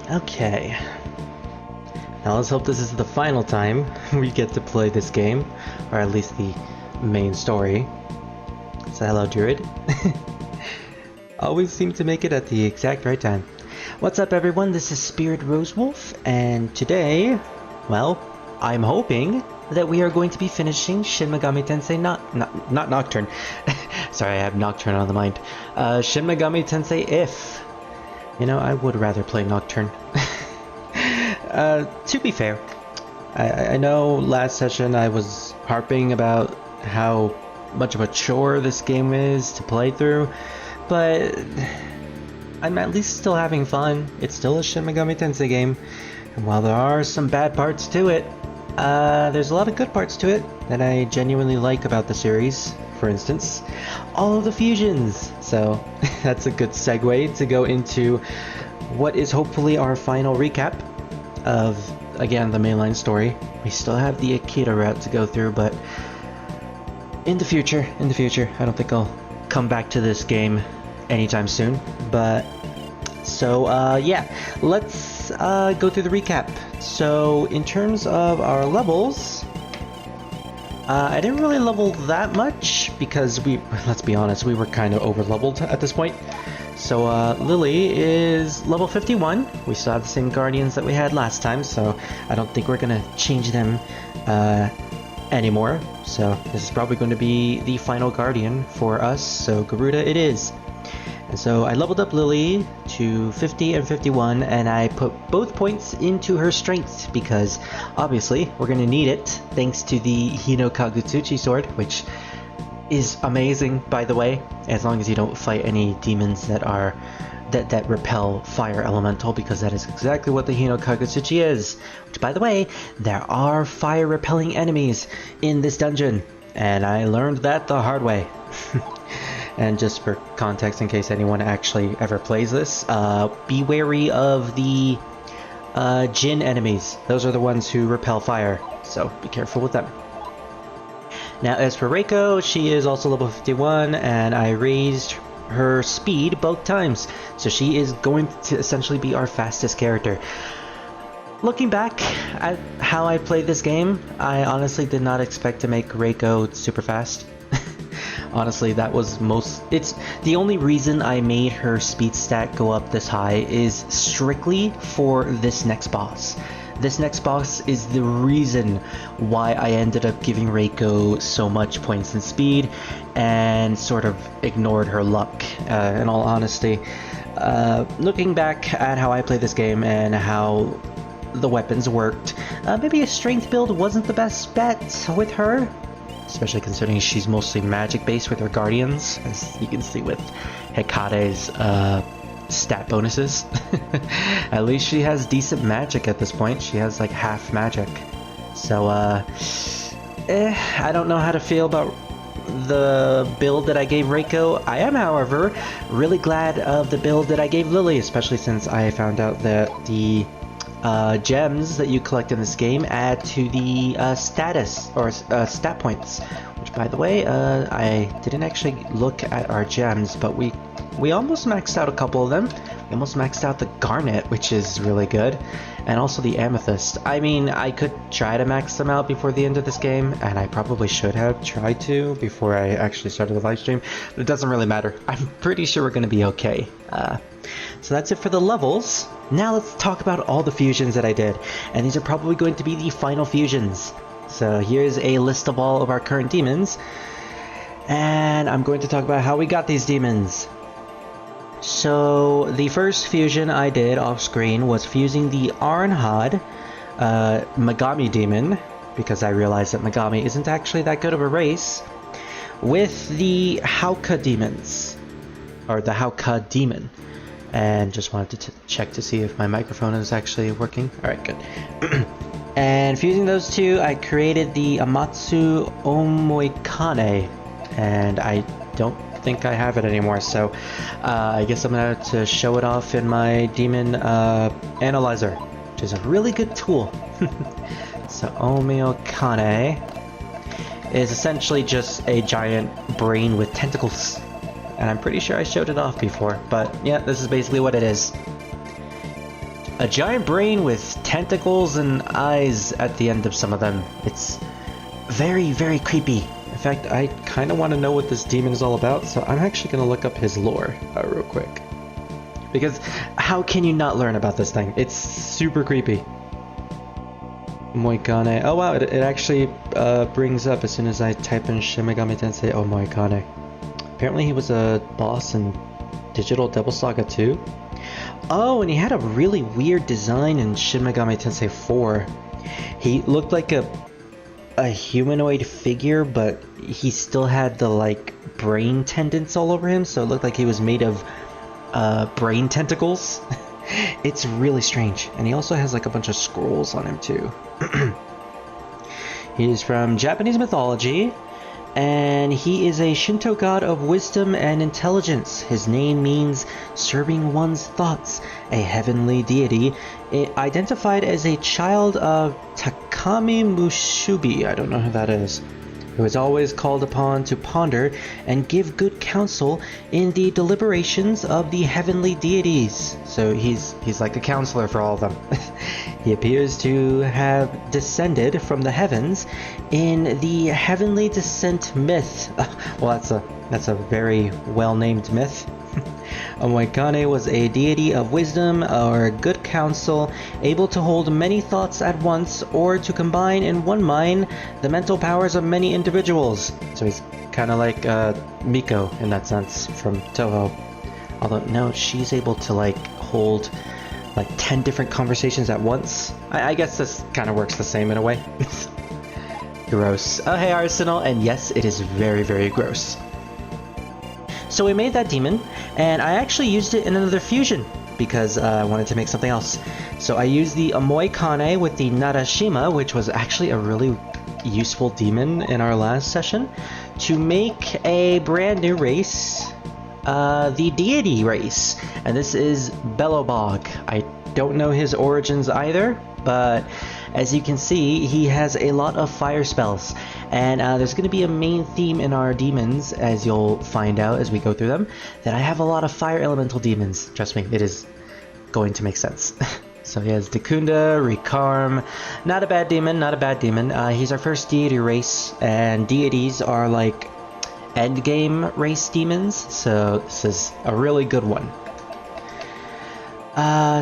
Okay. Now let's hope this is the final time we get to play this game, or at least the main story. So hello, Druid. Always seem to make it at the exact right time. What's up, everyone? This is Spirit Rosewolf, and today, well, I'm hoping that we are going to be finishing Shin Megami Tensei not Nocturne. Sorry, I have Nocturne on the mind. Shin Megami Tensei IF. You know, I would rather play Nocturne. To be fair, I know last session I was harping about how much of a chore this game is to play through, but I'm at least still having fun. It's still a Shin Megami Tensei game, and while there are some bad parts to it, there's a lot of good parts to it that I genuinely like about the series. For instance, all of the fusions. So that's a good segue to go into what is hopefully our final recap of, again, the mainline story. We still have the Akita route to go through, but in the future, I don't think I'll come back to this game anytime soon. But so yeah, let's go through the recap. So in terms of our levels, I didn't really level that much because let's be honest, we were kind of over leveled at this point. So Lily is level 51. We still have the same guardians that we had last time, so I don't think we're gonna change them anymore. So this is probably going to be the final guardian for us, so Garuda it is. And so I leveled up Lily to 50 and 51, and I put both points into her strength because obviously we're going to need it thanks to the Hino Kagutsuchi sword, which is amazing, by the way, as long as you don't fight any demons that are that repel fire elemental, because that is exactly what the Hino Kagutsuchi is. Which, by the way, there are fire repelling enemies in this dungeon, and I learned that the hard way. And just for context, in case anyone actually ever plays this, be wary of the Jin enemies. Those are the ones who repel fire, so be careful with them. Now, as for Reiko, she is also level 51, and I raised her speed both times, so she is going to essentially be our fastest character. Looking back at how I played this game, I honestly did not expect to make Reiko super fast. Honestly, that was it's the only reason I made her speed stat go up this high is strictly for this next boss. This next boss is the reason why I ended up giving Reiko so much points in speed and sort of ignored her luck. In all honesty, looking back at how I played this game and how the weapons worked, maybe a strength build wasn't the best bet with her. Especially considering she's mostly magic based with her guardians, as you can see with Hekate's stat bonuses. At least she has decent magic at this point. She has like half magic. So I don't know how to feel about the build that I gave Reiko. I am, however, really glad of the build that I gave Lily, especially since I found out that the gems that you collect in this game add to the status or stat points, which, by the way, I didn't actually look at our gems, but we almost maxed out a couple of them. We almost maxed out the garnet, which is really good, and also the amethyst. I mean, I could try to max them out before the end of this game, and I probably should have tried to before I actually started the live stream, but it doesn't really matter. I'm pretty sure we're going to be okay. So that's it for the levels. Now let's talk about all the fusions that I did, and these are probably going to be the final fusions. So here's a list of all of our current demons, and I'm going to talk about how we got these demons. So the first fusion I did off screen was fusing the Arnhad Megami demon, because I realized that Megami isn't actually that good of a race, with the Hauka demons, or the Hauka demon. And just wanted to check to see if my microphone is actually working. Alright, good. And fusing those two, I created the Amatsu Omoikane, and I don't think I have it anymore, so I guess I'm gonna have to show it off in my demon analyzer, which is a really good tool. So Omoikane is essentially just a giant brain with tentacles. And I'm pretty sure I showed it off before, but yeah, this is basically what it is. a giant brain with tentacles and eyes at the end of some of them. It's very, very creepy. In fact, I kind of want to know what this demon is all about, so I'm actually going to look up his lore real quick. Because how can you not learn about this thing? It's super creepy. Moikane. Oh wow, it actually brings up as soon as I type in Shin Megami Tensei Moikane. Apparently he was a boss in Digital Devil Saga 2. Oh, and he had a really weird design in Shin Megami Tensei 4. He looked like a humanoid figure, but he still had the like brain tendons all over him, so it looked like he was made of brain tentacles. It's really strange, and he also has like a bunch of scrolls on him too. He's from Japanese mythology, and he is a Shinto god of wisdom and intelligence. His name means serving one's thoughts, a heavenly deity identified as a child of Takami Mushubi, I don't know who that is, who is always called upon to ponder and give good counsel in the deliberations of the heavenly deities. So he's like a counselor for all of them. He appears to have descended from the heavens in the Heavenly Descent myth. Well, that's a very well-named myth. Moikane was a deity of wisdom or good counsel, able to hold many thoughts at once or to combine in one mind the mental powers of many individuals. So he's kind of like Miko in that sense from Toho. Although no, she's able to like hold like 10 different conversations at once. I guess this kind of works the same in a way. Gross. Oh hey Arsenal, and yes, it is very, very gross. So we made that demon, and I actually used it in another fusion because I wanted to make something else. So I used the Moikane with the Narashima, which was actually a really useful demon in our last session, to make a brand new race, the deity race. And this is Belobog. I don't know his origins either, but as you can see, he has a lot of fire spells. And there's going to be a main theme in our demons, as you'll find out as we go through them, that I have a lot of fire elemental demons. Trust me, it is going to make sense. So he has Dekunda, Rikarm. Not a bad demon, not a bad demon. He's our first deity race, and deities are like endgame race demons, so this is a really good one.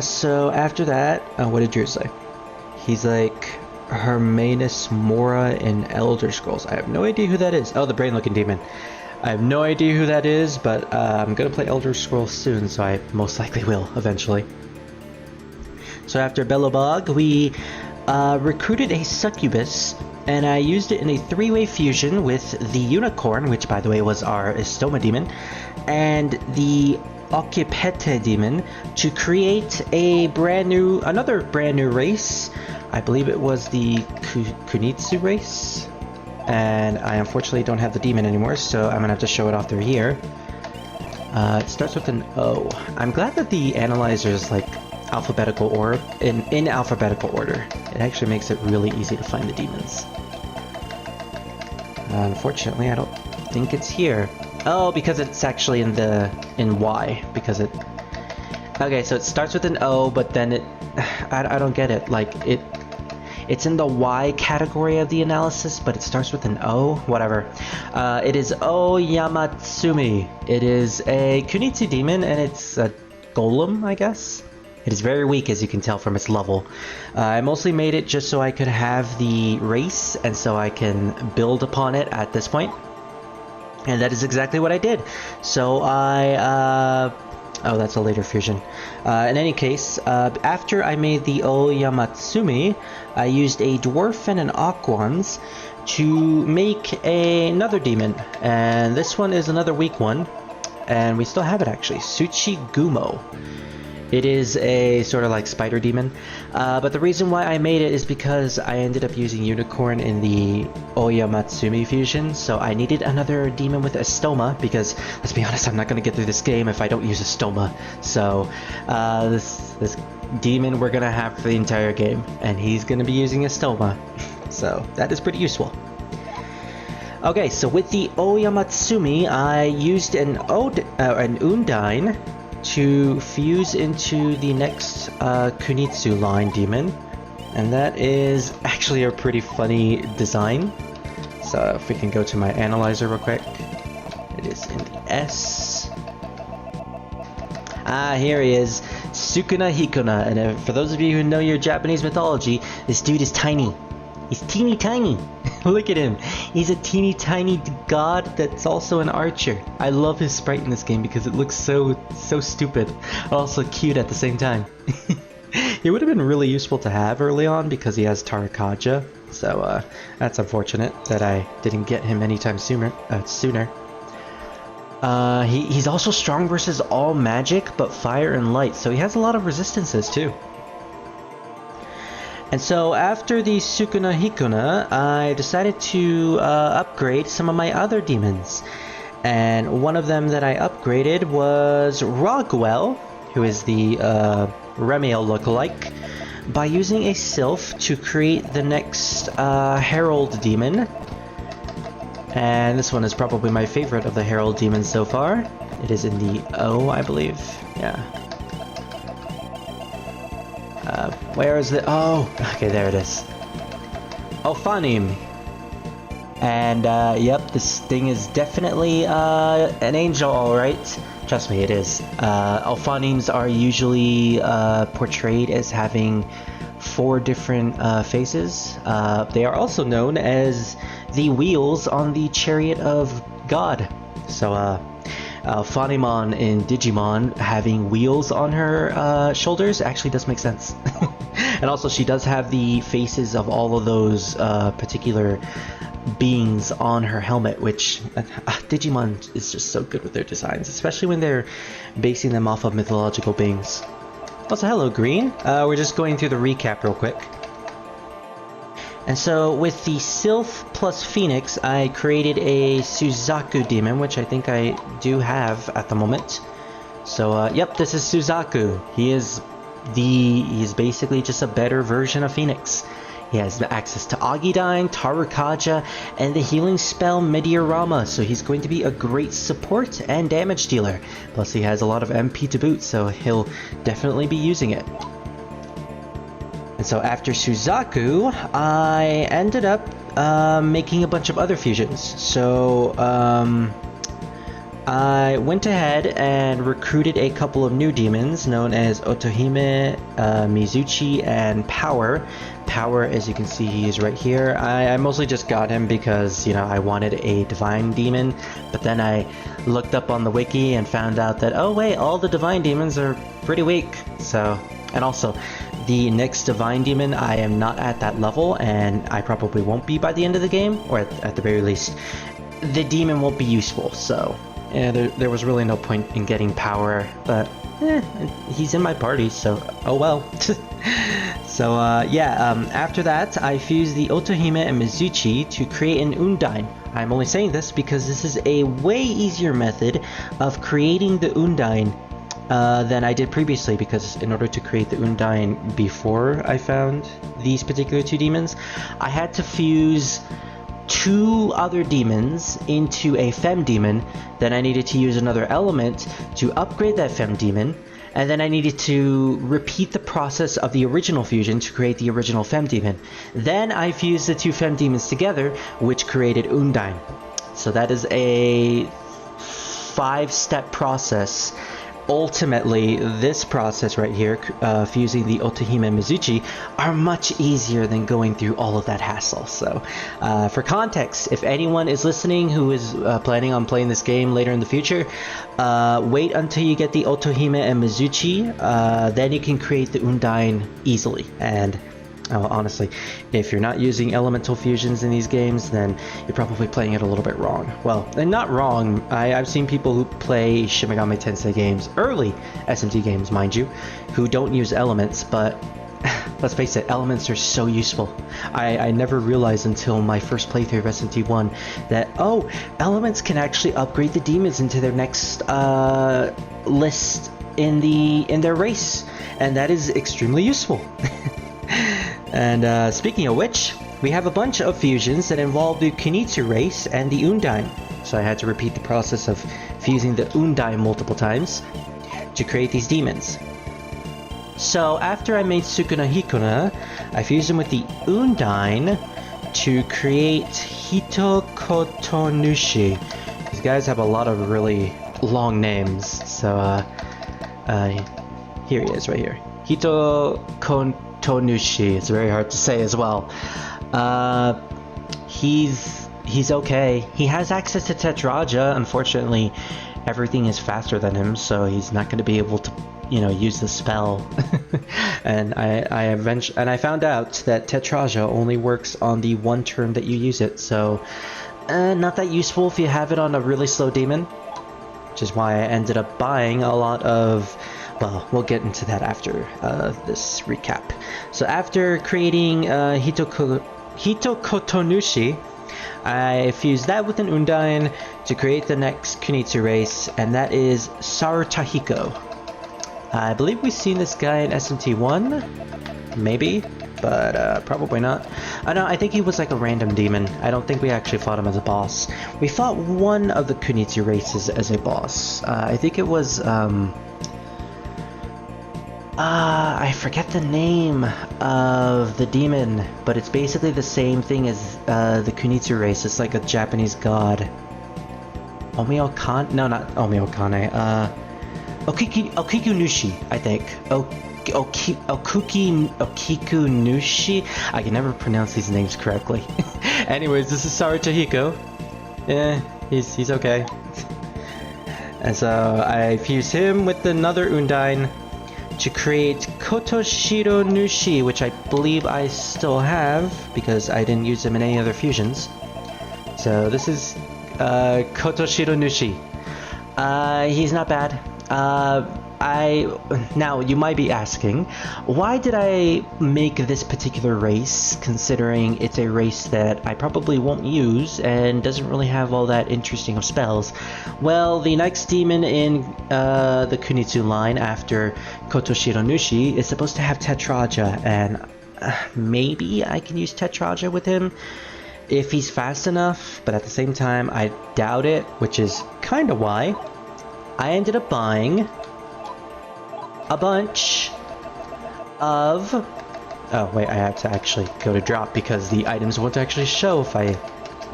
So after that, what did yours say? He's like Hermanus Mora in Elder Scrolls. I have no idea who that is. Oh, the brain-looking demon. I have no idea who that is, but I'm gonna play Elder Scrolls soon, so I most likely will eventually. So after Belobog, we recruited a succubus, and I used it in a three-way fusion with the unicorn, which by the way was our Istoma demon, and the Occupete demon to create another brand new race. I believe it was the Kunitsu race, and I unfortunately don't have the demon anymore, so I'm gonna have to show it off through here. It starts with an O. I'm glad that the analyzer is like alphabetical or in alphabetical order. It actually makes it really easy to find the demons. Unfortunately, I don't think it's here. Oh, because it's actually in Y, because it... Okay, so it starts with an O, but then it... I don't get it. Like, it's in the Y category of the analysis, but it starts with an O? Whatever. It is O Yamatsumi. It is a Kunitsu demon, and it's a golem, I guess? It is very weak, as you can tell from its level. I mostly made it just so I could have the race, and so I can build upon it at this point. And that is exactly what I did. So I... oh, that's a later fusion. In any case, after I made the O Yamatsumi, I used a dwarf and an Aquans to make another demon. And this one is another weak one. And we still have it actually. Tsuchigumo. It is a sort of like spider demon, but the reason why I made it is because I ended up using Unicorn in the Oyamatsumi fusion, so I needed another demon with a stoma, because, let's be honest, I'm not going to get through this game if I don't use a stoma. So, this demon we're going to have for the entire game, and he's going to be using a stoma, so that is pretty useful. Okay, so with the Oyamatsumi, I used an Undine to fuse into the next Kunitsu line demon, and that is actually a pretty funny design. So if we can go to my analyzer real quick, it is in the S. Here he is, Sukuna Hikuna, and for those of you who know your Japanese mythology, this dude is tiny. He's teeny tiny. Look at him. He's a teeny tiny god that's also an archer. I love his sprite in this game because it looks so stupid, also cute at the same time. He would have been really useful to have early on because he has Tarakaja, so that's unfortunate that I didn't get him anytime sooner. He's also strong versus all magic but fire and light, so he has a lot of resistances too. And so after the Sukuna Hikuna, I decided to upgrade some of my other demons. And one of them that I upgraded was Rogwell, who is the Remiel lookalike, by using a Sylph to create the next Herald demon. And this one is probably my favorite of the Herald demons so far. It is in the O, I believe. Yeah. Where is it? Oh, okay, there it is. Ophanim. And, yep, this thing is definitely, an angel, alright. Trust me, it is. Ophanims are usually, portrayed as having 4 different, faces. They are also known as the wheels on the chariot of God. So, Phanimon in Digimon having wheels on her shoulders actually does make sense. And also she does have the faces of all of those particular beings on her helmet, which Digimon is just so good with their designs, especially when they're basing them off of mythological beings. Also, hello Green. We're just going through the recap real quick. And so with the Sylph plus Phoenix, I created a Suzaku demon, which I think I do have at the moment. So, yep, this is Suzaku. He's basically just a better version of Phoenix. He has access to Agidyne, Tarukaja, and the healing spell Meteorama, so he's going to be a great support and damage dealer. Plus he has a lot of MP to boot, so he'll definitely be using it. And so after Suzaku, I ended up making a bunch of other fusions. So I went ahead and recruited a couple of new demons known as Otohime, Mizuchi, and Power. Power, as you can see, he's right here. I mostly just got him because, you know, I wanted a divine demon, but then I looked up on the wiki and found out that, oh wait, all the divine demons are pretty weak. So, and also, the next divine demon, I am not at that level, and I probably won't be by the end of the game, or at the very least, the demon won't be useful, so yeah, there was really no point in getting Power, but he's in my party, so oh well. So after that, I fused the Otohime and Mizuchi to create an Undyne. I'm only saying this because this is a way easier method of creating the Undyne than I did previously, because in order to create the Undyne before I found these particular 2 demons, I had to fuse 2 other demons into a Fem demon, then I needed to use another element to upgrade that Fem demon, and then I needed to repeat the process of the original fusion to create the original Fem demon. Then I fused the 2 Fem demons together, which created Undyne. So that is a 5-step process. Ultimately, this process right here, fusing the Otohime and Mizuchi, are much easier than going through all of that hassle. So, for context, if anyone is listening who is planning on playing this game later in the future, wait until you get the Otohime and Mizuchi, then you can create the Undyne easily. And honestly, if you're not using elemental fusions in these games, then you're probably playing it a little bit wrong. Well, and not wrong. I've seen people who play Shin Megami Tensei games, early SMT games, mind you, who don't use elements, but let's face it, elements are so useful. I never realized until my first playthrough of SMT1 that, oh, elements can actually upgrade the demons into their next list in their race, and that is extremely useful. And speaking of which, we have a bunch of fusions that involve the Kunitsu race and the Undyne. So I had to repeat the process of fusing the Undyne multiple times to create these demons. So after I made Sukuna Hikuna, I fused him with the Undine to create Hitokotonushi. These guys have a lot of really long names, so here he is right here. Hitokotonushi. It's very hard to say as well. He's okay. He has access to Tetraja. Unfortunately, everything is faster than him, so he's not going to be able to, you know, use the spell. And I found out that Tetraja only works on the one turn that you use it, so not that useful if you have it on a really slow demon, which is why I ended up buying a lot of. Well, we'll get into that after this recap. So after creating Hitokotonushi, I fused that with an Undine to create the next Kunitsu race, and that is Sarutahiko. I believe we've seen this guy in SMT1, maybe, but probably not. No, I think he was like a random demon. I don't think we actually fought him as a boss. We fought one of the Kunitsu races as a boss. I think it was, I forget the name of the demon, but it's basically the same thing as the Kunitsu race. It's like a Japanese god. Omiokane? No, not Omiokane. Okiku Nushi, I think. Okiku Nushi? I can never pronounce these names correctly. Anyways, this is Sarutahiko. Yeah, he's okay. And so I fused him with another Undine to create Kotoshiro Nushi, which I believe I still have because I didn't use him in any other fusions. So this is Kotoshiro Nushi. He's not bad. Now you might be asking, why did I make this particular race, considering it's a race that I probably won't use and doesn't really have all that interesting of spells? Well, the next demon in the Kunitsu line after Kotoshiro Nushi is supposed to have Tetraja, and maybe I can use Tetraja with him if he's fast enough, but at the same time I doubt it, which is kind of why I ended up buying a bunch of... Oh wait, I have to actually go to drop because the items won't actually show if I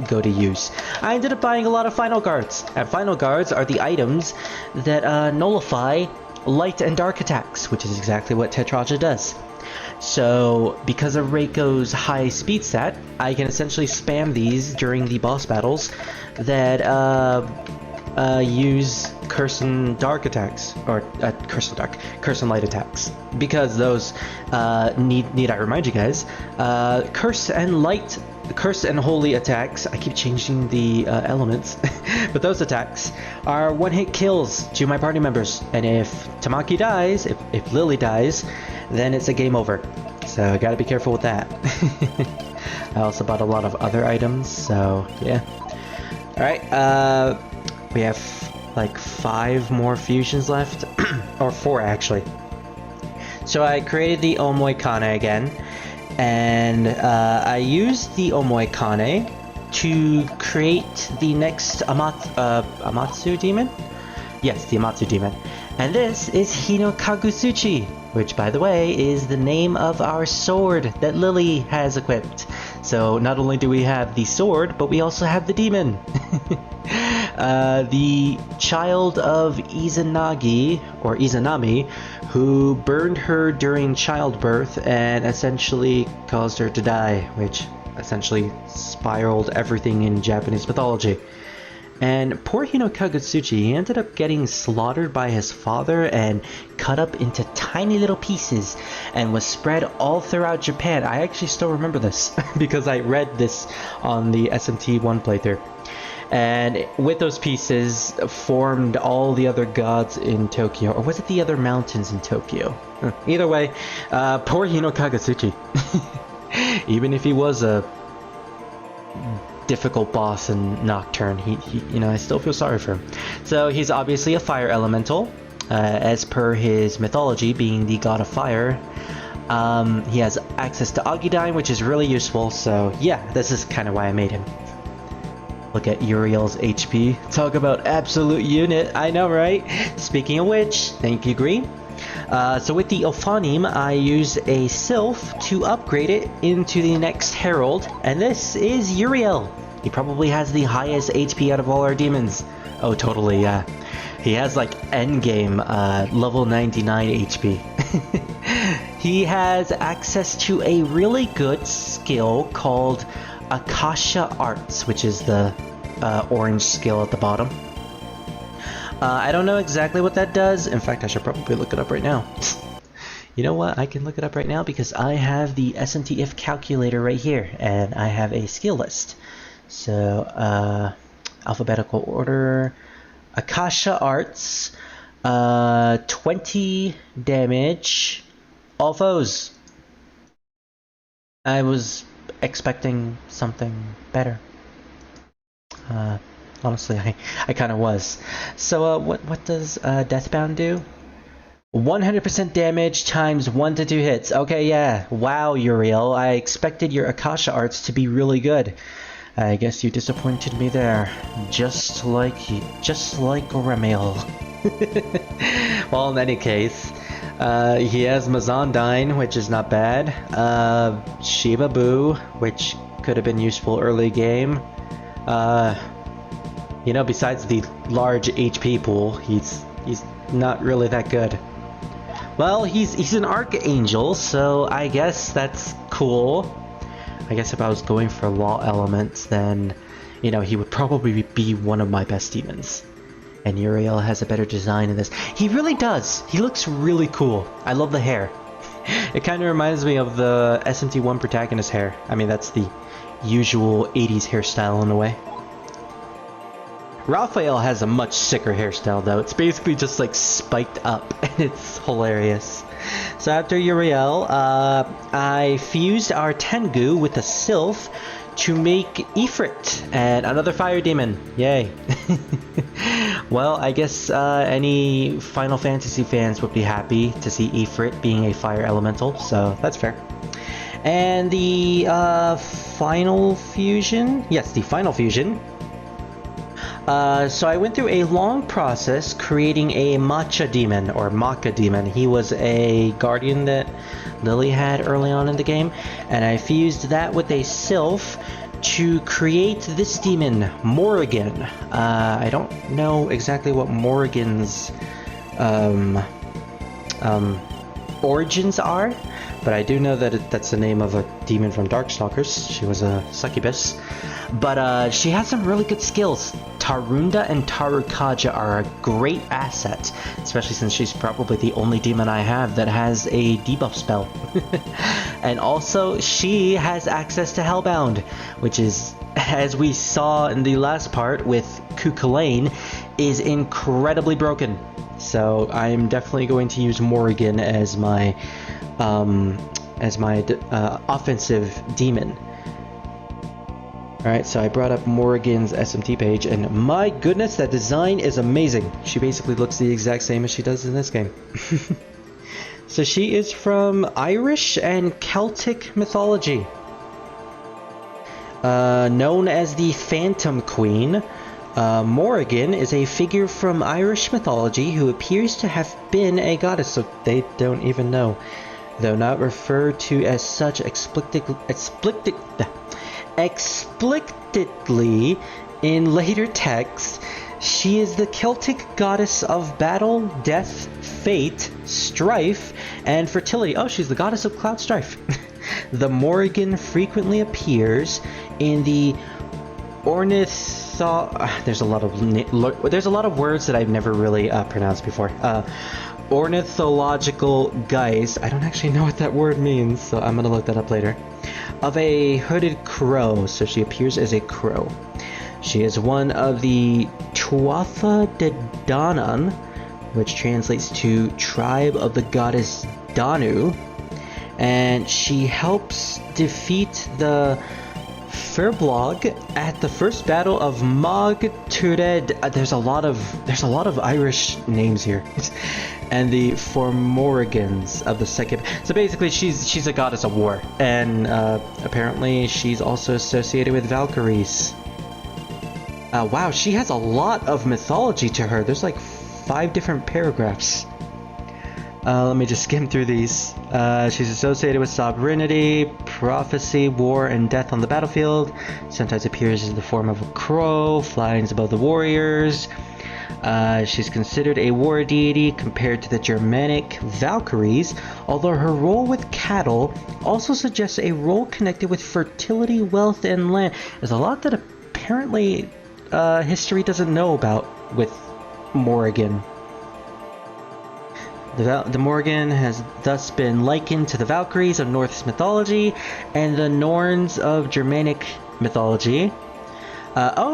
go to use. I ended up buying a lot of final guards, and final guards are the items that nullify light and dark attacks, which is exactly what Tetraja does. So because of Reiko's high speed stat, I can essentially spam these during the boss battles that use Curse and Dark attacks, or Curse and Light attacks, because those need I remind you guys, Curse and Holy attacks, I keep changing the elements, but those attacks are one-hit kills to my party members, and if Tamaki dies, if Lily dies, then it's a game over, so I gotta be careful with that. I also bought a lot of other items, so yeah. Alright, we have like 5 more fusions left, or 4 actually. So I created the Omoikane again, and I used the Omoikane to create the next Amatsu demon? Yes, the Amatsu demon. And this is Hinokagusuchi, which by the way is the name of our sword that Lily has equipped. So not only do we have the sword, but we also have the demon. The child of Izanagi, or Izanami, who burned her during childbirth and essentially caused her to die, which essentially spiraled everything in Japanese mythology. And poor Hinokagusuchi, he ended up getting slaughtered by his father and cut up into tiny little pieces and was spread all throughout Japan. I actually still remember this because I read this on the SMT1 playthrough. And with those pieces formed all the other gods in Tokyo, or was it the other mountains in Tokyo? Either way, poor Hinokagusuchi. Even if he was a difficult boss in Nocturne, he you know, I still feel sorry for him. So he's obviously a fire elemental, as per his mythology, being the god of fire. He has access to Agidine, which is really useful, so yeah, this is kind of why I made him. Look at Uriel's HP. Talk about absolute unit. I know, right? Speaking of which, thank you, Green. So with the Ophanim, I used a Sylph to upgrade it into the next Herald, and this is Uriel. He probably has the highest HP out of all our demons. Oh, totally, yeah. He has like endgame level 99 HP. He has access to a really good skill called Akasha Arts, which is the orange skill at the bottom. I don't know exactly what that does. In fact, I should probably look it up right now. You know what? I can look it up right now because I have the SMT IF calculator right here, and I have a skill list. So, alphabetical order, Akasha Arts, 20 damage, all foes. I was expecting something better. Honestly, I kind of was. So, what does Deathbound do? 100% damage times 1 to 2 hits. Okay, yeah. Wow, Uriel. I expected your Akasha Arts to be really good. I guess you disappointed me there. Just like Remiel. Well, in any case, he has Mazandine, which is not bad. Shiba Boo, which could have been useful early game. You know, besides the large HP pool, he's not really that good. Well, he's an Archangel, so I guess that's cool. I guess if I was going for law elements, then, you know, he would probably be one of my best demons. And Uriel has a better design in this. He really does. He looks really cool. I love the hair. It kind of reminds me of the SMT1 protagonist hair. I mean, that's the usual 80s hairstyle in a way. Raphael has a much sicker hairstyle though. It's basically just like spiked up and it's hilarious. So after Uriel, I fused our Tengu with a Sylph to make Ifrit and another fire demon. Yay. Well, I guess any Final Fantasy fans would be happy to see Ifrit being a fire elemental, so that's fair. And the final fusion? Yes, the final fusion. So I went through a long process creating a Matcha demon, or Maka demon. He was a guardian that Lily had early on in the game, and I fused that with a Sylph to create this demon, Morrigan. I don't know exactly what Morrigan's origins are, but I do know that that's the name of a demon from Darkstalkers. She was a succubus. But she has some really good skills. Tarunda and Tarukaja are a great asset, especially since she's probably the only demon I have that has a debuff spell. And also, she has access to Hellbound, which is, as we saw in the last part with Cuchulainn, is incredibly broken. So I'm definitely going to use Morrigan as my offensive demon. Alright, so I brought up Morrigan's SMT page, and my goodness, that design is amazing. She basically looks the exact same as she does in this game. So she is from Irish and Celtic mythology. Known as the Phantom Queen, Morrigan is a figure from Irish mythology who appears to have been a goddess, so they don't even know. Though not referred to as such explicitly in later texts, she is the Celtic goddess of battle, death, fate, strife, and fertility. Oh, she's the goddess of cloud strife. The Morrigan frequently appears in the there's a lot of words that I've never really pronounced before. Ornithological guise. I don't actually know what that word means, so I'm gonna look that up later. Of a hooded crow, so she appears as a crow. She is one of the Tuatha De Danann, which translates to tribe of the goddess Danu, and she helps defeat the Firbolg at the first battle of Mag Tured. There's a lot of Irish names here. And the Formorigans of the second. So basically, she's a goddess of war, and apparently she's also associated with Valkyries. Wow, she has a lot of mythology to her. There's like 5 different paragraphs. Let me just skim through these. She's associated with sovereignty, prophecy, war, and death on the battlefield. Sometimes appears in the form of a crow, flying above the warriors. She's considered a war deity compared to the Germanic Valkyries, although her role with cattle also suggests a role connected with fertility, wealth, and land. There's a lot that apparently history doesn't know about with Morrigan. The Morrigan has thus been likened to the Valkyries of Norse mythology and the Norns of Germanic mythology.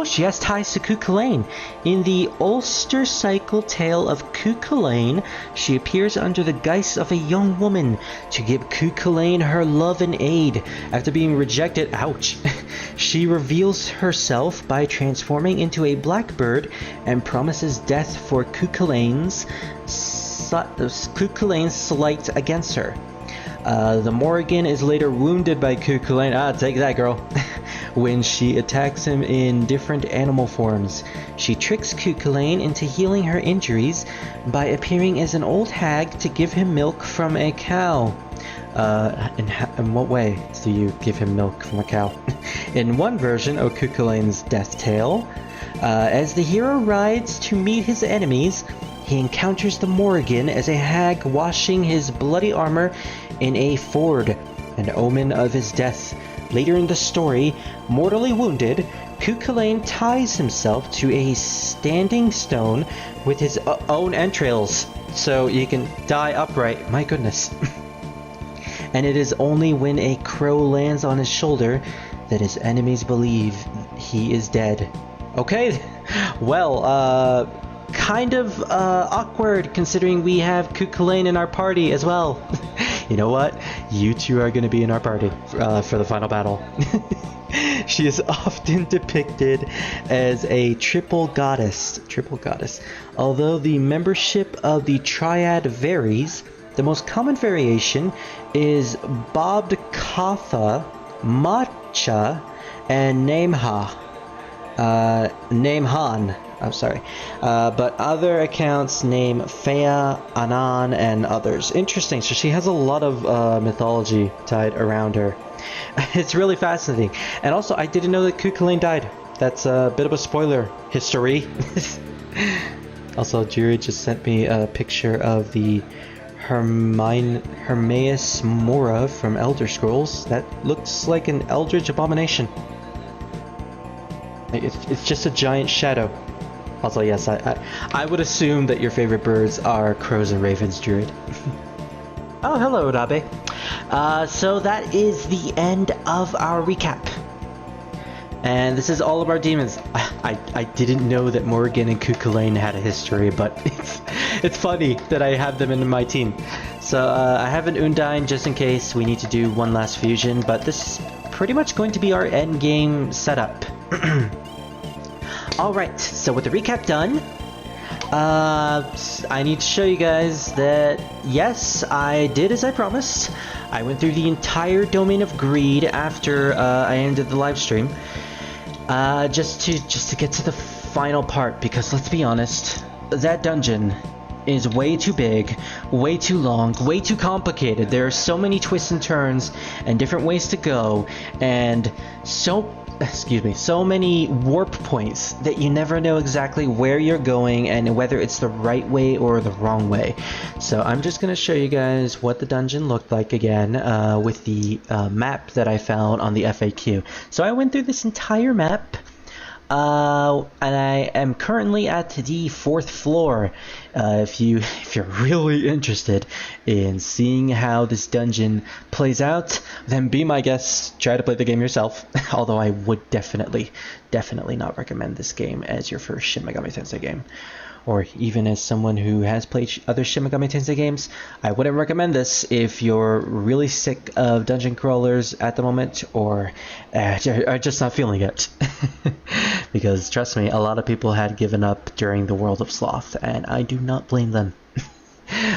She has ties to Cuchulainn. In the Ulster Cycle tale of Cuchulainn, she appears under the guise of a young woman to give Cuchulainn her love and aid. After being rejected, ouch, she reveals herself by transforming into a blackbird and promises death for Cuchulainn's slight against her. The Morrigan is later wounded by Cuchulainn. Take that, girl. When she attacks him in different animal forms. She tricks Cuchulainn into healing her injuries by appearing as an old hag to give him milk from a cow. In what way do you give him milk from a cow? In one version of Cuchulainn's death tale, as the hero rides to meet his enemies, he encounters the Morrigan as a hag washing his bloody armor in a ford, an omen of his death. Later in the story, mortally wounded, Cuchulainn ties himself to a standing stone with his own entrails, so you can die upright. My goodness. And it is only when a crow lands on his shoulder that his enemies believe he is dead. Okay, well, kind of awkward considering we have Cuchulainn in our party as well. You know what? You two are going to be in our party for the final battle. She is often depicted as a triple goddess. Although the membership of the triad varies, the most common variation is Bobdkatha, Matcha, and Namehan. But other accounts name Fea, Anan, and others. Interesting. So she has a lot of mythology tied around her. It's really fascinating. And also, I didn't know that Cuchulainn died. That's a bit of a spoiler history. Also, Jiri just sent me a picture of the Hermaeus Mora from Elder Scrolls. That looks like an eldritch abomination. It's just a giant shadow. Also, yes, I would assume that your favorite birds are crows and ravens, Druid. Oh, hello, Rabe. So that is the end of our recap. And this is all of our demons. I didn't know that Morrigan and Cuchulainn had a history, but it's funny that I have them in my team. So I have an Undine just in case we need to do one last fusion, but this is pretty much going to be our end game setup. Alright, so with the recap done, I need to show you guys that, yes, I did as I promised. I went through the entire Domain of Greed after I ended the live stream, just to get to the final part, because let's be honest, that dungeon is way too big, way too long, way too complicated. There are so many twists and turns and different ways to go, and so many warp points that you never know exactly where you're going and whether it's the right way or the wrong way. So I'm just going to show you guys what the dungeon looked like again with the map that I found on the FAQ. So I went through this entire map. And I am currently at the 4th floor. If you're really interested in seeing how this dungeon plays out, then be my guest. Try to play the game yourself. Although I would definitely not recommend this game as your first Shin Megami Tensei game. Or even as someone who has played other Shin Megami Tensei games, I wouldn't recommend this if you're really sick of dungeon crawlers at the moment, or are just not feeling it. Because trust me, a lot of people had given up during the World of Sloth, and I do not blame them.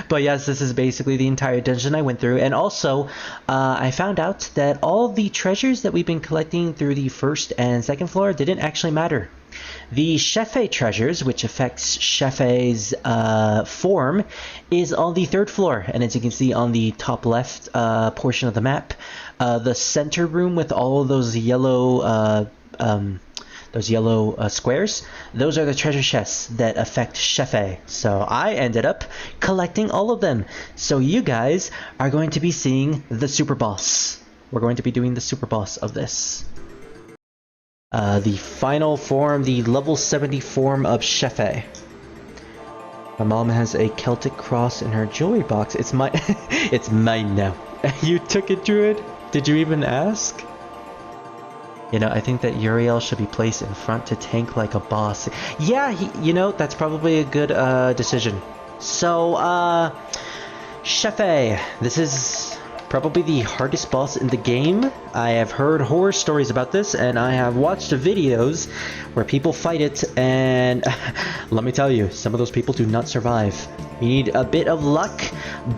But yes, this is basically the entire dungeon I went through, and also I found out that all the treasures that we've been collecting through the 1st and 2nd floor didn't actually matter. The Shefe treasures, which affects Shefe's form, is on the 3rd floor, and as you can see on the top left portion of the map, the center room with all of those yellow squares, those are the treasure chests that affect Shefe. So I ended up collecting all of them. So you guys are going to be seeing the super boss. We're going to be doing the super boss of this. The final form, the level 70 form of Shefe. My mom has a Celtic cross in her jewelry box. It's mine. It's mine now. You took it, Druid? Did you even ask? You know, I think that Uriel should be placed in front to tank like a boss. Yeah, you know, that's probably a good decision. So, Shefe, this is probably the hardest boss in the game. I have heard horror stories about this, and I have watched videos where people fight it, and let me tell you, some of those people do not survive. You need a bit of luck,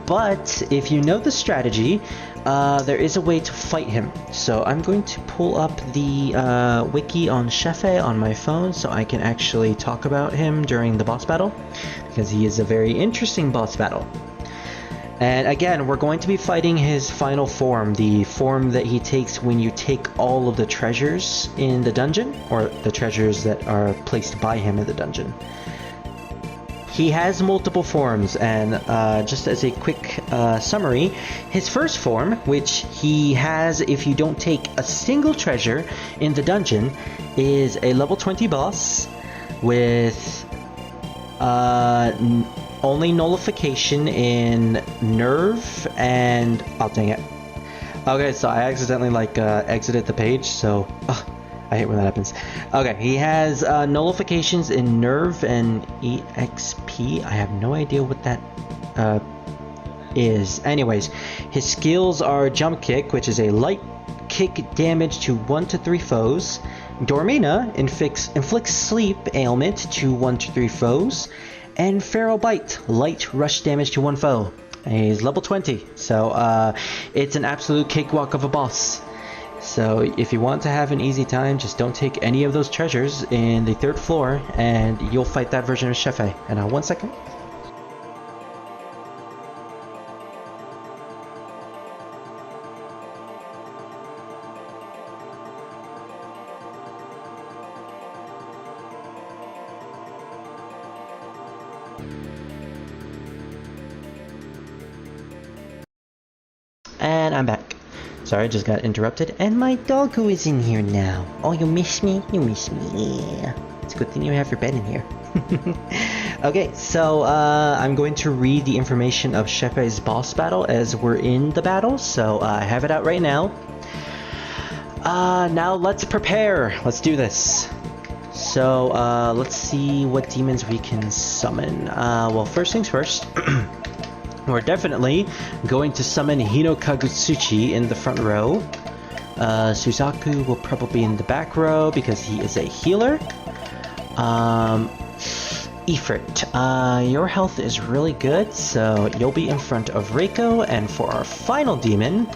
but if you know the strategy, there is a way to fight him. So I'm going to pull up the wiki on Shefe on my phone so I can actually talk about him during the boss battle, because he is a very interesting boss battle. And again, we're going to be fighting his final form, the form that he takes when you take all of the treasures in the dungeon, or the treasures that are placed by him in the dungeon. He has multiple forms, and just as a quick summary, his first form, which he has if you don't take a single treasure in the dungeon, is a level 20 boss with only nullification in nerve and... oh, dang it. Okay, so I accidentally exited the page, so... I hate when that happens. Okay, he has nullifications in nerve and EXP. I have no idea what that is. Anyways, his skills are Jump Kick, which is a light kick damage to 1 to 3 foes. Dormina inflicts sleep ailment to 1 to 3 foes. And Feral Bite, light rush damage to 1 foe. He's level 20, so it's an absolute cakewalk of a boss. So if you want to have an easy time, just don't take any of those treasures in the 3rd floor, and you'll fight that version of Shefe. And 1 second. And I'm back. Sorry, I just got interrupted, and my doggo is in here now. Oh, you miss me? You miss me. Yeah. It's a good thing you have your bed in here. Okay, so I'm going to read the information of Shefe's boss battle as we're in the battle. So I have it out right now. Now let's prepare. Let's do this. So let's see what demons we can summon. Well, first things first. We're definitely going to summon Hino Kagutsuchi in the front row. Suzaku will probably be in the back row because he is a healer. Ifrit, your health is really good, so you'll be in front of Reiko. And for our final demon,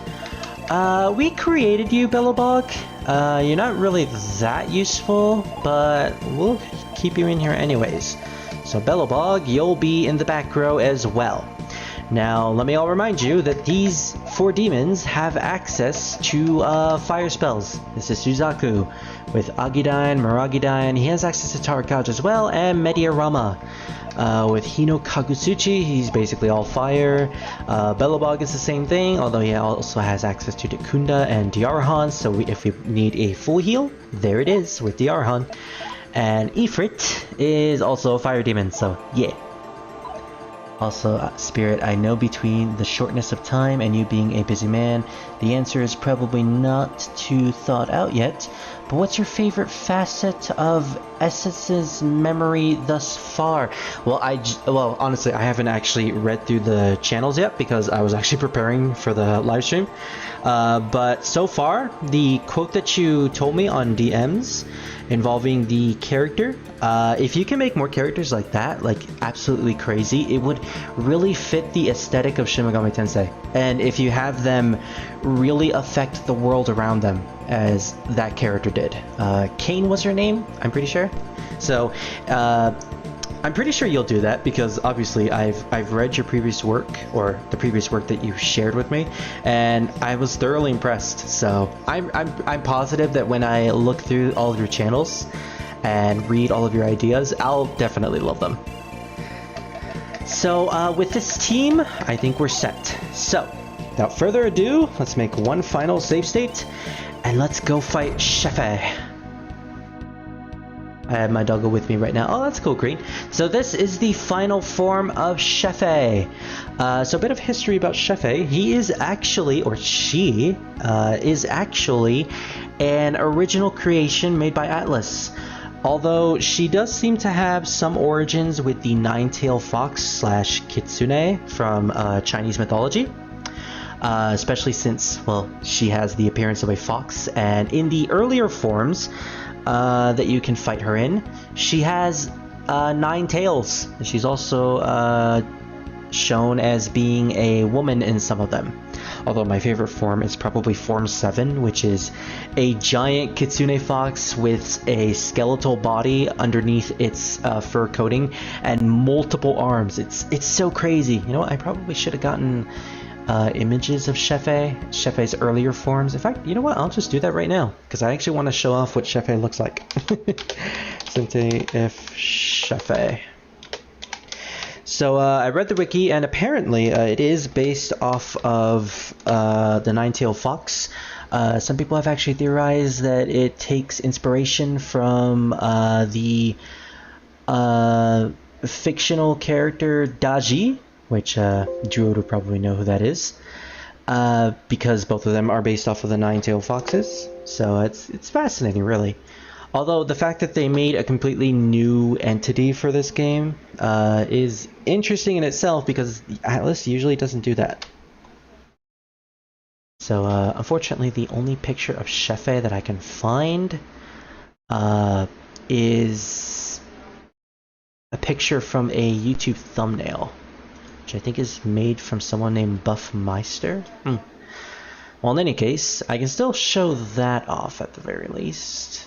we created you, Bellowbog. You're not really that useful, but we'll keep you in here anyways. So Bellowbog, you'll be in the back row as well. Now, let me all remind you that these 4 demons have access to fire spells. This is Suzaku with Agidine, Miragidine. He has access to Tower Gouge as well, and Mediarama. With Hino Kagutsuchi, he's basically all fire. Bellowbog is the same thing, although he also has access to Dekunda and Diarhan, so if we need a full heal, there it is with Diarhan. And Ifrit is also a fire demon, so yeah. Also, Spirit, I know between the shortness of time and you being a busy man, the answer is probably not too thought out yet, but what's your favorite facet of Essence's memory thus far? Well, honestly, I haven't actually read through the channels yet because I was actually preparing for the live stream. But so far, the quote that you told me on DMs involving the character, if you can make more characters like that, like absolutely crazy, it would really fit the aesthetic of Shin Megami Tensei. And if you have them really affect the world around them, as that character did. Kane was her name, I'm pretty sure. So I'm pretty sure you'll do that because obviously I've read your previous work, or the previous work that you shared with me, and I was thoroughly impressed. So I'm positive that when I look through all of your channels and read all of your ideas, I'll definitely love them. So with this team, I think we're set. So without further ado, let's make one final save state, and let's go fight Shefe. I have my doggo with me right now. Oh, that's cool, great. So this is the final form of Shefe. So a bit of history about Shefe. He is actually, or she, is actually an original creation made by Atlas. Although she does seem to have some origins with the nine-tailed fox slash kitsune from Chinese mythology. Especially since, well, she has the appearance of a fox, and in the earlier forms that you can fight her in, she has 9 tails. She's also shown as being a woman in some of them. Although my favorite form is probably Form 7, which is a giant kitsune fox with a skeletal body underneath its fur coating and multiple arms. It's so crazy. You know what? I probably should have gotten images of Shefe's earlier forms. In fact, you know what? I'll just do that right now because I actually want to show off what Shefe looks like. Tensei IF Shefe. So I read the wiki, and apparently it is based off of the nine-tailed fox. Some people have actually theorized that it takes inspiration from the fictional character Daji, which Drew would probably know who that is, because both of them are based off of the nine-tailed foxes. So it's fascinating, really. Although the fact that they made a completely new entity for this game is interesting in itself, because Atlas usually doesn't do that. So unfortunately, the only picture of Shefe that I can find is a picture from a YouTube thumbnail, which I think is made from someone named Buffmeister. Well, in any case, I can still show that off at the very least.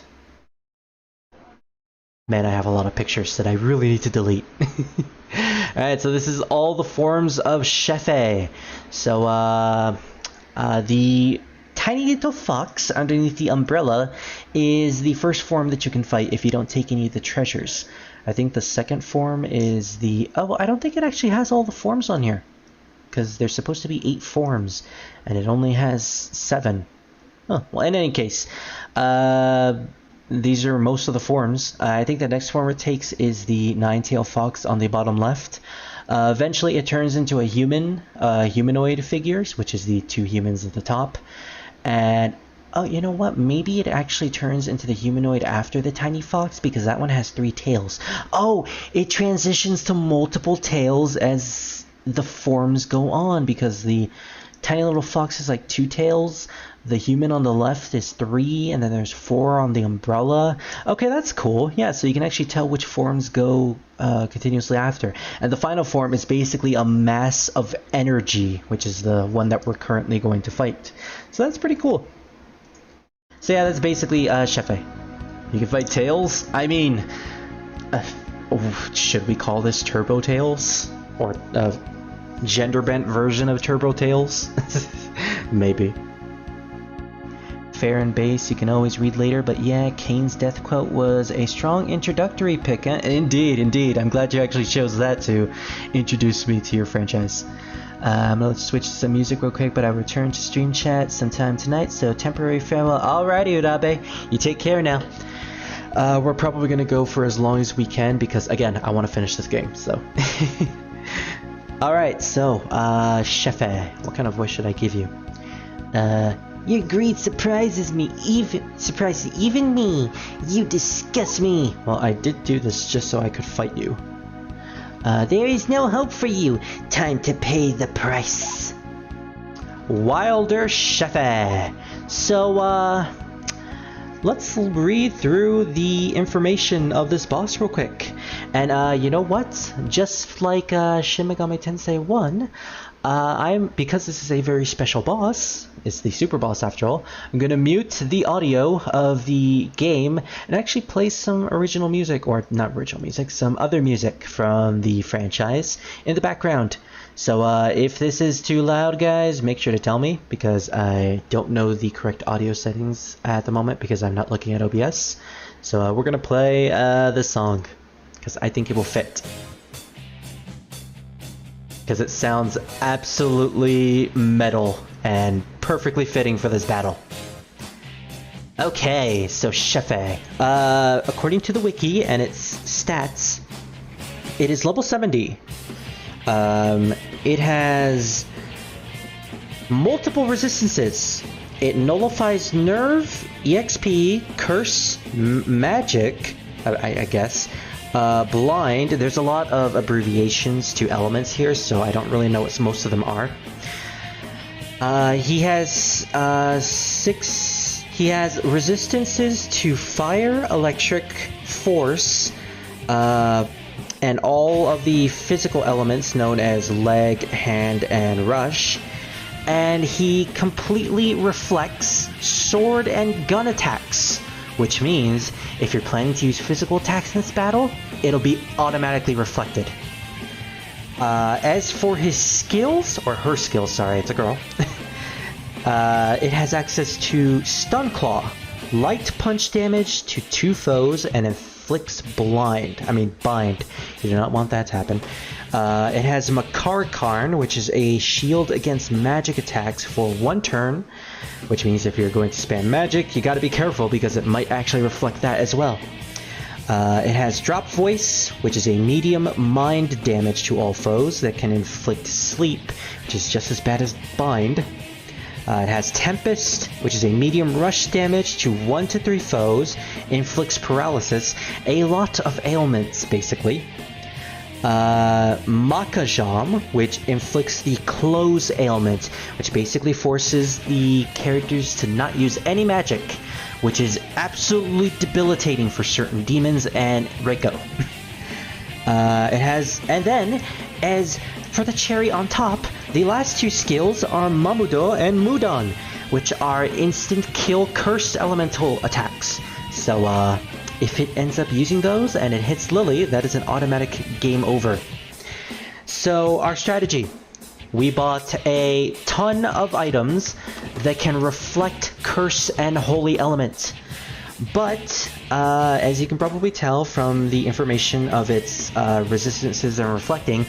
Man, I have a lot of pictures that I really need to delete. Alright, so this is all the forms of Shefe. So, the tiny little fox underneath the umbrella is the first form that you can fight if you don't take any of the treasures. I think the second form is the... Oh, well, I don't think it actually has all the forms on here, because there's supposed to be 8 forms, and it only has 7. Oh, well, in any case, these are most of the forms. I think the next form it takes is the nine-tailed fox on the bottom left. Eventually it turns into a humanoid figures, which is the 2 humans at the top. And, oh, you know what? Maybe it actually turns into the humanoid after the tiny fox, because that one has 3 tails. Oh, it transitions to multiple tails as the forms go on, because the tiny little fox has like 2 tails. The human on the left is 3, and then there's 4 on the umbrella. Okay, that's cool. Yeah, so you can actually tell which forms go continuously after. And the final form is basically a mass of energy, which is the one that we're currently going to fight. So that's pretty cool. So yeah, that's basically Shefe. You can fight Tails. I mean, should we call this Turbo Tails? Or a gender-bent version of Turbo Tails? Maybe. Fair and base, you can always read later, but yeah, Kane's death quote was a strong introductory pick. Indeed. I'm glad you actually chose that to introduce me to your franchise. Let's switch to some music real quick, but I'll return to stream chat sometime tonight, so temporary farewell. Alrighty, Urabe, you take care now. We're probably going to go for as long as we can, because again, I want to finish this game, so. Alright, so, Shefe, what kind of voice should I give you? Your greed surprises even me. You disgust me. Well, I did do this just so I could fight you. There is no hope for you. Time to pay the price. Wilder Shefe. So, let's read through the information of this boss real quick. And you know what? Just like Shin Megami Tensei 1, because this is a very special boss, it's the super boss after all, I'm gonna mute the audio of the game and actually play some original music, or not original music, some other music from the franchise in the background. So if this is too loud, guys, make sure to tell me, because I don't know the correct audio settings at the moment because I'm not looking at OBS. So we're gonna play this song because I think it will fit, because it sounds absolutely metal and perfectly fitting for this battle. Okay, so Shefe. According to the wiki and its stats, it is level 70. It has multiple resistances. It nullifies Nerve, EXP, Curse, Magic, I guess, Blind. There's a lot of abbreviations to elements here, so I don't really know what most of them are. He has resistances to Fire, Electric, Force, and all of the physical elements known as Leg, Hand, and Rush. And he completely reflects sword and gun attacks, which means if you're planning to use physical attacks in this battle, it'll be automatically reflected. As for his skills, or her skills, sorry, it's a girl, it has access to Stun Claw, light punch damage to 2 foes, and inflicts bind. You do not want that to happen. It has Makar Karn, which is a shield against magic attacks for 1 turn, which means if you're going to spam magic, you gotta be careful because it might actually reflect that as well. It has Drop Voice, which is a medium mind damage to all foes that can inflict sleep, which is just as bad as bind. It has Tempest, which is a medium rush damage to 1 to 3 foes, inflicts paralysis, a lot of ailments basically. Makajam, which inflicts the close ailment, which basically forces the characters to not use any magic, which is absolutely debilitating for certain demons and Reiko. And then, as for the cherry on top, the last 2 skills are Mamudo and Mudan, which are instant kill cursed elemental attacks. So, if it ends up using those and it hits Lily, that is an automatic game over. So, our strategy. We bought a ton of items that can reflect curse and holy element. But, as you can probably tell from the information of its resistances and reflecting,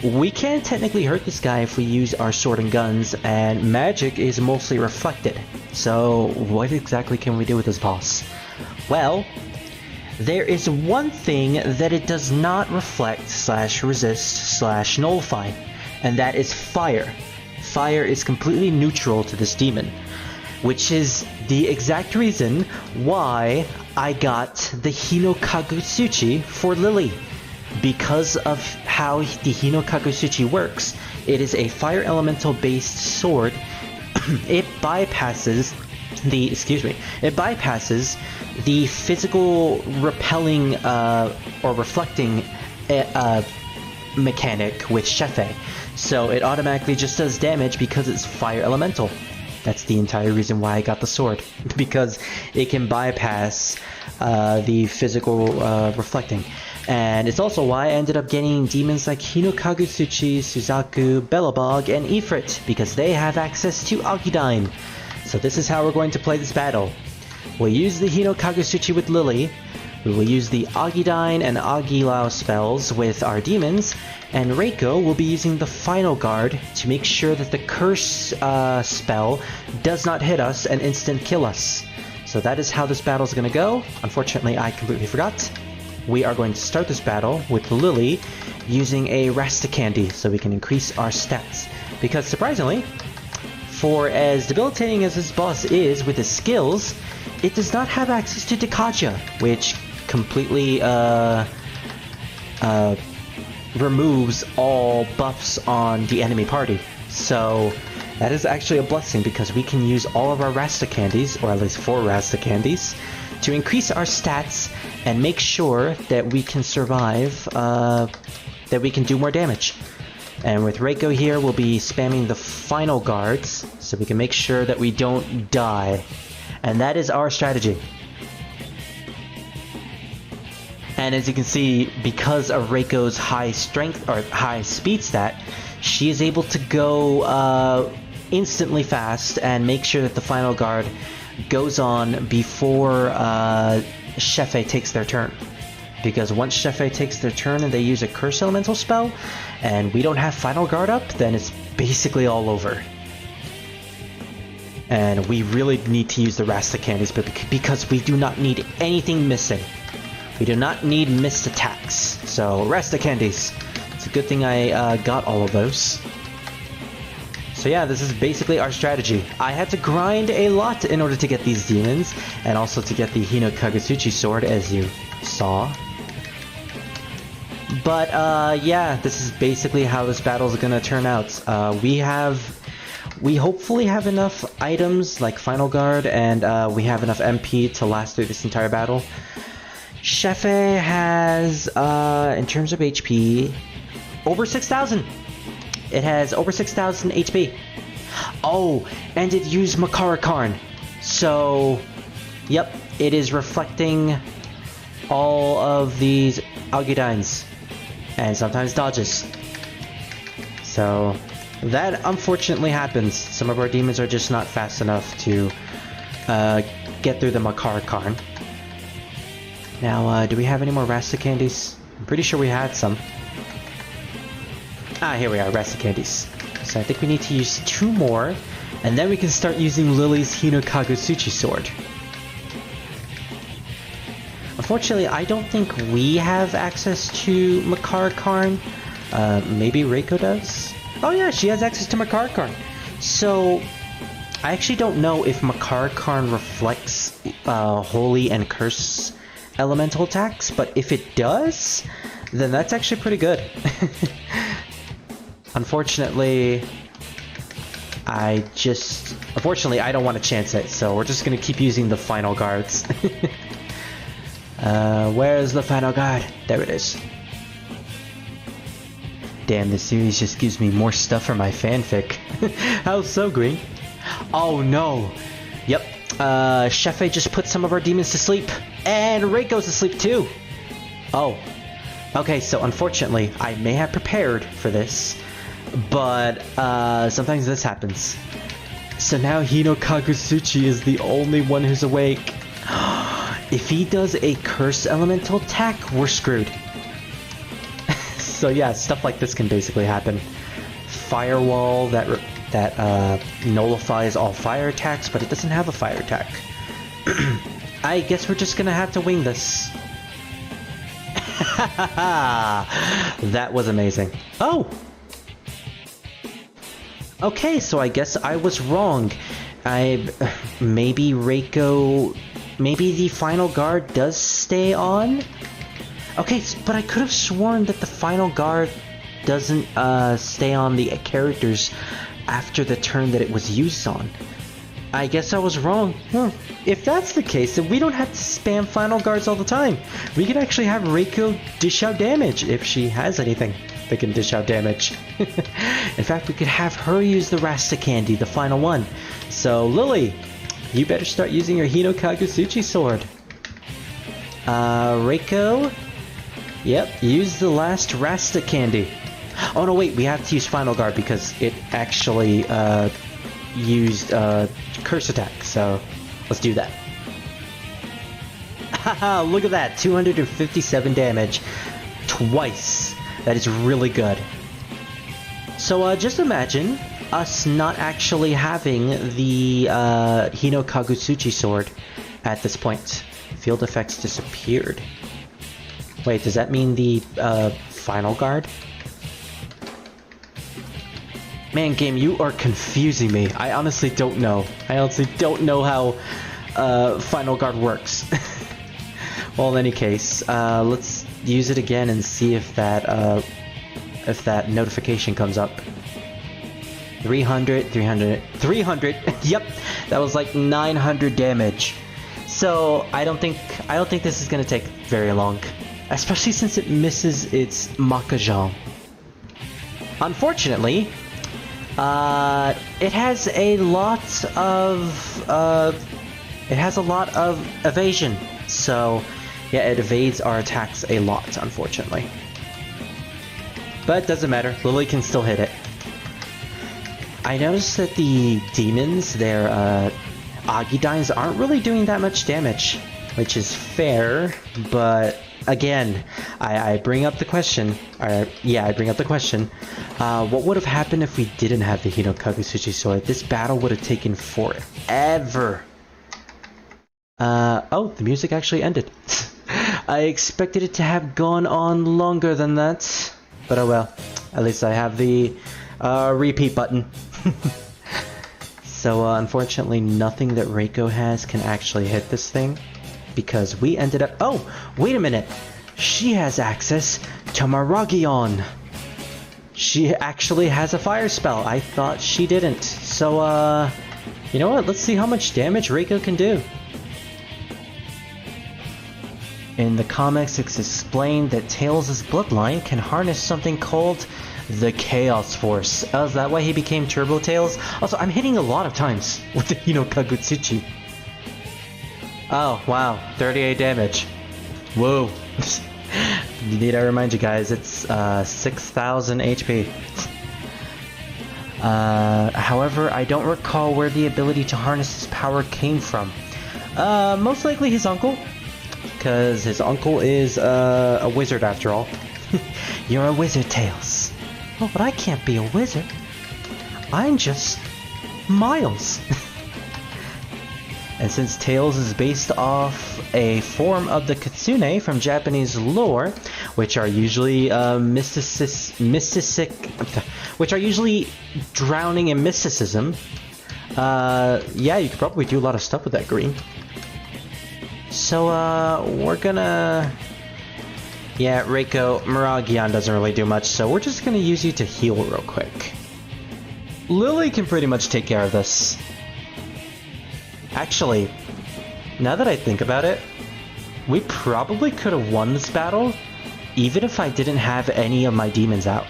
we can technically hurt this guy if we use our sword and guns, and magic is mostly reflected. So, what exactly can we do with this boss? Well, there is one thing that it does not reflect / resist / nullify, and that is fire. Fire is completely neutral to this demon, which is the exact reason why I got the Hinokagutsuchi for Lily. Because of how the Hinokagutsuchi works, it is a fire elemental based sword. It bypasses the physical repelling or reflecting mechanic with Shefe. So it automatically just does damage because it's fire elemental. That's the entire reason why I got the sword, because it can bypass the physical reflecting. And it's also why I ended up getting demons like Hinokagutsuchi, Suzaku, Belobog, and Ifrit, because they have access to Agidyne. So this is how we're going to play this battle. We'll use the Hinokagutsuchi with Lily, we will use the Agidyne and Agilao spells with our demons, and Reiko will be using the Final Guard to make sure that the Curse spell does not hit us and instant kill us. So that is how this battle is going to go. Unfortunately, I completely forgot. We are going to start this battle with Lily using a Rasta Candy so we can increase our stats. Because surprisingly, for as debilitating as this boss is with his skills, it does not have access to Dekaja, which completely removes all buffs on the enemy party. So That is actually a blessing because we can use all of our Rasta candies, or at least 4 Rasta candies, to increase our stats and make sure that we can survive, that we can do more damage. And with Reiko here, we'll be spamming the final guards so we can make sure that we don't die. And that is our strategy. And as you can see, because of Reiko's high strength or high speed stat, she is able to go instantly fast and make sure that the final guard goes on before Shefe takes their turn. Because once Shefe takes their turn and they use a Curse Elemental spell, and we don't have final guard up, then it's basically all over. And we really need to use the Rasta candies because we do not need anything missing. We do not need missed attacks. So Rasta candies. It's a good thing I got all of those. So yeah, this is basically our strategy. I had to grind a lot in order to get these demons, and also to get the Hino Kagutsuchi sword, as you saw. But yeah, this is basically how this battle is gonna turn out. We hopefully have enough items like Final Guard, and we have enough MP to last through this entire battle. Shefe has, in terms of HP, over 6,000. It has over 6,000 HP. Oh, and it used Makara Karn. So, yep, it is reflecting all of these Algidines. And sometimes dodges. So, that unfortunately happens. Some of our demons are just not fast enough to get through the Makara Karn. Now, do we have any more Rasta candies? I'm pretty sure we had some. Ah, here we are, Rasta candies. So I think we need to use 2 more, and then we can start using Lily's Hino Kagutsuchi sword. Unfortunately, I don't think we have access to Makara Karn. Maybe Reiko does? Oh yeah, she has access to Makara Karn. So, I actually don't know if Makara Karn reflects Holy and Curse elemental attacks, but if it does, then that's actually pretty good. Unfortunately, I don't want to chance it, so we're just gonna keep using the final guards. Where's the final guard? There it is. Damn, this series just gives me more stuff for my fanfic. How so, Green? Oh no! Yep, Shefe just put some of our demons to sleep, and Reiko's asleep too! Oh. Okay, so unfortunately, I may have prepared for this, but sometimes this happens. So now Hino Kagutsuchi is the only one who's awake. If he does a Curse Elemental attack, we're screwed. So yeah, stuff like this can basically happen. Firewall that nullifies all fire attacks, but it doesn't have a fire attack. I guess we're just gonna have to wing this. That was amazing. Oh! Okay, so I guess I was wrong. Maybe Reiko... Maybe the final guard does stay on? Okay, but I could have sworn that the final guard doesn't stay on the characters after the turn that it was used on. I guess I was wrong. If that's the case, then we don't have to spam final guards all the time. We could actually have Reiko dish out damage if she has anything that can dish out damage. In fact, we could have her use the Rasta candy, the final one. So, Lily, you better start using your Hino Kagutsuchi sword. Reiko, yep, use the last Rasta candy. Oh no, wait, we have to use Final Guard because it actually used Curse Attack, so let's do that. Haha, look at that, 257 damage. Twice. That is really good. So just imagine us not actually having the Hino Kagutsuchi sword at this point. Field effects disappeared. Wait, does that mean the Final Guard? Man, game, you are confusing me. I honestly don't know. I honestly don't know how Final Guard works. Well, in any case, let's use it again and see if that notification comes up. 300, 300, 300. Yep, that was like 900 damage. So I don't think this is gonna take very long, especially since it misses its Makajan. Unfortunately, it has a lot of evasion. So yeah, it evades our attacks a lot, unfortunately. But it doesn't matter. Lily can still hit it. I noticed that the demons, their Agidines, aren't really doing that much damage, which is fair, but again, I bring up the question, I bring up the question, what would have happened if we didn't have the Hino Kagutsuchi sword? This battle would have taken forever. Oh, the music actually ended. I expected it to have gone on longer than that, but oh well, at least I have the repeat button. So unfortunately nothing that Reiko has can actually hit this thing, because we ended up— oh, wait a minute! She has access to Maragion! She actually has a fire spell. I thought she didn't. So you know what? Let's see how much damage Reiko can do. In the comics, it's explained that Tails' bloodline can harness something called the Chaos Force. Oh, is that why he became Turbo Tails? Also, I'm hitting a lot of times with the Hino Kagutsuchi. Oh, wow. 38 damage. Whoa. Need I remind you guys, it's 6,000 HP. However, I don't recall where the ability to harness his power came from. Most likely his uncle, because his uncle is a wizard after all. You're a wizard, Tails. Oh, but I can't be a wizard. I'm just Miles. And since Tails is based off a form of the Kitsune from Japanese lore, which are usually which are usually drowning in mysticism, yeah, you could probably do a lot of stuff with that green. So we're gonna— yeah, Reiko, Maragion doesn't really do much, so we're just gonna use you to heal real quick. Lily can pretty much take care of this. Actually, now that I think about it, we probably could have won this battle even if I didn't have any of my demons out.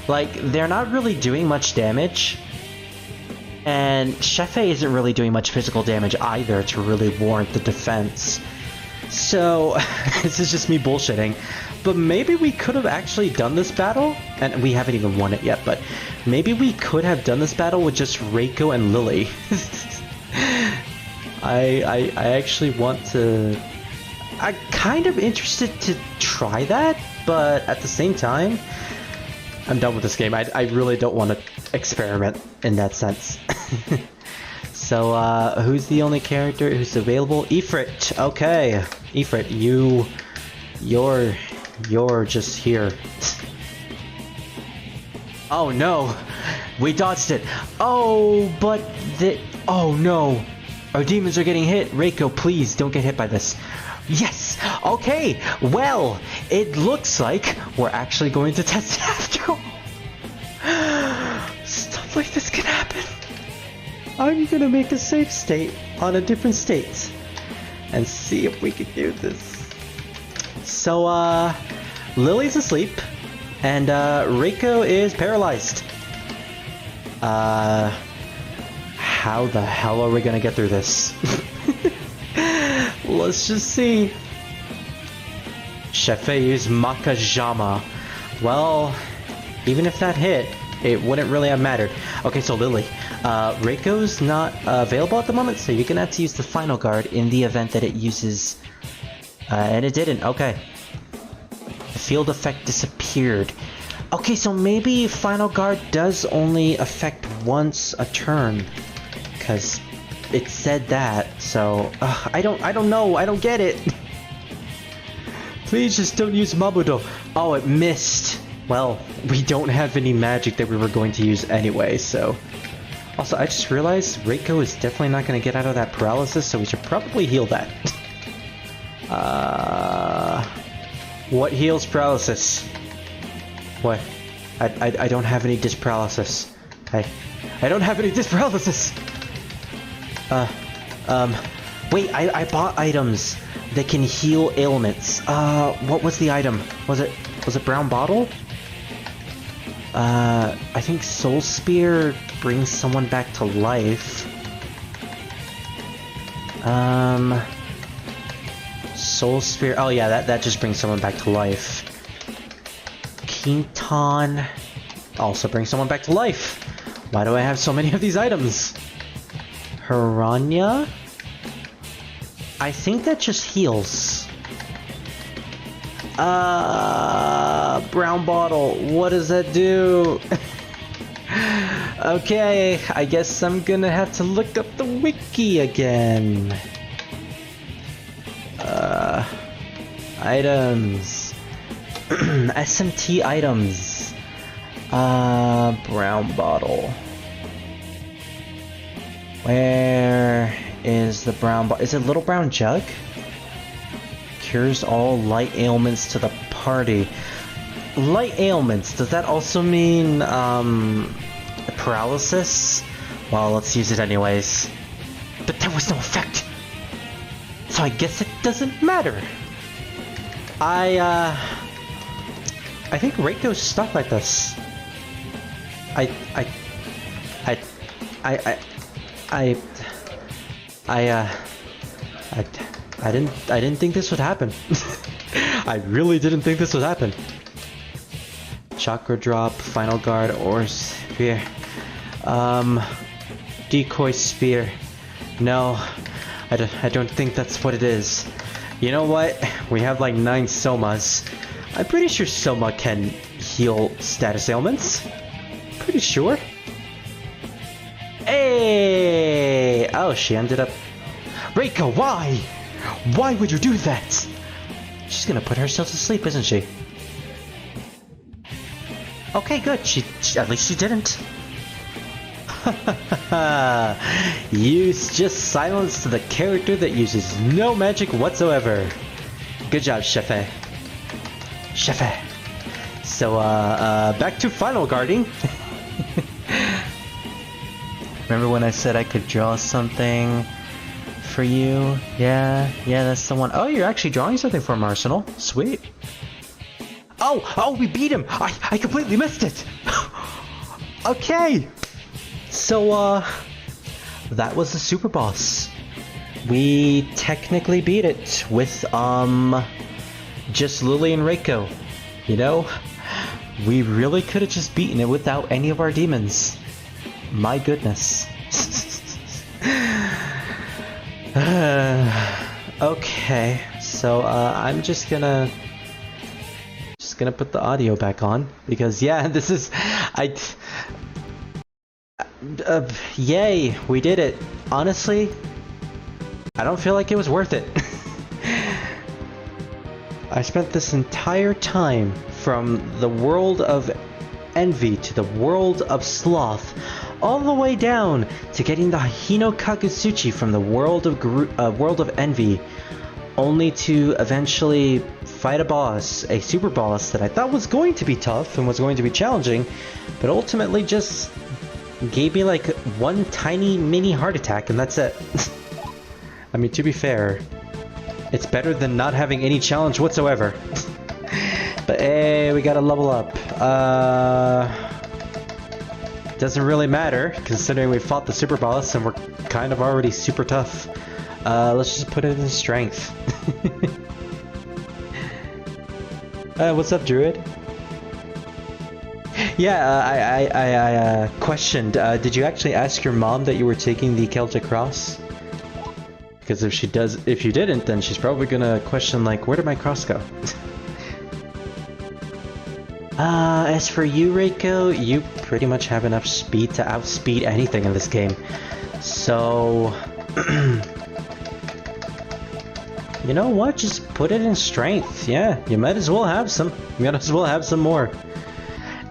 Like, they're not really doing much damage, and Shefe isn't really doing much physical damage either to really warrant the defense. So, this is just me bullshitting, but maybe we could have actually done this battle, and we haven't even won it yet, but maybe we could have done this battle with just Reiko and Lily. I actually want to— I'm kind of interested to try that, but at the same time, I'm done with this game. I really don't want to experiment in that sense. So, who's the only character who's available? Ifrit. Okay. Ifrit, you're just here. Oh no! We dodged it! Oh, but oh no! Our demons are getting hit! Reiko, please, don't get hit by this. Yes! Okay! Well, it looks like we're actually going to test it after all. Stuff like this can happen. I'm gonna make a save state on a different state and see if we can do this. So, Lily's asleep and Reiko is paralyzed. How the hell are we gonna get through this? Let's just see. Shefei's Makajama. Well, even if that hit, it wouldn't really have mattered. Okay, so Lily, Reiko's not available at the moment, so you're gonna have to use the final guard in the event that it uses, and it didn't. Okay. The field effect disappeared. Okay, so maybe final guard does only affect once a turn, because it said that. So I don't know. I don't get it. Please just don't use Mabudo. Oh, it missed. Well, we don't have any magic that we were going to use anyway, so. Also, I just realized Reiko is definitely not going to get out of that paralysis, so we should probably heal that. What heals paralysis? What? I don't have any disparalysis. I don't have any disc paralysis. Wait, I bought items that can heal ailments. What was the item? Was it brown bottle? I think Soul Spear brings someone back to life. Soul Spear. Oh yeah, that just brings someone back to life. Quinton also brings someone back to life. Why do I have so many of these items? Piranha? I think that just heals. Brown bottle. What does that do? Okay, I guess I'm gonna have to look up the wiki again. Items. SMT items. Brown bottle. Where is the brown bottle? Is it Little Brown Jug? Cures all light ailments to the party. Light ailments, does that also mean, paralysis? Well, let's use it anyways. But there was no effect! So I guess it doesn't matter. I think Reiko's stuck like this. I didn't think this would happen. I really didn't think this would happen. Chakra drop, final guard, or spear. Decoy spear. No, I don't think that's what it is. You know what? We have like 9 Somas. I'm pretty sure Soma can heal status ailments. Pretty sure. Hey! Oh, she ended up... Reiko, why? Why would you do that? She's gonna put herself to sleep, isn't she? Okay, good. At least she didn't. You just silenced the character that uses no magic whatsoever. Good job, Chefe. Chefe. So, back to final guarding. Remember when I said I could draw something for you? Yeah, that's the one. Oh, you're actually drawing something for him, Arsenal. Sweet. Oh, we beat him! I completely missed it! Okay! So, that was the super boss. We technically beat it with, just Lily and Reiko. You know, we really could have just beaten it without any of our demons. My goodness. Okay, so, I'm just gonna put the audio back on, because yeah, this is... yay, we did it. Honestly, I don't feel like it was worth it. I spent this entire time from the world of envy to the world of sloth, all the way down to getting the Hino Kakusuchi from the world of envy, only to eventually fight a super boss that I thought was going to be tough and was going to be challenging, but ultimately just gave me like one tiny mini heart attack and that's it. I mean, to be fair, it's better than not having any challenge whatsoever. But hey, we gotta level up. Doesn't really matter, considering we fought the super boss and we're kind of already super tough. Let's just put it in strength. What's up, Druid? Yeah, I questioned, did you actually ask your mom that you were taking the Celtic Cross? Because if you didn't, then she's probably gonna question, like, where did my cross go? As for you, Reiko, you pretty much have enough speed to outspeed anything in this game. So... you know what? Just put it in strength. Yeah, you might as well have some. You might as well have some more.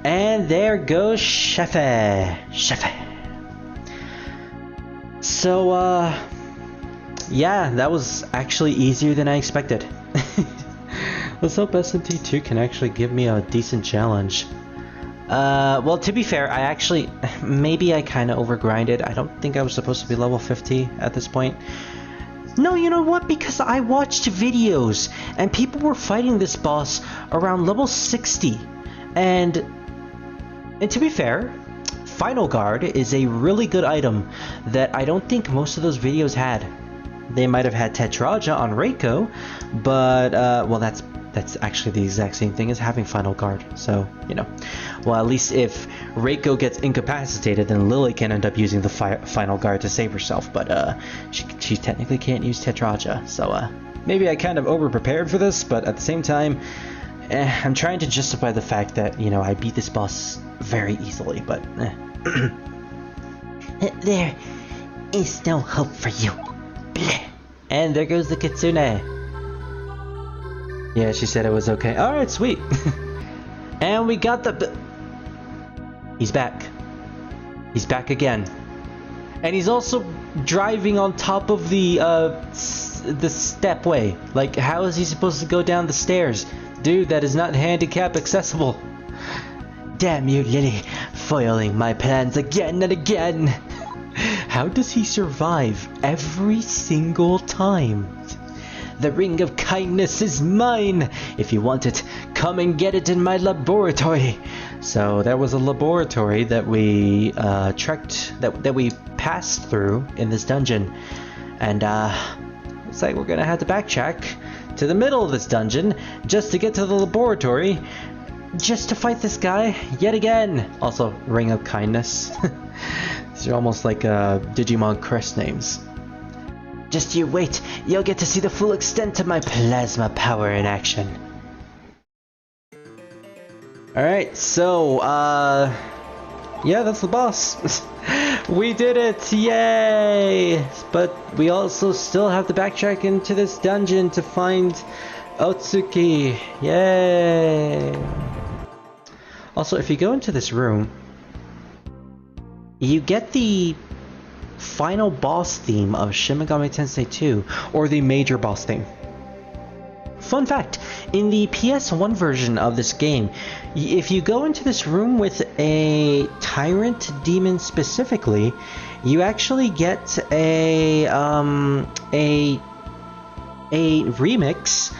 And there goes Chefe. So, yeah, that was actually easier than I expected. Let's hope SMT2 can actually give me a decent challenge. Well, to be fair, maybe I kind of overgrinded. I don't think I was supposed to be level 50 at this point. No, you know what? Because I watched videos, and people were fighting this boss around level 60. And to be fair, Final Guard is a really good item that I don't think most of those videos had. They might have had Tetraja on Reiko, but, well, that's actually the exact same thing as having Final Guard, so, you know. Well, at least if Reiko gets incapacitated, then Lily can end up using the Final Guard to save herself, but, she technically can't use Tetraja, so, maybe I kind of over-prepared for this, but at the same time, I'm trying to justify the fact that, you know, I beat this boss very easily, but, There is no hope for you. And there goes the Kitsune. Yeah, she said it was okay. Alright, sweet. And we got the... He's back. He's back again. And he's also driving on top of the stepway. Like, how is he supposed to go down the stairs? Dude, that is not handicap accessible. Damn you, Lily. Foiling my plans again and again. How does he survive every single time? The ring of kindness is mine. If you want it, come and get it in my laboratory. So there was a laboratory that we that we passed through in this dungeon, and looks like we're gonna have to backtrack to the middle of this dungeon just to get to the laboratory, just to fight this guy yet again. Also, ring of kindness. These are almost like Digimon crest names. Just you wait, you'll get to see the full extent of my plasma power in action. Alright, so, yeah, that's the boss. We did it, yay! But we also still have to backtrack into this dungeon to find Otsuki, yay! Also, if you go into this room, you get the final boss theme of Shin Megami Tensei 2, or the major boss theme. Fun fact, in the PS1 version of this game, if you go into this room with a Tyrant Demon specifically, you actually get a remix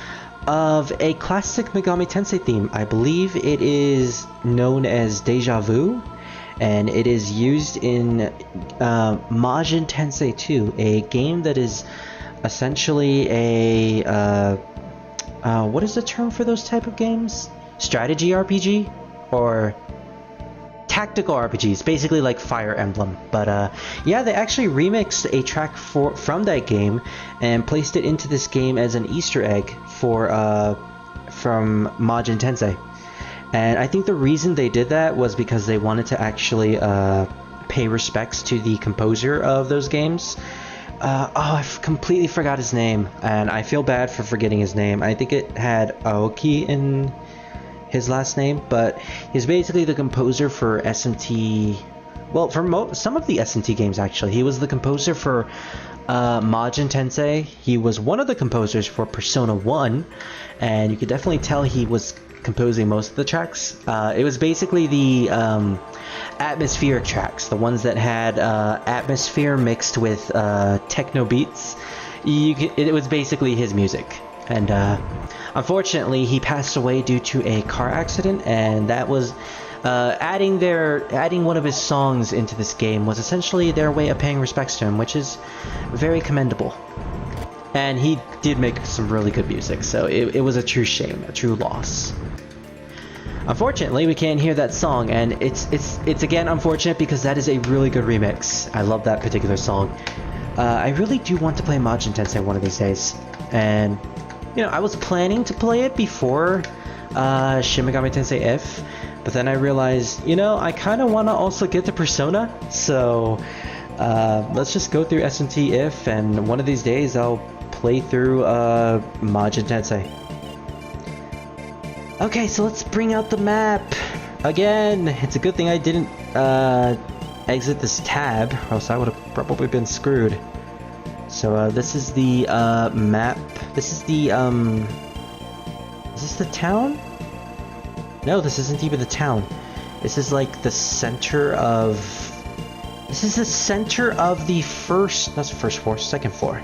of a classic Megami Tensei theme. I believe it is known as Deja Vu, and it is used in Majin Tensei 2, a game that is essentially a what is the term for those type of games? Strategy RPG? Or tactical RPGs, basically like Fire Emblem. But yeah, they actually remixed a track from that game and placed it into this game as an Easter egg for from Majin Tensei. And I think the reason they did that was because they wanted to actually pay respects to the composer of those games. Oh, I completely forgot his name, and I feel bad for forgetting his name. I think it had Aoki in his last name, but he's basically the composer for SMT. Well, for some of the SMT games, actually. He was the composer for Majin Tensei. He was one of the composers for Persona 1, and you could definitely tell he was composing most of the tracks. It was basically the atmospheric tracks, the ones that had atmosphere mixed with techno beats. It was basically his music, and unfortunately he passed away due to a car accident, and that was adding one of his songs into this game was essentially their way of paying respects to him, which is very commendable. And he did make some really good music, so it was a true shame, a true loss. Unfortunately, we can't hear that song, and it's again unfortunate because that is a really good remix. I love that particular song. I really do want to play Majin Tensei one of these days, and you know, I was planning to play it before Shin Megami Tensei IF, but then I realized, you know, I kind of want to also get to Persona, so let's just go through SMT IF, and one of these days I'll play through Majin Tensei. Okay, so let's bring out the map again. It's a good thing I didn't exit this tab, or else I would have probably been screwed. So this is the map. This is the is this the town? No, this isn't even the town. This is like the center of... This is the center of the first... That's the first floor, second floor.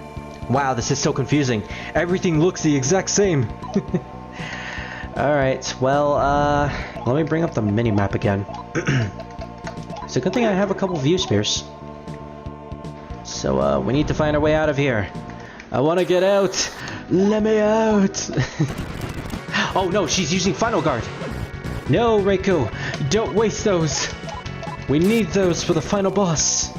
Wow, this is so confusing. Everything looks the exact same. Alright, well, let me bring up the mini-map again. It's a good thing I have a couple view spheres. So, we need to find our way out of here. I want to get out! Let me out! Oh no, she's using Final Guard! No, Reiko! Don't waste those! We need those for the final boss!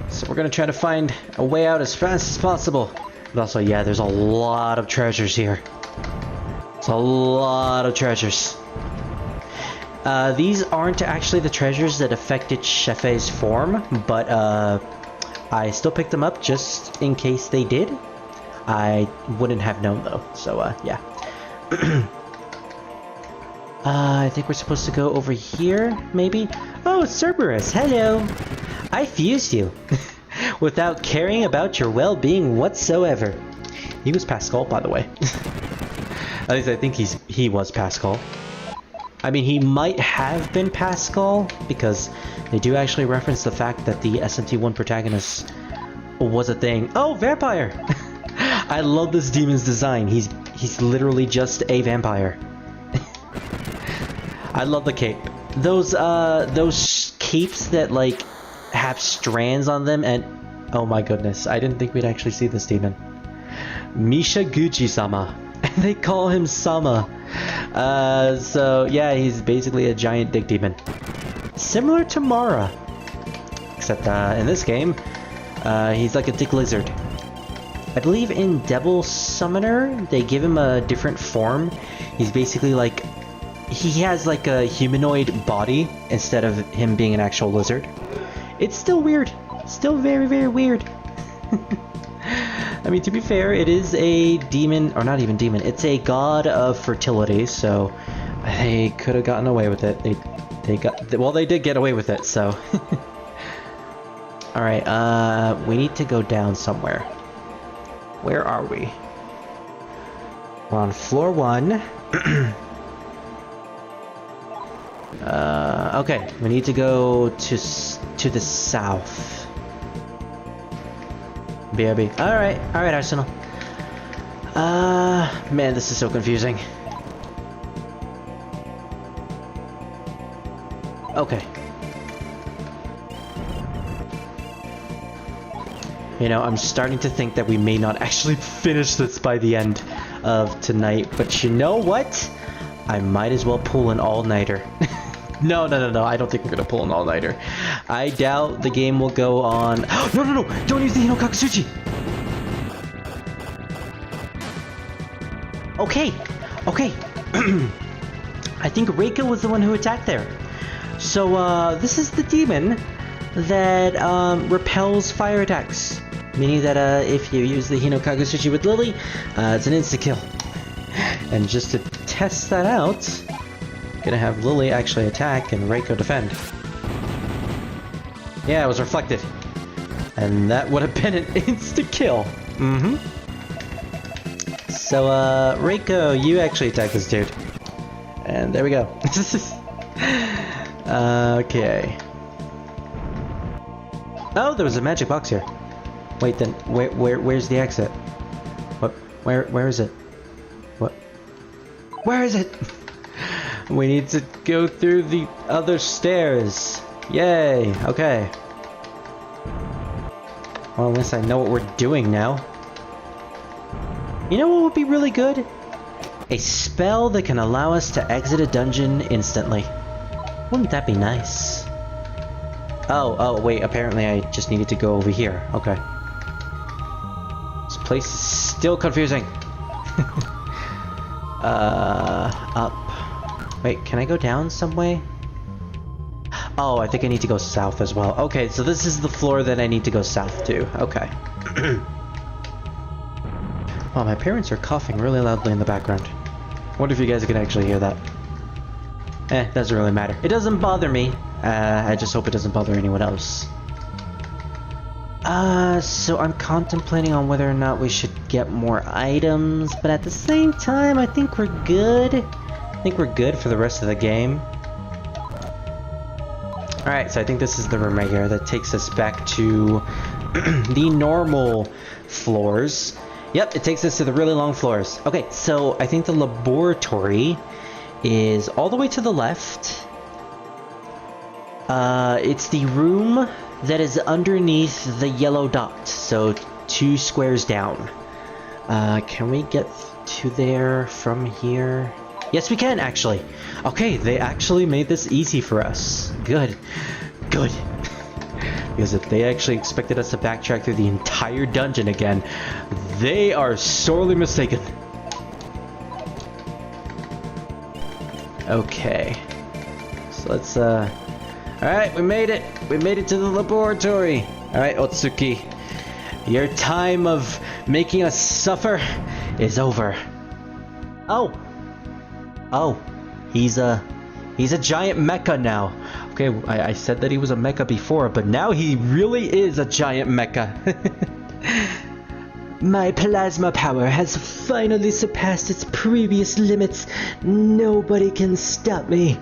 So we're gonna try to find a way out as fast as possible. But also, yeah, there's a lot of treasures here. It's a lot of treasures. These aren't actually the treasures that affected Shefei's form, but I still picked them up just in case they did. I wouldn't have known though, so yeah. I think we're supposed to go over here, maybe? Oh, Cerberus, hello! I fused you, without caring about your well-being whatsoever. He was Pascal, by the way. At least I think he was Pascal. I mean, he might have been Pascal, because they do actually reference the fact that the SMT1 protagonist was a thing. Oh, vampire! I love this demon's design. He's literally just a vampire. I love the cape. Those capes that like have strands on them, and oh my goodness, I didn't think we'd actually see this demon. Mishaguchi-sama. They call him Sama. So yeah, he's basically a giant dick demon. Similar to Mara. Except in this game, he's like a dick lizard. I believe in Devil Summoner, they give him a different form. He's basically like... He has like a humanoid body instead of him being an actual lizard. It's still weird. Still very, very weird. I mean, to be fair, it is a demon, or not even demon, it's a god of fertility, so they could have gotten away with it. They did get away with it, so. Alright, we need to go down somewhere. Where are we? We're on floor 1. Okay, we need to go to the south. BRB. Alright, Arsenal. Man, this is so confusing. Okay. You know, I'm starting to think that we may not actually finish this by the end of tonight, but you know what? I might as well pull an all-nighter. No, I don't think we're gonna pull an all-nighter. I doubt the game will go on... No! Don't use the Hinokakatsuchi! Okay. I think Reiko was the one who attacked there. So, this is the demon that repels fire attacks. Meaning that if you use the Hinokakatsuchi with Lily, it's an insta-kill. And just to test that out, I'm gonna have Lily actually attack and Reiko defend. Yeah, it was reflected. And that would have been an insta-kill. So, Reiko, you actually attack this dude. And there we go. Okay. Oh, there was a magic box here. Wait, then where's the exit? What? Where is it? What? Where is it? We need to go through the other stairs. Yay. Okay. Well, at least I know what we're doing now. You know what would be really good? A spell that can allow us to exit a dungeon instantly. Wouldn't that be nice? Oh, wait, apparently I just needed to go over here. Okay. This place is still confusing. Up. Wait, can I go down some way? Oh, I think I need to go south as well. Okay, so this is the floor that I need to go south to. Okay. Wow, my parents are coughing really loudly in the background. Wonder if you guys can actually hear that. Doesn't really matter. It doesn't bother me. I just hope it doesn't bother anyone else. So I'm contemplating on whether or not we should get more items, but at the same time, I think we're good. I think we're good for the rest of the game. Alright, so I think this is the room right here that takes us back to the normal floors. Yep, it takes us to the really long floors. Okay, so I think the laboratory is all the way to the left. It's the room that is underneath the yellow dot, so 2 squares down. Can we get to there from here? Yes, we can, actually. Okay, they actually made this easy for us. Good. Good. Because if they actually expected us to backtrack through the entire dungeon again, they are sorely mistaken. Okay. So let's, Alright, we made it! We made it to the laboratory! Alright, Otsuki. Your time of making us suffer is over. Oh! Oh, he's a giant mecha now. Okay, I said that he was a mecha before, but now he really is a giant mecha. My plasma power has finally surpassed its previous limits. Nobody can stop me.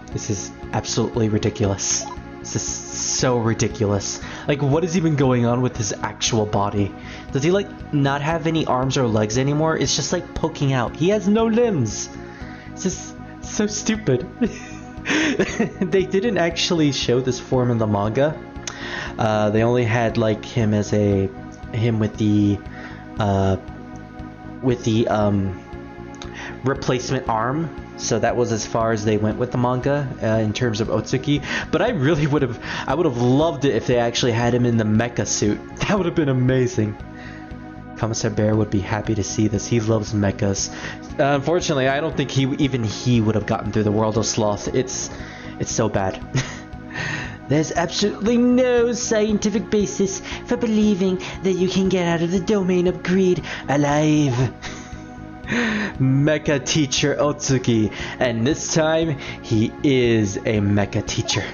This is absolutely ridiculous. This is so ridiculous. Like, what is even going on with his actual body? Does he, like, not have any arms or legs anymore? It's just, like, poking out. He has no limbs. It's just so stupid. They didn't actually show this form in the manga. They only had like him with the replacement arm. So that was as far as they went with the manga in terms of Otsuki. But I would have loved it if they actually had him in the mecha suit. That would have been amazing. Commissar Bear would be happy to see this. He loves mechas. Unfortunately, I don't think he would have gotten through the World of Sloth. It's so bad. There's absolutely no scientific basis for believing that you can get out of the domain of greed alive. Mecha teacher Otsuki, and this time he is a mecha teacher.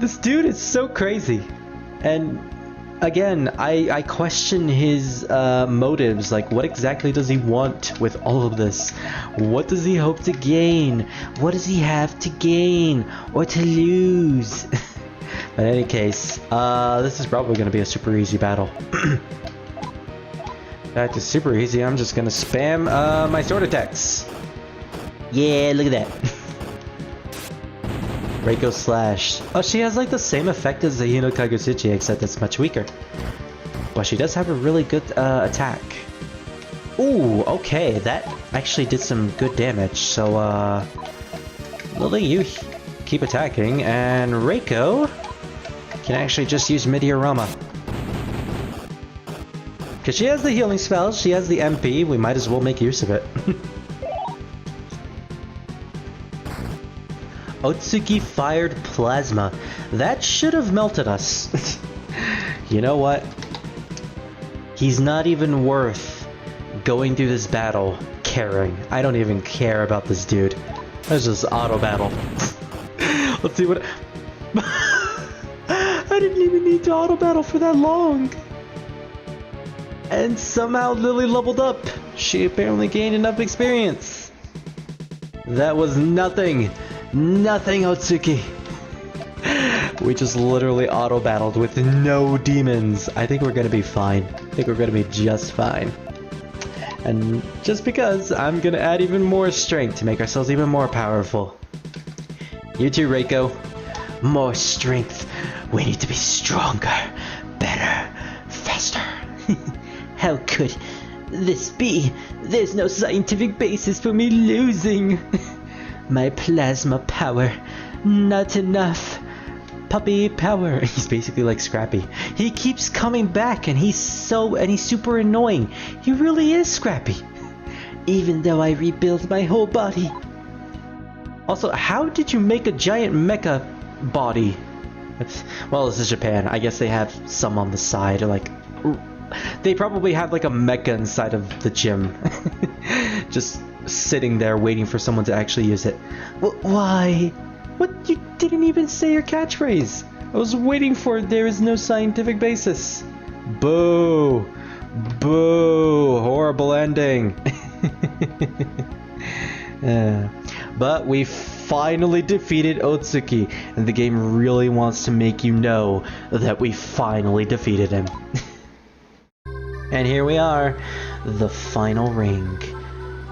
This dude is so crazy, and again, I question his motives. Like, what exactly does he want with all of this? What does he hope to gain? What does he have to gain or to lose? But in any case, this is probably going to be a super easy battle. That is super easy. I'm just going to spam my sword attacks. Yeah, look at that. Reiko Slash. Oh, she has like the same effect as the Hino Kagusuchi, except it's much weaker. But she does have a really good attack. Ooh, okay, that actually did some good damage. So, Lily, you keep attacking, and Reiko can actually just use Meteorama. Because she has the healing spell, she has the MP, we might as well make use of it. Otsuki fired plasma. That should have melted us. You know what? He's not even worth going through this battle caring. I don't even care about this dude. Let's just auto battle. Let's see what... I didn't even need to auto battle for that long. And somehow Lily leveled up. She apparently gained enough experience. That was nothing. Nothing, Otsuki. We just literally auto-battled with no demons. I think we're gonna be fine. I think we're gonna be just fine. And just because, I'm gonna add even more strength to make ourselves even more powerful. You too, Reiko. More strength. We need to be stronger, better, faster. How could this be? There's no scientific basis for me losing. My plasma power, not enough. Puppy power. He's basically like Scrappy. He keeps coming back, and he's super annoying. He really is Scrappy. Even though I rebuild my whole body. Also, how did you make a giant mecha body? Well, this is Japan. I guess they have some on the side, or like... They probably have like a mecha inside of the gym. Just sitting there waiting for someone to actually use it. Why? What? You didn't even say your catchphrase. I was waiting for it. There is no scientific basis. Boo. Boo. Horrible ending. But we finally defeated Otsuki, and the game really wants to make you know that we finally defeated him. And here we are, the final ring.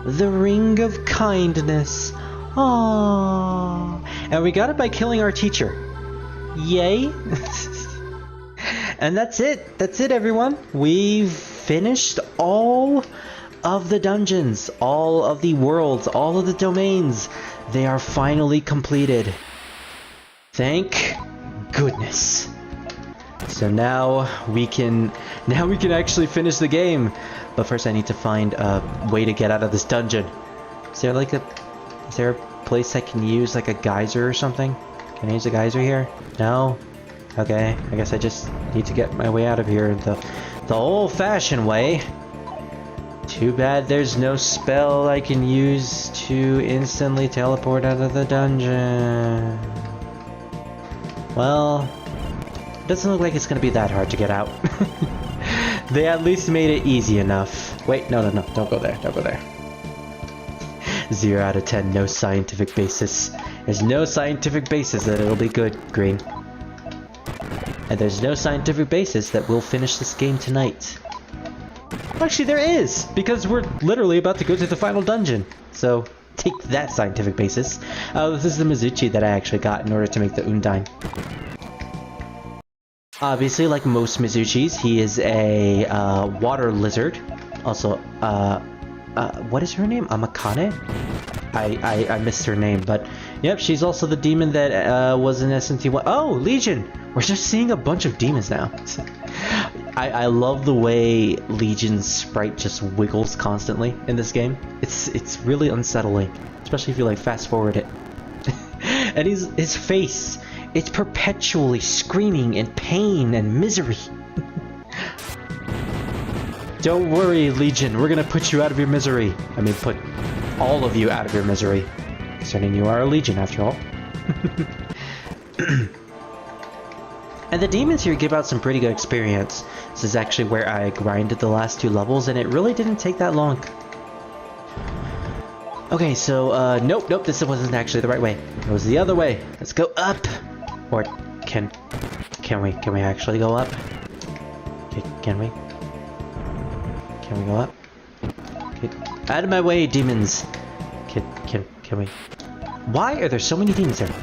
The Ring of Kindness. Aww. And we got it by killing our teacher. Yay! And that's it. That's it, everyone. We've finished all of the dungeons, all of the worlds, all of the domains. They are finally completed. Thank goodness. So now we can actually finish the game. But first I need to find a way to get out of this dungeon. Is there a place I can use like a geyser or something? Can I use a geyser here? No? Okay, I guess I just need to get my way out of here the old-fashioned way. Too bad there's no spell I can use to instantly teleport out of the dungeon. Well, it doesn't look like it's gonna be that hard to get out. They at least made it easy enough. Wait, no, don't go there, don't go there. 0 out of 10, no scientific basis. There's no scientific basis that it'll be good, Green. And there's no scientific basis that we'll finish this game tonight. Actually, there is! Because we're literally about to go to the final dungeon. So, take that scientific basis. This is the Mizuchi that I actually got in order to make the Undine. Obviously, like most Mizuchis, he is a water lizard. Also, what is her name? Amakane? I missed her name, but yep, she's also the demon that was in SMT1. Oh, Legion! We're just seeing a bunch of demons now. I love the way Legion's sprite just wiggles constantly in this game. It's really unsettling, especially if you like fast forward it. And his face, it's perpetually screaming in pain and misery. Don't worry, Legion, we're gonna put you out of your misery. I mean, put all of you out of your misery. Concerning you are a Legion, after all. And the demons here give out some pretty good experience. This is actually where I grinded the last 2 levels, and it really didn't take that long. Okay, so, nope, this wasn't actually the right way. It was the other way. Let's go up! Or, can we actually go up? Can we? Can we go up? Okay. Out of my way, demons! Can we? Why are there so many demons there?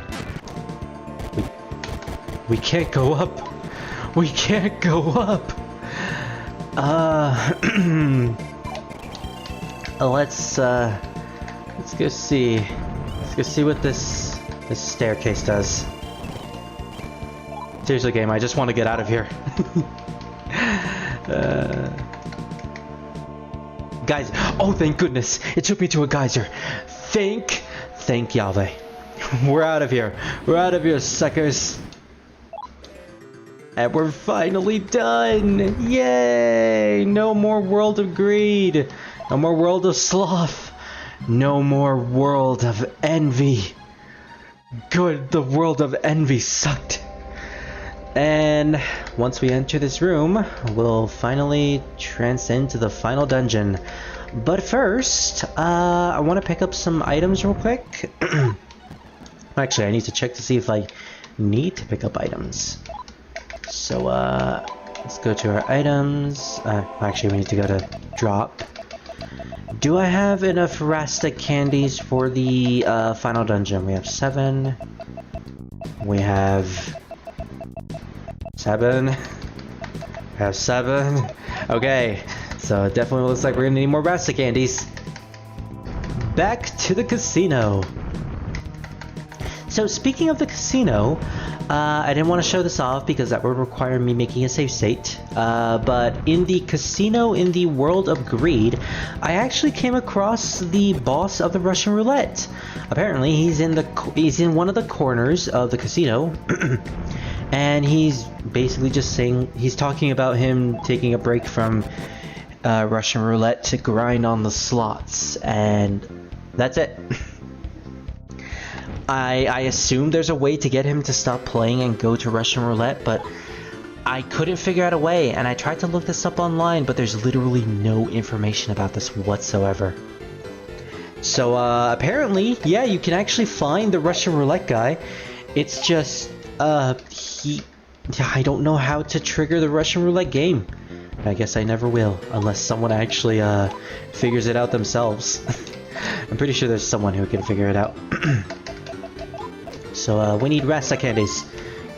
We can't go up! We can't go up! Let's go see. Let's go see what this staircase does. Seriously, game, I just want to get out of here. Guys, oh thank goodness, it took me to a geyser. Thank Yahweh. We're out of here. We're out of here, suckers. And we're finally done! Yay! No more World of Greed! No more World of Sloth! No more World of Envy! Good, the World of Envy sucked! And once we enter this room, we'll finally transcend to the final dungeon. But first, I want to pick up some items real quick. Actually, I need to check to see if I need to pick up items. So, let's go to our items. Actually, we need to go to drop. Do I have enough Rasta candies for the final dungeon? We have 7. We have 7. We have 7. Okay, so it definitely looks like we're gonna need more Rasta candies. Back to the casino. So, speaking of the casino, I didn't want to show this off because that would require me making a save state, but in the casino in the World of Greed, I actually came across the boss of the Russian roulette. Apparently, he's in one of the corners of the casino, and he's basically just saying, he's talking about him taking a break from Russian roulette to grind on the slots, and that's it. I assume there's a way to get him to stop playing and go to Russian roulette, but I couldn't figure out a way, and I tried to look this up online, but there's literally no information about this whatsoever. So apparently, yeah, you can actually find the Russian roulette guy. It's just I don't know how to trigger the Russian roulette game. I guess I never will, unless someone actually figures it out themselves. I'm pretty sure there's someone who can figure it out. So we need Rasta candies.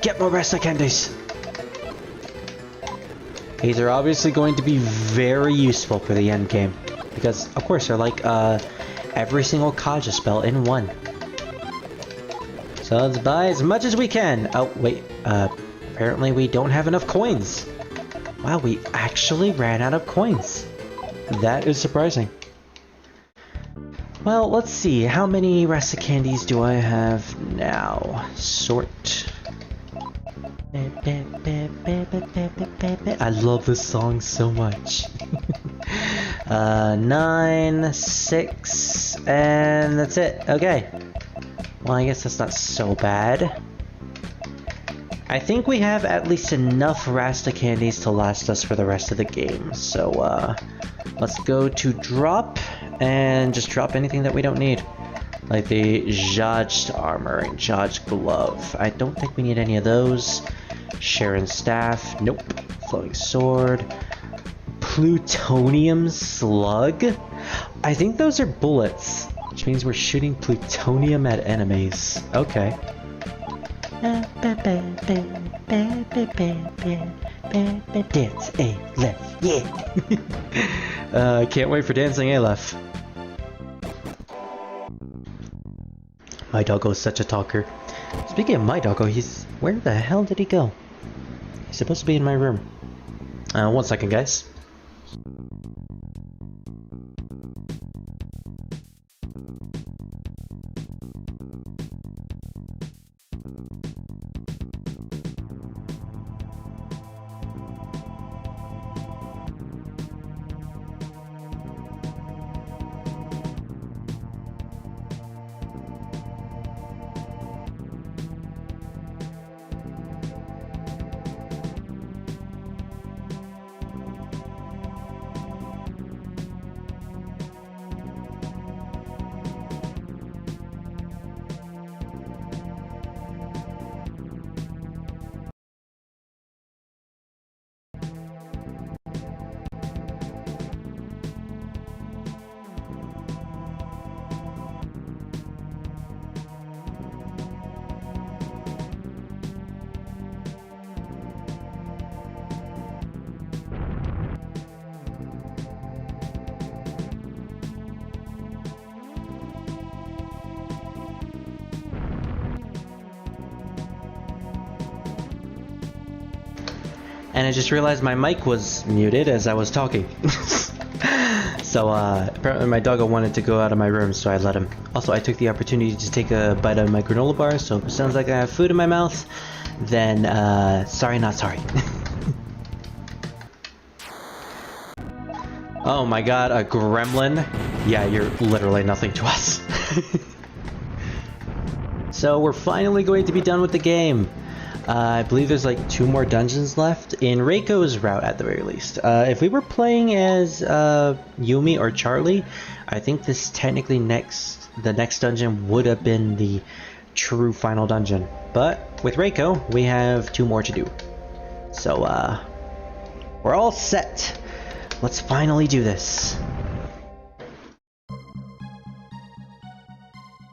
Get more Rasta candies. These are obviously going to be very useful for the end game, because of course they're like every single Kaja spell in one. So let's buy as much as we can. Oh wait, apparently we don't have enough coins. Wow, we actually ran out of coins. That is surprising. Well, let's see. How many Rasta candies do I have now? Sort. I love this song so much. 9, 6, and that's it. Okay. Well, I guess that's not so bad. I think we have at least enough Rasta candies to last us for the rest of the game. So, let's go to drop and just drop anything that we don't need. Like the Judged armor and Judged glove. I don't think we need any of those. Sharon's staff. Nope. Flowing sword. Plutonium slug. I think those are bullets, which means we're shooting plutonium at enemies. Okay. Dance ALEF, yeah! Can't wait for dancing ALEF. My doggo is such a talker. Speaking of my doggo, where the hell did he go? He's supposed to be in my room. 1 second, guys. And I just realized my mic was muted as I was talking. So apparently my doggo wanted to go out of my room, so I let him. Also, I took the opportunity to take a bite of my granola bar, so if it sounds like I have food in my mouth, then sorry not sorry. Oh my god, a gremlin? Yeah, you're literally nothing to us. So we're finally going to be done with the game. I believe there's like 2 more dungeons left in Reiko's route at the very least. If we were playing as Yumi or Charlie, I think this technically the next dungeon would have been the true final dungeon. But with Reiko, we have 2 more to do. So we're all set. Let's finally do this.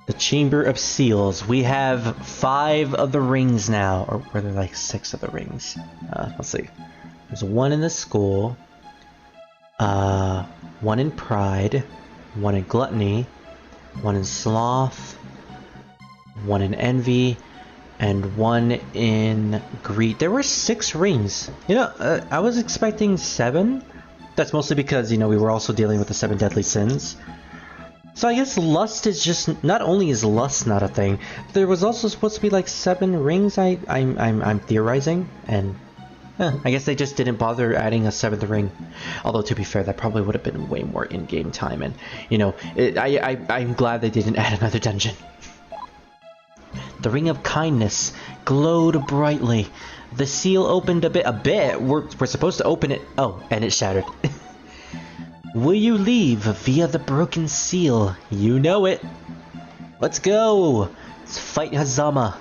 The Chamber of Seals. We have 5 of the rings now. Or were there like 6 of the rings? Let's see. There's 1 in the school. 1 in Pride. 1 in Gluttony. 1 in Sloth. 1 in Envy. And 1 in Greed. There were 6 rings. You know, I was expecting 7. That's mostly because, you know, we were also dealing with the 7 deadly sins. So I guess lust is just, not only is lust not a thing, there was also supposed to be like 7 rings. I'm theorizing, and I guess they just didn't bother adding a 7th ring. Although to be fair, that probably would have been way more in-game time, and you know, I'm glad they didn't add another dungeon. The Ring of Kindness glowed brightly. The seal opened a bit. We're supposed to open it. Oh, and it shattered. Will you leave via the broken seal? You know it. Let's go. Let's fight Hazama.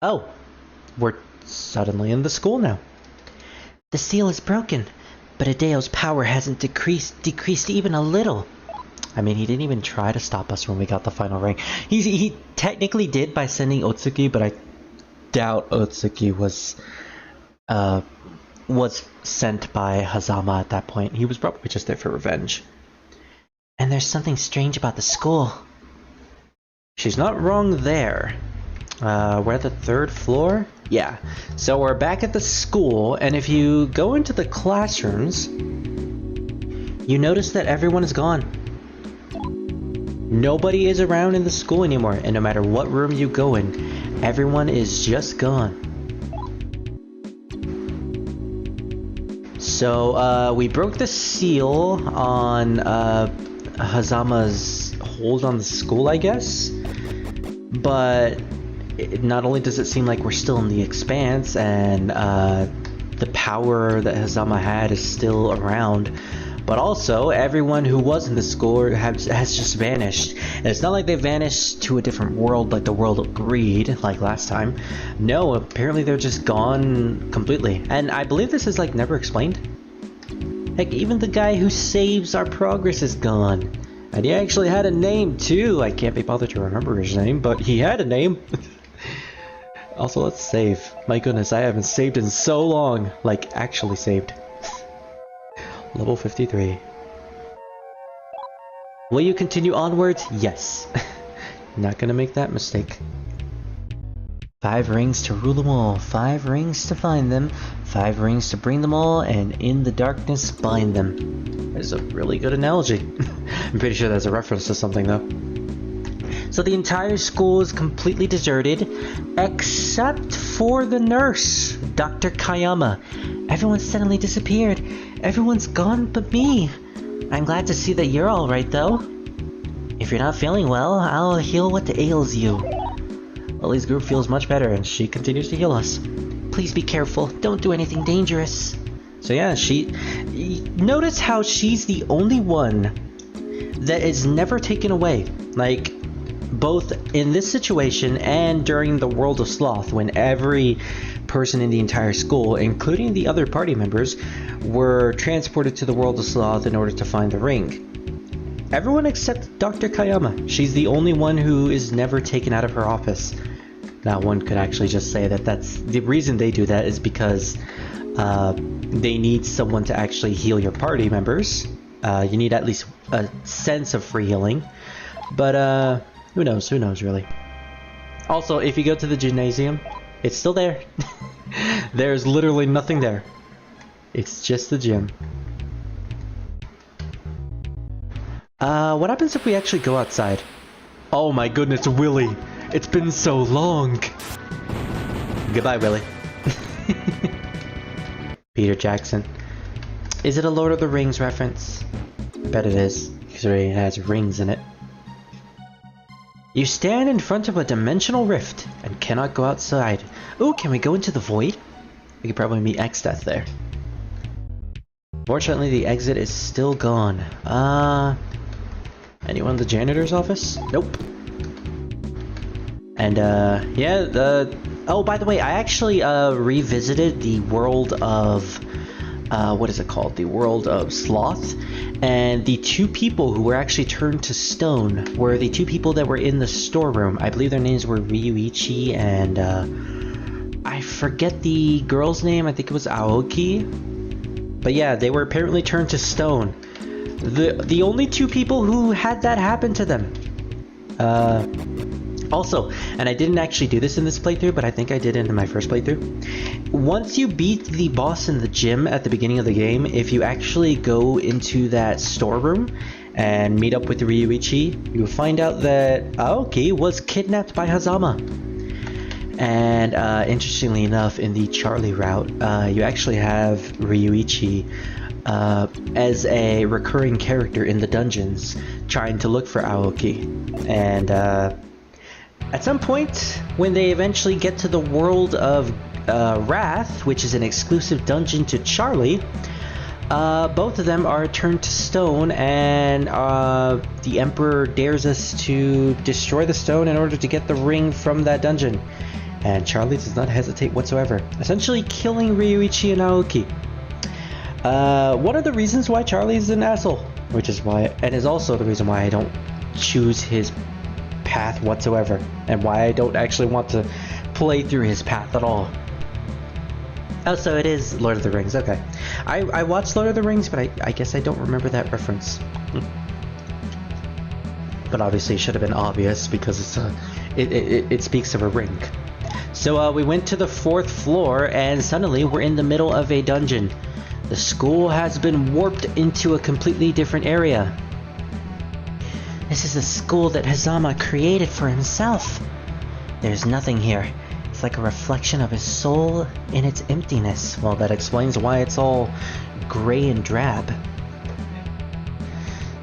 Oh, we're suddenly in the school now. The seal is broken, but Hideo's power hasn't decreased even a little. I mean, he didn't even try to stop us when we got the final ring. He technically did by sending Otsuki, but I doubt Otsuki was sent by Hazama at that point. He was probably just there for revenge. And there's something strange about the school. She's not wrong there. We're at the 3rd floor? Yeah. So we're back at the school, and if you go into the classrooms, you notice that everyone is gone. Nobody is around in the school anymore, and no matter what room you go in, everyone is just gone. So, we broke the seal on Hazama's hold on the school, I guess. But not only does it seem like we're still in the expanse and the power that Hazama had is still around, but also everyone who was in the school has just vanished. And it's not like they vanished to a different world like the world of greed like last time. No, apparently they're just gone completely. And I believe this is like never explained. Heck, even the guy who saves our progress is gone. And he actually had a name too. I can't be bothered to remember his name, but he had a name. Also, let's save. My goodness, I haven't saved in so long. Like, actually saved. Level 53. Will you continue onwards? Yes. Not gonna make that mistake. 5 rings to rule them all, 5 rings to find them, 5 rings to bring them all, and in the darkness bind them. That is a really good analogy. I'm pretty sure that's a reference to something though. So the entire school is completely deserted, except for the nurse, Dr. Kayama. Everyone suddenly disappeared. Everyone's gone but me. I'm glad to see that you're alright though. If you're not feeling well, I'll heal what ails you. Lily's group feels much better and she continues to heal us. Please be careful, don't do anything dangerous. So yeah, notice how she's the only one that is never taken away. Like, both in this situation and during the World of Sloth, when every person in the entire school, including the other party members, were transported to the World of Sloth in order to find the ring. Everyone except Dr. Kayama. She's the only one who is never taken out of her office. Now, one could actually just say that that's the reason they do that is because they need someone to actually heal your party members. You need at least a sense of free healing. But who knows? Who knows, really? Also, if you go to the gymnasium, it's still there. There's literally nothing there. It's just the gym. What happens if we actually go outside? Oh my goodness, Willy! It's been so long! Goodbye, Willy. Peter Jackson. Is it a Lord of the Rings reference? I bet it is, because it has rings in it. You stand in front of a dimensional rift and cannot go outside. Ooh, can we go into the void? We could probably meet X-Death there. Fortunately, the exit is still gone. Anyone in the janitor's office? Nope. And, yeah, oh, by the way, I actually, revisited the world of, what is it called? The world of Sloth. And the 2 people who were actually turned to stone were the 2 people that were in the storeroom. I believe their names were Ryuichi and, I forget the girl's name. I think it was Aoki. But yeah, they were apparently turned to stone. The only 2 people who had that happen to them. Also, and I didn't actually do this in this playthrough, but I think I did it in my first playthrough. Once you beat the boss in the gym at the beginning of the game, if you actually go into that storeroom and meet up with Ryuichi, you will find out that Aoki was kidnapped by Hazama. And interestingly enough, in the Charlie route, you actually have Ryuichi as a recurring character in the dungeons, trying to look for Aoki. And at some point, when they eventually get to the world of Wrath, which is an exclusive dungeon to Charlie. Both of them are turned to stone, and the Emperor dares us to destroy the stone in order to get the ring from that dungeon. And Charlie does not hesitate whatsoever, essentially killing Ryuichi and Aoki. One of the reasons why Charlie is an asshole, which is why, and is also the reason why I don't choose his path whatsoever, and why I don't actually want to play through his path at all. Oh, so it is Lord of the Rings, okay. I watched Lord of the Rings, but I guess I don't remember that reference. But obviously it should have been obvious, because it speaks of a ring. So we went to the 4th floor, and suddenly we're in the middle of a dungeon. The school has been warped into a completely different area. This is a school that Hazama created for himself. There's nothing here. It's like a reflection of his soul in its emptiness. Well, that explains why it's all gray and drab.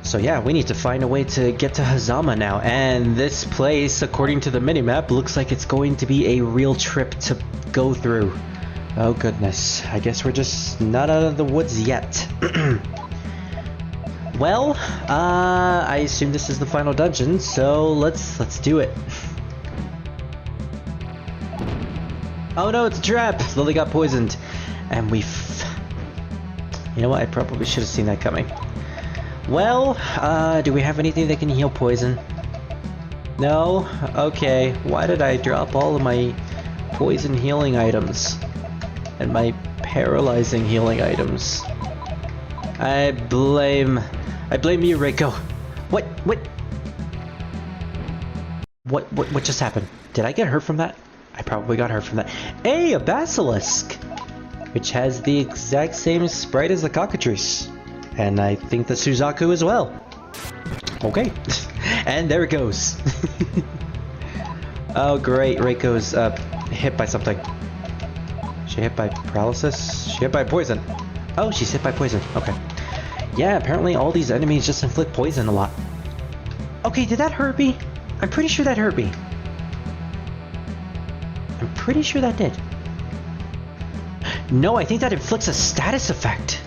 So yeah, we need to find a way to get to Hazama now. And this place, according to the minimap, looks like it's going to be a real trip to go through. Oh goodness, I guess we're just not out of the woods yet. Well, I assume this is the final dungeon, so let's do it. Oh no, it's a trap! Lily got poisoned. And you know what, I probably should have seen that coming. Well, do we have anything that can heal poison? No? Okay, why did I drop all of my poison healing items? And my paralyzing healing items? I blame you, Reiko. What just happened? Did I get hurt from that? I probably got hurt from that. Hey, a basilisk! Which has the exact same sprite as the cockatrice. And I think the Suzaku as well. Okay. And there it goes. Oh great, Reiko's hit by something. She hit by paralysis? She hit by poison. Oh, she's hit by poison. Okay. Yeah, apparently all these enemies just inflict poison a lot. Okay, did that hurt me? I'm pretty sure that hurt me. I'm pretty sure that did. No, I think that inflicts a status effect.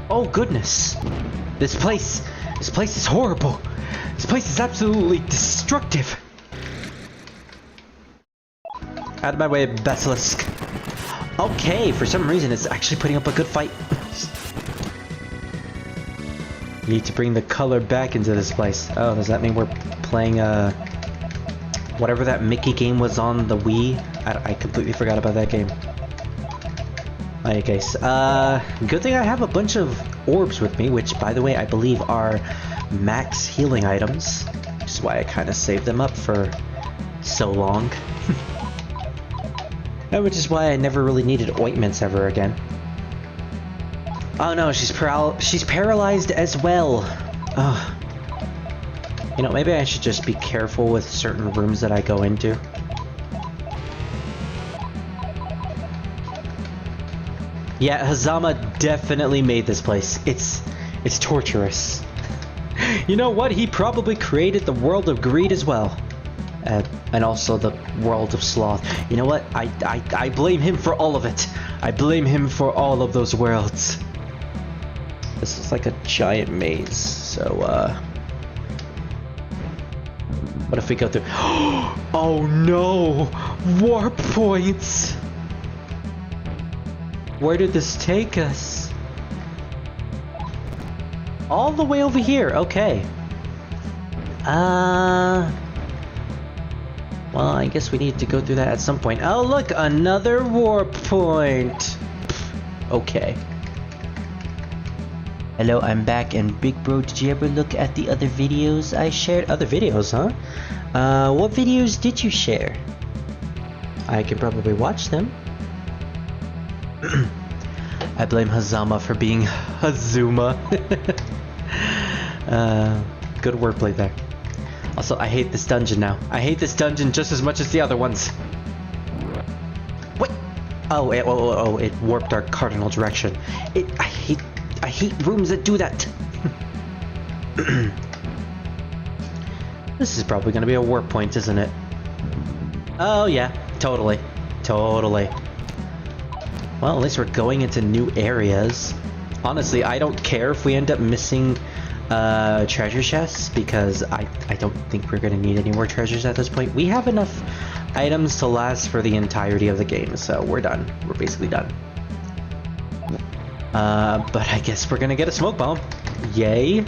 Oh goodness. This place is horrible. This place is absolutely destructive. Out of my way, basilisk. Okay, for some reason it's actually putting up a good fight. Need to bring the color back into this place. Oh, does that mean we're playing whatever that Mickey game was on the Wii? I completely forgot about that game. Okay, good thing I have a bunch of orbs with me, which by the way I believe are max healing items, which is why I kind of saved them up for so long. Which is why I never really needed ointments ever again. Oh no, she's paralyzed as well. Ugh. You know, maybe I should just be careful with certain rooms that I go into. Yeah, Hazama definitely made this place. It's torturous. You know what? He probably created the world of greed as well. And also the world of sloth. You know what? I blame him for all of it. I blame him for all of those worlds. This is like a giant maze, so what if we go through? Oh no! Warp points! Where did this take us? All the way over here, okay. Well, I guess we need to go through that at some point. Oh look, another warp point! Okay. Hello, I'm back, and big bro, did you ever look at the other videos I shared? Other videos, huh? What videos did you share? I can probably watch them. I blame Hazama for being Hazuma. Good wordplay there. Also, I hate this dungeon now. I hate this dungeon just as much as the other ones. What? Oh, it warped our cardinal direction. I hate rooms that do that. This is probably gonna be a warp point, isn't it? Oh yeah, totally. Well, at least we're going into new areas. Honestly, I don't care if we end up missing treasure chests, because I don't think we're gonna need any more treasures at this point. We have enough items to last for the entirety of the game, so we're done. We're basically done. But I guess we're gonna get a smoke bomb. Yay.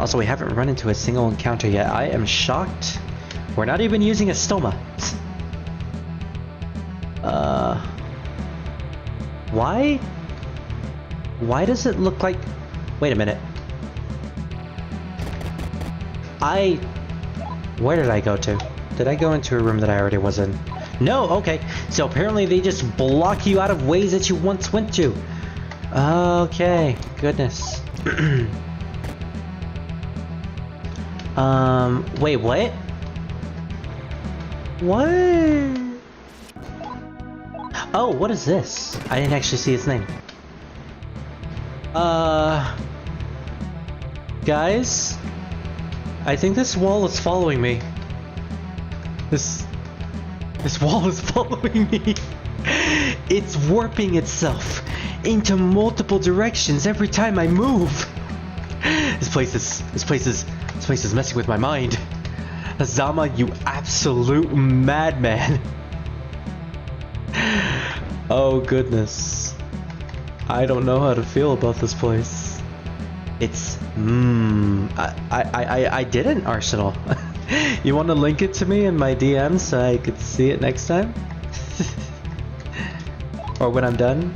Also, we haven't run into a single encounter yet. I am shocked. We're not even using a stoma. Why? Why does it look like... Wait a minute. Where did I go to? Did I go into a room that I already was in? No, okay. So apparently they just block you out of ways that you once went to. Okay, goodness. Wait, what? What? Oh, what is this? I didn't actually see its name. Guys? I think this wall is following me. This wall is following me. It's warping itself into multiple directions every time I move. This place is messing with my mind. Azama, you absolute madman. Oh goodness. I don't know how to feel about this place. It's I didn't, Arsenal. You want to link it to me in my DMs so I could see it next time? Or when I'm done?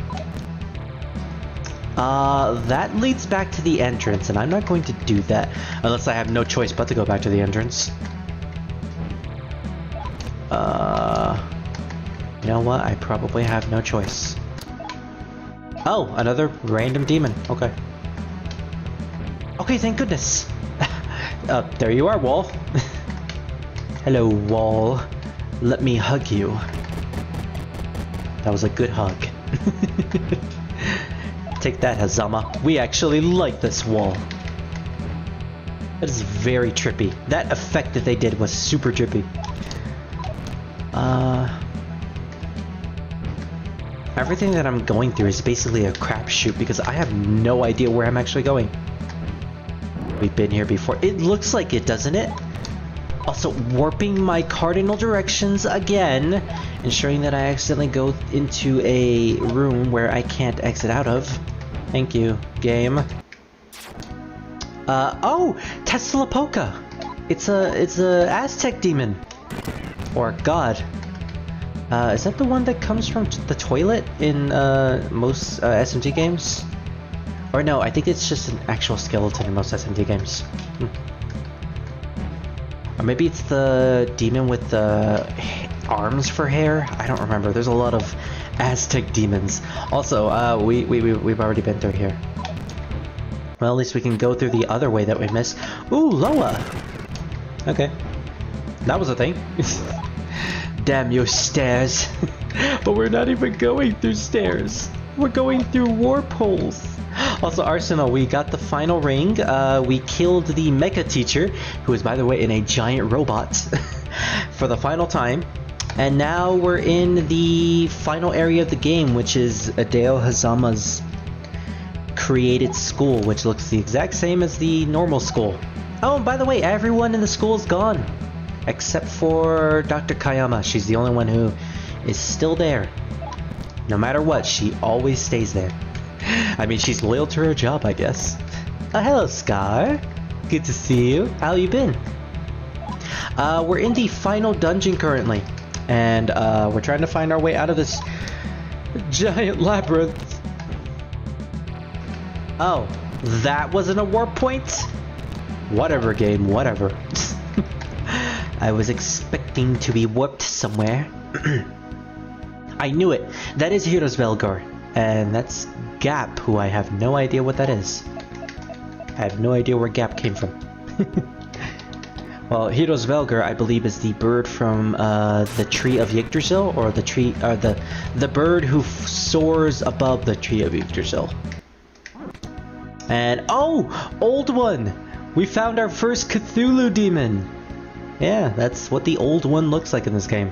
That leads back to the entrance, and I'm not going to do that unless I have no choice but to go back to the entrance. You know what? I probably have no choice. Oh, another random demon. Okay. Okay, thank goodness. There you are, wall. Hello, wall. Let me hug you. That was a good hug. Take that, Hazama. We actually like this wall. That is very trippy. That effect that they did was super trippy. Everything that I'm going through is basically a crapshoot because I have no idea where I'm actually going. We've been here before. It looks like it, doesn't it? Also, warping my cardinal directions again, ensuring that I accidentally go into a room where I can't exit out of. Thank you, game. Oh, Teslapoca. It's a Aztec demon, or god. Is that the one that comes from the toilet in most SMT games? Or no, I think it's just an actual skeleton in most SMT games. Or maybe it's the demon with the arms for hair? I don't remember. There's a lot of Aztec demons. Also, we've already been through here. Well, at least we can go through the other way that we missed. Ooh, Loa! Okay. That was a thing. Damn your stairs. But we're not even going through stairs. We're going through warp holes. Also, Arsenal, we got the final ring. We killed the mecha teacher, who is, by the way, in a giant robot, for the final time. And now we're in the final area of the game, which is Adeo Hazama's created school, which looks the exact same as the normal school. Oh, and by the way, everyone in the school is gone. Except for Dr. Kayama. She's the only one who is still there. No matter what, she always stays there. I mean, she's loyal to her job, I guess. Hello, Scar. Good to see you. How you been? We're in the final dungeon currently. And we're trying to find our way out of this giant labyrinth. Oh, that wasn't a warp point? Whatever, game, whatever. I was expecting to be warped somewhere. I knew it. That is Heroes Velgar. And that's Gap, who I have no idea what that is. I have no idea where Gap came from. Well, Heroes Velgar, I believe, is the bird from the Tree of Yggdrasil, or the tree, the bird who soars above the Tree of Yggdrasil. And oh, old one! We found our first Cthulhu demon. Yeah, that's what the old one looks like in this game.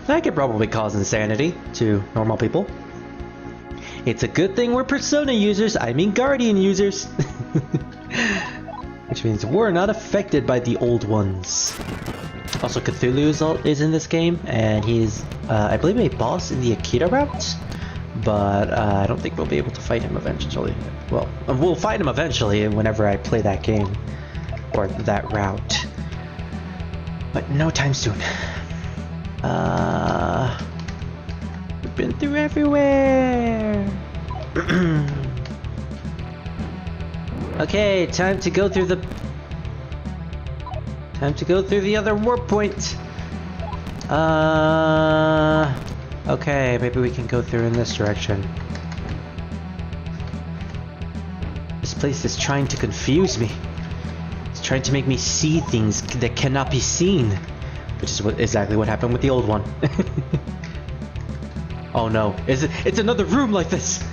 That could probably cause insanity to normal people. It's a good thing we're Persona users, I mean Guardian users. Which means we're not affected by the old ones. Also, Cthulhu is in this game, and he's, I believe, a boss in the Akita route. But I don't think we'll be able to fight him eventually. Well, we'll fight him eventually whenever I play that game. Or that route. But no time soon. We've been through everywhere. Okay, time to go through the other warp point. Okay, maybe we can go through in this direction. This place is trying to confuse me. It's trying to make me see things that cannot be seen. Which is exactly what happened with the old one. Oh no, it's another room like this!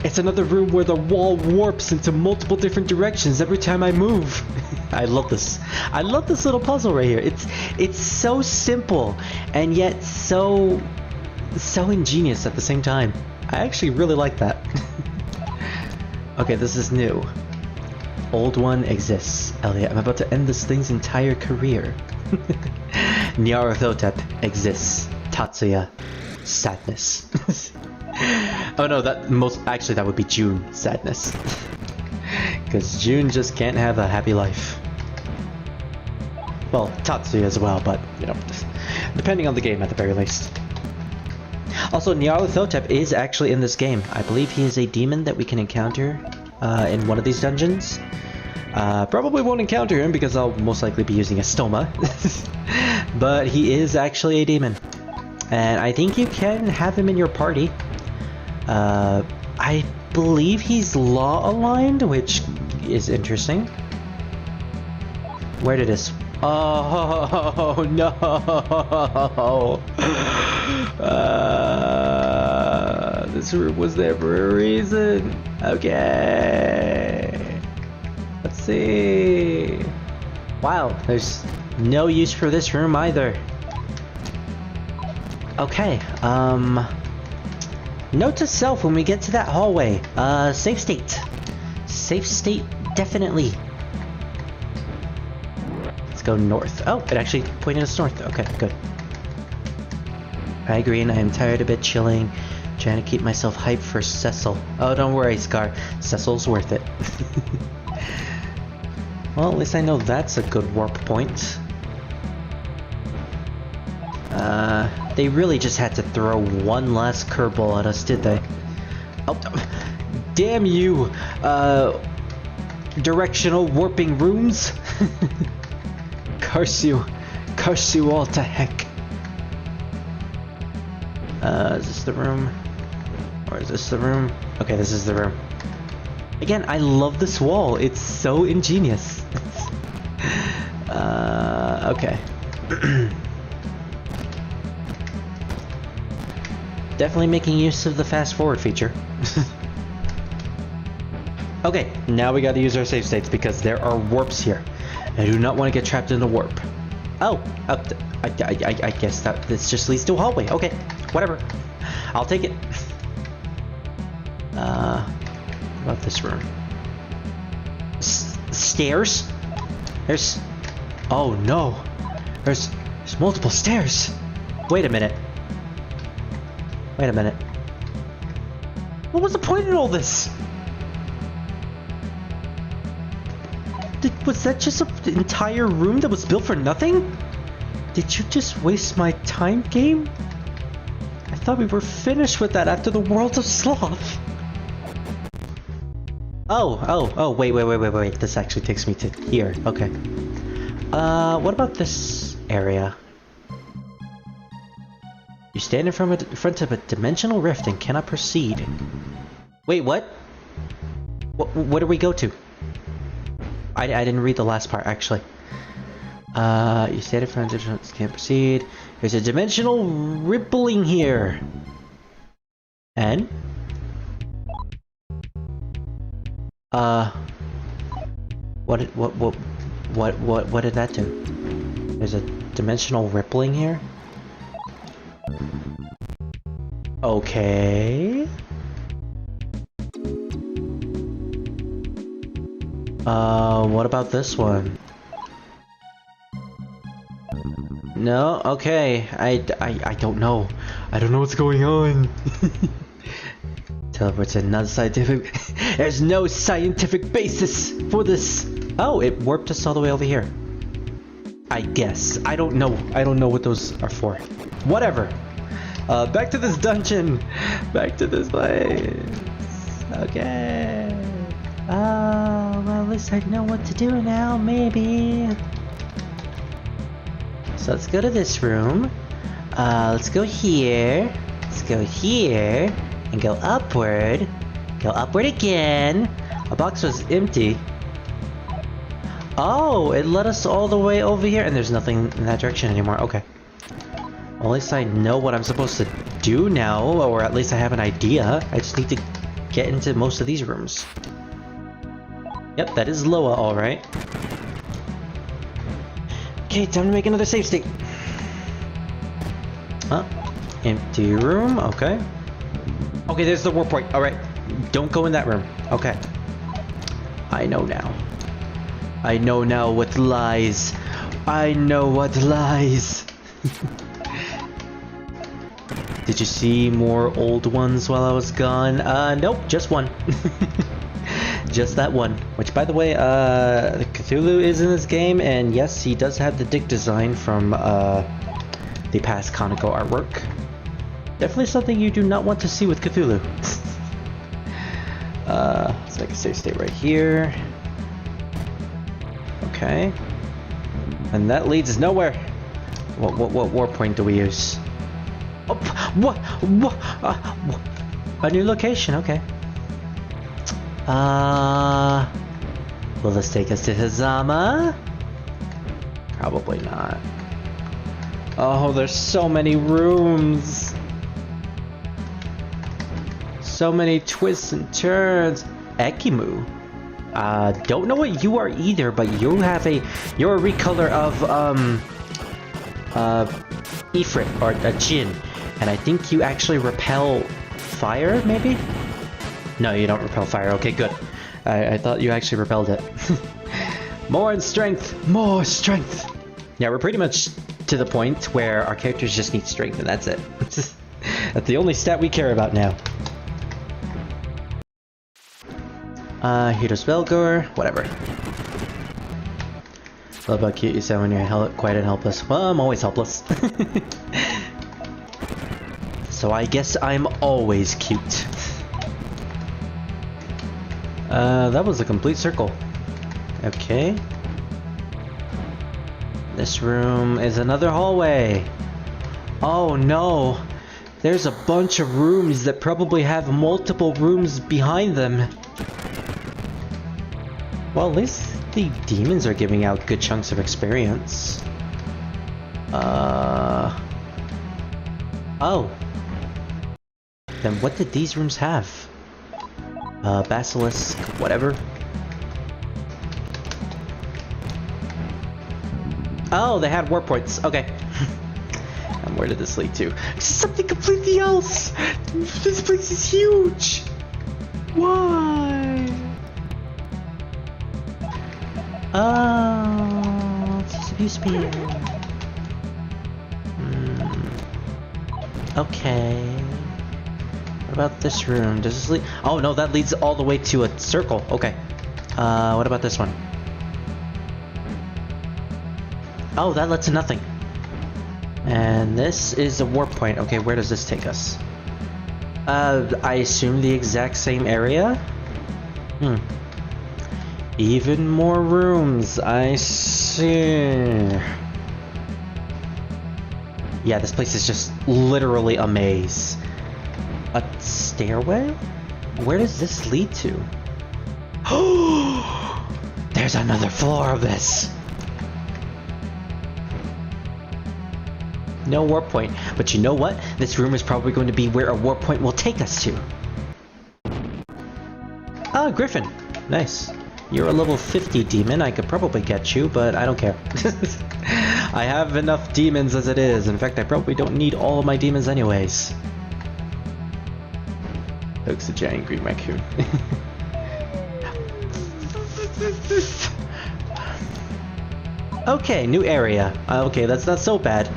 It's another room where the wall warps into multiple different directions every time I move. I love this. I love this little puzzle right here. It's so simple and yet so ingenious at the same time. I actually really like that. Okay, this is new. Old one exists. Elliot, I'm about to end this thing's entire career. Nyarlathotep exists. Tatsuya. Sadness. Oh no, that would be June. Sadness. Because June just can't have a happy life. Well, Tatsuya as well, but, you know, depending on the game at the very least. Also, Nyarlathotep is actually in this game. I believe he is a demon that we can encounter in one of these dungeons. Probably won't encounter him because I'll most likely be using a stoma. But he is actually a demon. And I think you can have him in your party. I believe he's law aligned, which is interesting. Where did this? Oh no! This room was there for a reason. Okay. Let's see. Wow, there's no use for this room either. Okay, note to self when we get to that hallway. Safe state. Safe state, definitely. Let's go north. Oh, it actually pointed us north. Okay, good. I agree, and I am tired of it chilling. Trying to keep myself hyped for Cecil. Oh, don't worry, Scar. Cecil's worth it. Well, at least I know that's a good warp point. They really just had to throw one last curveball at us, did they? Oh, damn you! Directional warping rooms? Curse you all to heck. Is this the room? Or is this the room? Okay, this is the room. Again, I love this wall. It's so ingenious. Okay. Definitely making use of the fast forward feature. Okay, now we gotta use our save states because there are warps here. I do not want to get trapped in the warp. Oh, I guess that this just leads to a hallway. Okay, whatever. I'll take it. What about this room? Stairs? There's... Oh no! There's multiple stairs! Wait a minute. Wait a minute. What was the point in all this? Was that just an entire room that was built for nothing? Did you just waste my time, game? I thought we were finished with that after the World of Sloth. Oh, wait. This actually takes me to here. Okay. What about this area? You stand in front of a dimensional rift and cannot proceed. Wait, what? What do we go to? I didn't read the last part, actually. You stand in front of it, can't proceed. There's a dimensional rippling here. And? What did that do? There's a dimensional rippling here? Okay. What about this one? No? Okay. I don't know. I don't know what's going on. Teleports another scientific... There's no scientific basis for this! Oh, it warped us all the way over here. I guess. I don't know. I don't know what those are for. Whatever. Back to this dungeon. Back to this place. Okay. Oh, well, at least I know what to do now, maybe. So let's go to this room. Let's go here. Let's go here. And go upward. Go upward again. A box was empty. Oh, it led us all the way over here, and there's nothing in that direction anymore. Okay. Well, at least I know what I'm supposed to do now, or at least I have an idea. I just need to get into most of these rooms. Yep, that is Loa, alright. Okay, time to make another save state. Huh? Empty room, okay. Okay, there's the warp point, alright. Don't go in that room. Okay. I know now. I know now what lies. I know what lies. Did you see more old ones while I was gone? Nope, just one. Just that one. Which, by the way, Cthulhu is in this game, and yes, he does have the dick design from the past Conoco artwork. Definitely something you do not want to see with Cthulhu. Let's make a save state right here. Okay. And that leads nowhere. What warp point do we use? Oh, what? A new location, okay. Will this take us to Hazama? Probably not. Oh, there's so many rooms. So many twists and turns. Ekimu. Don't know what you are either, but you're a recolor of Ifrit or a Jin, and I think you actually repel fire, maybe? No, you don't repel fire. Okay, good. I thought you actually repelled it. More in strength! More strength! Yeah, we're pretty much to the point where our characters just need strength, and that's it. That's the only stat we care about now. Hitos Velgor, whatever. Love how cute you sound when you're quiet and helpless. Well, I'm always helpless. So I guess I'm always cute. That was a complete circle. Okay. This room is another hallway. Oh no! There's a bunch of rooms that probably have multiple rooms behind them. Well, at least the demons are giving out good chunks of experience. Oh. Then what did these rooms have? Basilisk, whatever. Oh, they had warp points. Okay. And where did this lead to? Something completely else! This place is huge! Why? Oh, it's used to be here. Okay. What about this room? Does this lead? Oh no, that leads all the way to a circle. Okay. What about this one? Oh, that led to nothing. And this is a warp point. Okay, where does this take us? I assume the exact same area? Even more rooms, I see. Yeah, this place is just literally a maze. A stairway? Where does this lead to? Oh! There's another floor of this! No warp point, but you know what? This room is probably going to be where a warp point will take us to. Ah, Griffin. Nice. You're a level 50 demon. I could probably get you, but I don't care. I have enough demons as it is. In fact, I probably don't need all of my demons anyways. Hook's a giant green raccoon. Okay, new area. Okay, that's not so bad.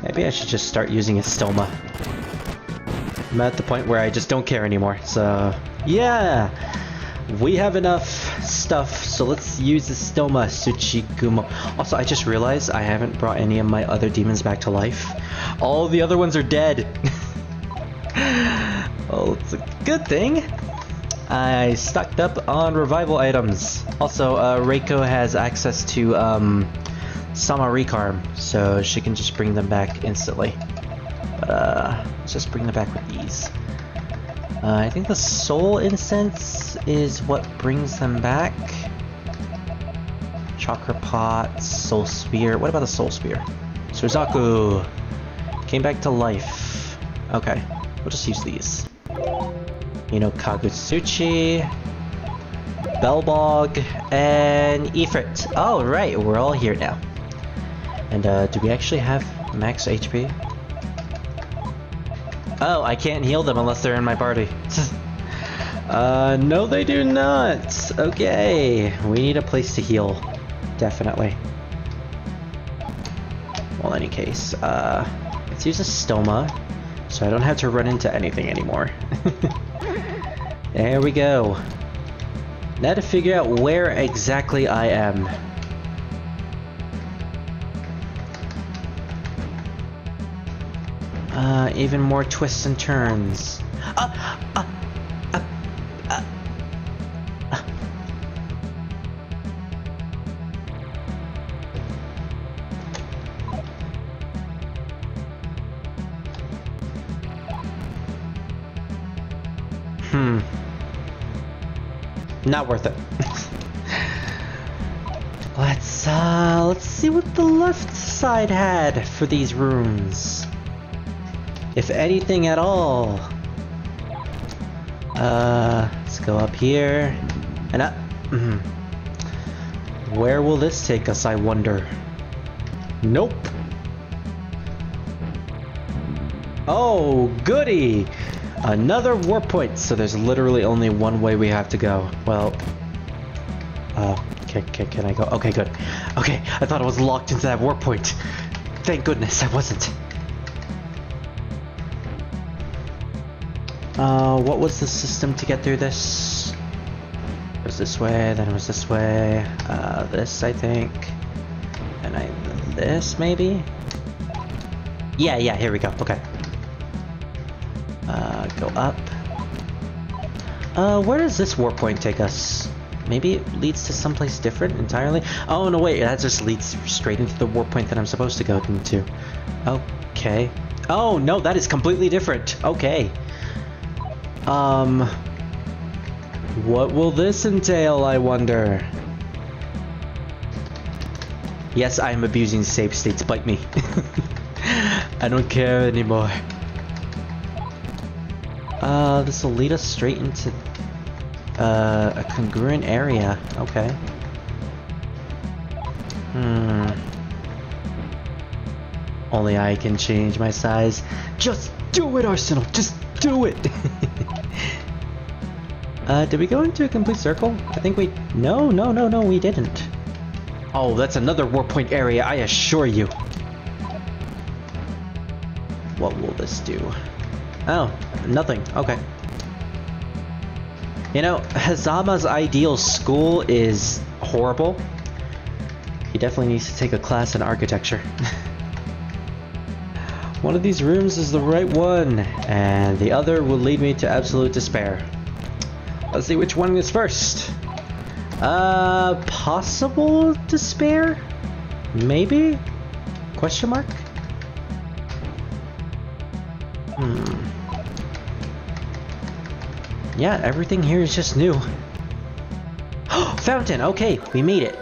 Maybe I should just start using a stoma. I'm at the point where I just don't care anymore, so... Yeah! We have enough stuff, so let's use the stoma, Tsuchigumo. Also, I just realized I haven't brought any of my other demons back to life. All the other ones are dead! Well, it's a good thing. I stocked up on revival items. Also, Reiko has access to Sama Recarm, so she can just bring them back instantly. But let's just bring them back with these. I think the Soul Incense is what brings them back. Chakra Pot, Soul Spear. What about the Soul Spear? Suzaku came back to life. Okay, we'll just use these. You know, Kagutsuchi, Belbog, and Ifrit. Oh, right, we're all here now. And do we actually have max HP? Oh, I can't heal them unless they're in my party. No they do not! Okay, we need a place to heal. Definitely. Well, in any case, let's use a stoma, so I don't have to run into anything anymore. There we go. Now to figure out where exactly I am. Even more twists and turns. Not worth it. Let's see what the left side had for these rooms. If anything at all. Let's go up here and up. Where will this take us, I wonder? Nope. Oh, goody! Another warp point, so there's literally only one way we have to go. Well, okay, can I go? Okay, good. Okay, I thought I was locked into that warp point. Thank goodness I wasn't. What was the system to get through this? It was this way, then it was this way. This, I think. And this, maybe? Yeah, here we go. Okay. Go up. Where does this warp point take us? Maybe it leads to someplace different entirely? Oh, no, wait, that just leads straight into the warp point that I'm supposed to go into. Okay. Oh, no, that is completely different. Okay. What will this entail, I wonder? Yes, I am abusing save states, bite me. I don't care anymore. This will lead us straight into a congruent area. Okay. Only I can change my size. Just do it, Arsenal! Just do it! Did we go into a complete circle? I think we... No, we didn't. Oh, that's another warp point area, I assure you. What will this do? Oh, nothing. Okay. You know, Hazama's ideal school is horrible. He definitely needs to take a class in architecture. One of these rooms is the right one, and the other will lead me to absolute despair. Let's see which one is first. Possible despair? Maybe? Question mark? Yeah, everything here is just new. Fountain! Okay, we made it.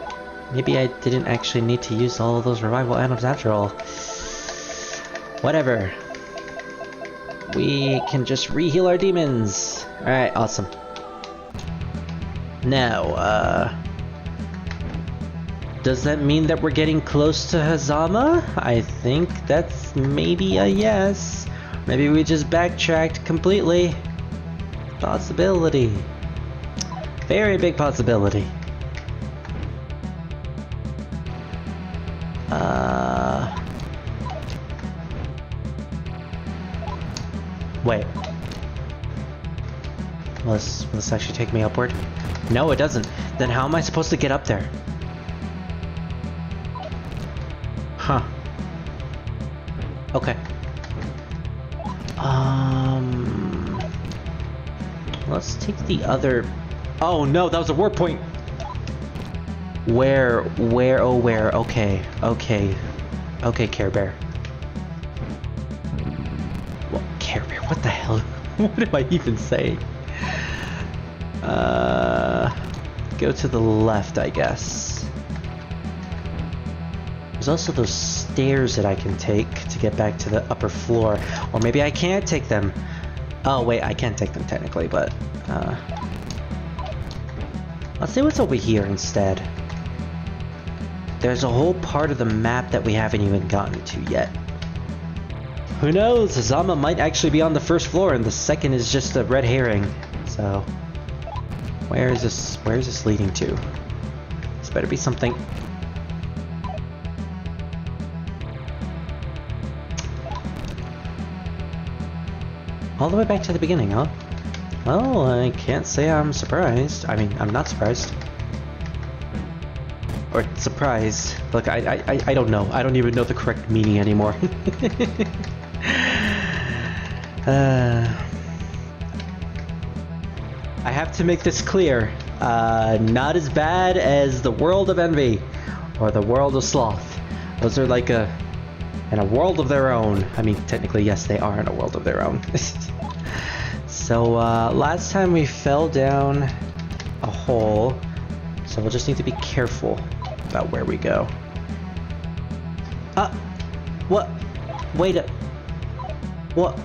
Maybe I didn't actually need to use all of those revival items after all. Whatever. We can just re-heal our demons. Alright, awesome. Now, Does that mean that we're getting close to Hazama? I think that's maybe a yes. Maybe we just backtracked completely. Possibility. Very big possibility. Wait. Will this actually take me upward? No, it doesn't. Then how am I supposed to get up there? Huh. Okay. Let's take the other... Oh no, that was a warp point! Where? Oh, where? Okay. Okay, Care Bear. Well, Care Bear, what the hell? What am I even saying? Go to the left, I guess. There's also those stairs that I can take to get back to the upper floor. Or maybe I can't take them. Oh, wait, I can't take them technically, but... let's see what's over here instead. There's a whole part of the map that we haven't even gotten to yet. Who knows? Hazama might actually be on the first floor and the second is just a red herring. So... Where is this leading to? This better be something... All the way back to the beginning, huh? Well, I can't say I'm surprised. I mean, I'm not surprised. Or surprised. Look, I don't know. I don't even know the correct meaning anymore. I have to make this clear. Not as bad as the World of Envy or the World of Sloth. Those are like in a world of their own. I mean, technically, yes, they are in a world of their own. So, last time we fell down a hole, so we'll just need to be careful about where we go. What? Wait a... What?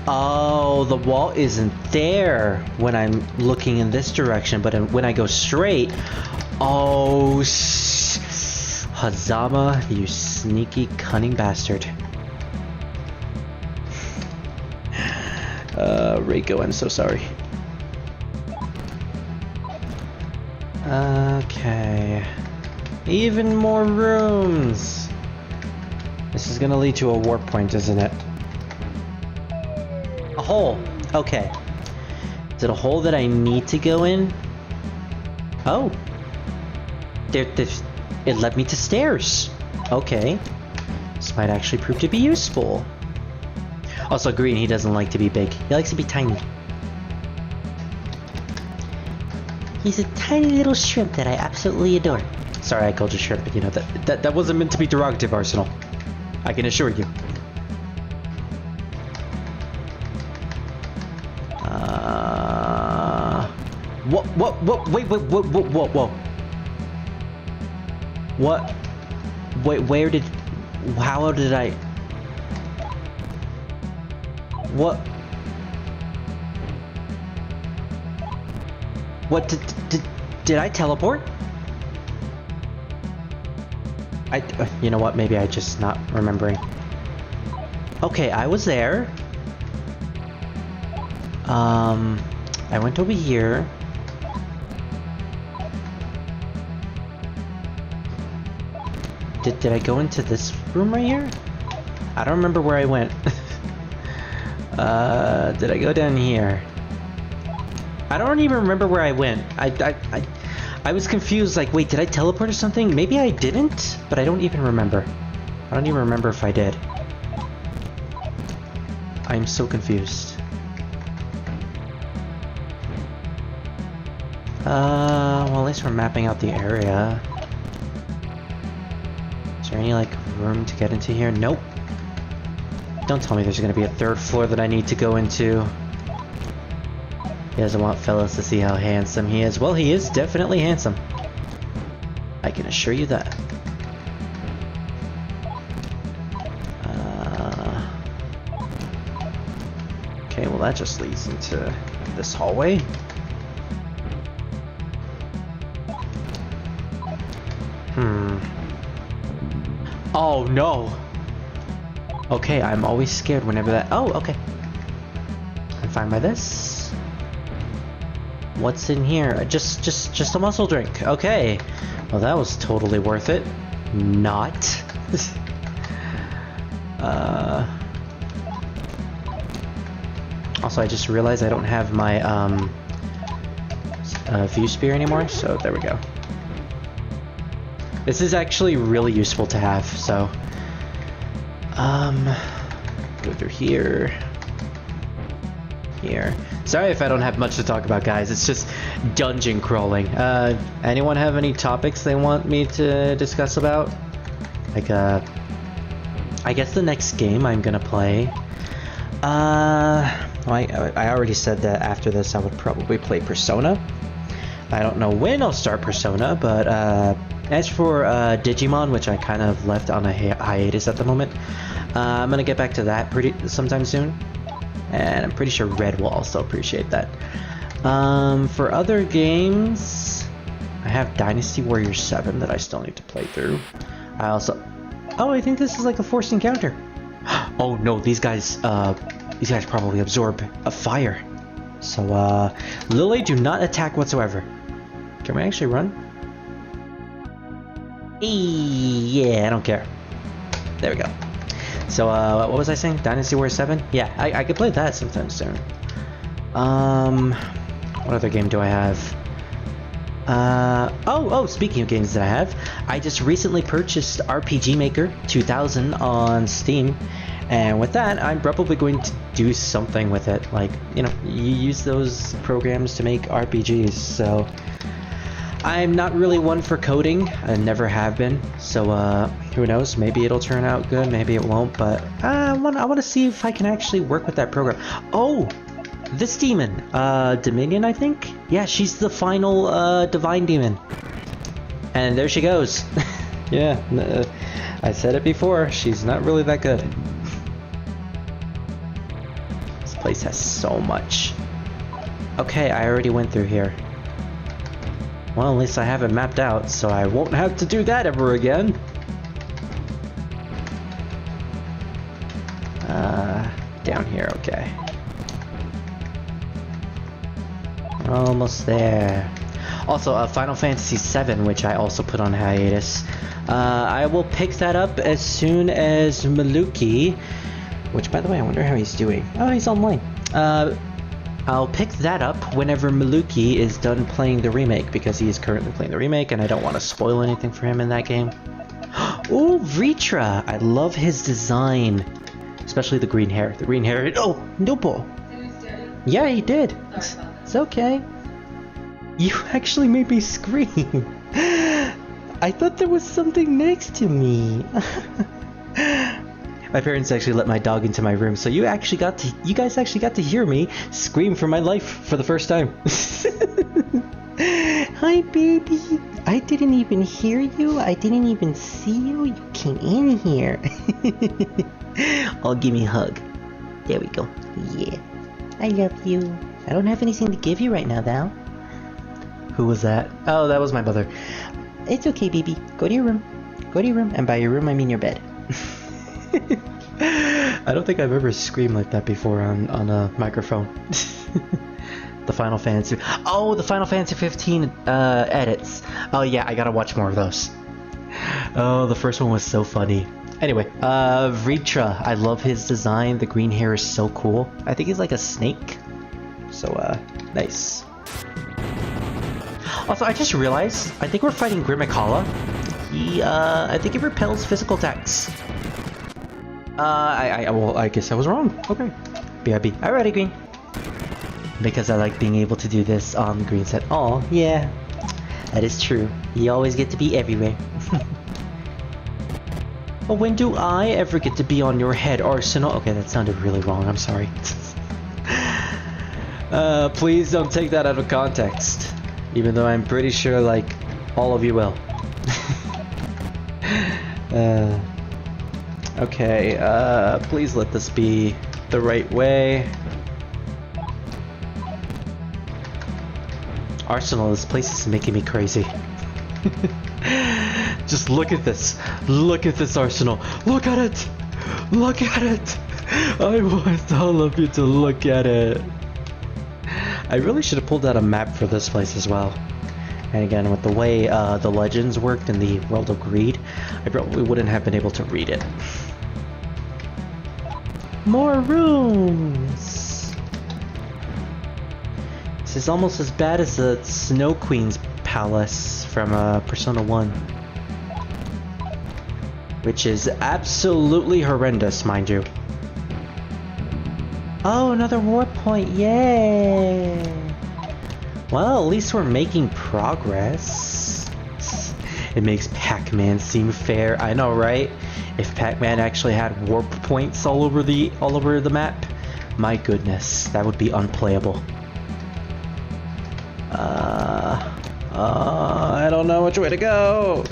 Oh, the wall isn't there when I'm looking in this direction, but when I go straight... Oh, Hazama, you sneaky, cunning bastard. Reiko, I'm so sorry. Okay. Even more rooms! This is gonna lead to a warp point, isn't it? A hole! Okay. Is it a hole that I need to go in? Oh! It led me to stairs. Okay. This might actually prove to be useful. Also, Green, he doesn't like to be big. He likes to be tiny. He's a tiny little shrimp that I absolutely adore. Sorry, I called you shrimp, but you know, that wasn't meant to be derogative, Arsenal. I can assure you. Wait, whoa. What? Wait, how did I... What? What did I teleport? You know what? Maybe I just not remembering. Okay, I was there. I went over here. Did I go into this room right here? I don't remember where I went. Did I go down here? I don't even remember where I went. I was confused, like, wait, did I teleport or something? Maybe I didn't, but I don't even remember. I don't even remember if I did. I'm so confused. Well, at least we're mapping out the area. Is there any, like, room to get into here? Nope. Don't tell me there's gonna be a third floor that I need to go into. He doesn't want fellas to see how handsome he is. Well, he is definitely handsome. I can assure you that. Okay, well that just leads into this hallway. Oh no! Okay, I'm always scared whenever that. Oh, okay. I'm fine by this. What's in here? Just a muscle drink. Okay. Well, that was totally worth it. Not. Also, I just realized I don't have my view spear anymore, so there we go. This is actually really useful to have, so go through here. Sorry if I don't have much to talk about, guys. It's just dungeon crawling. Anyone have any topics they want me to discuss about? Like, I guess the next game I'm gonna play. I already said that after this I would probably play Persona. I don't know when I'll start Persona, but as for Digimon, which I kind of left on a hiatus at the moment, I'm gonna get back to that sometime soon. And I'm pretty sure Red will also appreciate that. For other games, I have Dynasty Warriors 7 that I still need to play through. I also... Oh, I think this is like a forced encounter. Oh no, these guys probably absorb a fire. So, Lily, do not attack whatsoever. Can we actually run? Yeah, I don't care. There we go. So, what was I saying? Dynasty Warriors 7? Yeah, I could play that sometime soon. What other game do I have? Speaking of games that I have, I just recently purchased RPG Maker 2000 on Steam, and with that, I'm probably going to do something with it. Like, you know, you use those programs to make RPGs, so... I'm not really one for coding, I never have been, so who knows, maybe it'll turn out good, maybe it won't, but I want to see if I can actually work with that program. Oh! This demon! Dominion, I think? Yeah, she's the final divine demon. And there she goes. Yeah, I said it before, she's not really that good. This place has so much. Okay, I already went through here. Well, at least I have it mapped out, so I won't have to do that ever again. Down here, okay. Almost there. Also, Final Fantasy VII, which I also put on hiatus. I will pick that up as soon as Maluki, which, by the way, I wonder how he's doing. Oh, he's online. I'll pick that up whenever Maluki is done playing the remake, because he is currently playing the remake, and I don't want to spoil anything for him in that game. Oh, Vritra! I love his design. Especially the green hair. The green hair... Oh, Noble! Yeah, he did. It's okay. You actually made me scream. I thought there was something next to me. My parents actually let my dog into my room, so you guys actually got to hear me scream for my life for the first time. Hi, baby. I didn't even hear you. I didn't even see you. You came in here. Oh, give me a hug. There we go. Yeah. I love you. I don't have anything to give you right now, though. Who was that? Oh, that was my mother. It's okay, baby. Go to your room. Go to your room. And by your room, I mean your bed. I don't think I've ever screamed like that before on a microphone. The Final Fantasy... Oh, the Final Fantasy 15 edits. Oh yeah, I gotta watch more of those. Oh, the first one was so funny. Anyway, Vritra. I love his design. The green hair is so cool. I think he's like a snake. So, nice. Also, I just realized, I think we're fighting Grimikala. I think he repels physical attacks. Well, I guess I was wrong. Okay. BRB. Alrighty, Green. Because I like being able to do this on the green set. Oh, yeah. That is true. You always get to be everywhere. But when do I ever get to be on your head, Arsenal? Okay, that sounded really wrong. I'm sorry. Please don't take that out of context. Even though I'm pretty sure, like, all of you will. Okay, please let this be the right way. Arsenal, this place is making me crazy. just look at this. Look at this arsenal. Look at it. Look at it. I want all of you to look at it. I really should have pulled out a map for this place as well. And again, with the way the legends worked in the World of Greed, I probably wouldn't have been able to read it. More rooms! This is almost as bad as the Snow Queen's palace from Persona 1. Which is absolutely horrendous, mind you. Oh, another warp point, yay! Well, at least we're making progress. It makes Pac-Man seem fair, I know, right? If Pac-Man actually had warp points all over the map, my goodness, that would be unplayable. I don't know which way to go.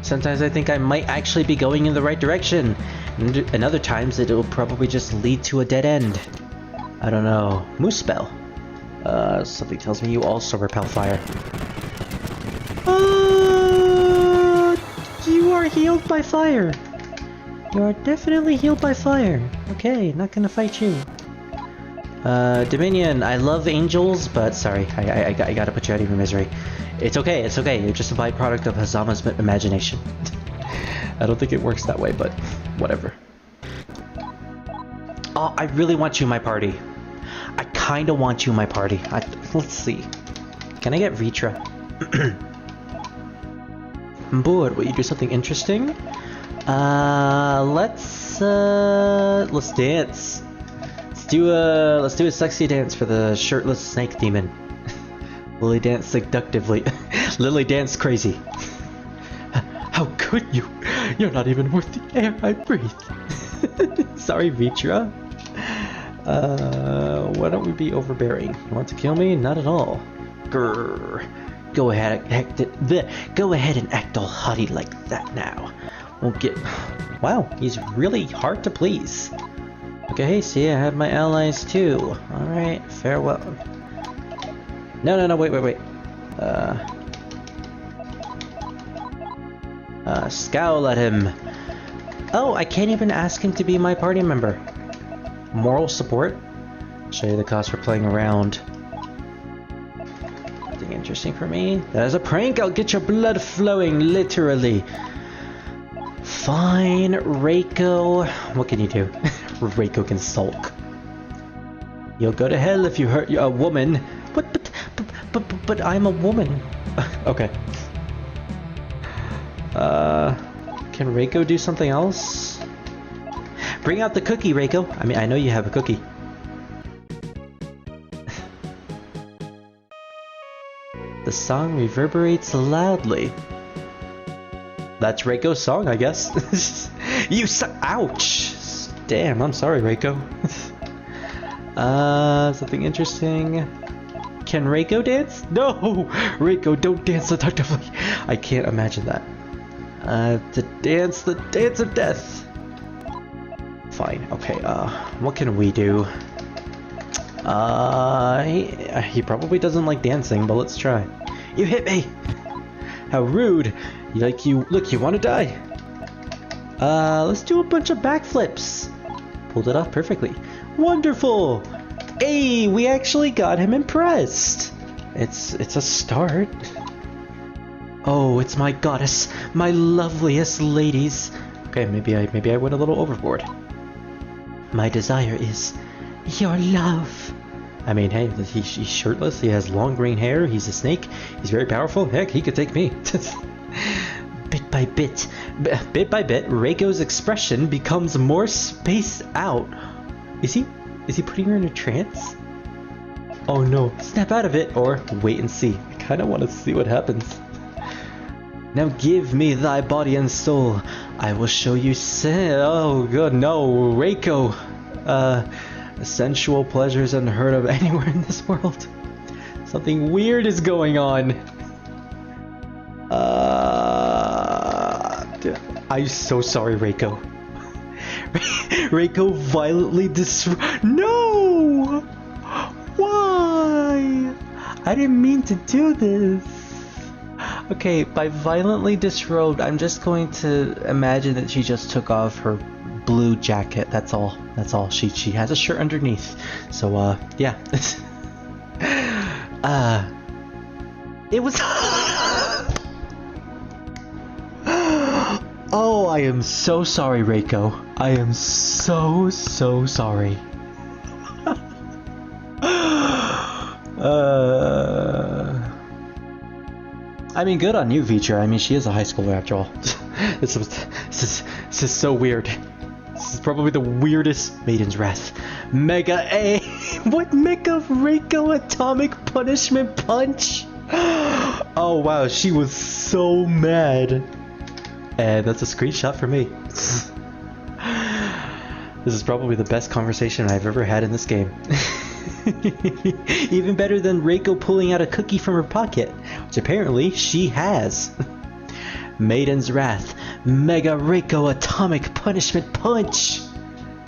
Sometimes I think I might actually be going in the right direction, and other times it will probably just lead to a dead end. I don't know. Moose spell. Something tells me you also repel fire. You are healed by fire. You are definitely healed by fire. Okay, not gonna fight you. Dominion, I love angels, but sorry, I gotta put you out of your misery. It's okay, it's okay. You're just a byproduct of Hazama's imagination. I don't think it works that way, but whatever. Oh, I really want you in my party. I kinda want you in my party. Let's see. Can I get Vitra? I'm bored. Will you do something interesting? Let's dance. Let's do a sexy dance for the shirtless snake demon. Lily danced seductively. Lily danced crazy. How could you? You're not even worth the air I breathe. Sorry, Vitra. Why don't we be overbearing? You want to kill me? Not at all. Grrr. Go ahead and act all haughty like that now. Won't get... Wow, he's really hard to please. Okay, see, I have my allies too. Alright, farewell. No, wait. Scowl at him. Oh, I can't even ask him to be my party member. Moral support? Show you the cost for playing around. Nothing interesting for me. That is a prank, I'll get your blood flowing, literally. Fine, Reiko. What can you do? Reiko can sulk. You'll go to hell if you hurt a woman. But I'm a woman. Okay. Can Reiko do something else? Bring out the cookie, Reiko. I mean, I know you have a cookie. The song reverberates loudly. That's Reiko's song, I guess. You suck. Ouch! Damn, I'm sorry, Reiko. Something interesting. Can Reiko dance? No! Reiko, don't dance seductively. I can't imagine that. The dance of death. Fine, okay, what can we do? He probably doesn't like dancing, but let's try. You hit me! How rude! Look, you want to die? Let's do a bunch of backflips. Pulled it off perfectly. Wonderful! Hey, we actually got him impressed. It's a start. Oh, it's my goddess, my loveliest ladies. Okay, maybe I went a little overboard. My desire is your love. I mean, hey, he's shirtless, he has long green hair, he's a snake, he's very powerful. Heck, he could take me. Bit by bit, Reiko's expression becomes more spaced out. Is he putting her in a trance? Oh no, snap out of it, or wait and see. I kinda wanna see what happens. Now give me thy body and soul. I will show you oh god, no, Reiko. Sensual pleasures unheard of anywhere in this world. Something weird is going on. I'm so sorry, Reiko. Reiko violently No! Why? I didn't mean to do this. Okay, by violently disrobed, I'm just going to imagine that she just took off her blue jacket. That's all. That's all. She has a shirt underneath. So yeah. It was Oh, I am so sorry, Reiko. I am so sorry. I mean, good on you, Vitra. I mean, she is a high schooler after all. This is so weird. This is probably the weirdest Maiden's Wrath. Mega A! What Mega Reiko Atomic Punishment Punch? Oh wow, she was so mad. And that's a screenshot for me. This is probably the best conversation I've ever had in this game. Even better than Reiko pulling out a cookie from her pocket, which apparently she has. Maiden's Wrath, Mega Reiko Atomic Punishment Punch!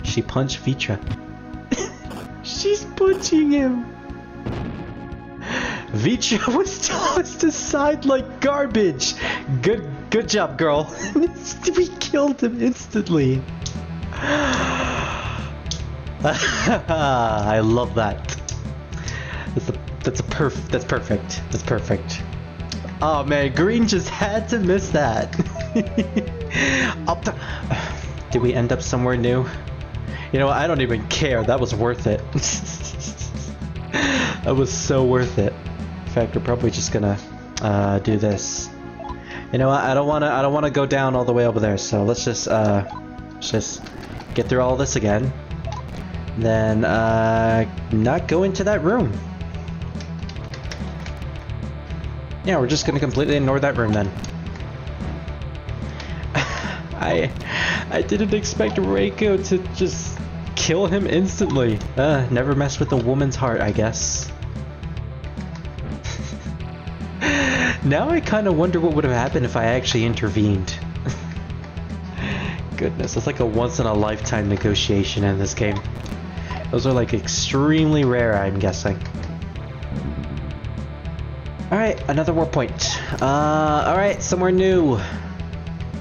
She punched Vitra. She's punching him! Vitra was tossed aside like garbage! Good job, girl. We killed him instantly. I love that. That's perfect. That's perfect. Oh man, Green just had to miss that. Did we end up somewhere new? You know what? I don't even care. That was worth it. That was so worth it. In fact, we're probably just gonna do this. You know what? I don't wanna go down all the way over there. So let's just get through all this again. Then not go into that room. Yeah, we're just gonna completely ignore that room then. I didn't expect Reiko to just kill him instantly. Never mess with a woman's heart, I guess. Now I kind of wonder what would have happened if I actually intervened. Goodness, it's like a once-in-a-lifetime negotiation in this game. Those are like extremely rare, I'm guessing. Alright, another war point. Alright, somewhere new.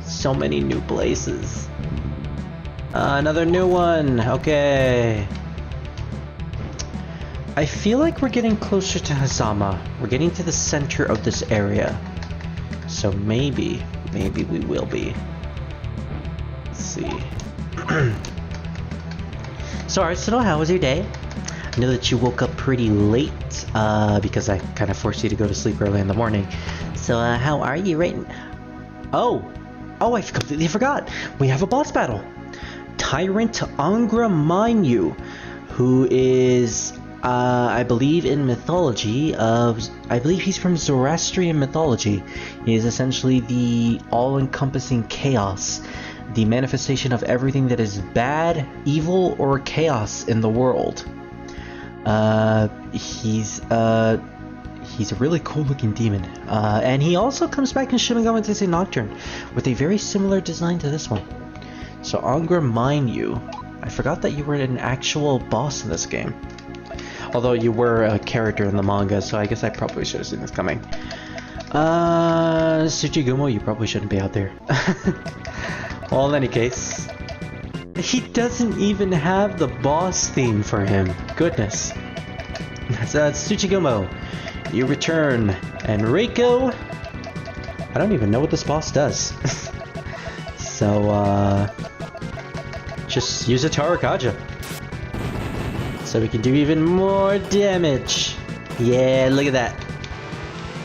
So many new places. Another new one. Okay. I feel like we're getting closer to Hazama. We're getting to the center of this area. So maybe we will be. Let's see. So Arsenal, how was your day? I know that you woke up pretty late because I kind of forced you to go to sleep early in the morning. So how are you right now? Oh, I completely forgot. We have a boss battle. Tyrant Angra Mainyu, who is I believe in mythology I believe he's from Zoroastrian mythology. He is essentially the all-encompassing chaos, the manifestation of everything that is bad, evil, or chaos in the world. He's a really cool-looking demon, and he also comes back in Shin Megami Tensei Nocturne with a very similar design to this one. So Angra Mainyu, I forgot that you were an actual boss in this game. Although you were a character in the manga, so I guess I probably should have seen this coming. Tsuchigumo, you probably shouldn't be out there. Well, in any case, he doesn't even have the boss theme for him. Goodness. So Tsuchigumo, you return, and Reiko, I don't even know what this boss does. So, just use a Tarakaja. So we can do even more damage. Yeah, look at that.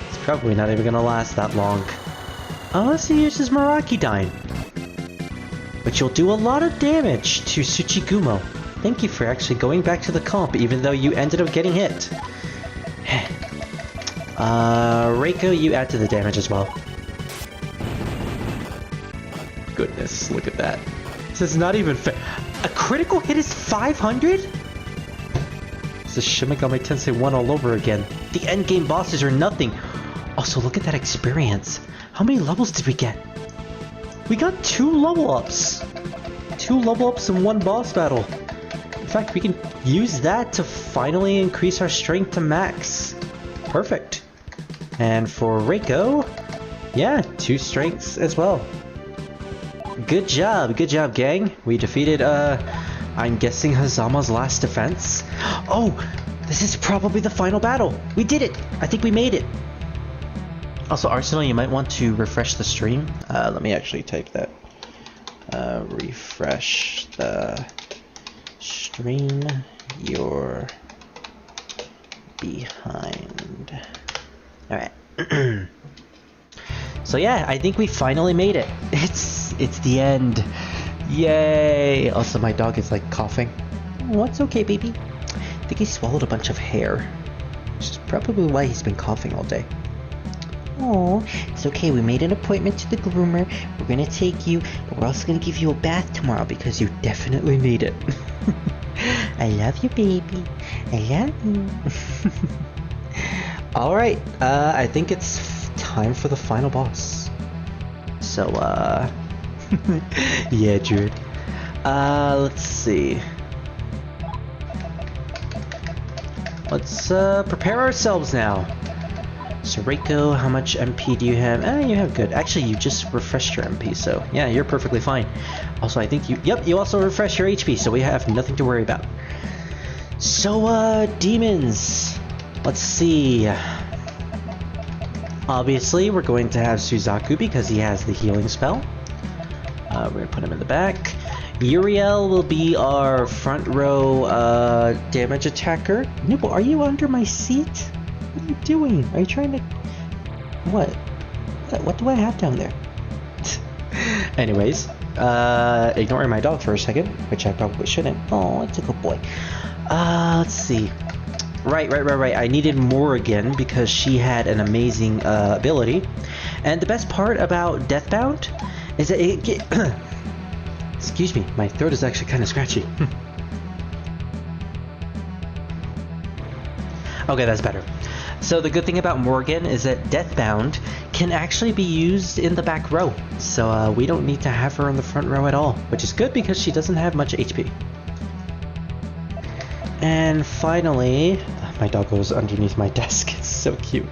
It's probably not even gonna last that long. Unless he uses Marakidyne. But you'll do a lot of damage to Tsuchigumo. Thank you for actually going back to the comp, even though you ended up getting hit. Reiko, you add to the damage as well. Goodness, look at that. This is not even fair. A critical hit is 500? This is Shin Megami Tensei 1 all over again. The endgame bosses are nothing. Also, look at that experience. How many levels did we get? We got 2 level ups. 2 level ups in 1 boss battle. In fact, we can use that to finally increase our strength to max. Perfect. And for Reiko, yeah, 2 strengths as well. Good job, gang. We defeated, I'm guessing Hazama's last defense. Oh, this is probably the final battle. We did it. I think we made it. Also, Arsenal, you might want to refresh the stream. Let me actually type that. Refresh the stream. You're behind. Alright. So yeah, I think we finally made it. It's the end. Yay! Also, my dog is like coughing. Oh, it's okay, baby. I think he swallowed a bunch of hair, which is probably why he's been coughing all day. Oh, it's okay. We made an appointment to the groomer. We're gonna take you, but we're also gonna give you a bath tomorrow because you definitely need it. I love you, baby. I love you. Alright, I think it's time for the final boss. So, yeah, Druid. Let's see. Let's, prepare ourselves now. So, Reiko, how much MP do you have? You have good. Actually, you just refreshed your MP, so yeah, you're perfectly fine. Also, I think you also refreshed your HP, so we have nothing to worry about. So, demons. Let's see. Obviously, we're going to have Suzaku because he has the healing spell. We're going to put him in the back. Uriel will be our front row damage attacker. Nibble, are you under my seat? What are you doing? Are you trying to... What? What do I have down there? Anyways, ignoring my dog for a second, which I probably shouldn't. Oh, it's a good boy. Let's see. Right. I needed Morrigan because she had an amazing ability. And the best part about Deathbound is that it... Excuse me, my throat is actually kind of scratchy. Okay, that's better. So the good thing about Morrigan is that Deathbound can actually be used in the back row. So we don't need to have her in the front row at all, which is good because she doesn't have much HP. And finally, my dog goes underneath my desk. It's so cute.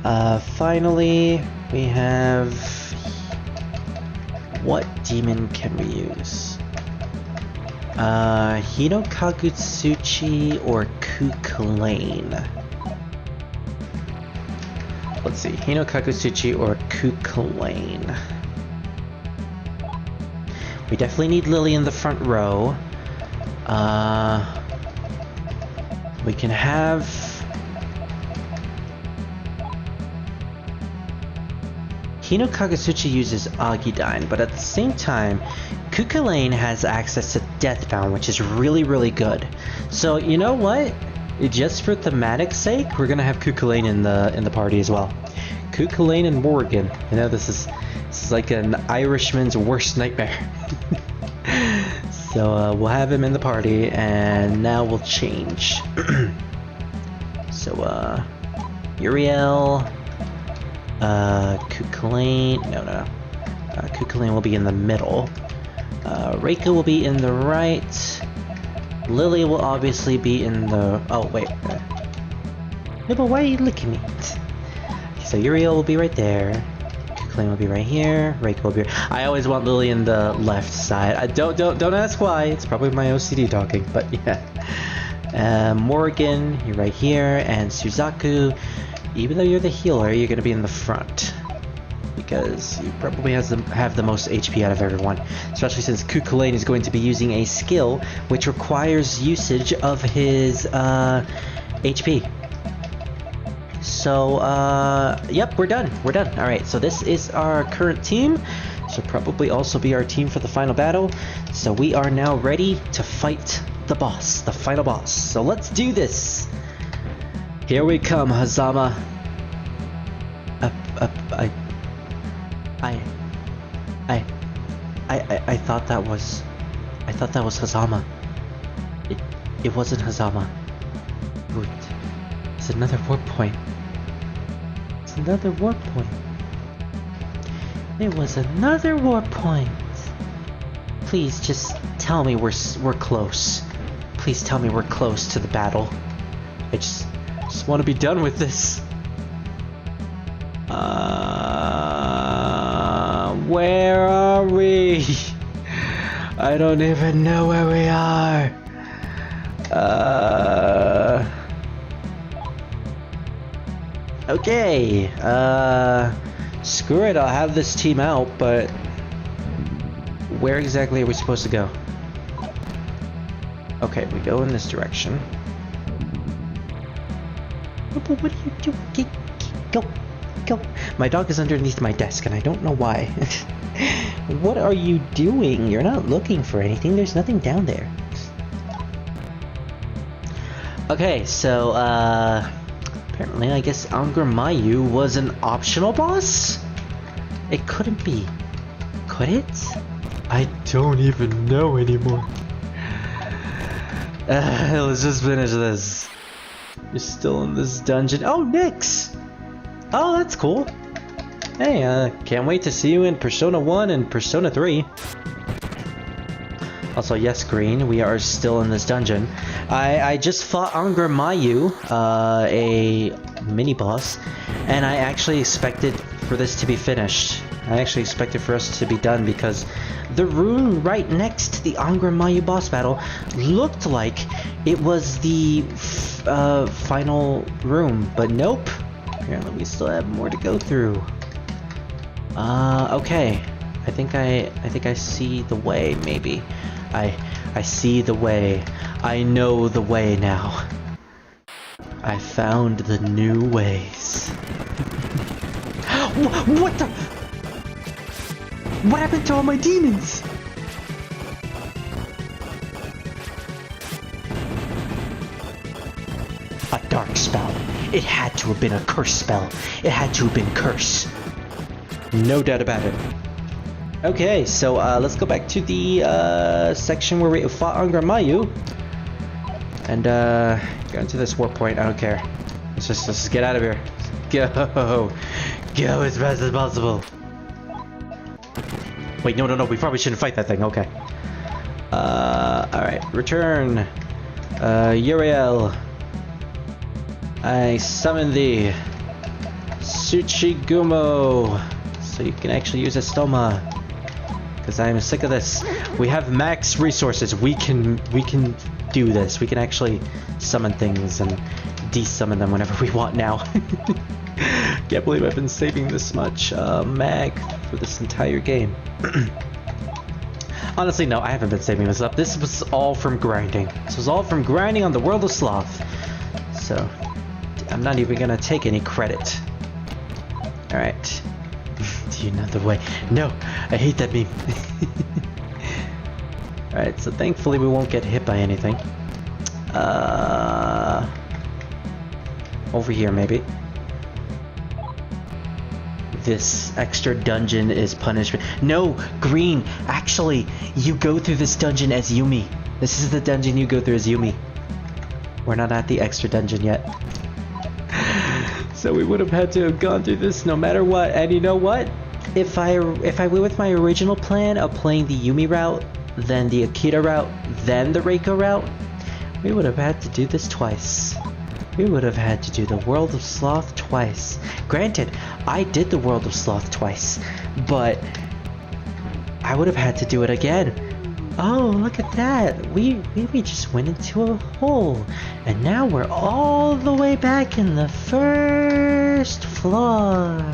Finally, we have... What demon can we use? Hino Kagutsuchi or Kukulane? Let's see, Hino Kagutsuchi or Kukulane. We definitely need Lily in the front row. We can have... Hino Kagutsuchi uses Agidine, but at the same time, Kukulane has access to Deathbound, which is really, really good. So, you know what? Just for thematic sake, we're gonna have Kukulane in the party as well. Kukulane and Morrigan. You know, this is like an Irishman's worst nightmare. So we'll have him in the party, and now we'll change. So Uriel, Kukulane. No. Kukulane will be in the middle. Reiko will be in the right. Lily will obviously be in the... Oh, wait. No, but why are you licking me? So Uriel will be right there. Kukulane will be right here. Reiko will be... I always want Lily in the left side. Don't ask why. It's probably my OCD talking, but yeah. Morrigan, you're right here. And Suzaku, even though you're the healer, you're going to be in the front. Because you probably have the most HP out of everyone. Especially since Kukulane is going to be using a skill which requires usage of his HP. So, yep, we're done. Alright, so this is our current team. This will probably also be our team for the final battle. So we are now ready to fight the boss, the final boss. So let's do this. Here we come, Hazama. I thought that was... Hazama. It wasn't Hazama. Wait. It's another warp point. It was another warp point. Please just tell me we're close. Please tell me we're close to the battle. Just want to be done with this. Where are we? I don't even know where we are. Okay. Screw it, I'll have this team out, but where exactly are we supposed to go? Okay, we go in this direction. But what are you doing? Go. Go. My dog is underneath my desk and I don't know why. What are you doing? You're not looking for anything. There's nothing down there. Okay, so, apparently I guess Angramayu was an optional boss? It couldn't be. Could it? I don't even know anymore. Let's just finish this. You're still in this dungeon. Oh, Nyx! Oh, that's cool. Hey, can't wait to see you in Persona 1 and Persona 3. Also, yes, Green, we are still in this dungeon. I just fought Angramayu, a mini-boss, and I actually expected for this to be finished. I actually expected for us to be done because the room right next to the Angramayu boss battle looked like it was the final room, but nope. Apparently we still have more to go through. Okay. I think I see the way, maybe. I see the way. I know the way now. I found the new ways. What the? What happened to all my demons? A dark spell. It had to have been a curse spell. It had to have been curse. No doubt about it. Okay, so let's go back to the section where we fought Angramayu. And go into this warp point. I don't care. Let's just get out of here. Go. Go as fast as possible. Wait, no. We probably shouldn't fight that thing. Okay. Alright. Return. Uriel. I summon thee. Tsuchigumo. So you can actually use a stoma. Because I am sick of this. We have max resources. We can do this. We can actually summon things and desummon them whenever we want now. Can't believe I've been saving this much mag for this entire game. Honestly, no, I haven't been saving this up. This was all from grinding. This was all from grinding on the World of Sloth. So, I'm not even gonna take any credit. Alright. Do you know the way? No, I hate that meme. Alright, so thankfully we won't get hit by anything. Over here, maybe. This extra dungeon is punishment. No, Green, actually, you go through this dungeon as Yumi. This is the dungeon you go through as Yumi. We're not at the extra dungeon yet. So we would have had to have gone through this no matter what. And you know what? If I went with my original plan of playing the Yumi route, then the Akita route, then the Reiko route, we would have had to do this twice. We would have had to do the World of Sloth twice. Granted, I did the World of Sloth twice, but I would have had to do it again. Oh, look at that. We just went into a hole. And now we're all the way back in the first floor.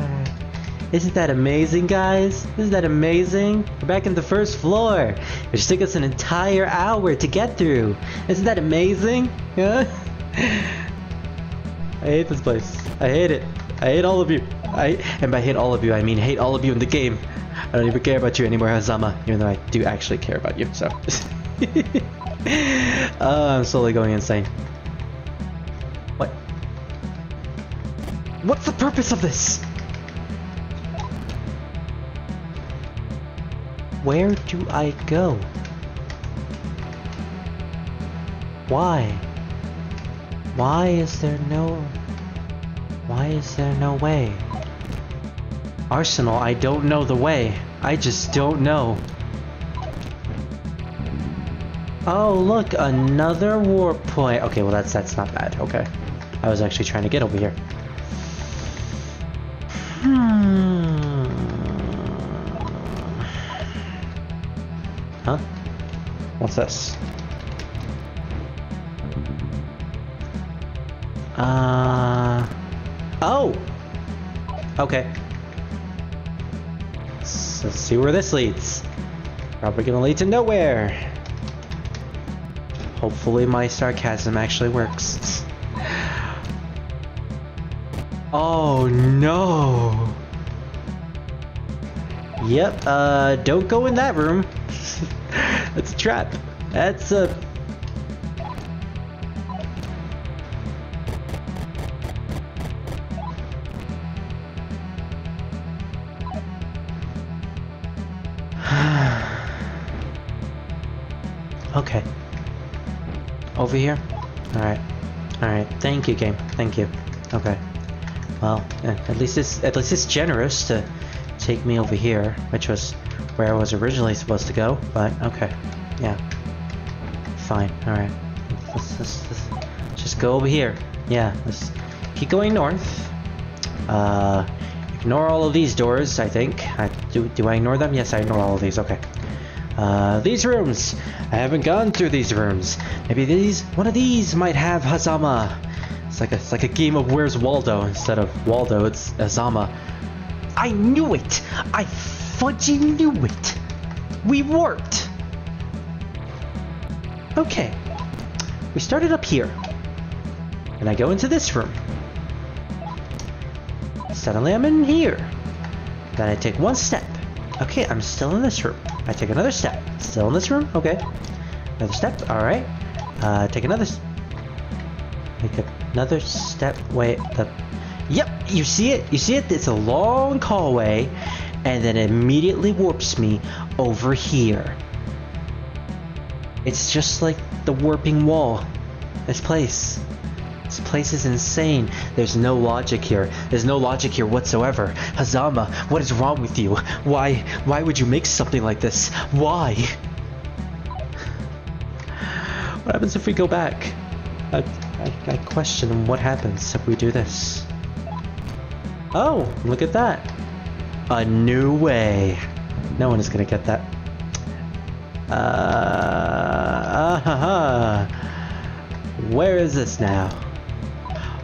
Isn't that amazing, guys? Isn't that amazing? We're back in the first floor. It just took us an entire hour to get through. Isn't that amazing? Yeah? I hate this place. I hate it. I hate all of you. And by hate all of you, I mean hate all of you in the game. I don't even care about you anymore, Hazama, even though I do actually care about you, so. I'm slowly going insane. What? What's the purpose of this? Where do I go? Why? Why is there no way? Arsenal, I don't know the way. I just don't know. Oh, look, another warp point. Okay, well that's not bad. Okay. I was actually trying to get over here. Huh? What's this? Oh! Okay. So let's see where this leads. Probably gonna lead to nowhere. Hopefully my sarcasm actually works. Oh no! Yep, don't go in that room. That's a trap. That's a... Okay. Over here? Alright. Alright, thank you, game. Thank you. Okay. Well, at least it's generous to take me over here, which was where I was originally supposed to go, but okay. Yeah. Fine. Alright. Let's just go over here. Yeah, let's keep going north. Ignore all of these doors, I think. Do I ignore them? Yes, I ignore all of these. Okay. These rooms! I haven't gone through these rooms. Maybe one of these might have Hazama. It's like a game of Where's Waldo. Instead of Waldo, it's Hazama. I knew it! I fudging knew it! We warped! Okay. We started up here. And I go into this room. Suddenly I'm in here. Then I take one step. Okay, I'm still in this room. I take another step. Still in this room? Okay. Another step. Alright. Take another... Take another step. Wait. Yep! You see it? You see it? It's a long hallway. And then it immediately warps me over here. It's just like the warping wall. This place. This place is insane. There's no logic here. There's no logic here whatsoever. Hazama, what is wrong with you? Why would you make something like this? Why? What happens if we go back? I question what happens if we do this. Oh, look at that. A new way. No one is gonna get that. Where is this now?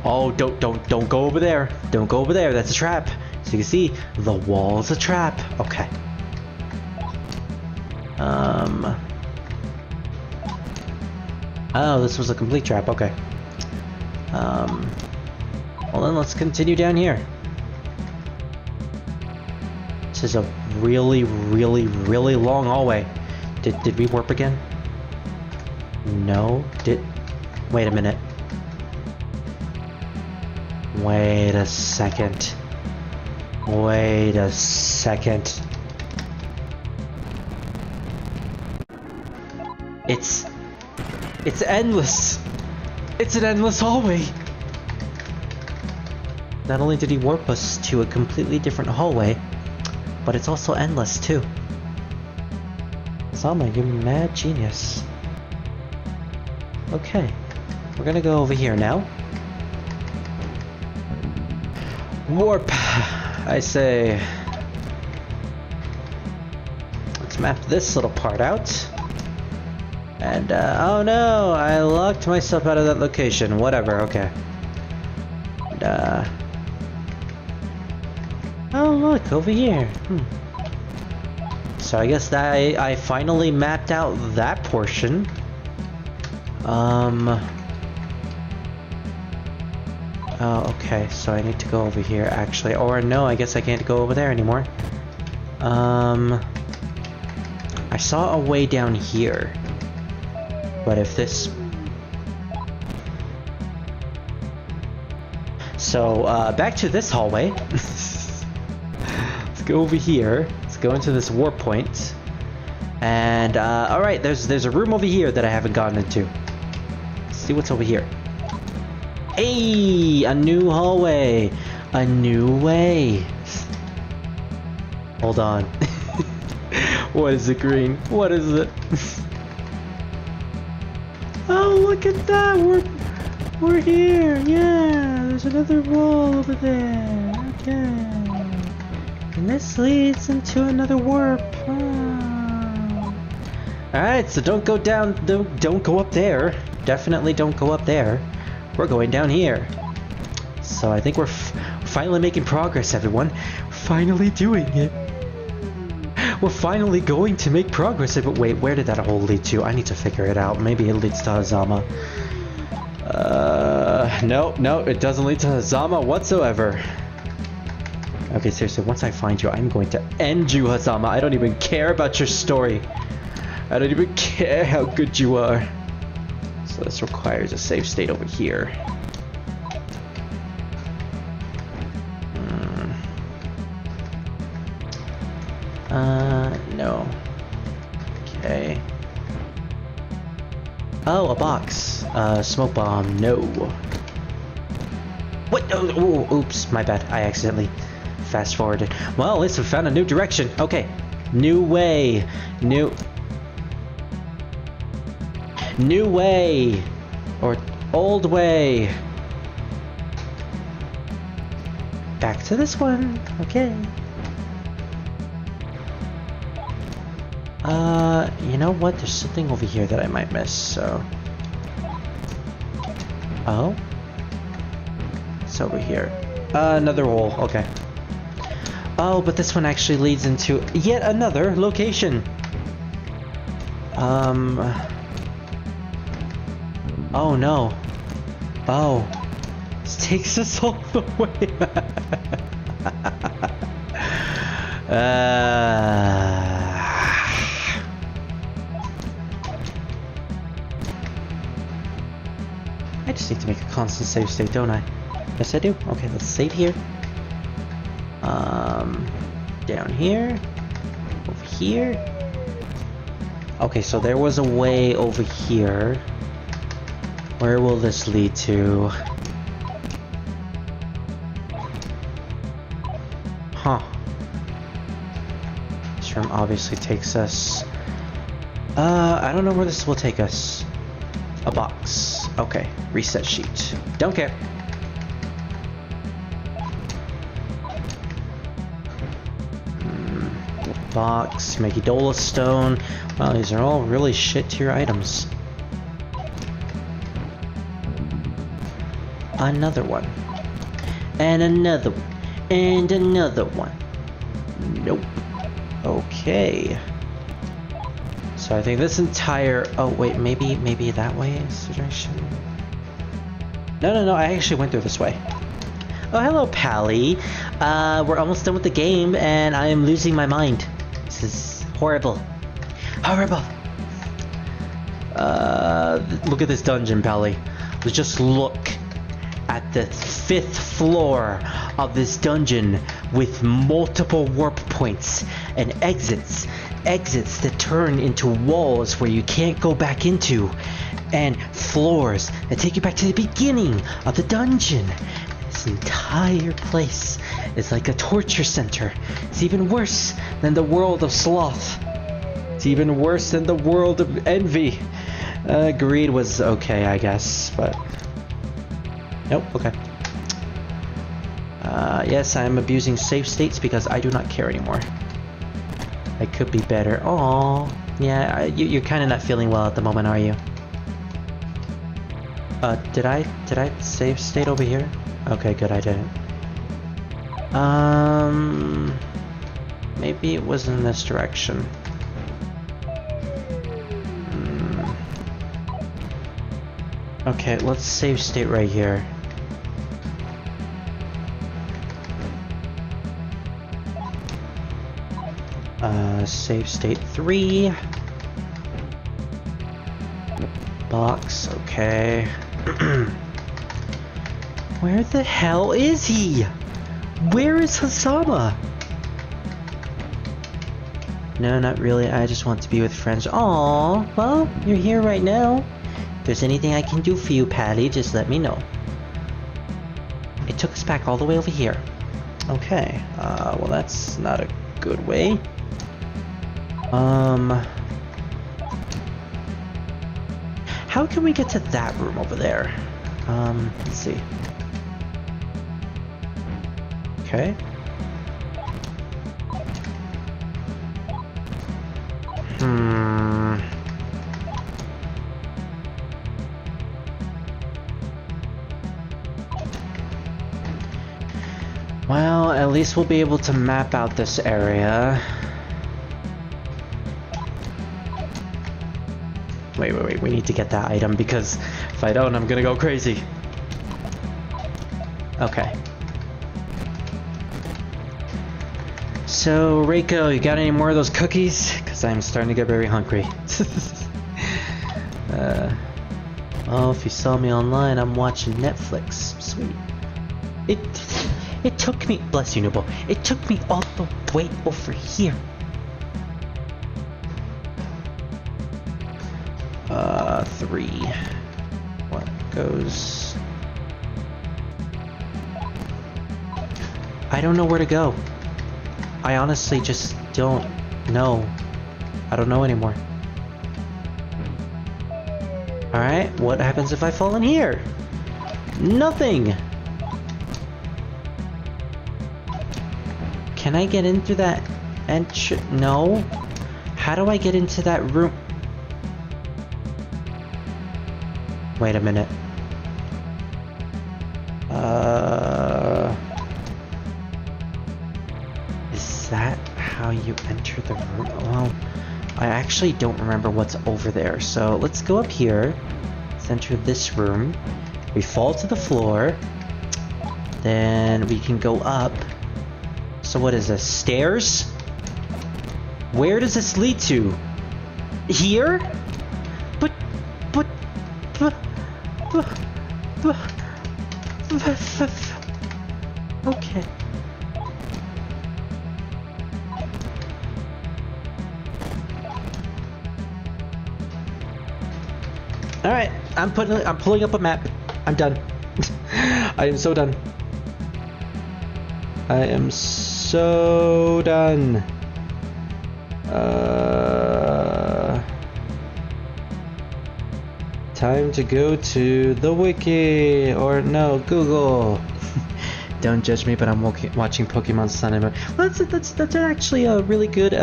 Oh, don't go over there. Don't go over there. That's a trap. So you can see, the wall's a trap. Okay. Oh, this was a complete trap. Okay. Well then, let's continue down here. This is a really long hallway. Did we warp again? No. Wait a minute. Wait a second. Wait a second. It's endless. It's an endless hallway. Not only did he warp us to a completely different hallway, but it's also endless too. Sama, you're mad genius. Okay, we're gonna go over here now. Warp, I say. Let's map this little part out. And, oh no, I locked myself out of that location. Whatever, okay. And, oh look, over here. So I guess that I finally mapped out that portion. Oh, okay, so I need to go over here, actually. Or no, I guess I can't go over there anymore. I saw a way down here. But if this... So, back to this hallway. Let's go over here. Let's go into this warp point. And, alright, there's a room over here that I haven't gotten into. Let's see what's over here. Hey! A new hallway! A new way! Hold on. What is it, green? What is it? Oh, look at that! We're here! Yeah! There's another wall over there! Okay. And this leads into another warp. Alright, so don't go down, don't go up there. Definitely don't go up there. We're going down here. So I think we're finally making progress, everyone. We're finally doing it. We're finally going to make progress. But wait, where did that hole lead to? I need to figure it out. Maybe it leads to Hazama. No, it doesn't lead to Hazama whatsoever. Okay, seriously, once I find you, I'm going to end you, Hazama. I don't even care about your story. I don't even care how good you are. So this requires a save state over here. No. Okay. Oh, a box. Smoke bomb. No. What? Oh, oops, my bad. I accidentally fast forwarded. Well, at least we found a new direction. Okay. New way. New way. Or old way. Back to this one. Okay. You know what? There's something over here that I might miss, so... Oh? It's over here. Another hole. Okay. Oh, but this one actually leads into yet another location. Oh no. Oh. This takes us all the way. I just need to make a constant save state, don't I? Yes, I do. Okay, let's save here. Down here. Over here. Okay, so there was a way over here. Where will this lead to? Huh. This room obviously takes us... I don't know where this will take us. A box. Okay, reset sheet. Don't care. Box, Megidola stone. Wow, these are all really shit tier items. Another one. And another one. And another one. Nope. Okay. So I think this entire... Oh, wait, maybe that way is the direction? No, I actually went through this way. Oh, hello, Pally. We're almost done with the game, and I am losing my mind. This is horrible. Horrible! Look at this dungeon, Pally. Just look at the 5th floor of this dungeon with multiple warp points and exits that turn into walls where you can't go back into, and floors that take you back to the beginning of the dungeon. This entire place is like a torture center. It's even worse than the world of sloth. It's even worse than the world of envy. Greed was okay, I guess, but... Nope, okay. Yes, I am abusing save states because I do not care anymore. I could be better. Aww. Yeah, you're kind of not feeling well at the moment, are you? Did I save state over here? Okay, good, I didn't. Maybe it was in this direction. Okay, let's save state right here. Save state 3. Box, okay. Where the hell is he? Where is Hazama? No, not really. I just want to be with friends. Aww, well, you're here right now. If there's anything I can do for you, Patty, just let me know. It took us back all the way over here. Okay, well that's not a good way. How can we get to that room over there? Let's see. Okay. Well, at least we'll be able to map out this area. Wait, we need to get that item because if I don't, I'm gonna go crazy. Okay. So, Reiko, you got any more of those cookies? Because I'm starting to get very hungry. Oh, if you saw me online, I'm watching Netflix. Sweet. It took me, bless you, Nubo, it took me all the way over here. Three. What goes? I don't know where to go. I honestly just don't know. I don't know anymore. Alright, what happens if I fall in here? Nothing! Can I get into that No? How do I get into that room? Wait a minute. Is that how you enter the room? Well, I actually don't remember what's over there. So let's go up here. Let's enter this room. We fall to the floor. Then we can go up. So what is this? Stairs? Where does this lead to? Here? But okay. All right, I'm pulling up a map. I'm done. I am so done. I am so done. Time to go to the wiki, or no, Google. Don't judge me, but I'm watching Pokemon Sun and Moon. Well, that's actually a really good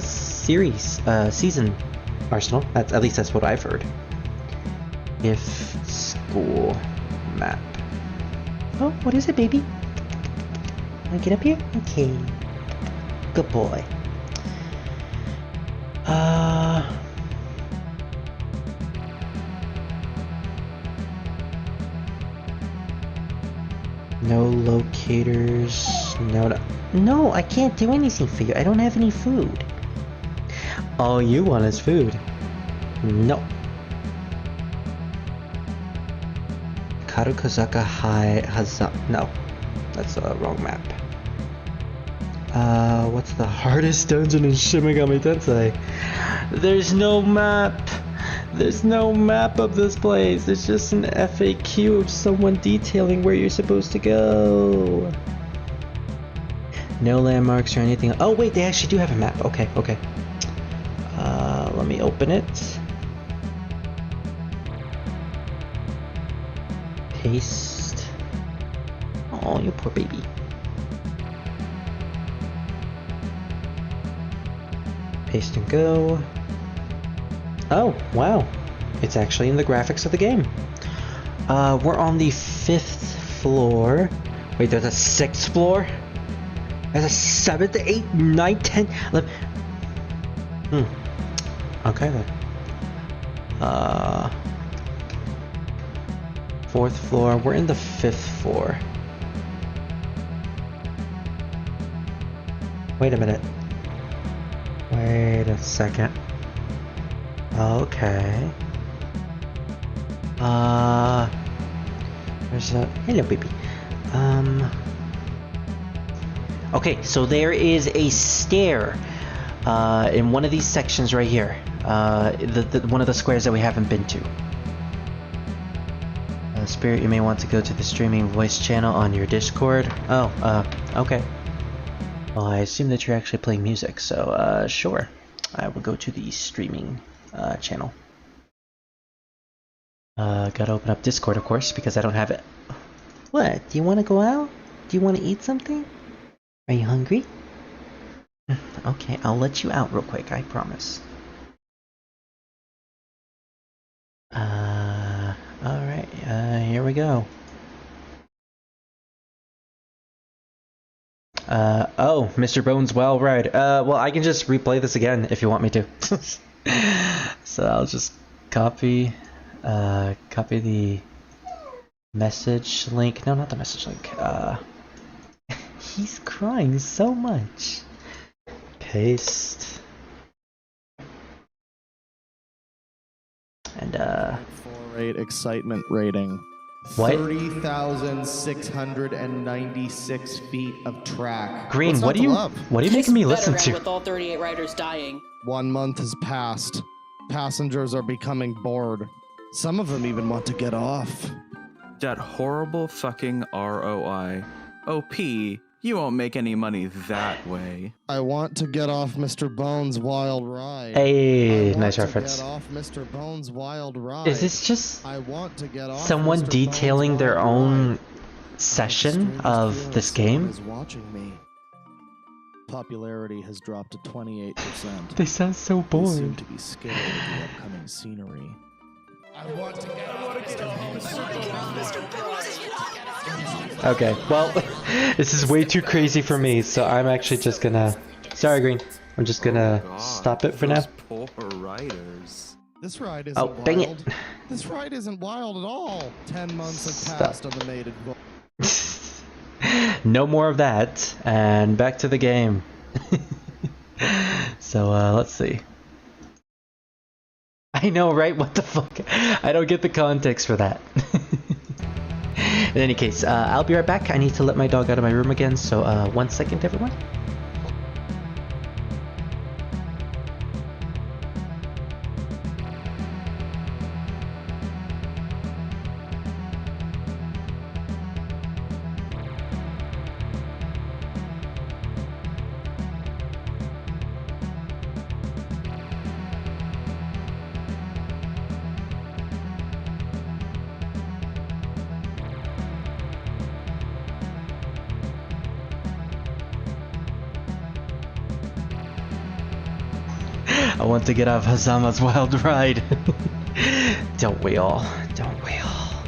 season, Arsenal. At least that's what I've heard. If school map. Oh, what is it, baby? Wanna get up here? Okay. Good boy. No locators. No, I can't do anything for you. I don't have any food. All you want is food. No. Karukazaka High Hazan. No, that's a wrong map. What's the hardest dungeon in Shin Megami Tensei? There's no map. There's no map of this place. It's just an FAQ of someone detailing where you're supposed to go. No landmarks or anything. Oh wait, they actually do have a map. Okay. Let me open it. Paste. Oh, you poor baby. Paste and go. Oh, wow. It's actually in the graphics of the game. We're on the 5th floor. Wait, there's a 6th floor? There's a 7th, 8th, 9th, 10th, 11th. Okay then. 4th floor. We're in the 5th floor. Wait a minute. Wait a second. Okay. There's a... Hello, baby. Okay, so there is a stair in one of these sections right here. One of the squares that we haven't been to. Spirit, you may want to go to the streaming voice channel on your Discord. Oh, okay. Well, I assume that you're actually playing music, so sure. I will go to the streaming channel. Gotta open up Discord, of course, because I don't have it. What? Do you want to go out? Do you want to eat something? Are you hungry? Okay, I'll let you out real quick, I promise. Alright, here we go. Oh, Mr. Bones, well, right. Well, I can just replay this again if you want me to. So I'll just copy the message link. No, not the message link. He's crying so much. Paste. And, rate excitement rating. What? 30,696 feet of track. Green, what are you making me listen to? With all 38 riders dying. 1 month has passed. Passengers are becoming bored. Some of them even want to get off. That horrible fucking ROI. OP, you won't make any money that way. I want to get off Mr. Bones' wild ride. Hey, nice reference. Get off Mr. Bones' wild ride. Is this just I want to get off someone Mr. detailing Bones' their wild own ride. session of this game? Is watching me. Popularity has dropped to 28%. They sound so They seem bored. to be scared of the upcoming scenery. I want to get off Mr. Bones. Okay, well, this is way too crazy for me, so I'm actually just gonna... Sorry, Green. I'm just gonna stop it for now. Poor riders. This ride isn't Oh, wild. dang it. This ride isn't wild at all. 10 months have Stop. passed on the mated voyage. No more of that, and back to the game. So, let's see. I know, right? What the fuck? I don't get the context for that. In any case, I'll be right back. I need to let my dog out of my room again, so 1 second, everyone. I want to get off Hazama's wild ride. Don't we all? Don't we all?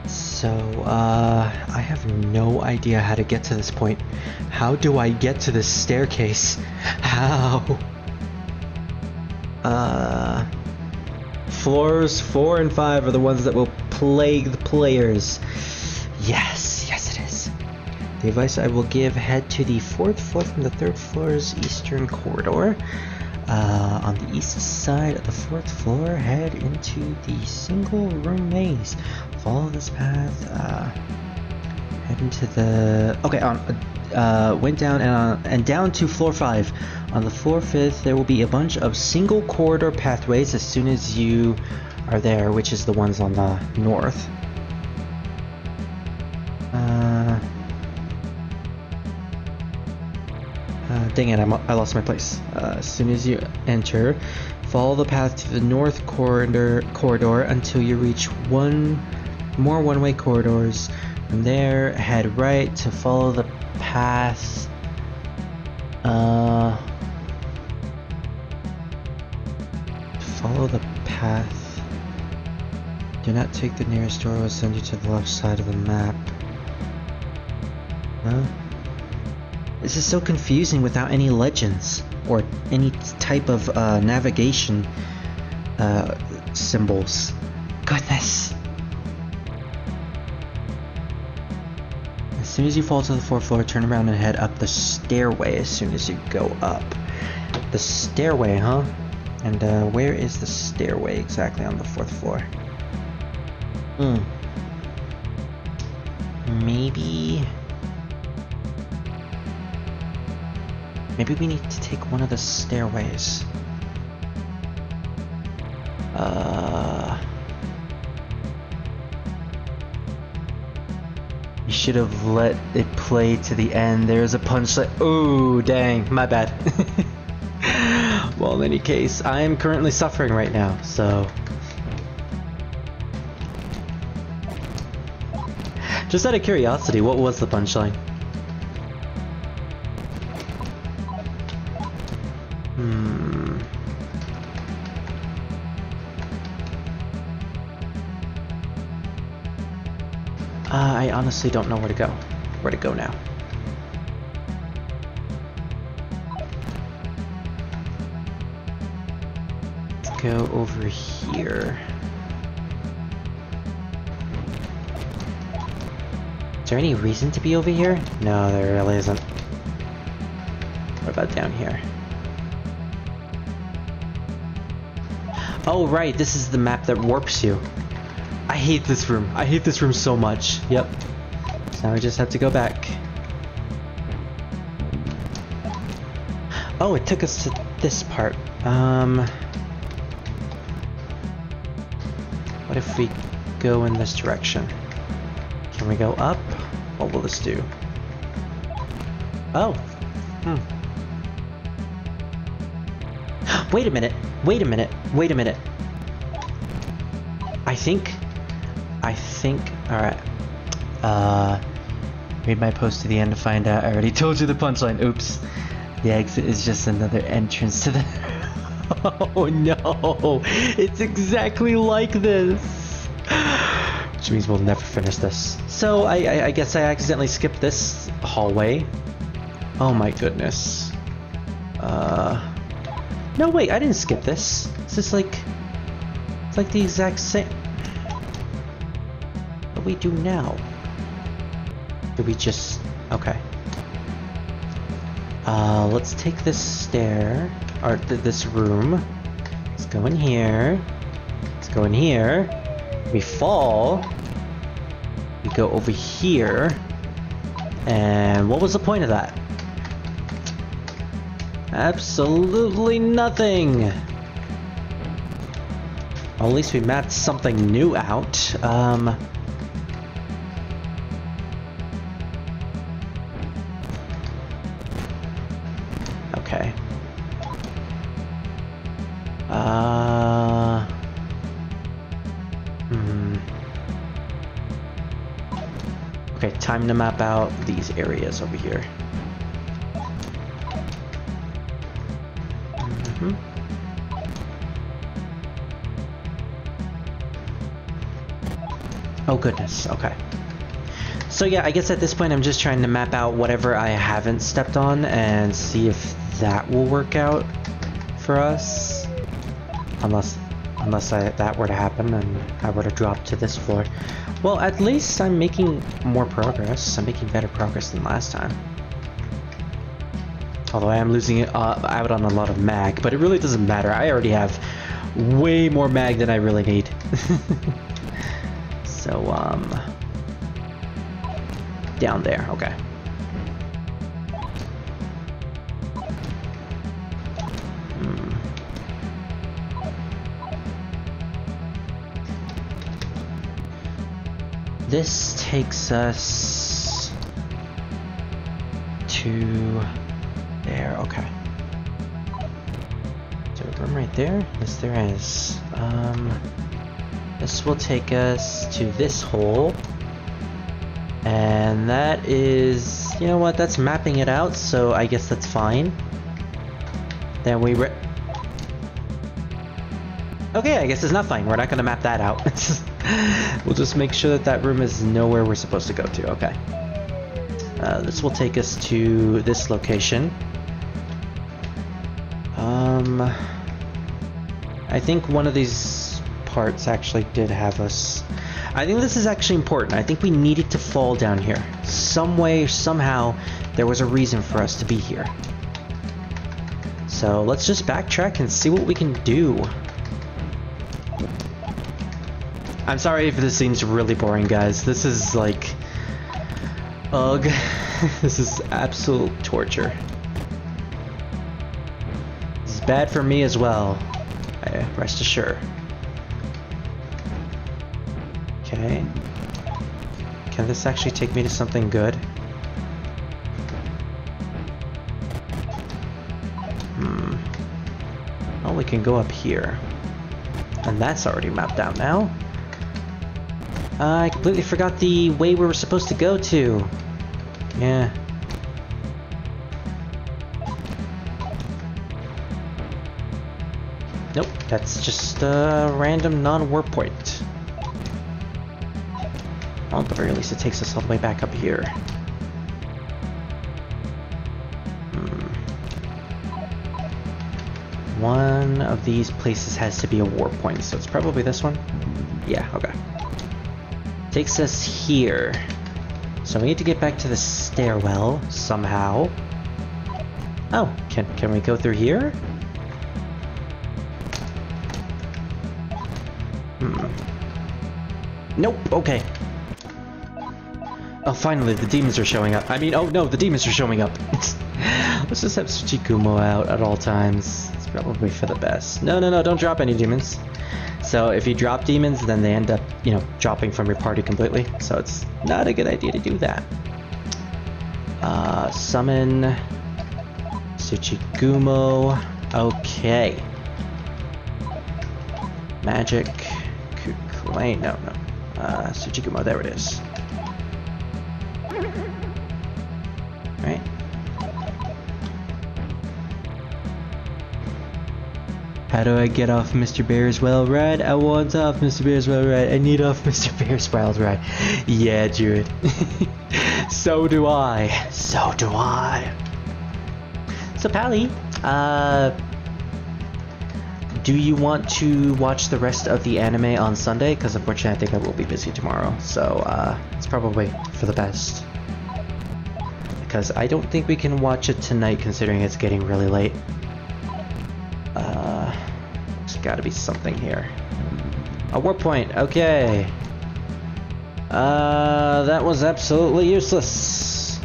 So, I have no idea how to get to this point. How do I get to this staircase? How? Floors 4 and 5 are the ones that will plague the players. Yes, yes it is. The advice I will give, head to the 4th floor from the 3rd floor's eastern corridor. On the east side of the 4th floor, head into the single room maze. Follow this path, head into the... Okay, went down and down to floor 5. On the floor 5th, there will be a bunch of single corridor pathways as soon as you are there, which is the ones on the north. Dang it, I lost my place. As soon as you enter, follow the path to the north corridor until you reach more one-way corridors. From there, head right to follow the path. Follow the path. Do not take the nearest door, it will send you to the left side of the map. Huh? This is so confusing without any legends or any type of navigation symbols. Goodness. As soon as you fall to the 4th floor, turn around and head up the stairway as soon as you go up. The stairway, huh? And where is the stairway exactly on the 4th floor? Maybe we need to take one of the stairways. You should have let it play to the end. There's a punchline. Ooh, dang, my bad. Well, in any case, I am currently suffering right now, so Just out of curiosity, what was the punchline? I honestly don't know where to go. Where to go now? Let's go over here. Is there any reason to be over here? No, there really isn't. What about down here? Oh right, this is the map that warps you. I hate this room. I hate this room so much. Yep. So now we just have to go back. Oh, it took us to this part. What if we go in this direction? Can we go up? What will this do? Oh. Wait a minute. Wait a minute. Wait a minute. I think, alright. Read my post to the end to find out. I already told you the punchline. Oops. The exit is just another entrance to the... Oh no! It's exactly like this! Which means we'll never finish this. So, I guess I accidentally skipped this hallway. Oh my goodness. No wait, I didn't skip this. Is this like... It's like the exact same... What do we do now? Do we just... Okay. Let's take this stair, or this room. Let's go in here. Let's go in here. We fall. We go over here. And what was the point of that? Absolutely nothing! Well, at least we mapped something new out. Okay. Okay, time to map out these areas over here. Oh goodness, okay. So yeah, I guess at this point I'm just trying to map out whatever I haven't stepped on and see if that will work out for us. Unless that were to happen and I were to drop to this floor. Well, at least I'm making more progress. I'm making better progress than last time. Although I am losing out on a lot of mag, but it really doesn't matter. I already have way more mag than I really need. So, down there, okay. This takes us to there, okay. Is there a room right there? Yes, there is. This will take us to this hole. And that is... You know what? That's mapping it out, so I guess that's fine. Then we... Okay, I guess it's not fine. We're not gonna map that out. We'll just make sure that that room is nowhere we're supposed to go to. Okay. This will take us to this location. I think one of these parts actually did have us... I think this is actually important. I think we needed to fall down here. Some way, somehow, there was a reason for us to be here. So let's just backtrack and see what we can do. I'm sorry if this seems really boring, guys. This is like... Ugh. This is absolute torture. This is bad for me as well. Rest assured. Okay. Can this actually take me to something good? Well, we can go up here. And that's already mapped out now. I completely forgot the way we were supposed to go to. Yeah. Nope, that's just a random non-warp point. Well, at the very least it takes us all the way back up here. One of these places has to be a warp point, so it's probably this one. Yeah, okay. Takes us here. So we need to get back to the stairwell somehow. Oh, can we go through here? Nope, okay. Oh, finally, the demons are showing up. I mean, oh no, the demons are showing up. Let's just have Tsuchikumo out at all times. It's probably for the best. No, don't drop any demons. So if you drop demons, then they end up, you know, dropping from your party completely. So it's not a good idea to do that. Summon Tsuchikumo. Okay. Magic. Kukulane. No. Tsuchikumo, there it is. Right. How do I get off Mr. Bear's Wild Ride? I want off Mr. Bear's Wild Ride. I need off Mr. Bear's Wild Ride. Yeah, Druid. So do I. So do I. So, Pally, do you want to watch the rest of the anime on Sunday? Because unfortunately I think I will be busy tomorrow. So, it's probably for the best. Because I don't think we can watch it tonight considering it's getting really late. There's gotta be something here. A warp point, okay. That was absolutely useless.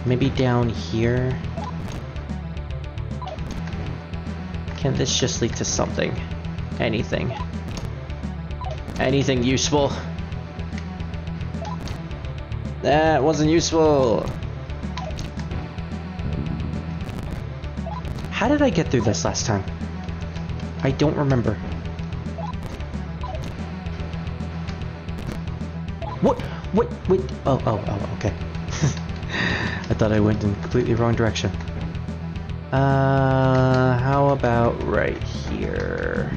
Maybe down here? Can this just lead to something? Anything? Anything useful? That wasn't useful. How did I get through this last time? I don't remember. What? Wait. Oh, okay. I thought I went in the completely wrong direction. How about right here?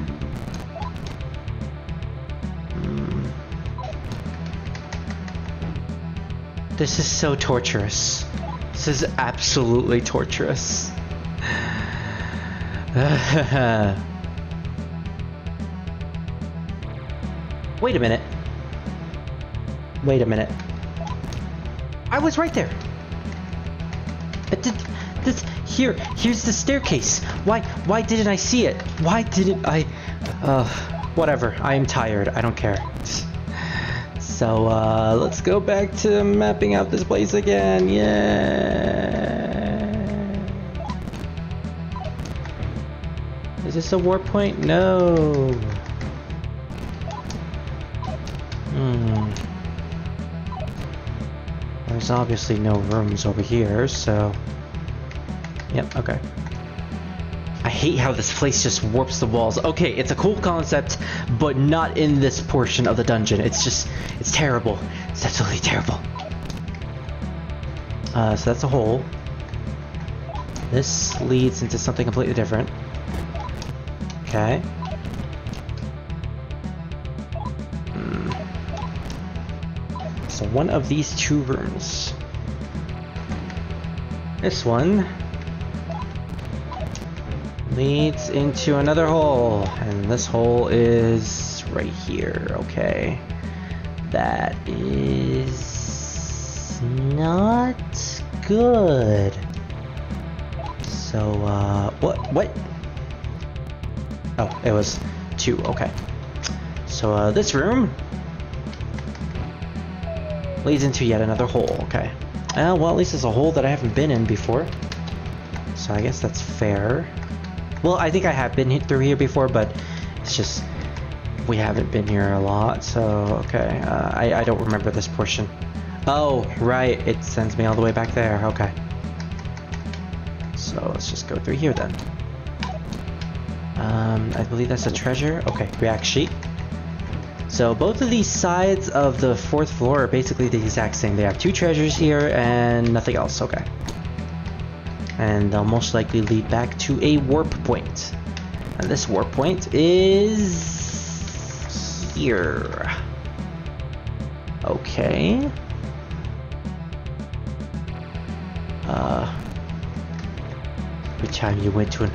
This is so torturous. This is absolutely torturous. Wait a minute. I was right there. Here's the staircase. Why didn't I see it? Why didn't I? Whatever. I am tired. I don't care. So, let's go back to mapping out this place again. Yeah. Is this a warp point? No. There's obviously no rooms over here, so... Yep, okay. I hate how this place just warps the walls. Okay, it's a cool concept, but not in this portion of the dungeon. It's terrible. It's absolutely terrible. So that's a hole. This leads into something completely different. Okay. So one of these two rooms. This one leads into another hole, and this hole is right here. Okay. That is not good. So, what? Oh, it was 2, okay. So, this room leads into yet another hole, okay. Well, at least it's a hole that I haven't been in before. So I guess that's fair. Well, I think I have been through here before, but it's just we haven't been here a lot, so okay. I don't remember this portion. Oh, right, it sends me all the way back there, okay. So let's just go through here then. I believe that's a treasure. Okay, react sheet. So both of these sides of the 4th floor are basically the exact same. They have 2 treasures here and nothing else. Okay. And they'll most likely lead back to a warp point. And this warp point is here. Okay. Every time you went to an...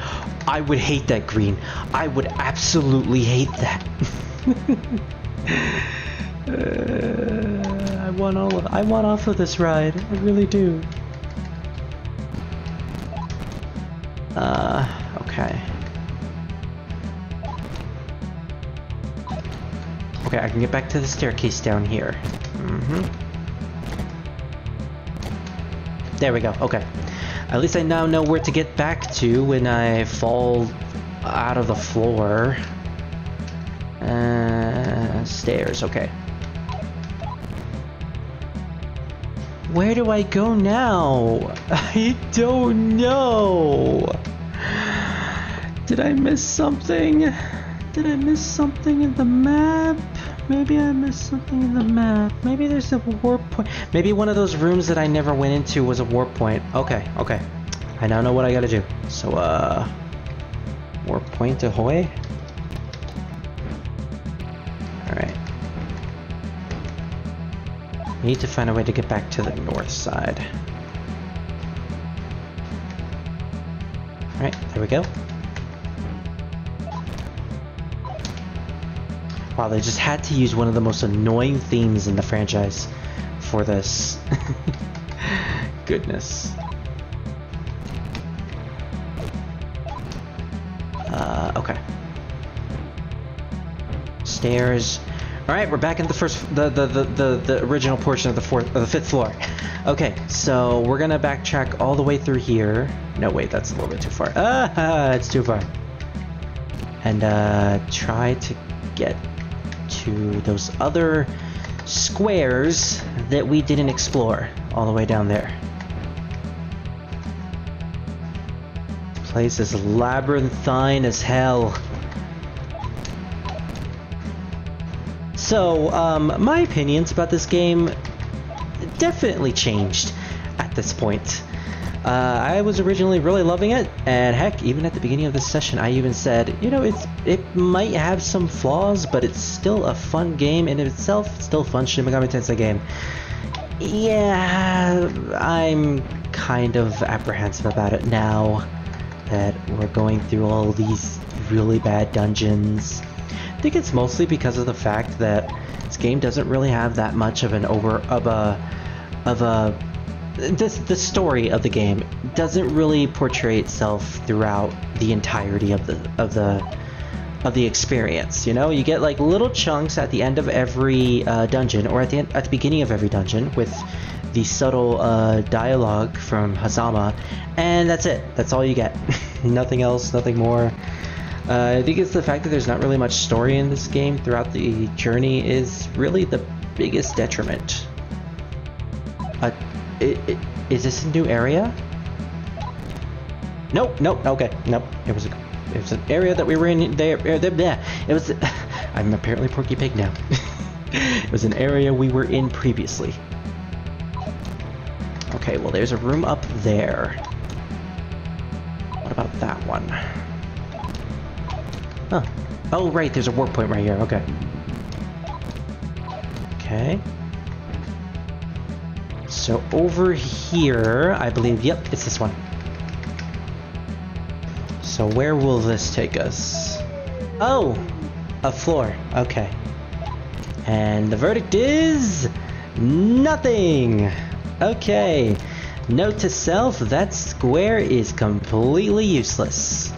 I would hate that green. I would absolutely hate that. I want off of this ride. I really do. Okay. Okay, I can get back to the staircase down here. There we go. Okay. At least I now know where to get back to when I fall out of the floor. Stairs, okay. Where do I go now? I don't know. Did I miss something? Did I miss something in the map? Maybe I missed something in the map. Maybe there's a warp point. Maybe one of those rooms that I never went into was a warp point. Okay, okay. I now know what I gotta do. So, warp point ahoy. Alright. Need to find a way to get back to the north side. Alright, there we go. Wow, they just had to use one of the most annoying themes in the franchise for this. Goodness. Okay. Stairs. All right, we're back in the the original portion of the 5th floor. Okay, so we're gonna backtrack all the way through here. No, wait, that's a little bit too far. It's too far. And try to get to those other squares that we didn't explore all the way down there. This place is labyrinthine as hell. So, my opinions about this game definitely changed at this point. I was originally really loving it, and heck, even at the beginning of this session, I even said, you know, it might have some flaws, but it's still a fun game in itself. It's still a fun Shin Megami Tensei game. Yeah, I'm kind of apprehensive about it now that we're going through all these really bad dungeons. I think it's mostly because of the fact that this game doesn't really have that much of the story of the game doesn't really portray itself throughout the entirety of the experience. You know, you get like little chunks at the end of every dungeon, or at the beginning of every dungeon, with the subtle dialogue from Hazama, and that's it. That's all you get. Nothing else, nothing more. I think it's the fact that there's not really much story in this game throughout the journey is really the biggest detriment. Is this a new area? Nope, nope, okay, nope. It was an area that we were in there. It was. I'm apparently Porky Pig now. It was an area we were in previously. Okay, well, there's a room up there. What about that one? Huh. Oh, right, there's a warp point right here. Okay. Okay. So over here, I believe, yep, it's this one. So where will this take us? Oh, a floor. Okay. And the verdict is nothing. Okay. Note to self, that square is completely useless.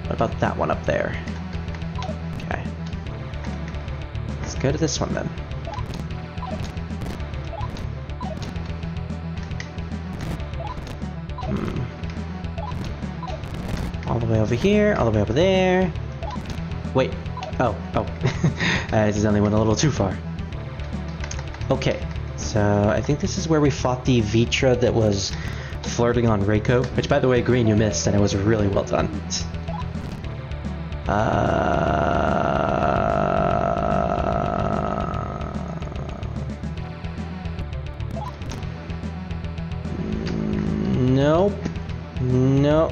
What about that one up there? Okay. Let's go to this one then. All the way over here, all the way over there. Wait. Oh. I accidentally went a little too far. Okay. So, I think this is where we fought the Vitra that was flirting on Reiko. Which, by the way, Green, you missed, and it was really well done.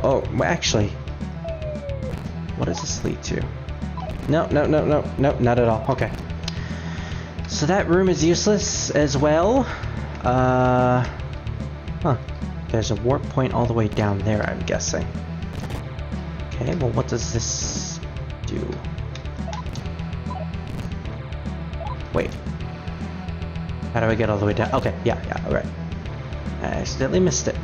oh, well, actually. What does this lead to? No, not at all. Okay. So that room is useless as well. Huh. There's a warp point all the way down there, I'm guessing. Okay, well, what does this do? Wait. How do I get all the way down? Okay, yeah, alright. I accidentally missed it.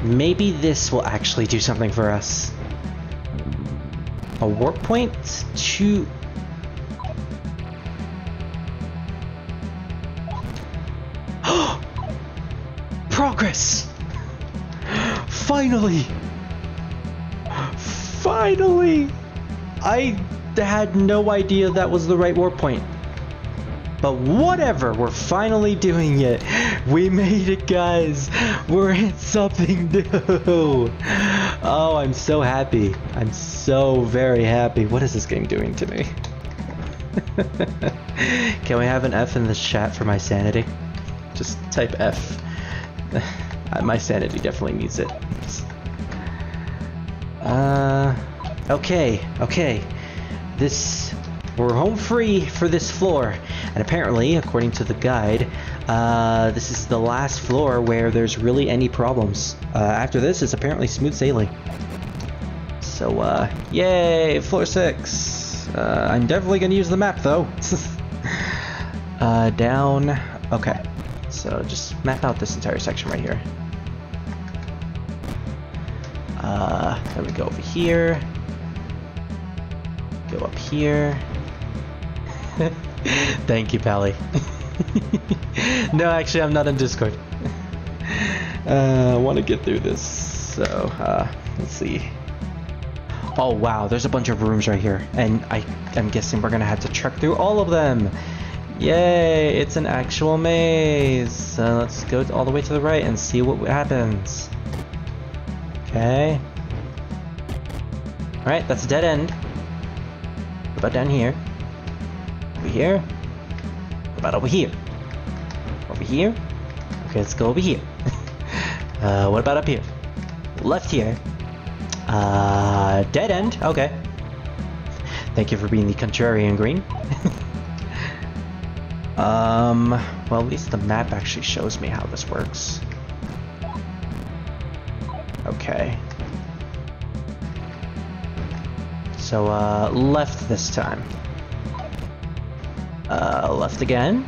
Maybe this will actually do something for us. A warp point to... Progress! Finally! Finally! I had no idea that was the right warp point. But whatever, we're finally doing it. We made it, guys. We're in something new. Oh, I'm so happy. I'm so very happy. What is this game doing to me? Can we have an F in the chat for my sanity? Just type F. My sanity definitely needs it. Okay. We're home free for this floor. And apparently, according to the guide, this is the last floor where there's really any problems. After this, it's apparently smooth sailing. So, yay, floor 6. I'm definitely gonna use the map, though. Down. Okay. So, just map out this entire section right here. Then we go over here. Go up here. Thank you, Pally. No, actually, I'm not on Discord. I want to get through this. So, let's see. Oh, wow, there's a bunch of rooms right here. And I'm guessing we're going to have to trek through all of them. Yay, it's an actual maze. Let's go all the way to the right and see what happens. Okay. Alright, that's a dead end. What about down here? Over here? What about over here? Over here? Okay, let's go over here. What about up here? Left here. Dead end. Okay. Thank you for being the contrarian, Green. Well, at least the map actually shows me how this works. Okay. So, left this time. Left again.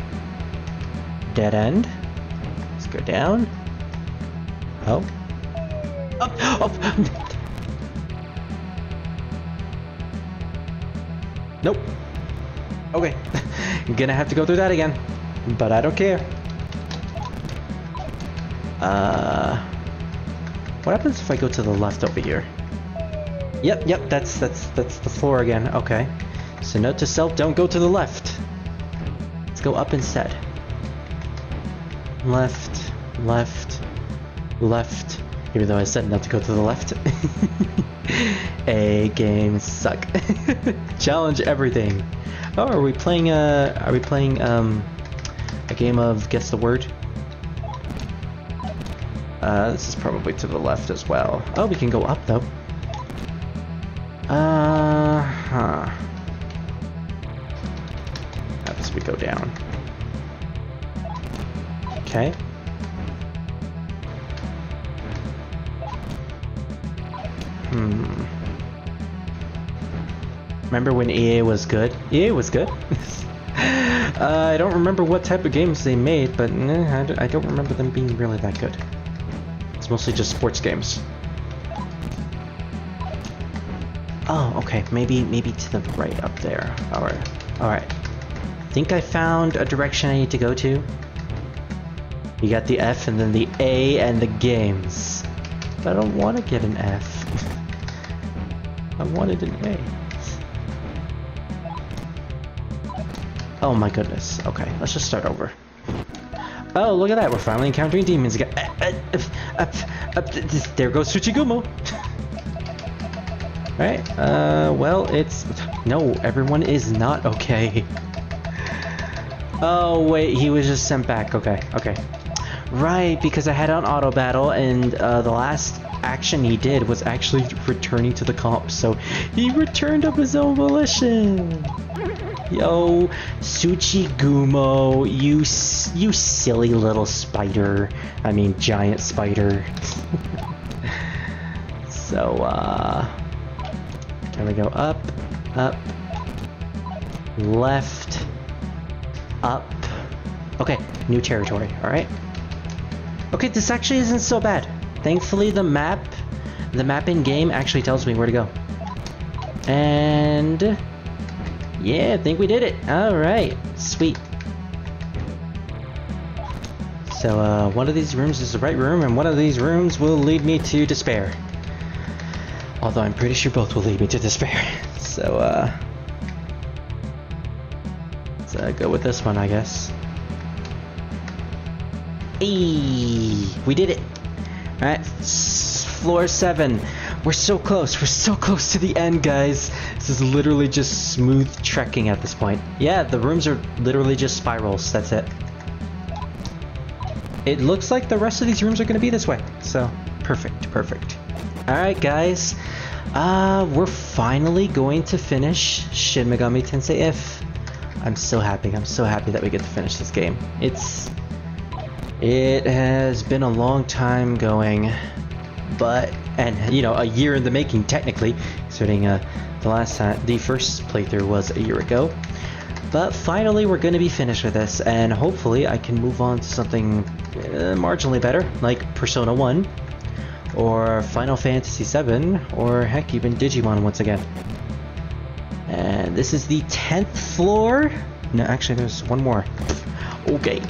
Dead end. Let's go down. Oh. Up! Up! Nope. Okay. I'm gonna have to go through that again. But I don't care. What happens if I go to the left over here? Yep, that's the floor again. Okay. So note to self, don't go to the left. Let's go up instead. Left, left, left. Even though I said not to go to the left. Games suck. Challenge everything. Oh, are we playing a game of guess the word? This is probably to the left as well. Oh, we can go up though. How does we go down? Okay. Remember when EA was good? EA was good. I don't remember what type of games they made, but I don't remember them being really that good. It's mostly just sports games. Oh, okay. Maybe to the right up there. Alright. I think I found a direction I need to go to. You got the F and then the A and the games. But I don't want to get an F. I wanted an A. Oh my goodness. Okay, let's just start over. Oh, look at that. We're finally encountering demons again. There goes Tsuchigumo. Right? Well, it's... No, everyone is not okay. Oh, wait, he was just sent back. Okay, okay. Right, because I had an auto battle, and the last action he did was actually returning to the comp, so he returned of his own volition. Yo, Tsuchigumo, you silly little spider. I mean, giant spider. So, can we go up, up, left, up. Okay, new territory, alright. Okay, this actually isn't so bad. Thankfully, the map in game actually tells me where to go. And yeah, I think we did it. Alright, sweet. So, one of these rooms is the right room, and one of these rooms will lead me to despair. Although I'm pretty sure both will lead me to despair. So, let's go with this one, I guess. Hey, we did it. Alright, floor 7. We're so close. We're so close to the end, guys. This is literally just smooth trekking at this point. Yeah, the rooms are literally just spirals. That's it. It looks like the rest of these rooms are going to be this way. So, perfect, perfect. Alright, guys. We're finally going to finish Shin Megami Tensei IF. I'm so happy. I'm so happy that we get to finish this game. It has been a long time going, and you know, a year in the making technically, considering the first playthrough was a year ago. But finally, we're going to be finished with this, and hopefully, I can move on to something marginally better, like Persona 1, or Final Fantasy 7, or heck, even Digimon once again. And this is the 10th floor. No, actually, there's one more. Okay.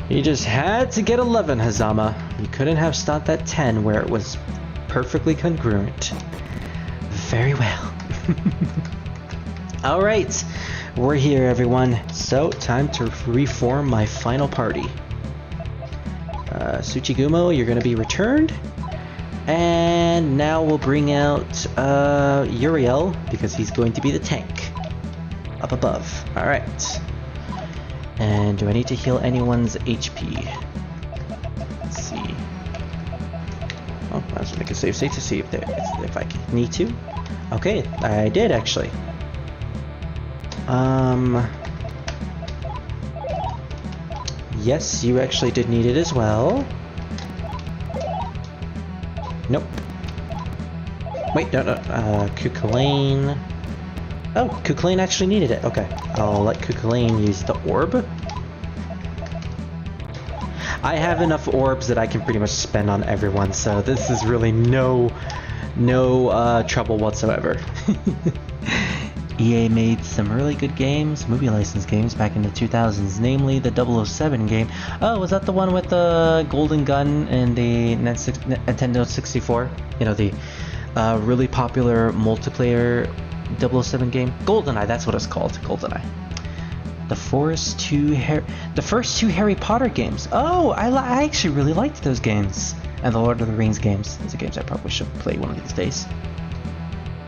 You just had to get 11, Hazama. You couldn't have stopped at 10 where it was perfectly congruent. Very well. Alright, we're here, everyone. So, time to reform my final party. Tsuchigumo, you're gonna be returned. And now we'll bring out Uriel, because he's going to be the tank. Up above. Alright. And do I need to heal anyone's HP? Let's see. Oh, I was make a save state to see if I need to. Okay, I did actually. Yes, you actually did need it as well. Nope. Wait, no. Kukulane. Oh, Kukulane actually needed it. Okay, I'll let Kukulane use the orb. I have enough orbs that I can pretty much spend on everyone, so this is really no trouble whatsoever. EA made some really good games, movie license games back in the 2000s, namely the 007 game. Oh, was that the one with the golden gun and the Nintendo 64? You know, the really popular multiplayer 007 game? GoldenEye, that's what it's called, GoldenEye. The first two Harry Potter games. Oh, I actually really liked those games. And the Lord of the Rings games. Those are games I probably should play one of these days.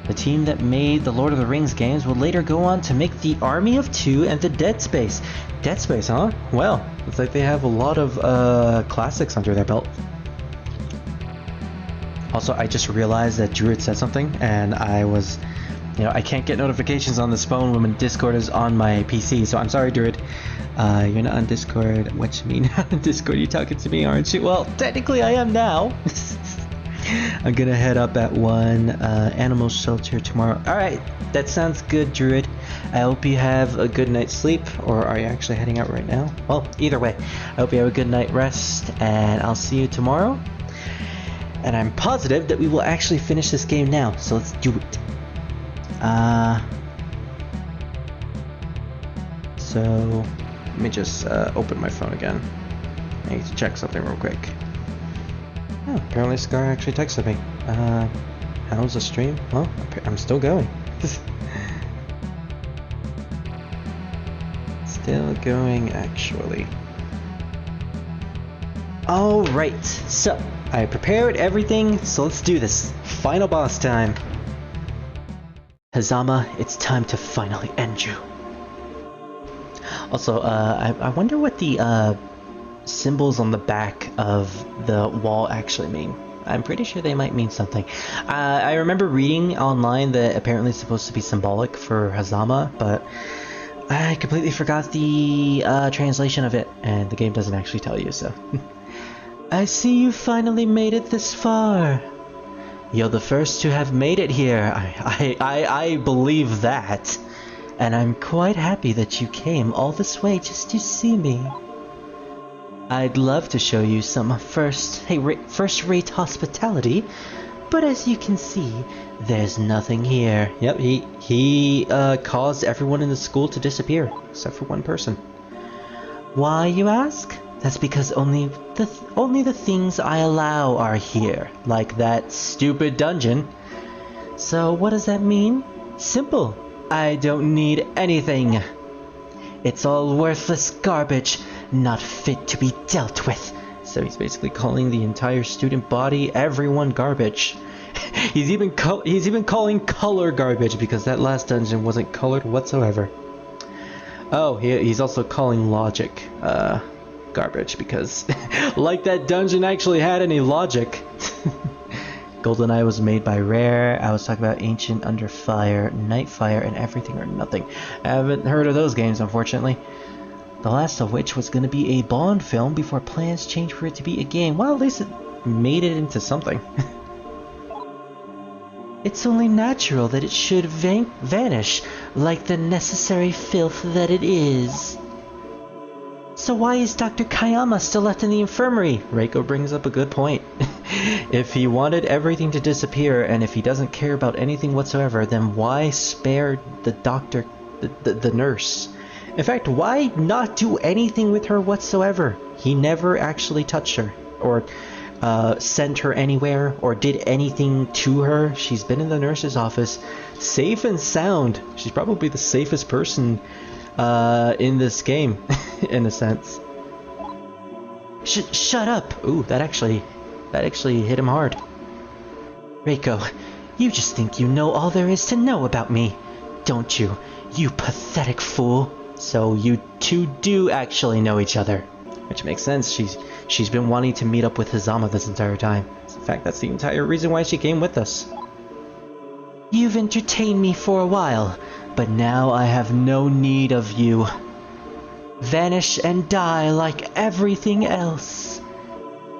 The team that made the Lord of the Rings games would later go on to make the Army of Two and the Dead Space. Dead Space, huh? Well, looks like they have a lot of classics under their belt. Also, I just realized that Druid said something, and I was... You know, I can't get notifications on this phone when Discord is on my PC, so I'm sorry, Druid. You're not on Discord. What you mean not on Discord? You're talking to me, aren't you? Well, technically I am now. I'm gonna head up at one animal shelter tomorrow. Alright, that sounds good, Druid. I hope you have a good night's sleep, or are you actually heading out right now? Well, either way, I hope you have a good night rest, and I'll see you tomorrow. And I'm positive that we will actually finish this game now, so let's do it. So let me just open my phone again. I need to check something real quick. Oh, apparently Scar actually texted me. How's the stream? Well, I'm still going. Still going, actually. Alright, so I prepared everything, so let's do this. Final boss time. Hazama, it's time to finally end you. Also, I wonder what the symbols on the back of the wall actually mean. I'm pretty sure they might mean something. I remember reading online that apparently it's supposed to be symbolic for Hazama, but I completely forgot the translation of it, and the game doesn't actually tell you, so. I see you finally made it this far. You're the first to have made it here. I believe that. And I'm quite happy that you came all this way just to see me. I'd love to show you some first-rate hospitality, but as you can see, there's nothing here. Yep, he caused everyone in the school to disappear, except for one person. Why, you ask? That's because only the things I allow are here, like that stupid dungeon. So what does that mean? Simple. I don't need anything. It's all worthless garbage, not fit to be dealt with. So he's basically calling the entire student body, everyone, garbage. He's even calling color garbage because that last dungeon wasn't colored whatsoever. Oh, he's also calling logic garbage because like that dungeon actually had any logic. GoldenEye was made by Rare. I was talking about Ancient, Under Fire, Nightfire, and Everything or Nothing. I haven't heard of those games, unfortunately. The last of which was going to be a Bond film before plans changed for it to be a game. Well, at least it made it into something. It's only natural that it should vanish, like the necessary filth that it is. So why is Dr. Kayama still left in the infirmary? Reiko brings up a good point. If he wanted everything to disappear, and if he doesn't care about anything whatsoever, then why spare the doctor, the nurse? In fact, why not do anything with her whatsoever? He never actually touched her, or sent her anywhere, or did anything to her. She's been in the nurse's office, safe and sound. She's probably the safest person in this game, in a sense. Shut up! Ooh, that actually hit him hard. Reiko, you just think you know all there is to know about me, don't you? You pathetic fool. So you two do actually know each other. Which makes sense. She's been wanting to meet up with Hazama this entire time. In fact, that's the entire reason why she came with us. You've entertained me for a while, but now I have no need of you. Vanish and die like everything else.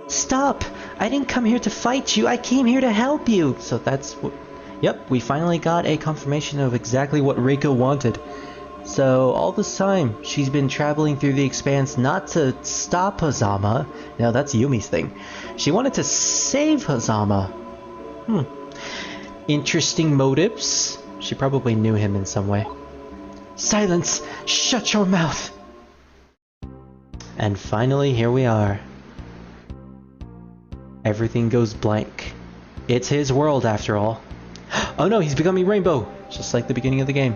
Stop! I didn't come here to fight you, I came here to help you! So that's what... Yep, we finally got a confirmation of exactly what Reiko wanted. So all this time, she's been traveling through the expanse not to stop Hazama. No, that's Yumi's thing. She wanted to save Hazama. Interesting motives. She probably knew him in some way. Silence! Shut your mouth! And finally, here we are. Everything goes blank. It's his world, after all. Oh no, he's becoming rainbow! Just like the beginning of the game.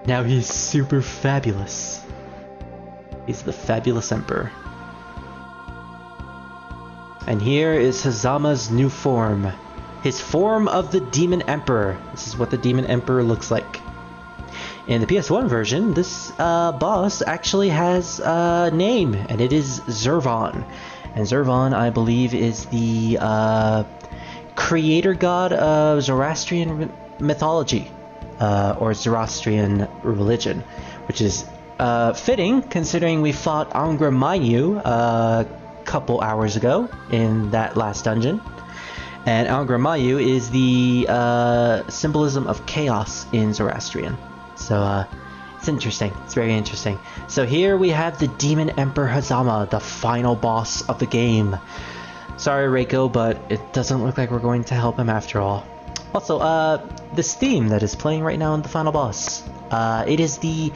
Now he's super fabulous. He's the fabulous emperor. And here is Hazama's new form. His form of the Demon Emperor. This is what the Demon Emperor looks like. In the PS1 version, this boss actually has a name, and it is Zervan. And Zervan, I believe, is the creator god of Zoroastrian mythology. Or Zoroastrian religion, which is fitting considering we fought Angra Mainyu a couple hours ago in that last dungeon. And Angra Mainyu is the symbolism of chaos in Zoroastrian. So it's interesting. It's very interesting. So here we have the Demon Emperor Hazama, the final boss of the game. Sorry, Reiko, but it doesn't look like we're going to help him after all. Also, this theme that is playing right now in the final boss, it is the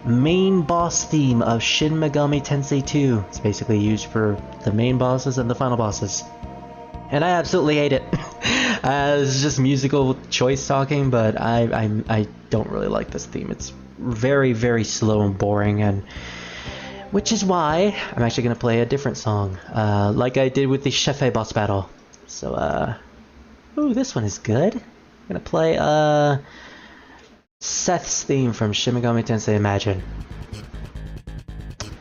main boss theme of Shin Megami Tensei 2. It's basically used for the main bosses and the final bosses. And I absolutely hate it. It's just musical choice talking, but I don't really like this theme. It's very, very slow and boring, and which is why I'm actually going to play a different song, like I did with the Shefe boss battle. So, ooh, this one is good. I'm gonna play, Seth's theme from Shin Megami Tensei Imagine.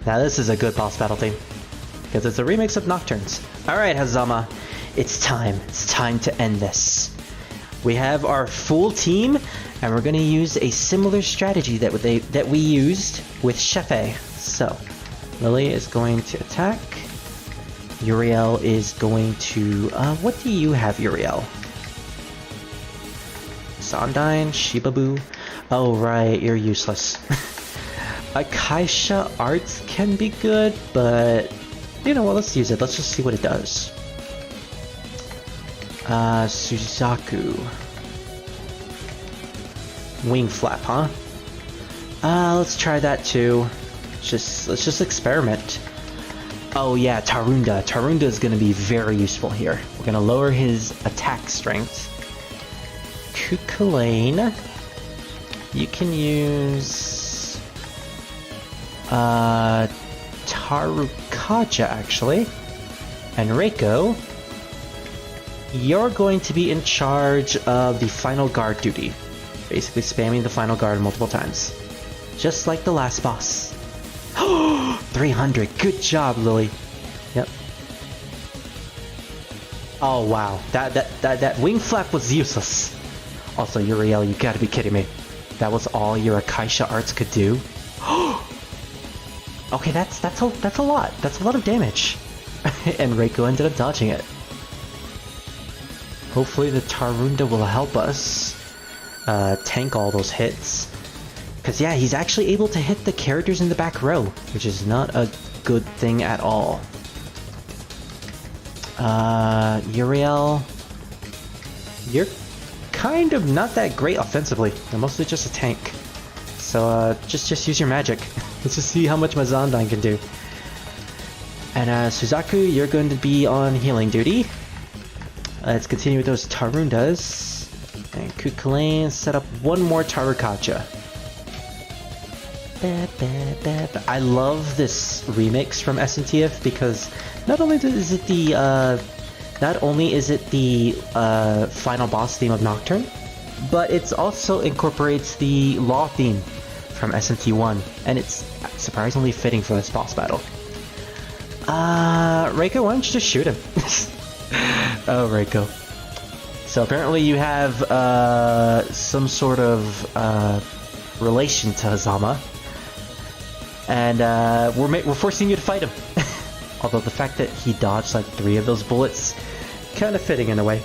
Now this is a good boss battle theme, because it's a remix of Nocturnes. Alright, Hazama, it's time. It's time to end this. We have our full team, and we're going to use a similar strategy that we used with Shefe. So, Lily is going to attack. Uriel is going to... what do you have, Uriel? Sondine, Shibabu. Oh, right, you're useless. Akaisha Arts can be good, but... You know what, let's use it. Let's just see what it does. Suzaku. Wing flap, huh? Let's try that too. Let's just experiment. Oh yeah, Tarunda. Tarunda is gonna be very useful here. We're gonna lower his attack strength. Kukulane. You can use Tarukaja actually. And Reiko, you're going to be in charge of the final guard duty. Basically spamming the final guard multiple times. Just like the last boss. 300. Good job, Lily. Yep. Oh wow. That wing flap was useless. Also, Uriel, you gotta be kidding me. That was all your Akaisha Arts could do? Okay, that's a lot. That's a lot of damage. And Reiko ended up dodging it. Hopefully the Tarunda will help us tank all those hits. Because yeah, he's actually able to hit the characters in the back row, which is not a good thing at all. Uriel, you're kind of not that great offensively. You're mostly just a tank. So just use your magic. Let's just see how much Mazandine can do. And Suzaku, you're going to be on healing duty. Let's continue with those Tarundas. And Kukulane, set up one more Tarukaja. I love this remix from SNTF because not only is it the final boss theme of Nocturne, but it also incorporates the Law theme from SNT1, and it's surprisingly fitting for this boss battle. Reiko, why don't you just shoot him? Oh, Reiko. So apparently you have some sort of relation to Hazama, and we're forcing you to fight him. Although the fact that he dodged like 3 of those bullets, kind of fitting in a way.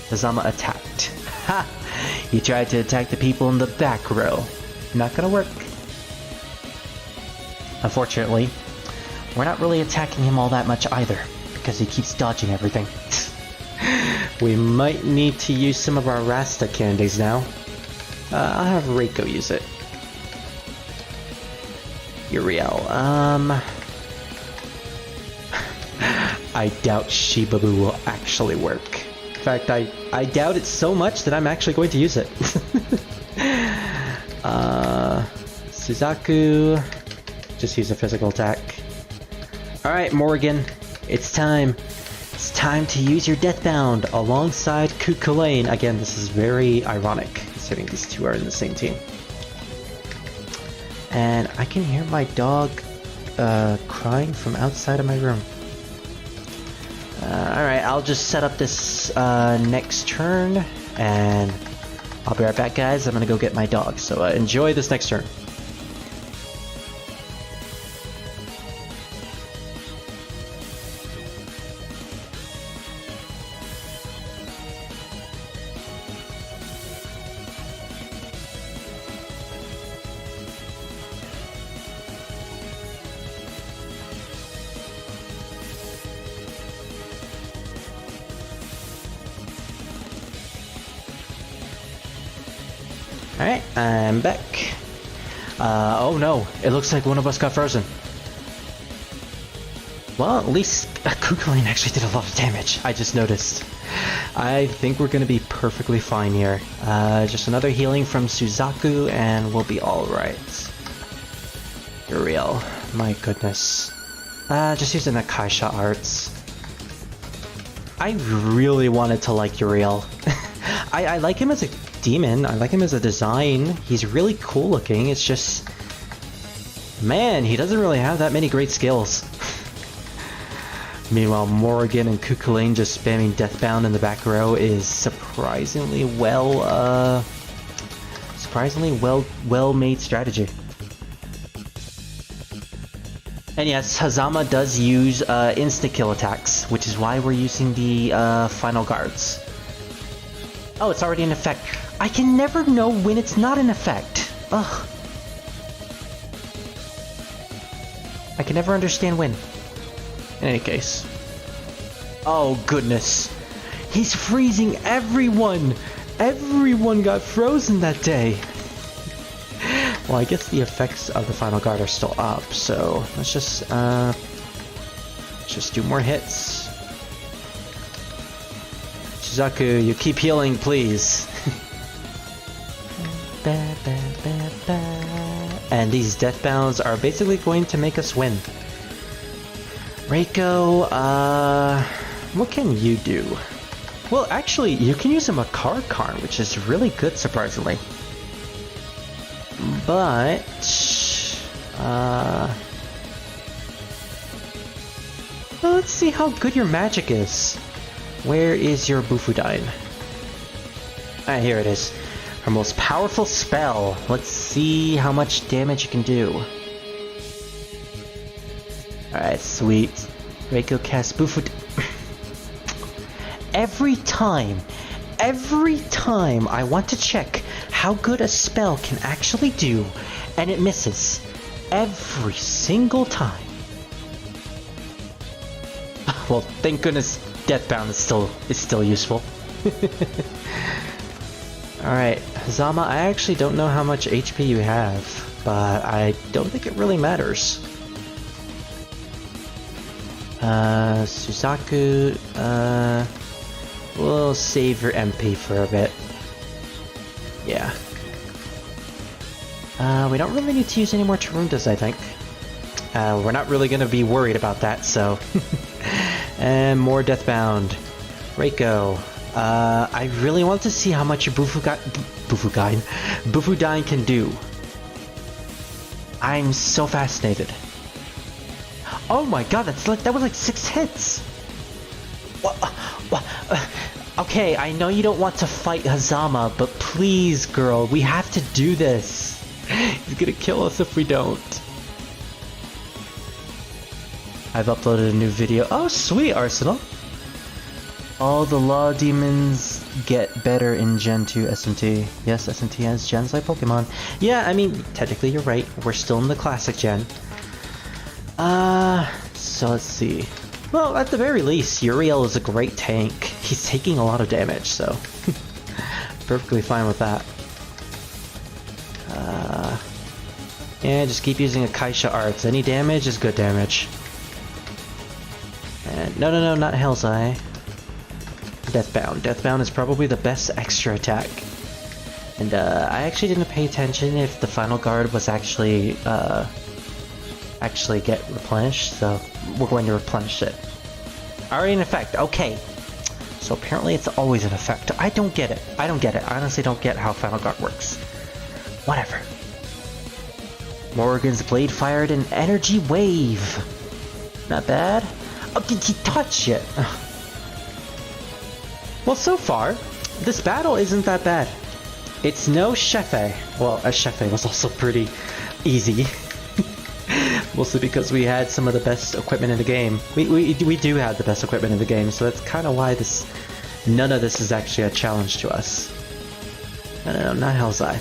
Hazama attacked. Ha! He tried to attack the people in the back row. Not gonna work. Unfortunately, we're not really attacking him all that much either, because he keeps dodging everything. We might need to use some of our Rasta candies now. I'll have Reiko use it. Uriel, I doubt Shibabu will actually work. In fact, I doubt it so much that I'm actually going to use it. Suzaku, just use a physical attack. Alright, Morgan, it's time. It's time to use your Deathbound alongside Kukulane. Again, this is very ironic, considering these two are in the same team. And I can hear my dog crying from outside of my room. Alright, I'll just set up this next turn, and I'll be right back, guys. I'm gonna go get my dog, so enjoy this next turn. Alright, I'm back. Oh no, it looks like one of us got frozen. Well, at least Kukulane actually did a lot of damage, I just noticed. I think we're gonna be perfectly fine here. Just another healing from Suzaku and we'll be alright. Uriel, my goodness. Just using the Akaisha Arts. I really wanted to like Uriel. I like him as a demon. I like him as a design. He's really cool looking. It's just... Man, he doesn't really have that many great skills. Meanwhile, Morrigan and Cuchulainn just spamming Deathbound in the back row is surprisingly well made strategy. And yes, Hazama does use insta-kill attacks, which is why we're using the final guards. Oh, it's already in effect. I can never know when it's not in effect. Ugh. I can never understand when. In any case. Oh, goodness. He's freezing everyone! Everyone got frozen that day! Well, I guess the effects of the final guard are still up, so let's just do more hits. Shizaku, you keep healing, please. And these Deathbounds are basically going to make us win. Reiko, what can you do? Well, actually, you can use a Makar Karn, which is really good, surprisingly. But, well, let's see how good your magic is. Where is your Bufudyne? Ah, here it is. Her most powerful spell. Let's see how much damage you can do. Alright, sweet. Reiko casts Bufudyne. Every time I want to check how good a spell can actually do, and it misses. Every single time. Well, thank goodness Deathbound is still useful. Alright, Hazama, I actually don't know how much HP you have, but I don't think it really matters. Suzaku, we'll save your MP for a bit. Yeah. We don't really need to use any more Tarundas, I think. We're not really gonna be worried about that, so... And more Deathbound. Reiko. I really want to see how much your Bufudyne can do. I'm so fascinated. Oh my god, that was like 6 hits! What? Okay, I know you don't want to fight Hazama, but please, girl, we have to do this. He's gonna kill us if we don't. I've uploaded a new video. Oh, sweet, Arsenal. All the law demons get better in Gen 2 SMT. Yes, SMT has gens like Pokemon. Yeah, I mean, technically you're right. We're still in the classic gen. So let's see. Well, at the very least, Uriel is a great tank. He's taking a lot of damage, so... perfectly fine with that. Yeah, just keep using Akaisha Arts. Any damage is good damage. And no, not Hell's Eye. Deathbound. Deathbound is probably the best extra attack. And I actually didn't pay attention if the final guard was actually get replenished, so we're going to replenish it. Already in effect, okay. So apparently it's always in effect. I don't get it. I honestly don't get how final guard works. Whatever. Morrigan's blade fired an energy wave. Not bad. Oh, did he touch it? Well, so far, this battle isn't that bad. It's no Shefe. Well, a Shefe was also pretty easy. Mostly because we had some of the best equipment in the game. We do have the best equipment in the game, so that's kind of why none of this is actually a challenge to us. No, not Hell's Eye.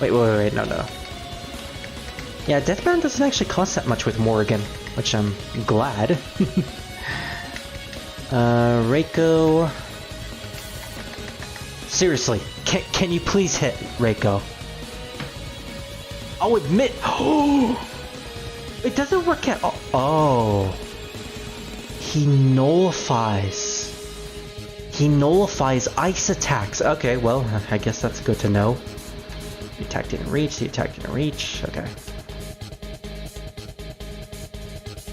Wait, no. Yeah, Deathbound doesn't actually cost that much with Morrigan, which I'm glad. Reiko... Seriously, can you please hit Reiko? I'll admit... Oh! It doesn't work at all. Oh. He nullifies. He nullifies ice attacks. Okay, well, I guess that's good to know. The attack didn't reach, okay.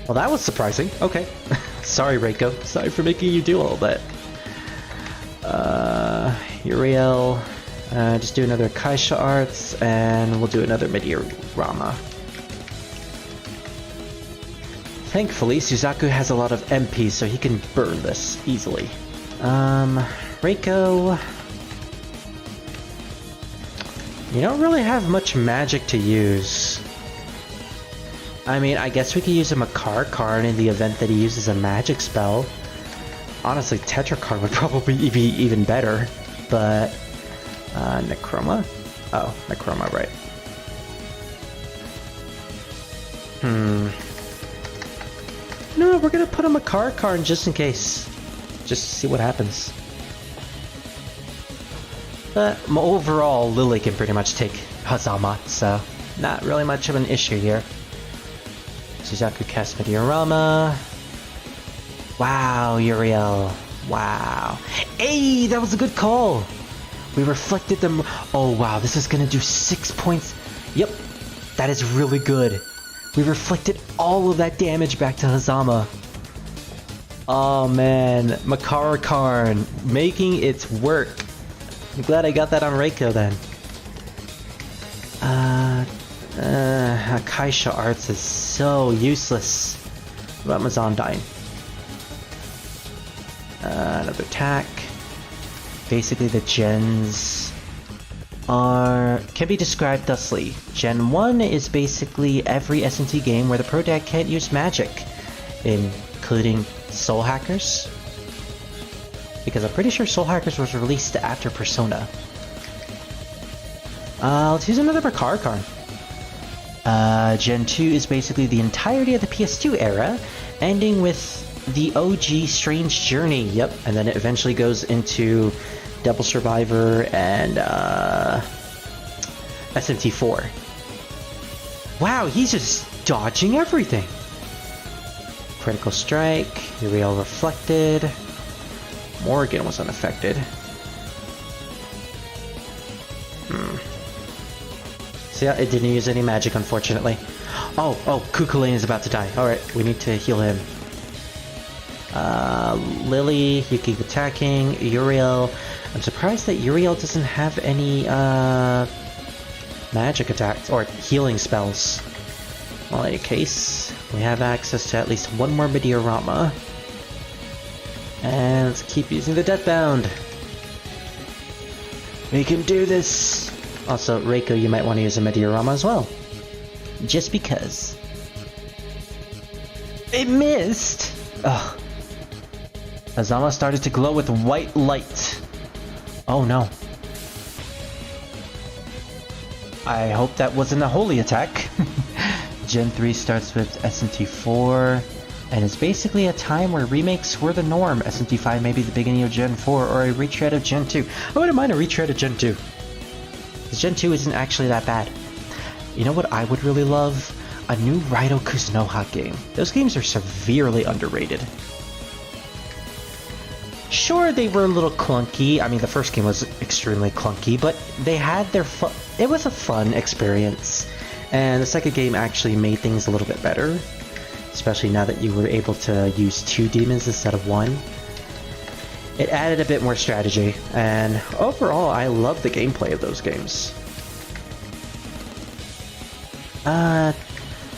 Well, that was surprising. Okay. Sorry, Reiko. Sorry for making you do all that. Uriel. Just do another Kaisha Arts, and we'll do another Mid-Rama. Thankfully, Suzaku has a lot of MP, so he can burn this easily. Reiko... You don't really have much magic to use. I mean, I guess we could use a Makar card in the event that he uses a magic spell. Honestly, Tetra card would probably be even better, but... Necroma? Oh, Necroma, right. No, we're gonna put a Makar card just in case. Just to see what happens. But overall, Lily can pretty much take Hazama, so not really much of an issue here. Suzaku casts Meteorama. Wow, Uriel. Wow. Hey, that was a good call! We reflected them. Oh wow, this is gonna do 6 points. Yep, that is really good. We reflected all of that damage back to Hazama. Oh man, Makara Karn making its work. I'm glad I got that on Reiko then. Kaisha Arts is so useless. What about Mazan dying? Another attack. Basically the gens can be described thusly. Gen 1 is basically every S&T game where the pro deck can't use magic, including Soul Hackers. Because I'm pretty sure Soul Hackers was released after Persona. Let's use another Makar card. Gen 2 is basically the entirety of the PS2 era, ending with the OG Strange Journey, yep, and then it eventually goes into Double Survivor and SMT4. Wow, he's just dodging everything. Critical Strike, Uriel reflected. Morgan was unaffected. So yeah, it didn't use any magic, unfortunately. Oh, Kukulane is about to die. Alright, we need to heal him. Lily, you keep attacking. Uriel. I'm surprised that Uriel doesn't have any magic attacks or healing spells. Well, in any case, we have access to at least one more Meteorama. And let's keep using the Deathbound. We can do this! Also, Reiko, you might want to use a Meteorama as well. Just because. It missed! Ugh. Azama started to glow with white light. Oh no. I hope that wasn't a holy attack. Gen 3 starts with SMT4, and it's basically a time where remakes were the norm. SMT5 may be the beginning of Gen 4, or a retread of Gen 2. I wouldn't mind a retread of Gen 2. Because Gen 2 isn't actually that bad. You know what I would really love? A new Raido Kuzunoha game. Those games are severely underrated. Sure, they were a little clunky. I mean, the first game was extremely clunky, but they had their fun. It was a fun experience. And the second game actually made things a little bit better. Especially now that you were able to use 2 demons instead of 1. It added a bit more strategy, and overall, I love the gameplay of those games. I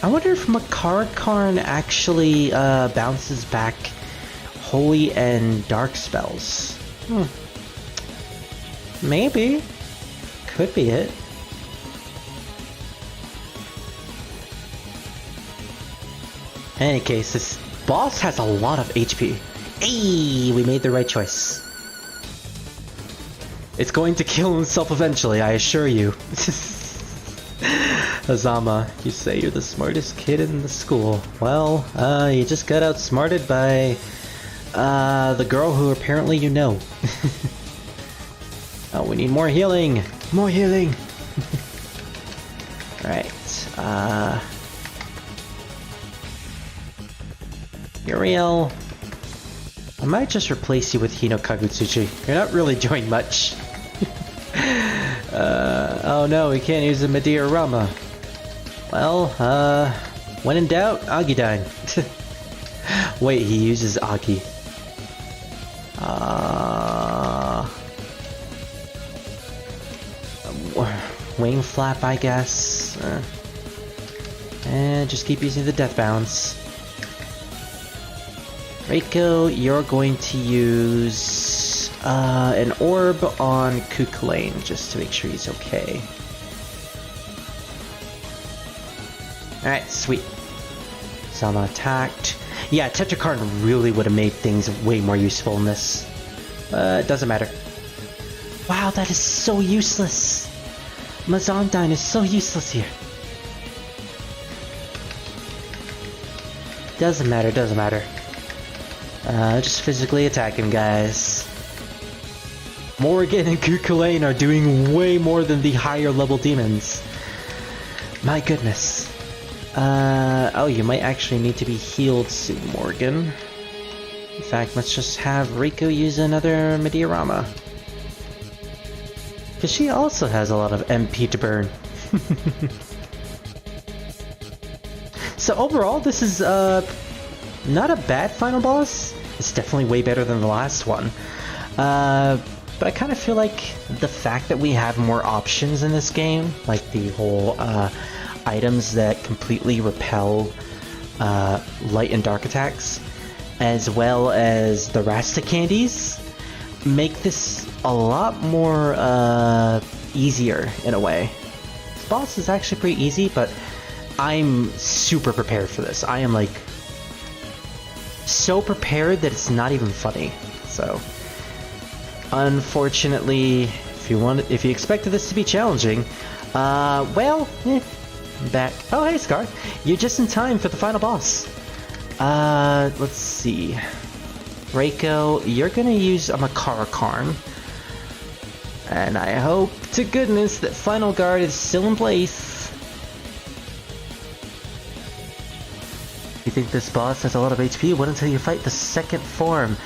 wonder if Makar Karn actually bounces back Holy and Dark spells. Maybe. Could be it. In any case, this boss has a lot of HP. Hey, we made the right choice. It's going to kill himself eventually, I assure you. Azama, you say you're the smartest kid in the school. Well, you just got outsmarted by the girl who apparently you know. Oh, we need more healing! More healing! Alright, Uriel, I might just replace you with Hino Kagutsuchi. You're not really doing much. Oh no, we can't use the Meteorama. Well, when in doubt, Agidine. Wait, he uses Agi. wing flap, I guess. And just keep using the death bounce. Reiko, you're going to use an orb on Kukulane just to make sure he's okay. Alright, sweet. Sama attacked. Yeah, Tetrakarn really would have made things way more useful in this. It doesn't matter. Wow, that is so useless! Mazandine is so useless here. Doesn't matter, doesn't matter. Just physically attack him, guys. Morgan and Kukulane are doing way more than the higher level demons. My goodness. Oh, you might actually need to be healed soon, Morgan. In fact, let's just have Reiko use another Mediarama. Because she also has a lot of MP to burn. So overall, this is not a bad final boss. It's definitely way better than the last one. But I kind of feel like the fact that we have more options in this game, like the whole items that completely repel light and dark attacks, as well as the Rasta candies, make this a lot more easier in a way. This boss is actually pretty easy, but I'm super prepared for this. I am like so prepared that it's not even funny. So unfortunately, if you expected this to be challenging, back. Oh, hey, Scar. You're just in time for the final boss. Let's see. Reiko, you're gonna use a Makara Karn. And I hope to goodness that Final Guard is still in place. You think this boss has a lot of HP? Wait until you fight the second form.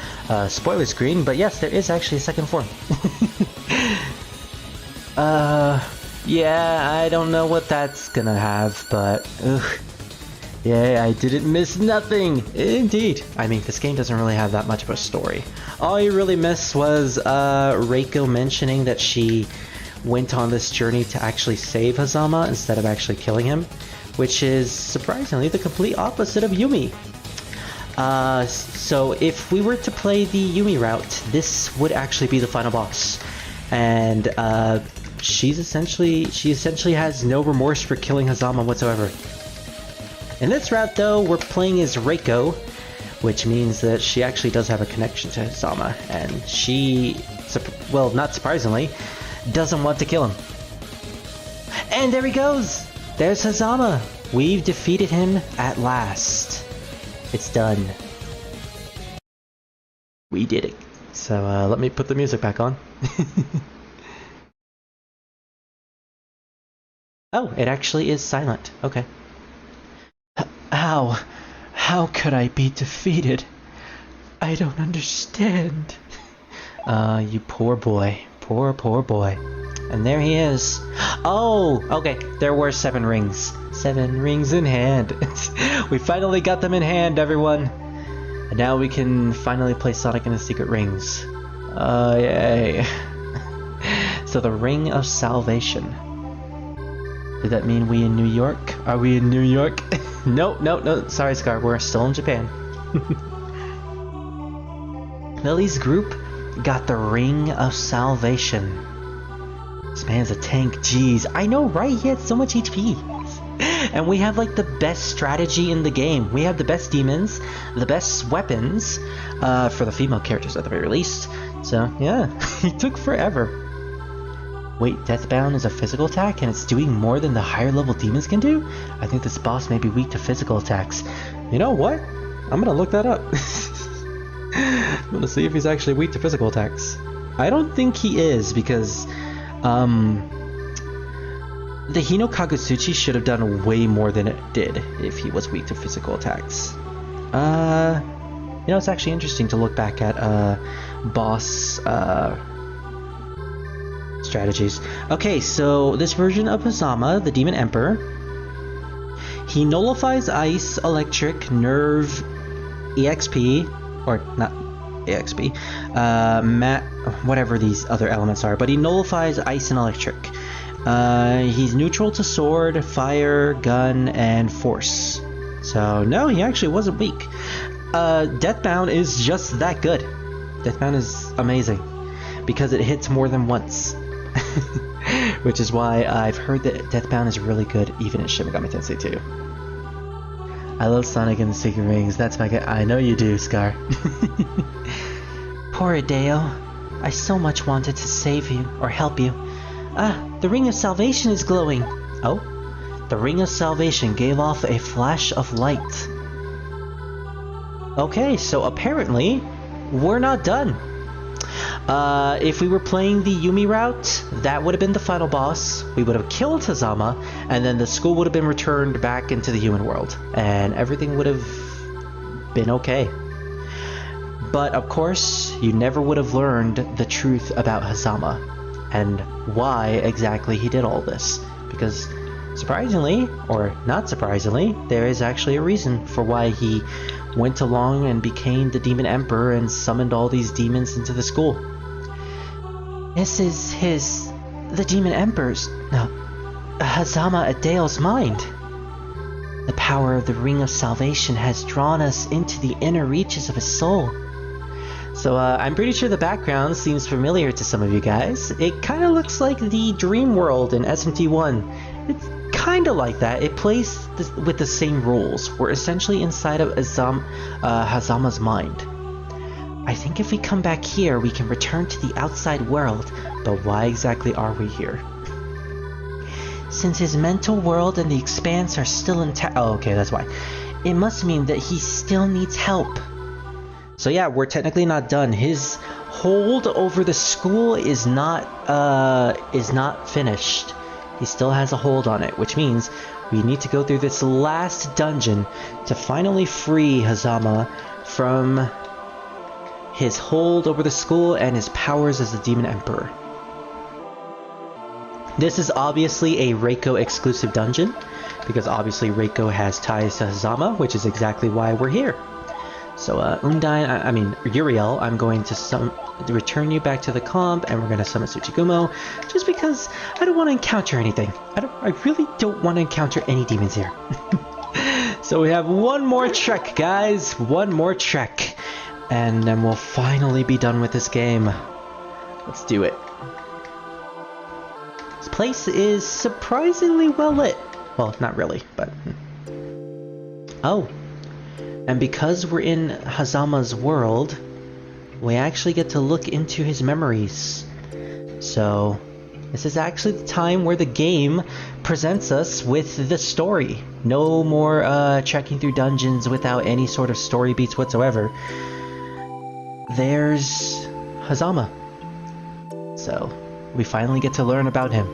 Spoiler screen, but yes, there is actually a second form. Yeah, I don't know what that's gonna have, but yeah, I didn't miss nothing! Indeed! I mean, this game doesn't really have that much of a story. All you really missed was Reiko mentioning that she went on this journey to actually save Hazama instead of actually killing him, which is surprisingly the complete opposite of Yumi. So if we were to play the Yumi route, this would actually be the final boss. And she essentially has no remorse for killing Hazama whatsoever. In this route, though, we're playing as Reiko, which means that she actually does have a connection to Hazama, and she, well, not surprisingly, doesn't want to kill him. And there he goes! There's Hazama! We've defeated him at last. It's done. We did it. So let me put the music back on. Oh, it actually is silent. Okay. How could I be defeated? I don't understand. You poor boy. Poor boy. And there he is. Oh, okay. There were 7 rings. 7 rings in hand. We finally got them in hand, everyone. And now we can finally play Sonic and the Secret Rings. Yay. So the Ring of Salvation. Did that mean we in New York? Are we in New York? No. Sorry, Scar. We're still in Japan. Lily's group got the Ring of Salvation. This man's a tank. Jeez. I know, right? He had so much HP. And we have like the best strategy in the game. We have the best demons, the best weapons, for the female characters at the very least. So, yeah. He took forever. Wait, Deathbound is a physical attack and it's doing more than the higher level demons can do? I think this boss may be weak to physical attacks. You know what? I'm gonna look that up. I'm gonna see if he's actually weak to physical attacks. I don't think he is, because the Hino Kagutsuchi should have done way more than it did if he was weak to physical attacks. You know, it's actually interesting to look back at boss strategies. Okay, so this version of Hazama, the Demon Emperor, he nullifies Ice, Electric, Nerve, EXP, or not EXP, whatever these other elements are, but he nullifies Ice and Electric. He's neutral to sword, fire, gun, and force. So no, he actually wasn't weak. Deathbound is just that good. Deathbound is amazing because it hits more than once. Which is why I've heard that Deathbound is really good even in Shin Megami Tensei 2. I love Sonic and the Secret Rings. That's my guy. I know you do, Scar. Poor Hideo. I so much wanted to save you, or help you. Ah, the Ring of Salvation is glowing. Oh? The Ring of Salvation gave off a flash of light. Okay, so apparently, we're not done. If we were playing the Yumi route, that would have been the final boss. We would have killed Hazama, and then the school would have been returned back into the human world, and everything would have been okay. But of course, you never would have learned the truth about Hazama, and why exactly he did all this. Because, surprisingly, or not surprisingly, there is actually a reason for why he went along and became the Demon Emperor and summoned all these demons into the school. This is the Demon Emperor's, no, Hazama Hideo's mind. The power of the Ring of Salvation has drawn us into the inner reaches of his soul. So I'm pretty sure the background seems familiar to some of you guys. It kind of looks like the Dream World in SMT1. It's kind of like that. It plays with the same rules. We're essentially inside of Hazama's mind. I think if we come back here, we can return to the outside world. But why exactly are we here? Since his mental world and the expanse are still intact. Oh, okay, that's why. It must mean that he still needs help. So yeah, we're technically not done. His hold over the school is not finished. He still has a hold on it, which means we need to go through this last dungeon to finally free Hazama from his hold over the school and his powers as the Demon Emperor. This is obviously a Reiko exclusive dungeon, because obviously Reiko has ties to Hazama, which is exactly why we're here. So Uriel, I'm going to return you back to the comp, and we're going to summon Tsuchigumo, just because I don't want to encounter anything. I really don't want to encounter any demons here. So we have one more trek, guys. One more trek. And then we'll finally be done with this game. Let's do it. This place is surprisingly well lit. Well, not really, but... Oh. And because we're in Hazama's world, we actually get to look into his memories. So, this is actually the time where the game presents us with the story. No more trekking through dungeons without any sort of story beats whatsoever. There's Hazama. So, we finally get to learn about him.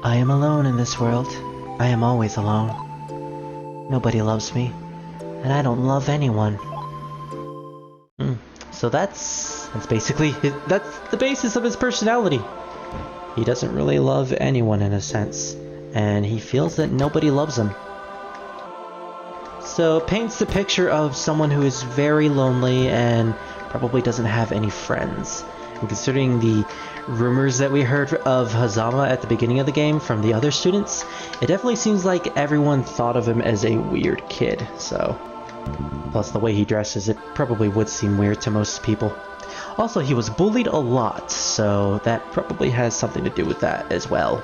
I am alone in this world. I am always alone. Nobody loves me. And I don't love anyone. So that's basically that's the basis of his personality. He doesn't really love anyone in a sense, and he feels that nobody loves him. So it paints the picture of someone who is very lonely and probably doesn't have any friends. And considering the rumors that we heard of Hazama at the beginning of the game from the other students, it definitely seems like everyone thought of him as a weird kid. So, plus the way he dresses, it probably would seem weird to most people. Also, he was bullied a lot, so that probably has something to do with that as well.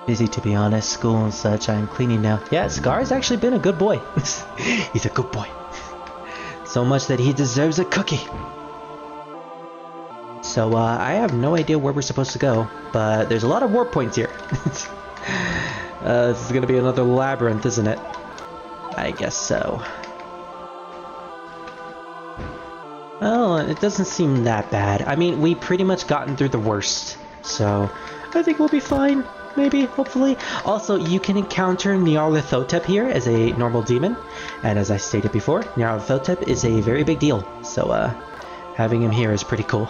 Busy, to be honest, school and such. I'm cleaning now. Yeah, Scar's actually been a good boy. He's a good boy. So much that he deserves a cookie. So, I have no idea where we're supposed to go, but there's a lot of warp points here. This is gonna be another labyrinth, isn't it? I guess so. Well, it doesn't seem that bad. I mean, we pretty much gotten through the worst, so I think we'll be fine. Maybe, hopefully. Also, you can encounter Nyarlathotep here as a normal demon, and as I stated before, Nyarlathotep is a very big deal, so having him here is pretty cool.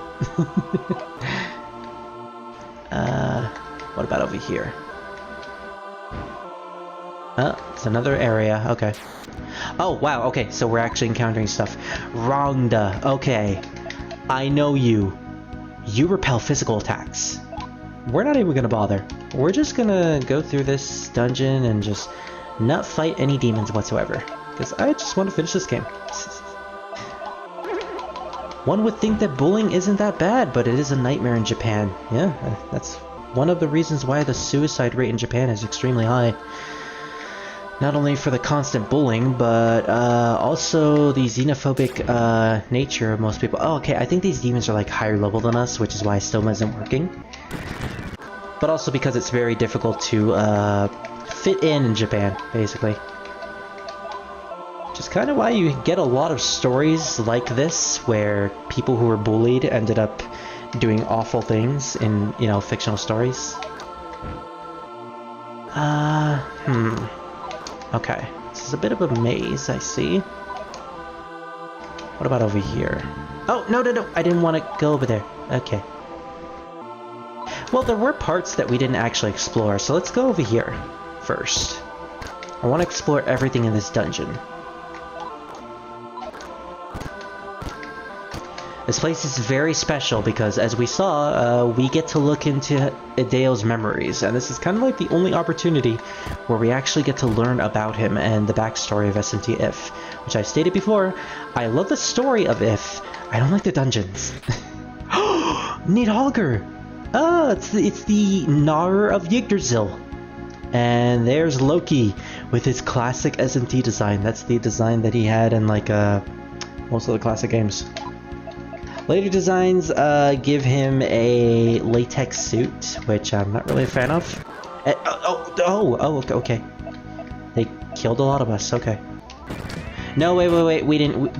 What about over here? It's another area, okay. Oh, wow, okay, so we're actually encountering stuff. Rongda, okay. I know you. You repel physical attacks. we're not even gonna bother. We're just gonna go through this dungeon and just not fight any demons whatsoever. Because I just want to finish this game. One would think that bullying isn't that bad, but it is a nightmare in Japan. Yeah, that's one of the reasons why the suicide rate in Japan is extremely high. Not only for the constant bullying, but also the xenophobic nature of most people. Oh, okay, I think these demons are like higher level than us, which is why Stoma isn't working. But also because it's very difficult to fit in Japan, basically. Which is kind of why you get a lot of stories like this, where people who were bullied ended up doing awful things in, you know, fictional stories. Okay, this is a bit of a maze, I see. What about over here? Oh, no, I didn't want to go over there. Okay. Well, there were parts that we didn't actually explore, so let's go over here first. I want to explore everything in this dungeon. This place is very special because, as we saw, we get to look into Hideo's memories, and this is kind of like the only opportunity where we actually get to learn about him and the backstory of SMT IF, which I've stated before. I love the story of IF. I don't like the dungeons. Nidhogger! Oh, it's the Gnawer of Yggdrasil. And there's Loki with his classic SMT design. That's the design that he had in like most of the classic games. Later designs give him a latex suit, which I'm not really a fan of. Okay. They killed a lot of us. Okay. No, wait.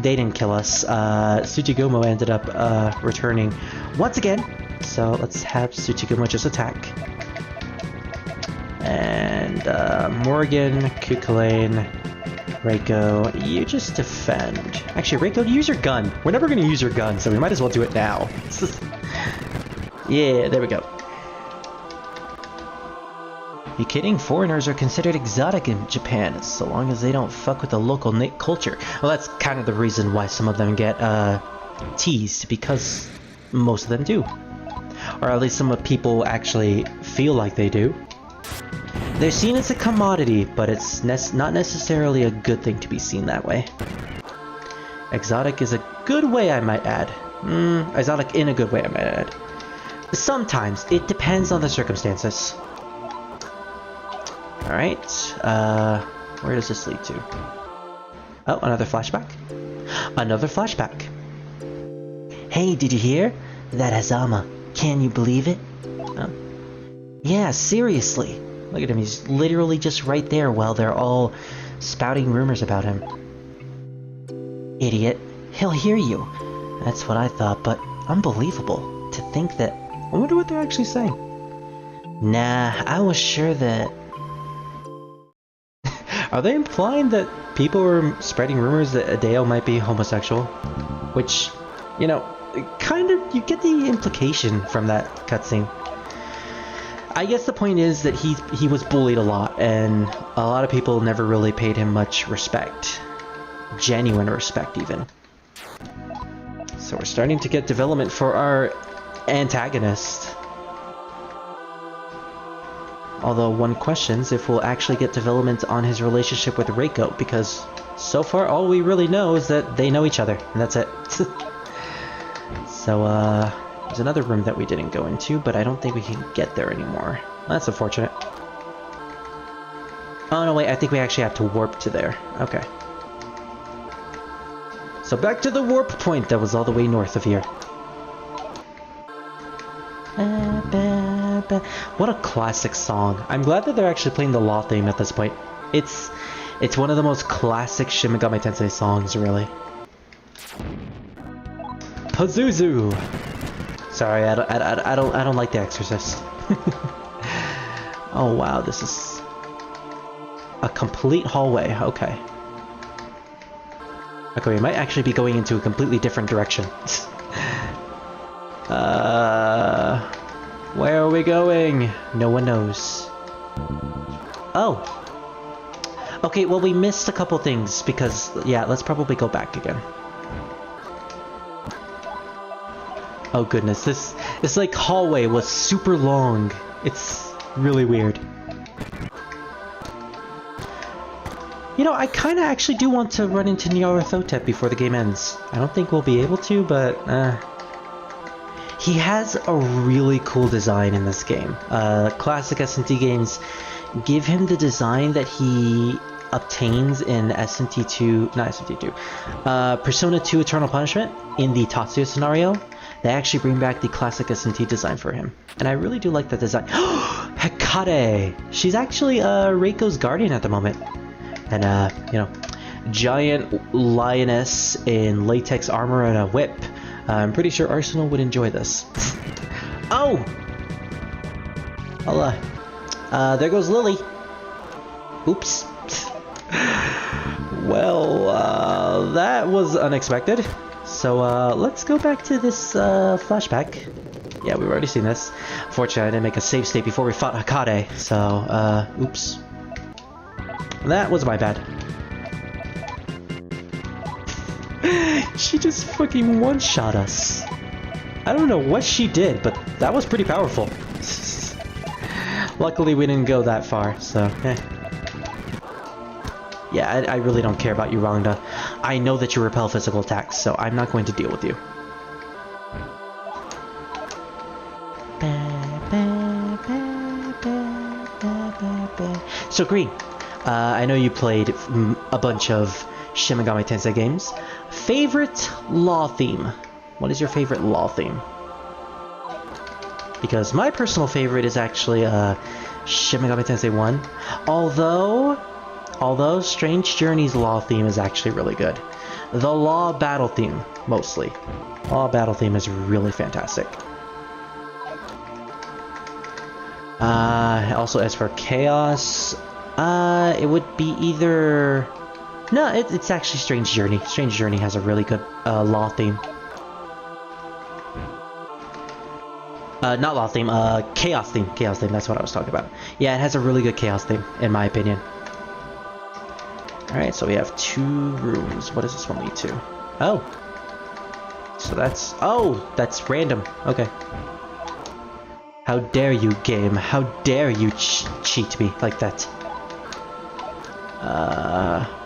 They didn't kill us. Tsuchigumo ended up returning once again. So let's have Tsuchigumo just attack. And Morgan, Kukulane, Reiko, you just defend. Actually, Reiko, use your gun. We're never going to use your gun, so we might as well do it now. Yeah, there we go. You kidding? Foreigners are considered exotic in Japan, so long as they don't fuck with the local culture. Well, that's kind of the reason why some of them get teased, because most of them do. Or at least some of people actually feel like they do. They're seen as a commodity, but it's not necessarily a good thing to be seen that way. Exotic is a good way, I might add. Exotic in a good way, I might add. Sometimes. It depends on the circumstances. Alright, where does this lead to? Oh, another flashback. Another flashback. Hey, did you hear? That Hazama. Can you believe it? Yeah, seriously. Look at him, he's literally just right there while they're all spouting rumors about him. Idiot. He'll hear you. That's what I thought, but unbelievable. To think that... I wonder what they're actually saying. Nah, I was sure that... Are they implying that people were spreading rumors that Hideo might be homosexual? Which, you know, kind of, you get the implication from that cutscene. I guess the point is that he was bullied a lot, and a lot of people never really paid him much respect. Genuine respect, even. So we're starting to get development for our antagonist. Although one questions if we'll actually get development on his relationship with Reiko, because so far all we really know is that they know each other, and that's it. So, there's another room that we didn't go into, but I don't think we can get there anymore. That's unfortunate. Oh no, wait, I think we actually have to warp to there. Okay. So back to the warp point that was all the way north of here. What a classic song. I'm glad that they're actually playing the Law theme at this point. It's one of the most classic Shin Megami Tensei songs, really. Pazuzu! Sorry, I don't like The Exorcist. Oh wow, this is a complete hallway. Okay. Okay, we might actually be going into a completely different direction. Where are we going? No one knows. Oh. Okay, well we missed a couple things because, yeah, let's probably go back again. Oh goodness, this like hallway was super long. It's really weird. You know, I kind of actually do want to run into Nyarlathotep before the game ends. I don't think we'll be able to, but he has a really cool design in this game. Classic S&T games give him the design that he obtains in Persona 2 Eternal Punishment in the Tatsuya scenario. They actually bring back the classic S&T design for him. And I really do like that design. Hekate! She's actually Reiko's guardian at the moment. And, you know, giant lioness in latex armor and a whip. I'm pretty sure Arsenal would enjoy this. Oh! Hola. There goes Lily. Oops. Well, that was unexpected. So, let's go back to this, flashback. Yeah, we've already seen this. Fortunately, I didn't make a save state before we fought Hekate, so, oops. That was my bad. She just fucking one-shot us. I don't know what she did, but that was pretty powerful. Luckily, we didn't go that far, so, Yeah, I really don't care about you, Rhonda. I know that you repel physical attacks, so I'm not going to deal with you. So, Green, I know you played a bunch of Shin Megami Tensei games. Favorite law theme? What is your favorite law theme? Because my personal favorite is actually Shin Megami Tensei 1. Although Strange Journey's law theme is actually really good. The law battle theme, mostly. Law battle theme is really fantastic. Also, as for Chaos, it would be either... No, it's actually Strange Journey. Strange Journey has a really good law theme. Not law theme, Chaos theme. Chaos theme, that's what I was talking about. Yeah, it has a really good Chaos theme, in my opinion. Alright, so we have 2 rooms. What does this one lead to? Oh. So that's... Oh! That's random. Okay. How dare you, game. How dare you cheat me like that.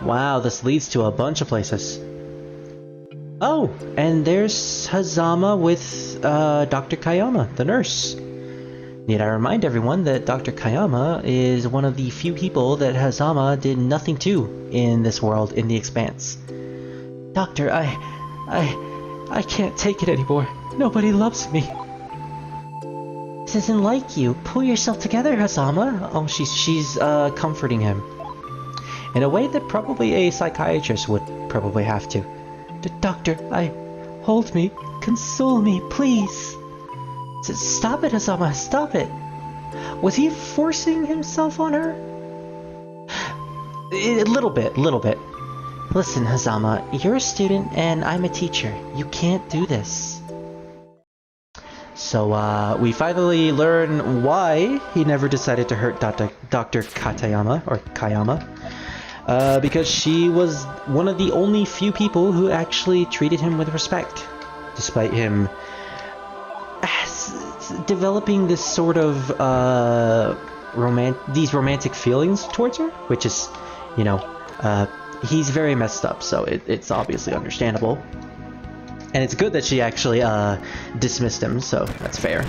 Wow, this leads to a bunch of places. Oh! And there's Hazama with, Dr. Kayama, the nurse. Need I remind everyone that Dr. Kayama is one of the few people that Hazama did nothing to in this world, in the Expanse. Doctor, I can't take it anymore. Nobody loves me. This isn't like you. Pull yourself together, Hazama. Oh, she's comforting him. In a way that probably a psychiatrist would probably have to. Doctor, hold me. Console me, please. Stop it, Hazama, stop it! Was he forcing himself on her? A little bit. Listen, Hazama, you're a student and I'm a teacher. You can't do this. So, we finally learn why he never decided to hurt Dr. Katayama, or Kayama. Because she was one of the only few people who actually treated him with respect. Despite him developing this sort of these romantic feelings towards her, which is, you know, he's very messed up, so it's obviously understandable. And it's good that she actually dismissed him, so that's fair.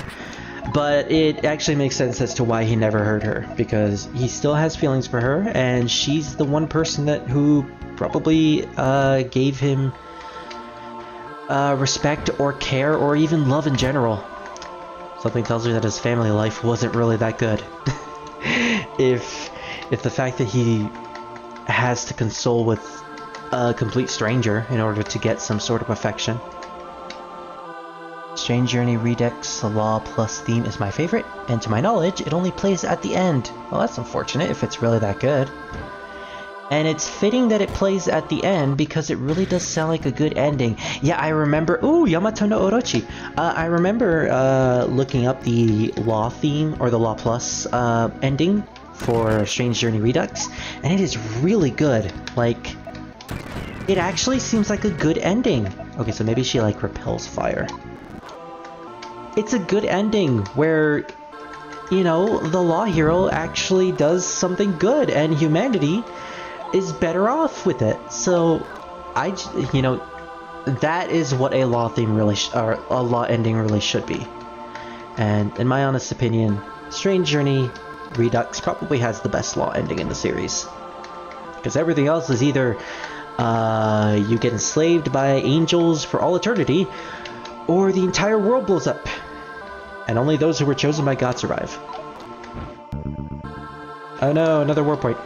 But it actually makes sense as to why he never hurt her, because he still has feelings for her, and she's the one person who probably gave him respect or care or even love in general. Something tells me that his family life wasn't really that good. if the fact that he has to console with a complete stranger in order to get some sort of affection. Strange Journey Redux, the Law Plus theme is my favorite, and to my knowledge, it only plays at the end. Well, that's unfortunate if it's really that good. And it's fitting that it plays at the end because it really does sound like a good ending. Yeah, I remember... Ooh, Yamato no Orochi. I remember looking up the Law theme, or the Law Plus ending for Strange Journey Redux, and it is really good. Like, it actually seems like a good ending. Okay, so maybe she, like, repels fire. it's a good ending where, you know, the law hero actually does something good and humanity is better off with it. So, you know, that is what a law theme really, or a law ending really should be. And in my honest opinion, Strange Journey Redux probably has the best law ending in the series. Because everything else is either you get enslaved by angels for all eternity, or the entire world blows up, and only those who were chosen by God survive. Oh no, another war point.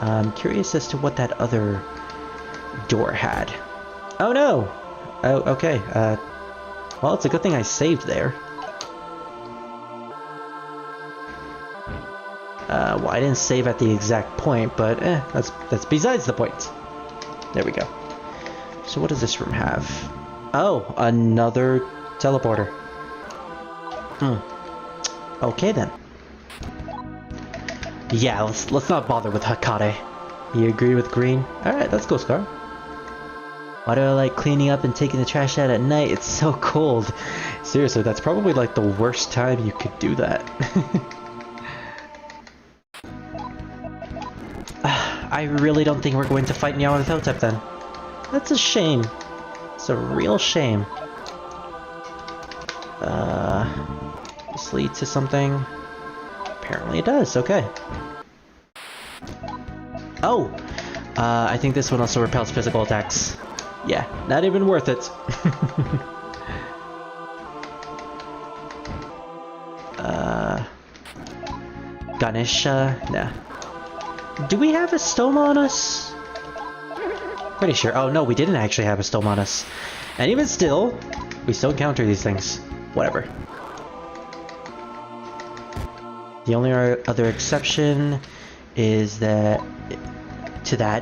I'm curious as to what that other door had. Oh no! Oh, okay. Well, it's a good thing I saved there. Well, I didn't save at the exact point, but that's besides the point. There we go. So what does this room have? Oh, another teleporter. Okay then. Yeah, let's not bother with Hakare. You agree with green? Alright, let's go, Scar. Why do I like cleaning up and taking the trash out at night? It's so cold. Seriously, that's probably like the worst time you could do that. I really don't think we're going to fight Nyarlathotep then. That's a shame. It's a real shame. This leads to something. Apparently it does, okay. Oh! I think this one also repels physical attacks. Yeah, not even worth it. Ganesha? Nah. Do we have a stoma on us? Pretty sure. Oh no, we didn't actually have a stoma on us. And even still, we still encounter these things. Whatever. The only other exception is that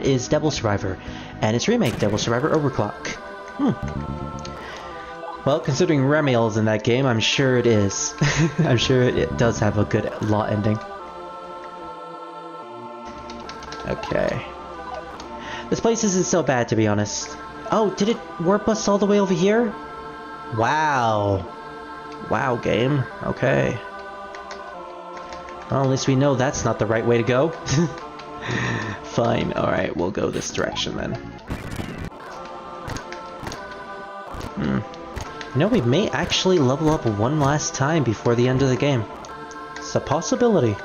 is Devil Survivor, and its remake, Devil Survivor Overclock. Well, considering Remiel's in that game, I'm sure it is. I'm sure it does have a good law ending. Okay. This place isn't so bad, to be honest. Oh, did it warp us all the way over here? Wow. Wow, game. Okay. Well, at least we know that's not the right way to go. Fine. Alright, we'll go this direction then. You know, we may actually level up one last time before the end of the game. It's a possibility.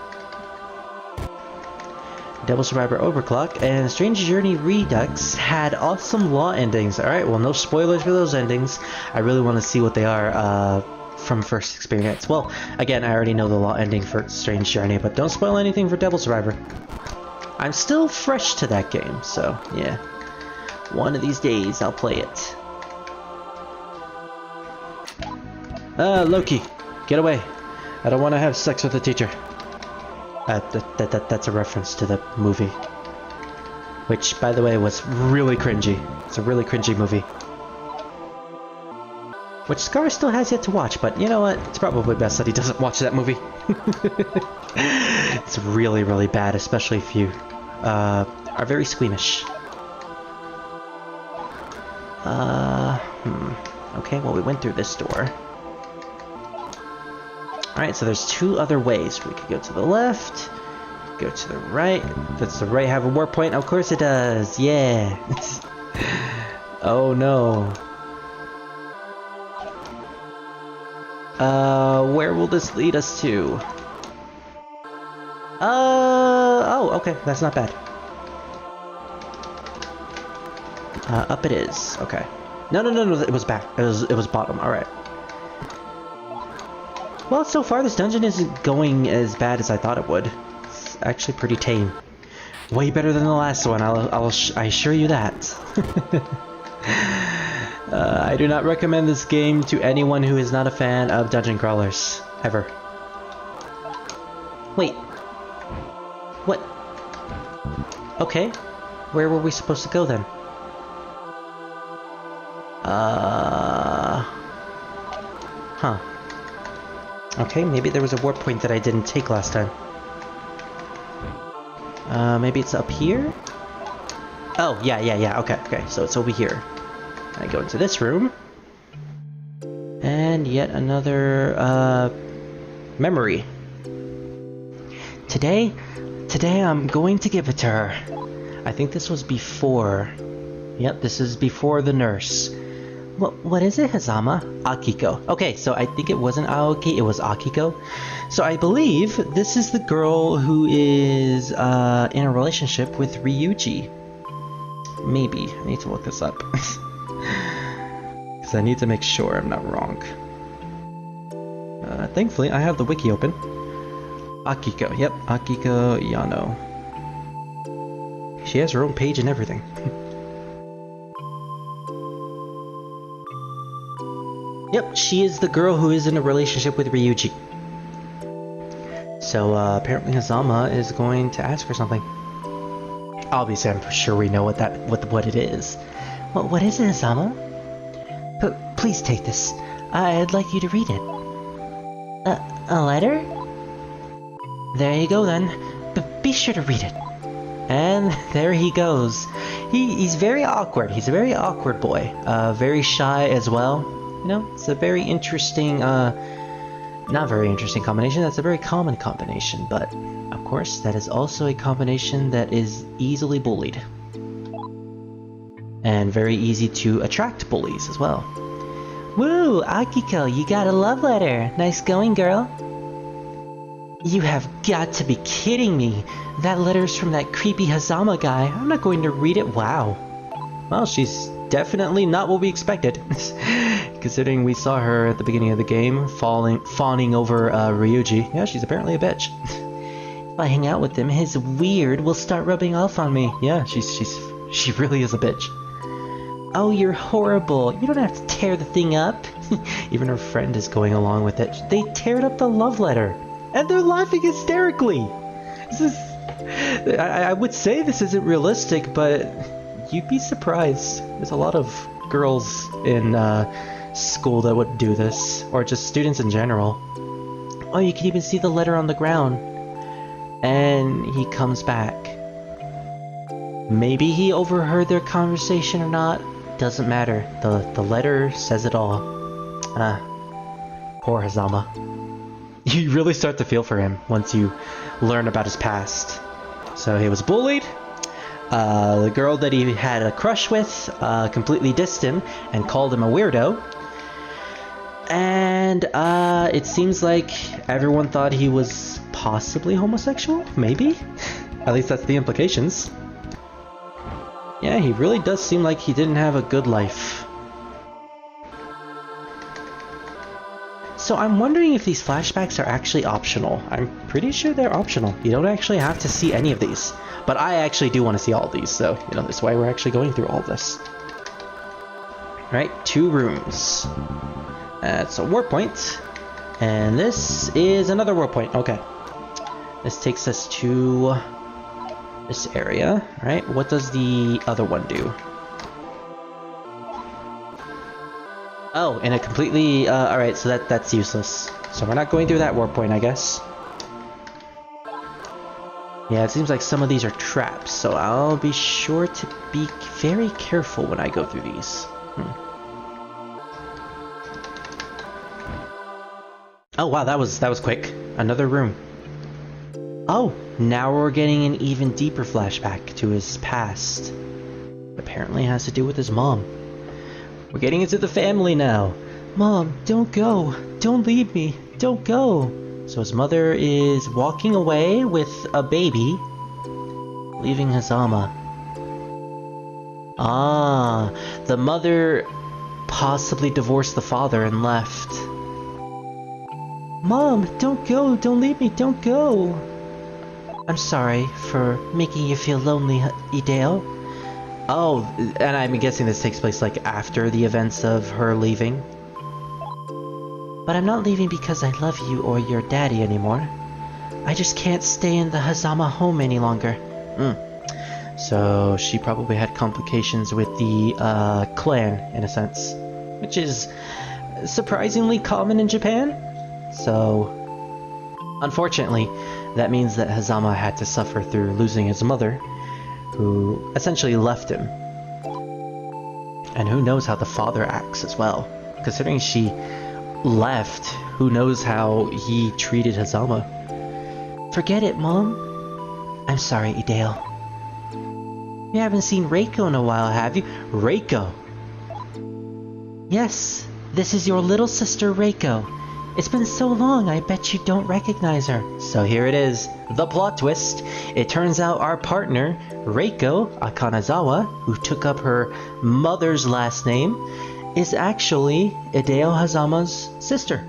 Devil Survivor Overclock and Strange Journey Redux had awesome law endings. Alright, well, no spoilers for those endings. I really want to see what they are from first experience. Well, again, I already know the law ending for Strange Journey, but don't spoil anything for Devil Survivor. I'm still fresh to that game, so yeah. One of these days, I'll play it. Loki, get away. I don't want to have sex with the teacher. That's a reference to the movie. Which, by the way, was really cringy. It's a really cringy movie. Which Scar still has yet to watch, but you know what? It's probably best that he doesn't watch that movie. It's really, really bad, especially if you are very squeamish. Okay, well, we went through this door. Alright, so there's two other ways. We could go to the left, go to the right. Does the right have a warp point? Of course it does, yeah. Oh no. Where will this lead us to? Oh, okay, that's not bad. Up it is, okay. No, it was back. It was bottom, alright. Well, so far this dungeon isn't going as bad as I thought it would. It's actually pretty tame. Way better than the last one, I assure you that. I do not recommend this game to anyone who is not a fan of dungeon crawlers. Ever. Wait. What? Okay. Where were we supposed to go then? Huh. Okay, maybe there was a warp point that I didn't take last time. Maybe it's up here? Oh, yeah, okay, so it's over here. I go into this room. And yet another memory. Today I'm going to give it to her. I think this was before. Yep, this is before the nurse. What is it, Hazama? Akiko. Okay, so I think it wasn't Aoki, it was Akiko. So I believe this is the girl who is in a relationship with Ryuji. Maybe. I need to look this up. Because I need to make sure I'm not wrong. Thankfully, I have the wiki open. Akiko. Yep, Akiko Yano. She has her own page and everything. Yep, she is the girl who is in a relationship with Ryuji. So apparently Hazama is going to ask her something. Obviously, I'm sure we know what it is. What is it, Hazama? Please take this. I'd like you to read it. A letter? There you go then. But be sure to read it. And there he goes. He's very awkward. He's a very awkward boy. Very shy as well. You know, it's a very interesting, not very interesting combination, that's a very common combination, but of course that is also a combination that is easily bullied. And very easy to attract bullies as well. Woo, Akiko, you got a love letter. Nice going, girl. You have got to be kidding me. That letter's from that creepy Hazama guy. I'm not going to read it. Wow. Well, she's definitely not what we expected. Considering we saw her at the beginning of the game, fawning over Ryuji. Yeah, she's apparently a bitch. If I hang out with him, his weird will start rubbing off on me. Yeah, she really is a bitch. Oh, you're horrible. You don't have to tear the thing up. Even her friend is going along with it. They teared up the love letter. And they're laughing hysterically. This is... I would say this isn't realistic, but you'd be surprised. There's a lot of girls in school that would do this, or just students in general. Oh, you can even see the letter on the ground. And he comes back. Maybe he overheard their conversation or not. Doesn't matter. The letter says it all. Poor Hazama. You really start to feel for him once you learn about his past. So he was bullied. The girl that he had a crush with completely dissed him and called him a weirdo. And it seems like everyone thought he was possibly homosexual, maybe? At least that's the implications. Yeah, he really does seem like he didn't have a good life. So I'm wondering if these flashbacks are actually optional. I'm pretty sure they're optional. You don't actually have to see any of these. But I actually do want to see all of these, so, you know, that's why we're actually going through all of this. Right, 2 rooms. That's a warp point. And this is another warp point. Okay. This takes us to this area, right? What does the other one do? Oh, and it completely... alright, so that's useless. So we're not going through that warp point, I guess. Yeah, it seems like some of these are traps, so I'll be sure to be very careful when I go through these. Oh wow, that was quick. Another room. Oh, now we're getting an even deeper flashback to his past. Apparently it has to do with his mom. We're getting into the family now. Mom, don't go. Don't leave me. Don't go. So his mother is walking away with a baby, leaving Hazama. Ah, the mother possibly divorced the father and left. Mom, don't go. Don't leave me. Don't go. I'm sorry for making you feel lonely, Hideo. Oh, and I'm guessing this takes place like after the events of her leaving. But I'm not leaving because I love you or your daddy anymore. I just can't stay in the Hazama home any longer. So she probably had complications with the clan, in a sense. Which is surprisingly common in Japan. So, unfortunately, that means that Hazama had to suffer through losing his mother, who essentially left him. And who knows how the father acts as well, considering she left, who knows how he treated Hazama. Forget it, Mom. I'm sorry, Ideo. You haven't seen Reiko in a while, have you? Reiko? Yes, this is your little sister Reiko. It's been so long, I bet you don't recognize her. So here it is, the plot twist. It turns out our partner, Reiko Akanazawa, who took up her mother's last name, is actually Hideo Hazama's sister.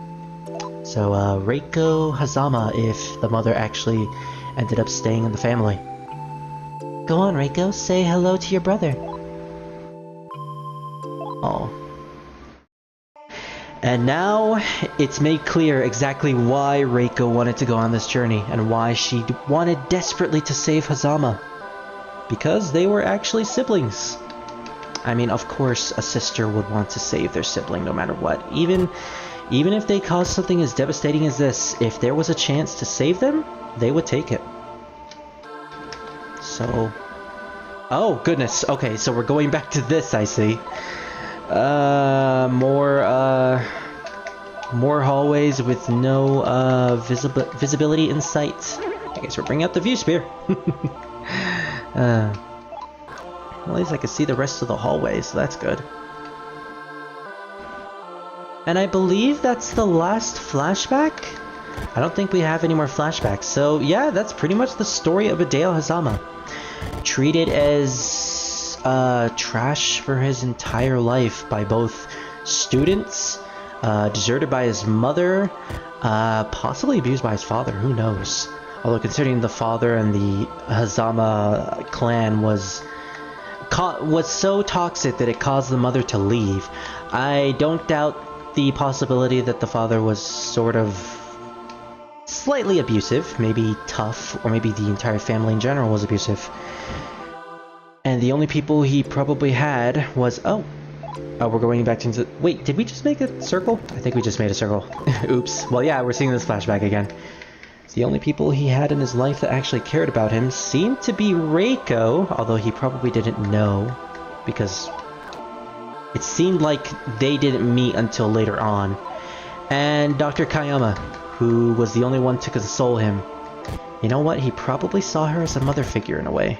So Reiko Hazama, if the mother actually ended up staying in the family. Go on, Reiko, say hello to your brother. Oh. And now, it's made clear exactly why Reiko wanted to go on this journey, and why she wanted desperately to save Hazama. Because they were actually siblings. I mean, of course, a sister would want to save their sibling no matter what. Even if they caused something as devastating as this, if there was a chance to save them, they would take it. So... Oh, goodness. Okay, so we're going back to this, I see. More hallways with no visibility in sight. I guess we're bringing out the view spear. Well, at least I can see the rest of the hallway, so that's good. And I believe that's the last flashback? I don't think we have any more flashbacks. So yeah, that's pretty much the story of Hideo Hazama. Treated as trash for his entire life by both students, deserted by his mother, possibly abused by his father, who knows. Although considering the father and the Hazama clan was so toxic that it caused the mother to leave, I don't doubt the possibility that the father was sort of slightly abusive, maybe tough, or maybe the entire family in general was abusive. And the only people he probably had was... Oh, we're going back into... Wait, did we just make a circle? I think we just made a circle. Oops. Well, yeah, we're seeing this flashback again. The only people he had in his life that actually cared about him seemed to be Reiko, although he probably didn't know, because it seemed like they didn't meet until later on. And Dr. Kayama, who was the only one to console him. You know what? He probably saw her as a mother figure in a way,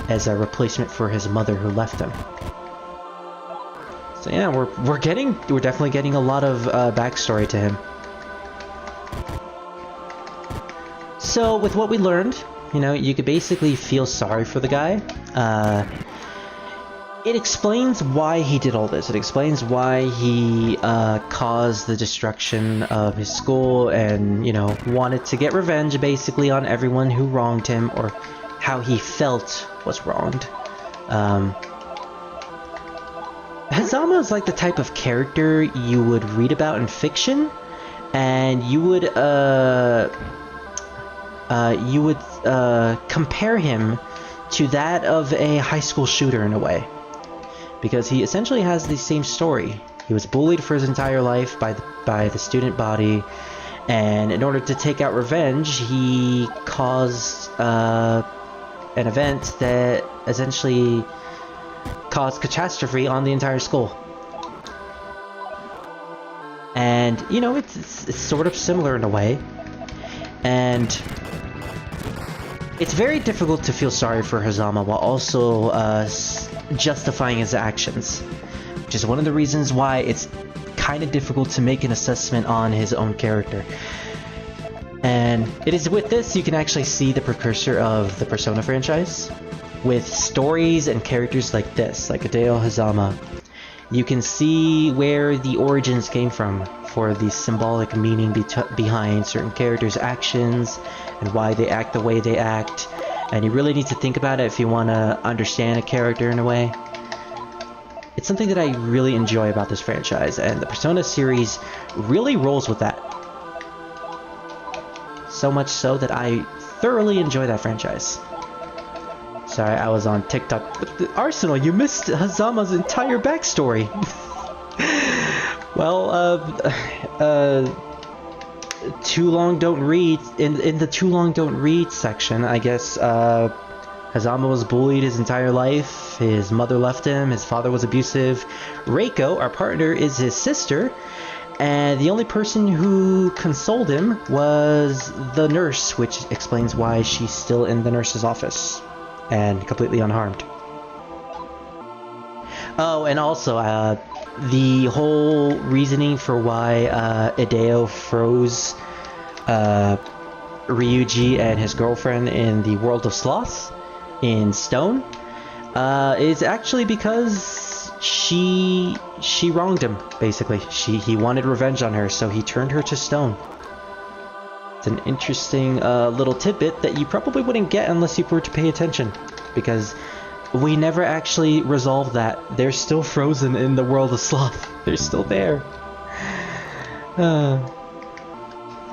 as a replacement for his mother who left him. So yeah, we're definitely getting a lot of backstory to him. So with what we learned, you know, you could basically feel sorry for the guy. It explains why he did all this. It explains why he caused the destruction of his school and, you know, wanted to get revenge basically on everyone who wronged him, or how he felt was wronged. Hazama is like the type of character you would read about in fiction, and you would compare him to that of a high school shooter in a way. Because he essentially has the same story. He was bullied for his entire life by the student body, and in order to take out revenge, he caused an event that essentially caused catastrophe on the entire school. And, you know, it's sort of similar in a way. And it's very difficult to feel sorry for Hazama while also justifying his actions, which is one of the reasons why it's kind of difficult to make an assessment on his own character. And it is with this you can actually see the precursor of the Persona franchise. With stories and characters like this, like Hideo Hazama, you can see where the origins came from for the symbolic meaning behind certain characters' actions and why they act the way they act. And you really need to think about it if you want to understand a character in a way. It's something that I really enjoy about this franchise, and the Persona series really rolls with that. So much so that I thoroughly enjoy that franchise. Sorry, I was on TikTok. Arsenal, you missed Hazama's entire backstory. Well, too long don't read. In the too long don't read section, I guess Hazama was bullied his entire life. His mother left him. His father was abusive. Reiko, our partner, is his sister, And the only person who consoled him was the nurse, which explains why she's still in the nurse's office and completely unharmed. Oh, and also, the whole reasoning for why Hideo froze Ryuji and his girlfriend in the world of sloth in stone is actually because she wronged him, basically. He wanted revenge on her, so he turned her to stone. It's an interesting little tidbit that you probably wouldn't get unless you were to pay attention, because we never actually resolved that. They're still frozen in the world of sloth. They're still there.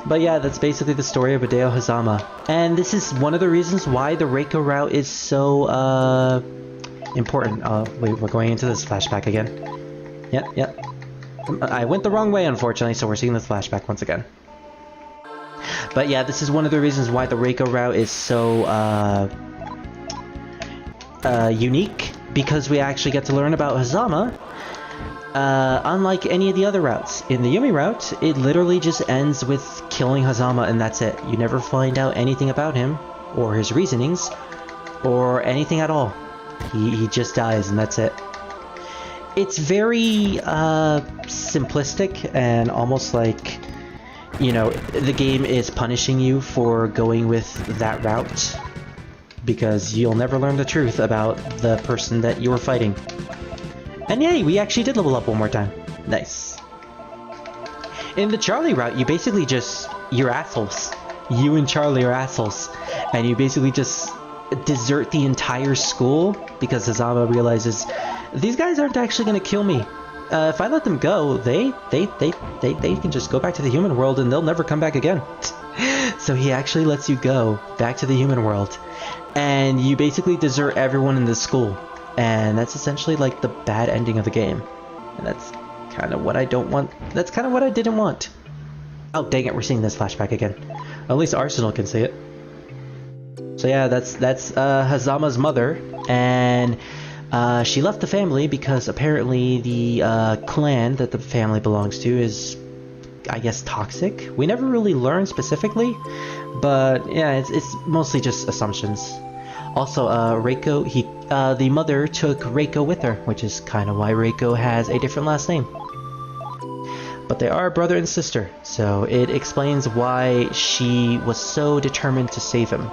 But yeah, that's basically the story of Hideo Hazama. And this is one of the reasons why the Reiko route is so important. Wait, we're going into this flashback again. Yep. I went the wrong way, unfortunately, so we're seeing this flashback once again. But yeah, this is one of the reasons why the Reiko route is so unique, because we actually get to learn about Hazama. Unlike any of the other routes. In the Yumi route, it literally just ends with killing Hazama and that's it. You never find out anything about him, or his reasonings, or anything at all. He just dies and that's it. It's very simplistic and almost like, you know, the game is punishing you for going with that route, because you'll never learn the truth about the person that you were fighting. And yay, we actually did level up one more time. Nice. In the Charlie route, you basically just... you're assholes. You and Charlie are assholes. And you basically just desert the entire school because Hazama realizes these guys aren't actually going to kill me. If I let them go, they can just go back to the human world and they'll never come back again. So he actually lets you go back to the human world. And you basically desert everyone in the school. And that's essentially like the bad ending of the game. And that's kind of what I don't want. That's kind of what I didn't want. Oh, dang it, we're seeing this flashback again. At least Arsenal can see it. So yeah, that's Hazama's mother. And she left the family because apparently the clan that the family belongs to is, I guess, toxic. We never really learn specifically. But yeah, it's mostly just assumptions. Also, Reiko, the mother took Reiko with her, which is kind of why Reiko has a different last name. But they are brother and sister, so it explains why she was so determined to save him.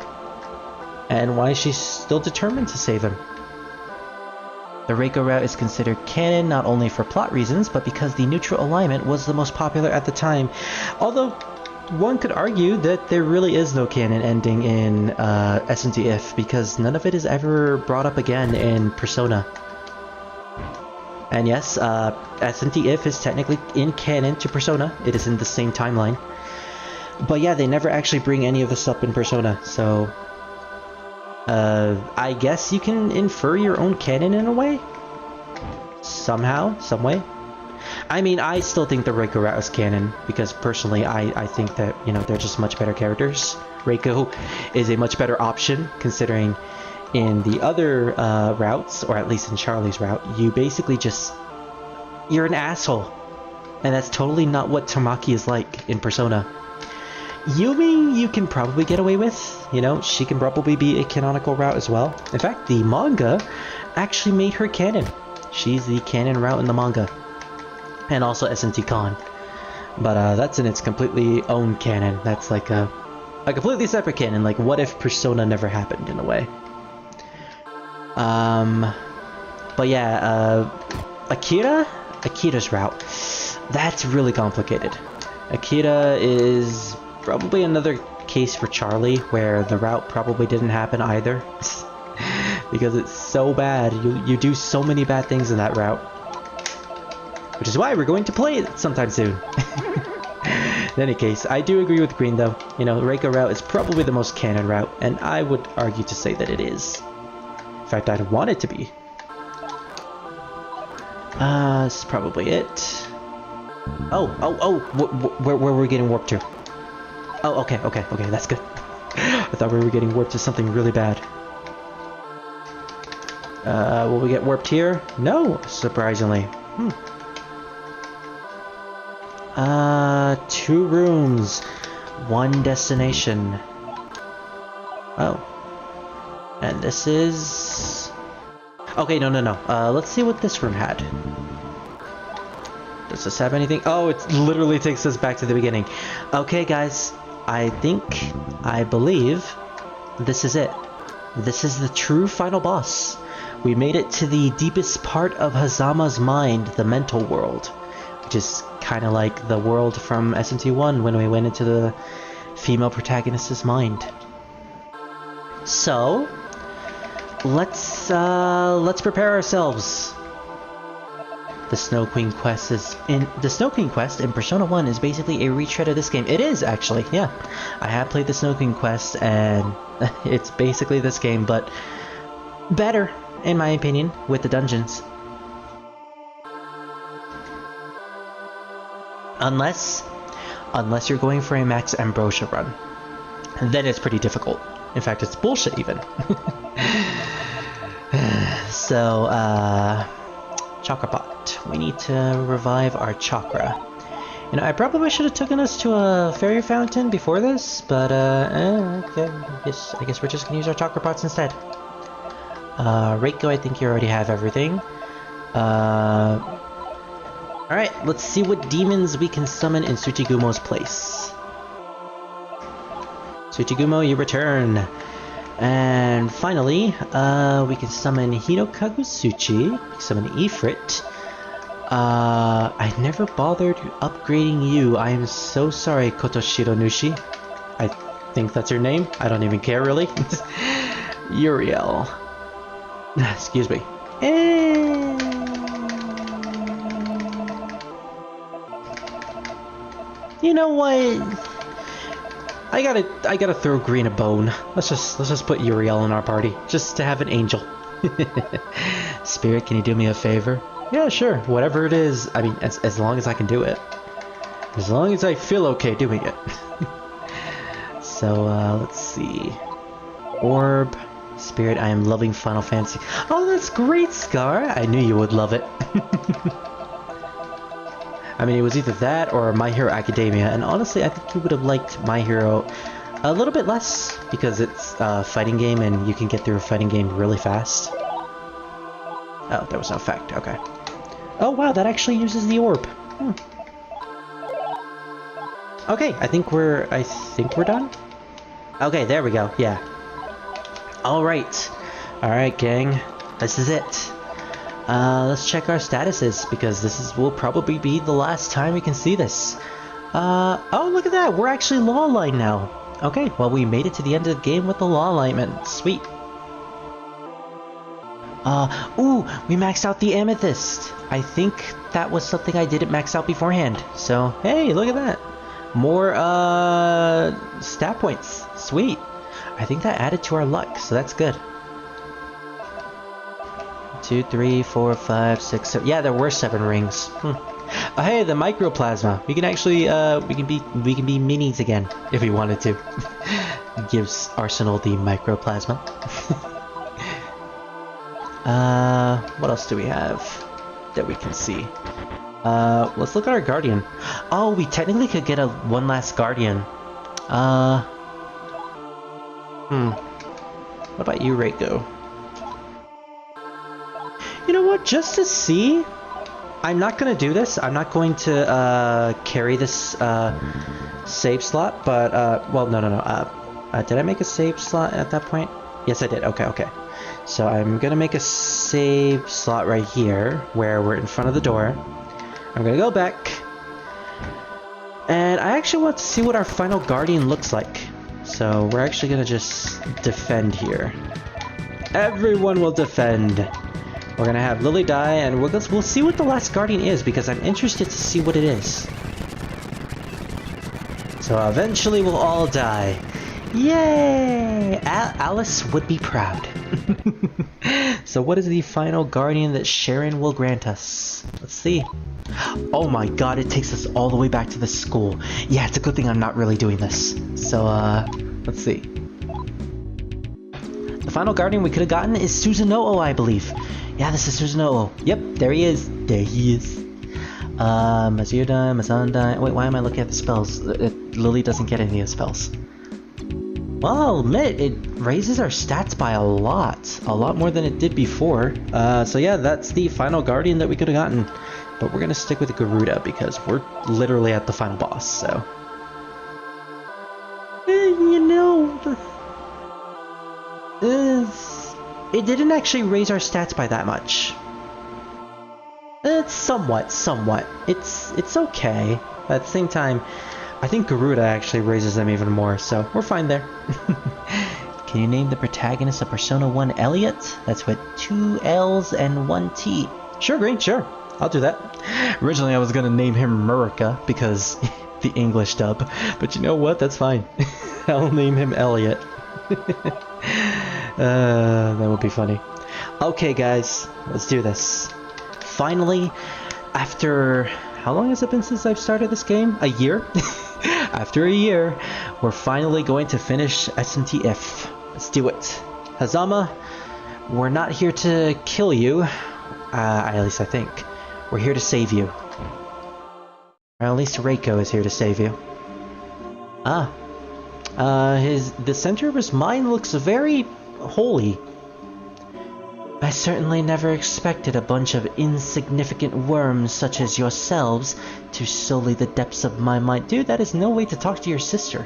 And why she's still determined to save him. The Reiko route is considered canon not only for plot reasons, but because the neutral alignment was the most popular at the time. Although, one could argue that there really is no canon ending in S&T IF, because none of it is ever brought up again in Persona. And yes, S&T IF is technically in canon to Persona. It is in the same timeline. But yeah, they never actually bring any of this up in Persona, so... I guess you can infer your own canon in a way? Somehow, some way? I mean, I still think the Reiko route is canon, because personally, I think that, you know, they're just much better characters. Reiko is a much better option, considering in the other routes, or at least in Charlie's route, you basically just... you're an asshole. And that's totally not what Tamaki is like in Persona. Yumi, you can probably get away with. You know, she can probably be a canonical route as well. In fact, the manga actually made her canon. She's the canon route in the manga. And also S&T Con. But that's in its completely own canon. That's like a completely separate canon. Like, what if Persona never happened, in a way? But yeah, Akira's route. That's really complicated. Akira is probably another case for Charlie, where the route probably didn't happen either. Because it's so bad. You do so many bad things in that route. Which is why we're going to play it sometime soon. In any case, I do agree with Green though. You know, the Reiko route is probably the most canon route, and I would argue to say that it is. In fact, I'd want it to be. This is probably it. Oh, where were we getting warped to? Oh, okay, that's good. I thought we were getting warped to something really bad. Will we get warped here? No, surprisingly. 2 rooms, 1 destination. Oh. And this is... Okay, no. Let's see what this room had. Does this have anything? Oh, it literally takes us back to the beginning. Okay, guys. I believe this is it. This is the true final boss. We made it to the deepest part of Hazama's mind, the mental world. Which is kind of like the world from SMT1 when we went into the female protagonist's mind. So, let's prepare ourselves. The Snow Queen quest in Persona 1 is basically a retread of this game. It is actually, yeah. I have played the Snow Queen quest and it's basically this game, but better in my opinion with the dungeons. Unless you're going for a max Ambrosia run, then it's pretty difficult. In fact, it's bullshit even. So, Chakra Pot. We need to revive our chakra. You know, I probably should have taken us to a fairy fountain before this, but okay. I guess we're just gonna use our chakra pots instead. Reiko, I think you already have everything. Alright, let's see what demons we can summon in Tsuchigumo's place. Tsuchigumo, you return. And finally, we can summon Hinokagusuchi, we can summon Ifrit. I never bothered upgrading you. I am so sorry, Kotoshiro Nushi. I think that's her name. I don't even care, really. Uriel. Excuse me. You know what? I gotta throw Green a bone. Let's just put Uriel in our party, just to have an angel. Spirit, can you do me a favor? Yeah, sure. Whatever it is. I mean, as long as I can do it. As long as I feel okay doing it. So let's see. Orb, Spirit. I am loving Final Fantasy. Oh, that's great, Scar. I knew you would love it. I mean, it was either that or My Hero Academia, and honestly, I think you would have liked My Hero a little bit less, because it's a fighting game and you can get through a fighting game really fast. Oh, there was no effect, okay. Oh wow, that actually uses the orb. Okay, I think we're done? Okay, there we go, yeah. Alright, gang, this is it. Let's check our statuses, because will probably be the last time we can see this. Oh, look at that! We're actually law line now. Okay, well, we made it to the end of the game with the law alignment. Sweet. Ooh, we maxed out the amethyst. I think that was something I didn't max out beforehand. So, hey, look at that. More, stat points. Sweet. I think that added to our luck, so that's good. 2, 3, 4, 5, 6, 7. Yeah, there were 7 rings. Oh, hey, the microplasma. We can actually, we can be minis again if we wanted to. Gives Arsenal the microplasma. What else do we have that we can see? Let's look at our guardian. Oh, we technically could get one last guardian. What about you, Reiko? You know what? Just to see, I'm not gonna do this. I'm not going to carry this save slot. But well, no. Did I make a save slot at that point? Yes, I did. Okay. So I'm gonna make a save slot right here, where we're in front of the door. I'm gonna go back, and I actually want to see what our final guardian looks like. So we're actually gonna just defend here. Everyone will defend. We're gonna have Lily die, and we'll see what the last guardian is, because I'm interested to see what it is. So eventually we'll all die. Yay! Alice would be proud. So what is the final guardian that Sharon will grant us? Let's see. Oh my god, it takes us all the way back to the school. Yeah, it's a good thing I'm not really doing this. So, let's see. The final guardian we could have gotten is Susanoo, I believe. Yeah, this is Susanoo. Yep, there he is. There he is. Mazuda, Mazandai. Wait, why am I looking at the spells? Lily doesn't get any of the spells. Well, I'll admit, it raises our stats by a lot more than it did before. So yeah, that's the final Guardian that we could have gotten. But we're gonna stick with Garuda because we're literally at the final boss, so. You know, it didn't actually raise our stats by that much. It's somewhat. It's okay. But at the same time, I think Garuda actually raises them even more, so we're fine there. Can you name the protagonist of Persona 1 Elliot? That's with 2 L's and 1 T. Sure, Green, sure. I'll do that. Originally, I was gonna name him Murica because the English dub, but you know what? That's fine. I'll name him Elliot. That would be funny. Okay, guys, let's do this. Finally, after how long has it been since I've started this game? A year? After a year, we're finally going to finish SMT IF. Let's do it. Hazama, we're not here to kill you. At least I think. We're here to save you. Or at least Reiko is here to save you. The center of his mind looks very holy. I certainly never expected a bunch of insignificant worms such as yourselves to sully the depths of my mind. Dude, that is no way to talk to your sister.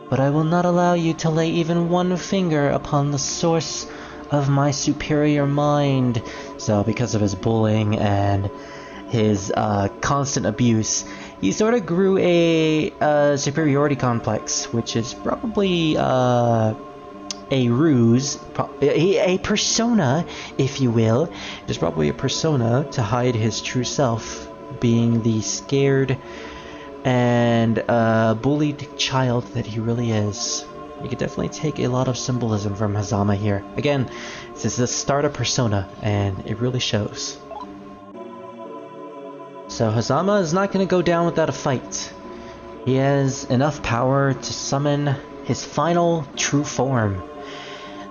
But I will not allow you to lay even one finger upon the source of my superior mind. So because of his bullying and his constant abuse, he sort of grew a superiority complex, which is probably a ruse, a persona, if you will. It is probably a persona to hide his true self, being the scared and bullied child that he really is. You could definitely take a lot of symbolism from Hazama here. Again, this is the start of Persona, and it really shows. So Hazama is not going to go down without a fight. He has enough power to summon his final true form.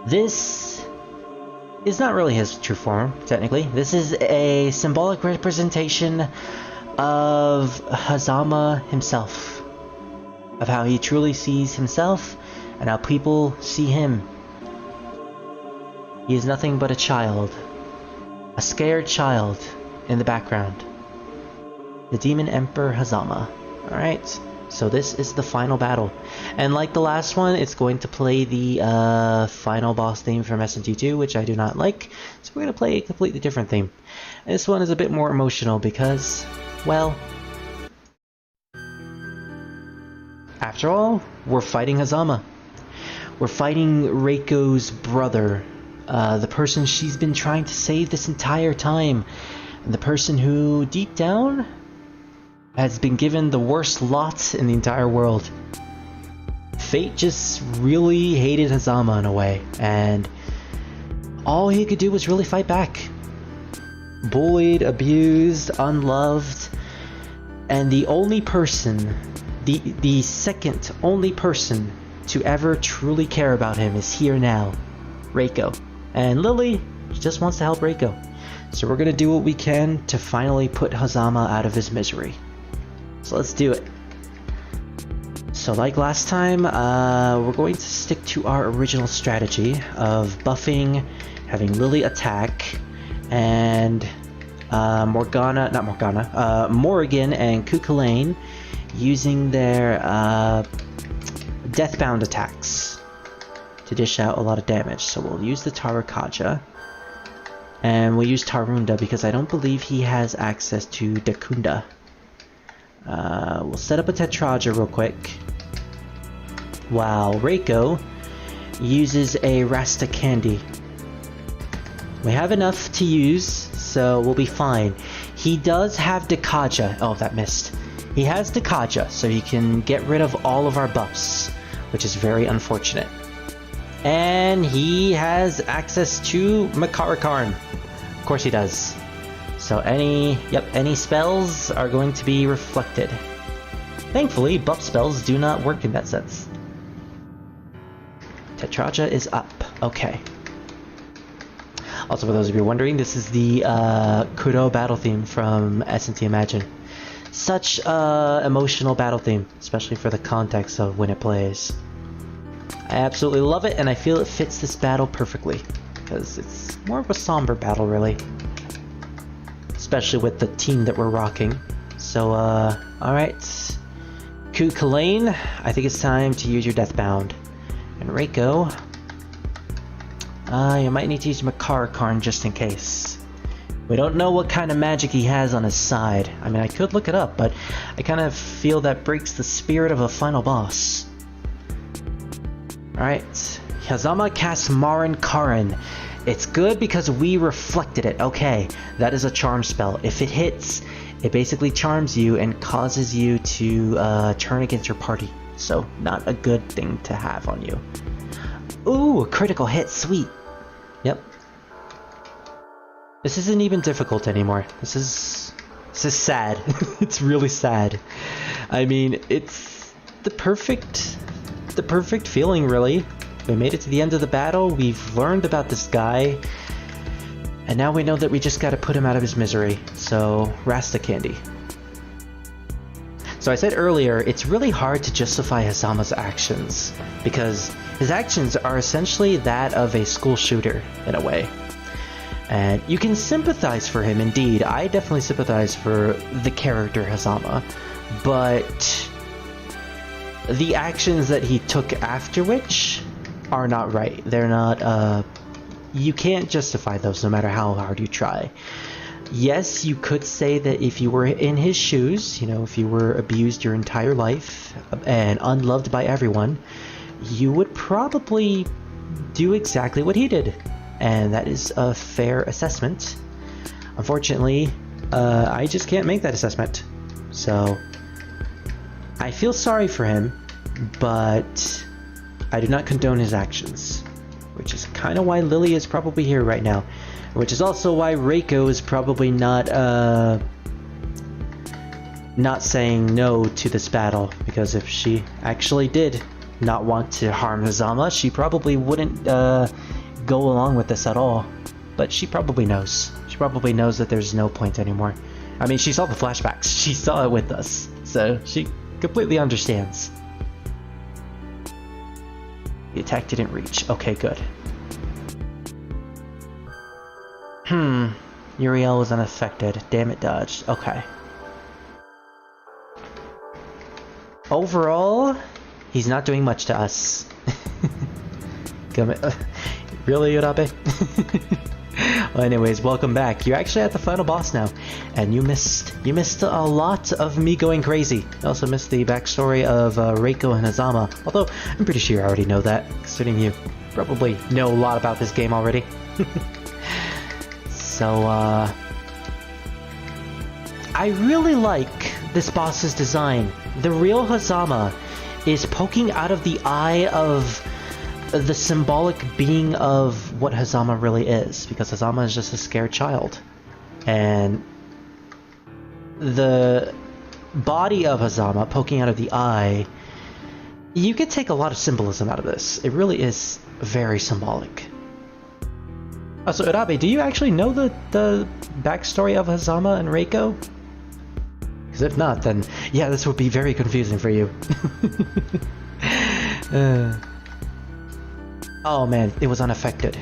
This is not really his true form, technically. This is a symbolic representation of Hazama himself. Of how he truly sees himself and how people see him. He is nothing but a child. A scared child in the background. The Demon Emperor Hazama. Alright, so this is the final battle. And like the last one, it's going to play the final boss theme from SMT2, which I do not like. So we're going to play a completely different theme. And this one is a bit more emotional because, well, after all, we're fighting Hazama. We're fighting Reiko's brother. The person she's been trying to save this entire time. And the person who, deep down, has been given the worst lot in the entire world. Fate just really hated Hazama in a way, and all he could do was really fight back. Bullied, abused, unloved, and the only person, the second only person to ever truly care about him is here now, Reiko. And Lily just wants to help Reiko. So we're gonna do what we can to finally put Hazama out of his misery. So let's do it. So like last time, we're going to stick to our original strategy of buffing, having Lily attack, and Morrigan and Cuchulainn using their Deathbound attacks to dish out a lot of damage. So we'll use the Tarakaja, and we'll use Tarunda because I don't believe he has access to Dakunda. We'll set up a Tetraja real quick. Wow, Reiko uses a Rasta Candy. We have enough to use, so we'll be fine. He does have Dekaja. Oh, that missed. He has Dekaja, so he can get rid of all of our buffs, which is very unfortunate. And he has access to Makarakarn. Of course he does. So any spells are going to be reflected. Thankfully, buff spells do not work in that sense. Tetraja is up. Okay. Also, for those of you wondering, this is the Kuro battle theme from SNT Imagine. Such emotional battle theme, especially for the context of when it plays. I absolutely love it, and I feel it fits this battle perfectly, because it's more of a somber battle, really. Especially with the team that we're rocking. So, alright. Kalain, I think it's time to use your Deathbound. And Reiko, you might need to use Makara Karn just in case. We don't know what kind of magic he has on his side. I mean, I could look it up, but I kind of feel that breaks the spirit of a final boss. Alright, Hazama casts Marin Karin. It's good because we reflected it. Okay, that is a charm spell. If it hits, it basically charms you and causes you to turn against your party. So, not a good thing to have on you. Ooh, a critical hit, sweet. Yep. This isn't even difficult anymore. This is sad. It's really sad. I mean, it's the perfect feeling, really. We made it to the end of the battle, we've learned about this guy, and now we know that we just gotta put him out of his misery. So, Rasta candy. So I said earlier, it's really hard to justify Hazama's actions, because his actions are essentially that of a school shooter, in a way. And you can sympathize for him, indeed. I definitely sympathize for the character Hazama, but the actions that he took after which are not right. They're not, you can't justify those no matter how hard you try. Yes, you could say that if you were in his shoes, you know, if you were abused your entire life and unloved by everyone, you would probably do exactly what he did. And that is a fair assessment. Unfortunately, I just can't make that assessment. So, I feel sorry for him, but I do not condone his actions. Which is kind of why Lily is probably here right now. Which is also why Reiko is probably not saying no to this battle. Because if she actually did not want to harm Hazama, she probably wouldn't go along with this at all. But she probably knows. She probably knows that there's no point anymore. I mean, she saw the flashbacks. She saw it with us. So she completely understands. The attack didn't reach. Okay, good. Uriel was unaffected. Damn it, dodged. Okay. Overall, he's not doing much to us. Really, Urabe? Well, anyways, welcome back. You're actually at the final boss now, and you missed a lot of me going crazy. You also missed the backstory of Reiko and Hazama, although I'm pretty sure you already know that, considering you probably know a lot about this game already. So, I really like this boss's design. The real Hazama is poking out of the eye of the symbolic being of what Hazama really is, because Hazama is just a scared child. And the body of Hazama poking out of the eye, you can take a lot of symbolism out of this. It really is very symbolic. Oh, so Urabe, do you actually know the backstory of Hazama and Reiko? Because if not, then yeah, this would be very confusing for you. Oh man, it was unaffected.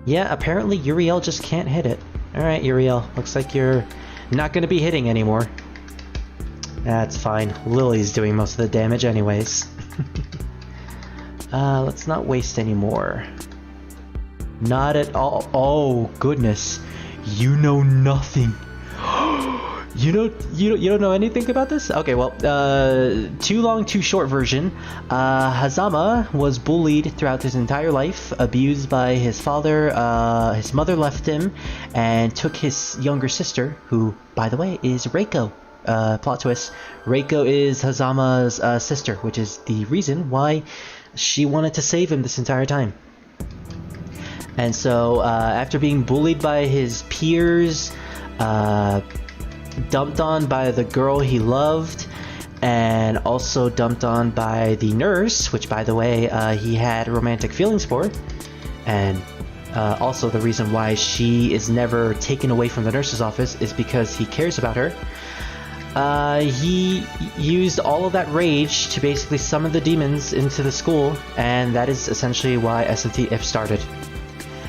Yeah, apparently Uriel just can't hit it. Alright, Uriel, looks like you're not going to be hitting anymore. That's fine. Lily's doing most of the damage anyways. Let's not waste any more. Not at all. Oh, goodness. You know nothing. You don't know anything about this? Okay, well, too long, too short version. Hazama was bullied throughout his entire life, abused by his father. His mother left him and took his younger sister, who, by the way, is Reiko. Plot twist. Reiko is Hazama's sister, which is the reason why she wanted to save him this entire time. And so, after being bullied by his peers, dumped on by the girl he loved, and also dumped on by the nurse, which, by the way, he had romantic feelings for, and Also, the reason why she is never taken away from the nurse's office is because he cares about her. He used all of that rage to basically summon the demons into the school, and that is essentially why SMT IF started.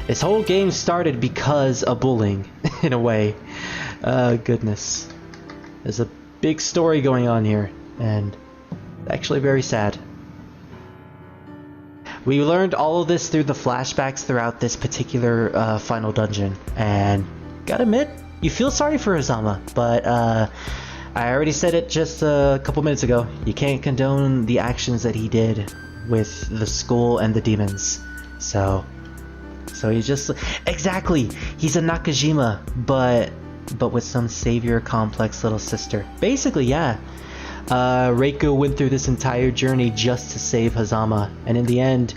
This whole game started because of bullying, in a way. Goodness. There's a big story going on here, and actually very sad. We learned all of this through the flashbacks throughout this particular final dungeon, and gotta admit, you feel sorry for Hazama, but I already said it just a couple minutes ago. You can't condone the actions that he did with the school and the demons. So he just... Exactly! He's a Nakajima, but with some savior complex little sister. Basically, yeah. Reiko went through this entire journey just to save Hazama, and in the end,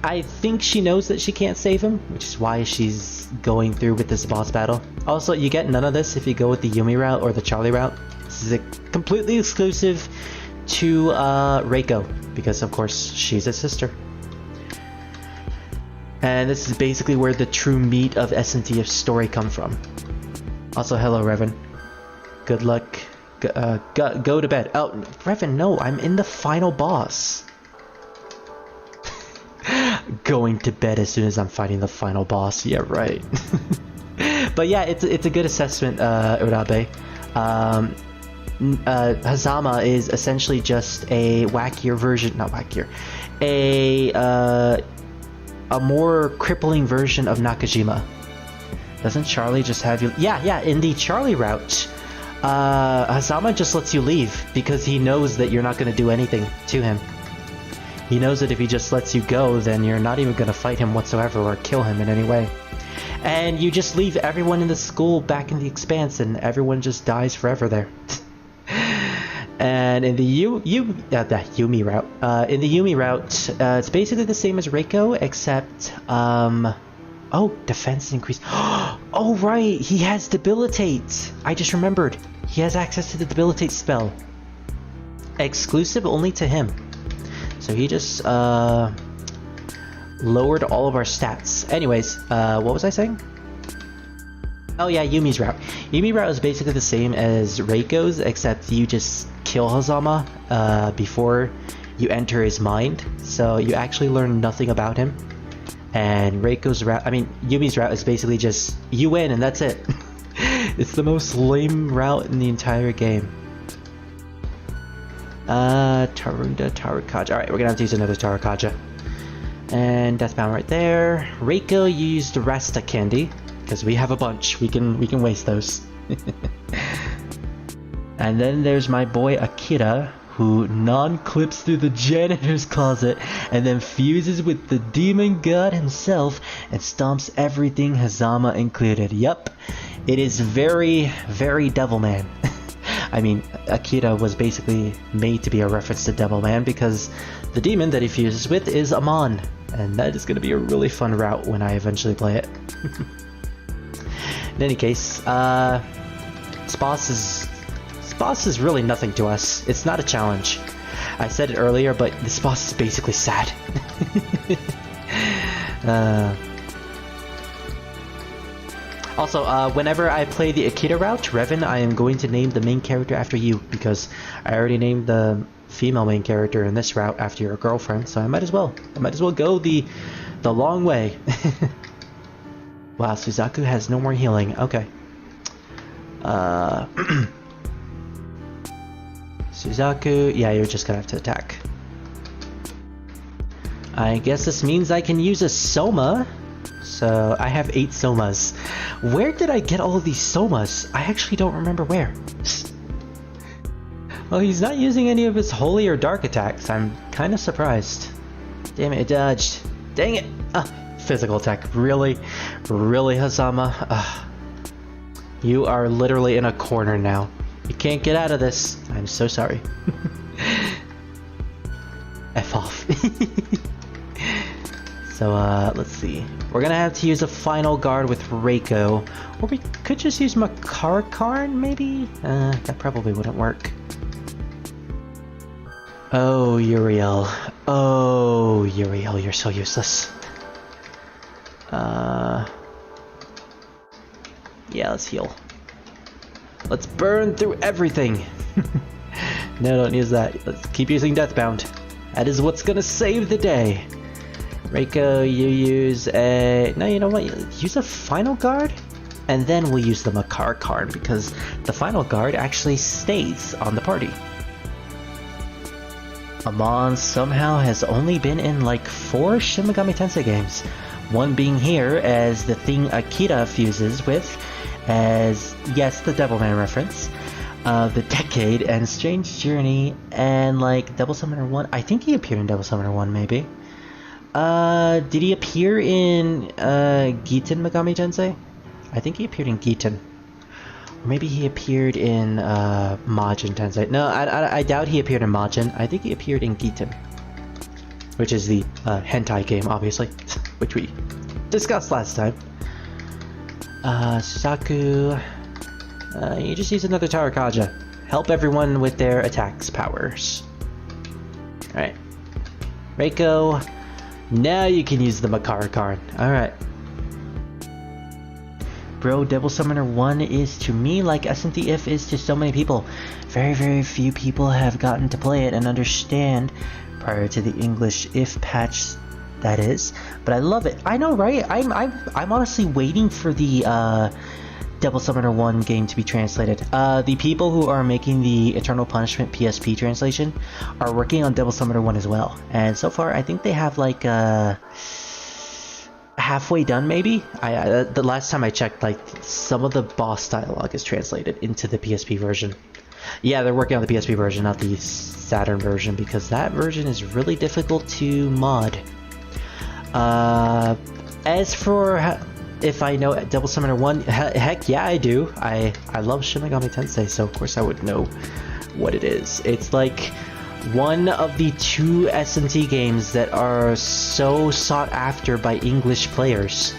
I think she knows that she can't save him, which is why she's going through with this boss battle. Also, you get none of this if you go with the Yumi route or the Charlie route. This is completely exclusive to Reiko, because of course she's a sister. And this is basically where the true meat of SMTF's story comes from. Also, hello Revan. Good luck. Go to bed. Oh, Revan, no, I'm in the final boss. Going to bed as soon as I'm fighting the final boss. Yeah, right. But yeah, it's a good assessment, Urabe. Hazama is essentially just a wackier version, not wackier, a more crippling version of Nakajima. Doesn't Charlie just have you? Yeah, in the Charlie route, Hazama just lets you leave because he knows that you're not going to do anything to him. He knows that if he just lets you go, then you're not even going to fight him whatsoever or kill him in any way. And you just leave everyone in the school back in the Expanse, and everyone just dies forever there. And in the Yumi route, it's basically the same as Reiko, except oh, defense increase. Oh right, he has debilitate. I just remembered. He has access to the debilitate spell. Exclusive only to him. So he just lowered all of our stats. Anyways, what was I saying? Oh yeah, Yumi's route. Yumi's route is basically the same as Reiko's, except you just kill Hazama before you enter his mind. So you actually learn nothing about him. And Reiko's route, Yumi's route is basically just you win and that's it. It's the most lame route in the entire game. Tarunda, Tarakaja. Alright, we're gonna have to use another Tarakaja. And Deathbound right there. Reiko used Rasta candy, because we have a bunch. We can waste those. And then there's my boy Akira, who non-clips through the janitor's closet and then fuses with the demon god himself and stomps everything, Hazama included. Yup, it is very, very Devilman. Akira was basically made to be a reference to Devilman because the demon that he fuses with is Amon, and that is going to be a really fun route when I eventually play it. In any case, this boss is really nothing to us. It's not a challenge. I said it earlier, but this boss is basically sad. Also, whenever I play the Akira route, Revan, I am going to name the main character after you, because I already named the female main character in this route after your girlfriend, so I might as well go the long way. Wow, Suzaku has no more healing. Okay. Suzaku, yeah, you're just gonna have to attack. I guess this means I can use a Soma. So I have 8 Somas. Where did I get all of these Somas? I actually don't remember where. Well, he's not using any of his holy or dark attacks. I'm kind of surprised. Damn it, it dodged. Dang it! Physical attack. Really? Really, Hazama? You are literally in a corner now. You can't get out of this. I'm so sorry. F off. So, let's see. We're gonna have to use a final guard with Reiko. Or we could just use Makarakarn, maybe? That probably wouldn't work. Oh, Uriel. Oh, Uriel, you're so useless. Yeah, let's heal. Let's burn through everything. No, don't use that. Let's keep using Deathbound. That is what's gonna save the day. Reiko, you use a... No, you know what? Use a Final Guard? And then we'll use the Makar card, because the Final Guard actually stays on the party. Amon somehow has only been in like 4 Shin Megami Tensei games. One being here as the thing Akira fuses with, as, yes, the Devilman reference, the Decade and Strange Journey, and like Devil Summoner 1. I think he appeared in Devil Summoner 1, maybe. Did he appear in Giten Megami Tensei? I think he appeared in Giten. Or maybe he appeared in Majin Tensei. No, I doubt he appeared in Majin. I think he appeared in Giten, which is the hentai game, obviously, which we discussed last time. Suzaku, you just use another Tarakaja. Help everyone with their attacks powers. Alright. Reiko, now you can use the Makara card. Alright. Bro, Devil Summoner 1 is to me like SMT IF is to so many people. Very, very few people have gotten to play it and understand prior to the English IF patch, that is. But I love it. I know, right? I'm honestly waiting for the Devil Summoner 1 game to be translated. The people who are making the Eternal Punishment PSP translation are working on Devil Summoner 1 as well. And so far, I think they have like halfway done, maybe. The last time I checked, like some of the boss dialogue is translated into the PSP version. Yeah, they're working on the PSP version, not the Saturn version, because that version is really difficult to mod. As for if I know Devil Summoner 1, heck yeah, I do. I love Shin Megami Tensei, so of course I would know what it is. It's like one of the 2 SMT games that are so sought after by English players.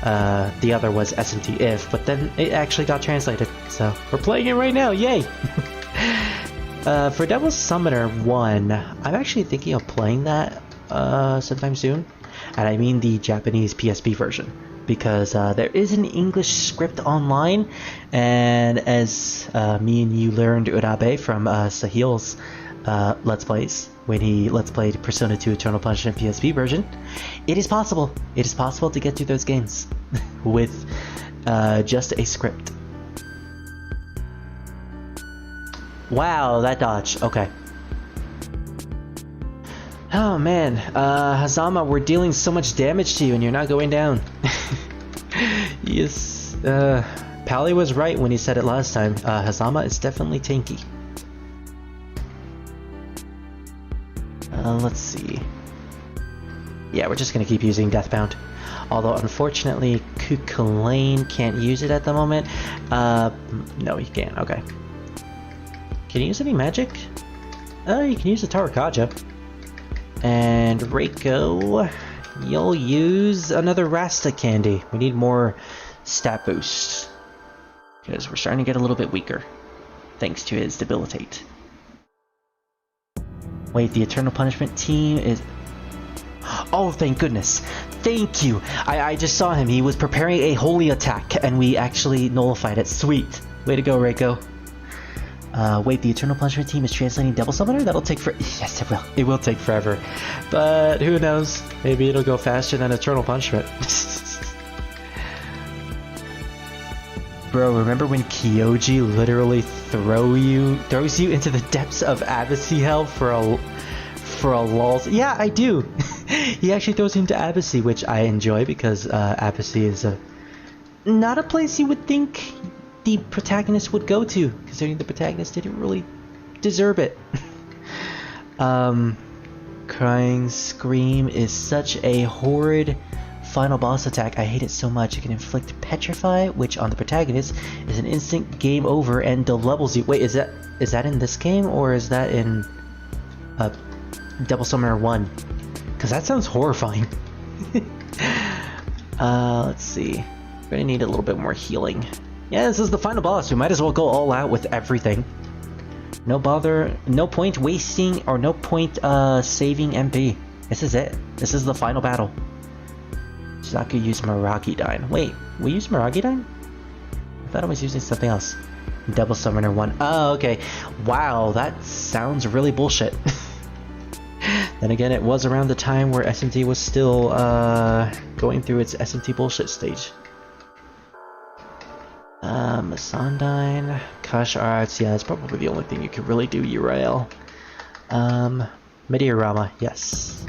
The other was SMT IF, but then it actually got translated, so we're playing it right now, yay! For Devil Summoner 1, I'm actually thinking of playing that sometime soon, and I mean the Japanese PSP version, because there is an English script online, and as me and you learned Urabe from Sahil's Let's Plays, when he Let's Played Persona 2 Eternal Punishment PSP version, it is possible. It is possible to get through those games with just a script. Wow, that dodge. Okay. Oh man, Hazama, we're dealing so much damage to you and you're not going down. Yes, Pally was right when he said it last time. Hazama is definitely tanky. Let's see. Yeah, we're just gonna keep using Deathbound. Although, unfortunately, Kukulane can't use it at the moment. No, he can't. Okay. Can you use any magic? You can use a Tarakaja. And Reiko, you'll use another Rasta candy. We need more stat boost, because we're starting to get a little bit weaker, thanks to his debilitate. Wait, the Eternal Punishment team is... Oh, thank goodness. Thank you. I just saw him. He was preparing a holy attack, and we actually nullified it. Sweet. Way to go, Reiko. Wait, the Eternal Punishment team is translating Devil Summoner? That'll take Yes, it will. It will take forever. But who knows? Maybe it'll go faster than Eternal Punishment. Bro, remember when Kyoji literally throws you into the depths of Abyssy Hell for a lulz? Yeah, I do. He actually throws you into Abyssy, which I enjoy because Abyssy is not a place you would think the protagonist would go to, considering the protagonist didn't really deserve it. Crying Scream is such a horrid final boss attack. I hate it so much. It can inflict Petrify, which on the protagonist is an instant game over and levels you. Wait, is that in this game, or is that in Devil Summoner 1? Because that sounds horrifying. Let's see. We're gonna need a little bit more healing. Yeah, this is the final boss. We might as well go all out with everything. No point wasting, or no point saving MP. This is it. This is the final battle. Shizaku used Miragidyne. Wait, we used Miragidyne? I thought I was using something else. Devil Summoner 1. Oh, okay. Wow, that sounds really bullshit. Then again, it was around the time where SMT was still going through its SMT bullshit stage. Masandine, Kush Arts, yeah, that's probably the only thing you could really do, Urael. Meteorama, yes.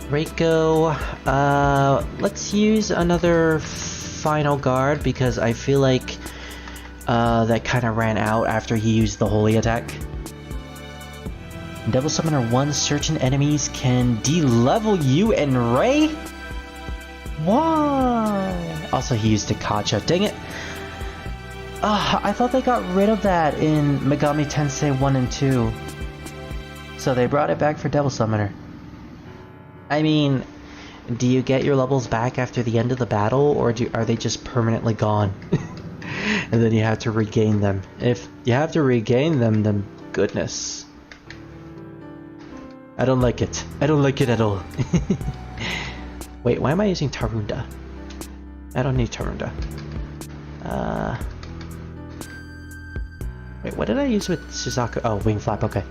Reiko, let's use another final guard because I feel like that kind of ran out after he used the holy attack. Devil Summoner 1, certain enemies can de-level you and Ray? Why? Also, he used Takacha. Dang it. I thought they got rid of that in Megami Tensei 1 and 2. So they brought it back for Devil Summoner. I mean, do you get your levels back after the end of the battle, or are they just permanently gone? And then you have to regain them. If you have to regain them, then goodness. I don't like it. I don't like it at all. Wait, why am I using Tarunda? I don't need Tarunda. Wait, what did I use with Shizaku? Oh, Wing Flap, okay.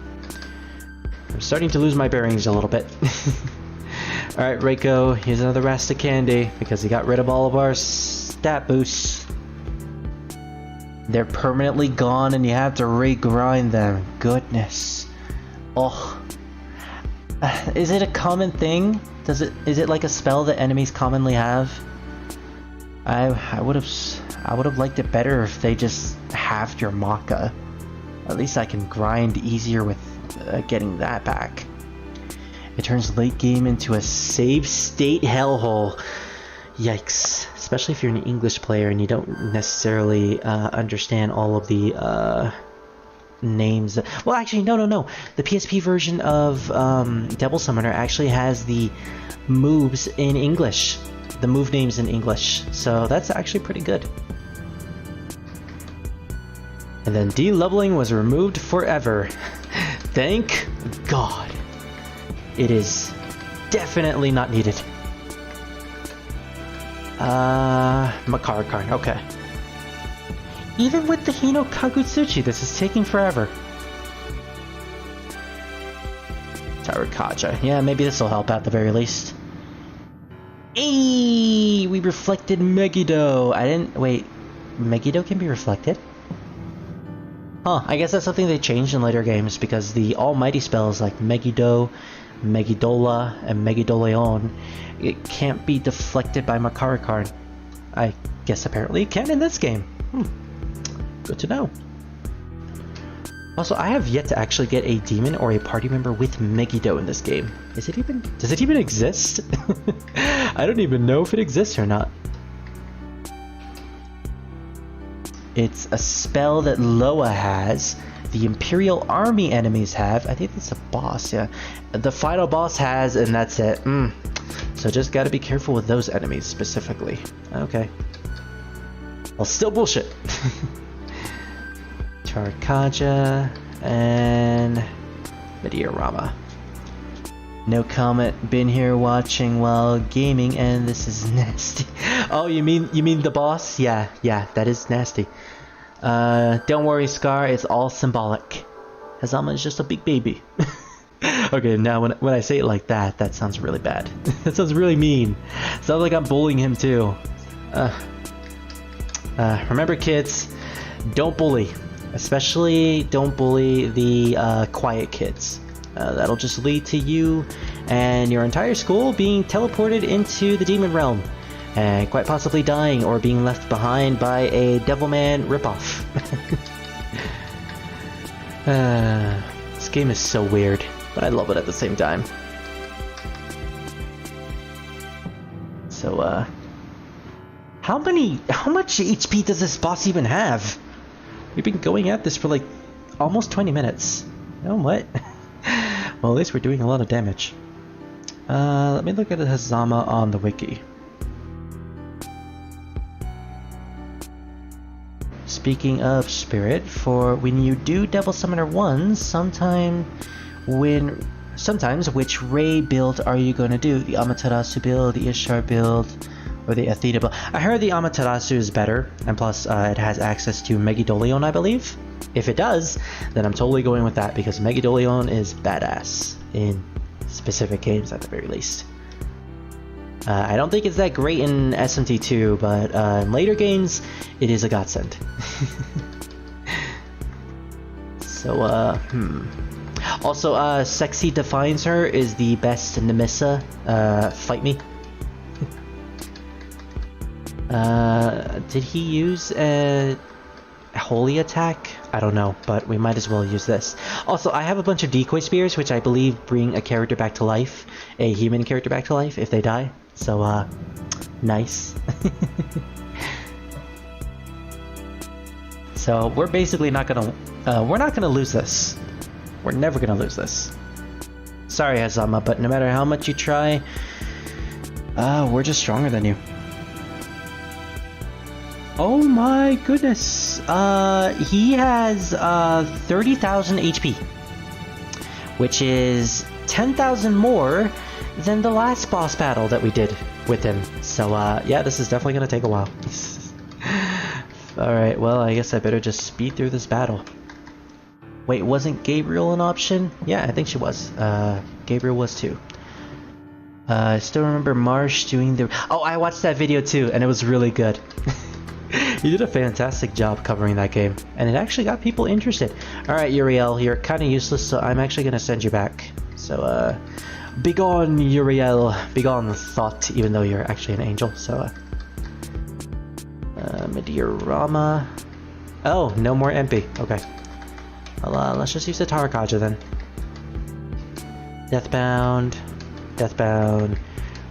I'm starting to lose my bearings a little bit. Alright, Reiko, here's another Rasta Candy, because he got rid of all of our stat boosts. They're permanently gone and you have to regrind them. Goodness. Oh. Is it a common thing? Is it like a spell that enemies commonly have? I would have liked it better if they just halved your Maka. At least I can grind easier with getting that back. It turns late game into a save state hellhole. Yikes. Especially if you're an English player and you don't necessarily understand all of the names. Well, actually, no. The PSP version of Devil Summoner actually has the moves in English. The move names in English. So that's actually pretty good. And then de-leveling was removed forever. Thank God. It is definitely not needed. Makara-Karn, okay. Even with the Hino Kagutsuchi, this is taking forever. Tarakaja, yeah, maybe this will help at the very least. Hey, we reflected Megiddo. Wait, Megiddo can be reflected? Huh, I guess that's something they changed in later games because the almighty spells like Megiddo, Megiddola, and Megiddoleon, it can't be deflected by Makara-Karn. I guess apparently it can in this game. Good to know. Also, I have yet to actually get a demon or a party member with Megiddo in this game. Does it even exist? I don't even know if it exists or not. It's a spell that Loa has, the Imperial Army enemies have, I think it's a boss, yeah. The final boss has, and that's it. So just gotta be careful with those enemies specifically. Okay. Well, still bullshit. Tarkaja and Meteorama. No comment, been here watching while gaming and this is nasty. Oh, you mean the boss? Yeah, that is nasty. Don't worry, Scar, it's all symbolic. Hazama is just a big baby. Okay, now when I say it like that, that sounds really bad. That sounds really mean. Sounds like I'm bullying him too. Remember kids, don't bully. Especially don't bully the quiet kids. That'll just lead to you and your entire school being teleported into the demon realm. And quite possibly dying or being left behind by a Devilman ripoff. This game is so weird, but I love it at the same time. So, how much HP does this boss even have? We've been going at this for like almost 20 minutes. You know what? Well, at least we're doing a lot of damage. Let me look at Hazama on the wiki. Speaking of spirit, for when you do Devil Summoner 1, sometime when sometimes, which Rei build are you going to do? The Amaterasu build, the Ishtar build, or the Athena build? I heard the Amaterasu is better, and plus it has access to Megidolion, I believe. If it does, then I'm totally going with that, because Megidolion is badass in specific games at the very least. I don't think it's that great in SMT2, but in later games, it is a godsend. So, Also, Sexy Defines Her is the best Nemissa. Fight me. Did he use a holy attack? I don't know, but we might as well use this. Also, I have a bunch of decoy spears, which I believe bring a character back to life, a human character back to life if they die. So, nice. So we're basically not gonna, we're not gonna lose this. We're never gonna lose this. Sorry, Hazama, but no matter how much you try, we're just stronger than you. Oh my goodness. He has 30,000 HP, which is 10,000 more than the last boss battle that we did with him. So yeah, this is definitely gonna take a while. Alright, well, I guess I better just speed through this battle. Wait, wasn't Gabriel an option? Yeah, I think she was. Gabriel was too. I still remember Marsh doing the... Oh, I watched that video too, and it was really good. You did a fantastic job covering that game, and it actually got people interested. Alright, Uriel, you're kind of useless, so I'm actually going to send you back. So, begone, Uriel. Begone, Thought, even though you're actually an angel, so, Meteorama. Oh, no more MP. Okay. Well, let's just use the Tarakaja then. Deathbound. Deathbound.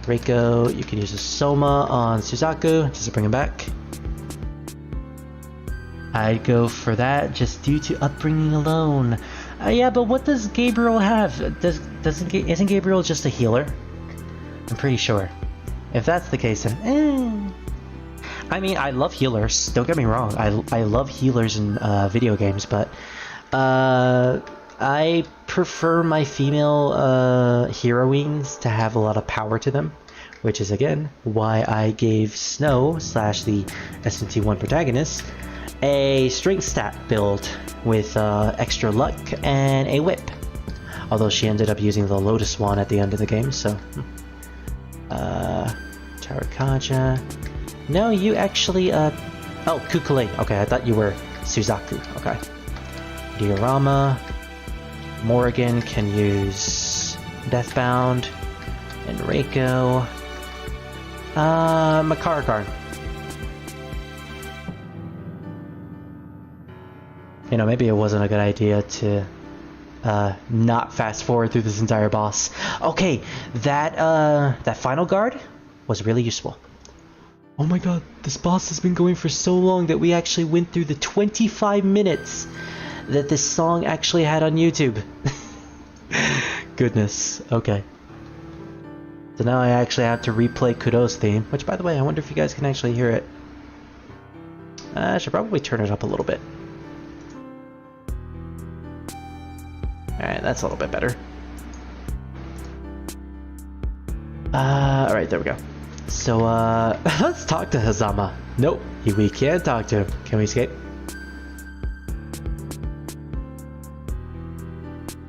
Reiko, you can use a Soma on Suzaku just to bring him back. I'd go for that just due to upbringing alone. Yeah, but what does Gabriel have? Isn't Gabriel just a healer? I'm pretty sure. If that's the case, then I mean, I love healers. Don't get me wrong. I love healers in video games, but I prefer my female heroines to have a lot of power to them, which is again why I gave Snow / the SMT1 protagonist a strength stat build with extra luck and a whip. Although she ended up using the Lotus Swan at the end of the game, so... Tarakaja... No, you actually, Oh, Kukule. Okay, I thought you were Suzaku. Okay. Diorama. Morrigan can use Deathbound. And Reiko. Makarakarn. You know, maybe it wasn't a good idea to not fast forward through this entire boss. Okay, that final guard was really useful. Oh my god, this boss has been going for so long that we actually went through the 25 minutes that this song actually had on YouTube. Goodness, okay. So now I actually have to replay Kudo's theme, which by the way, I wonder if you guys can actually hear it. I should probably turn it up a little bit. Alright, that's a little bit better. Alright, there we go. So, let's talk to Hazama. Nope, we can't talk to him. Can we escape?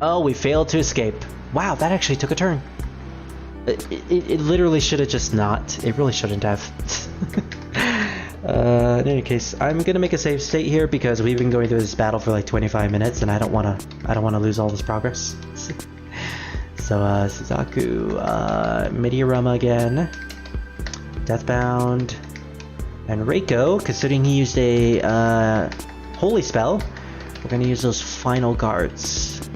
Oh, we failed to escape. Wow, that actually took a turn. It literally should have just not. It really shouldn't have. In any case, I'm gonna make a save state here because we've been going through this battle for like 25 minutes, and I don't wanna lose all this progress. So, Suzaku, Meteorama again, Deathbound, and Reiko. Considering he used a holy spell, we're gonna use those final guards.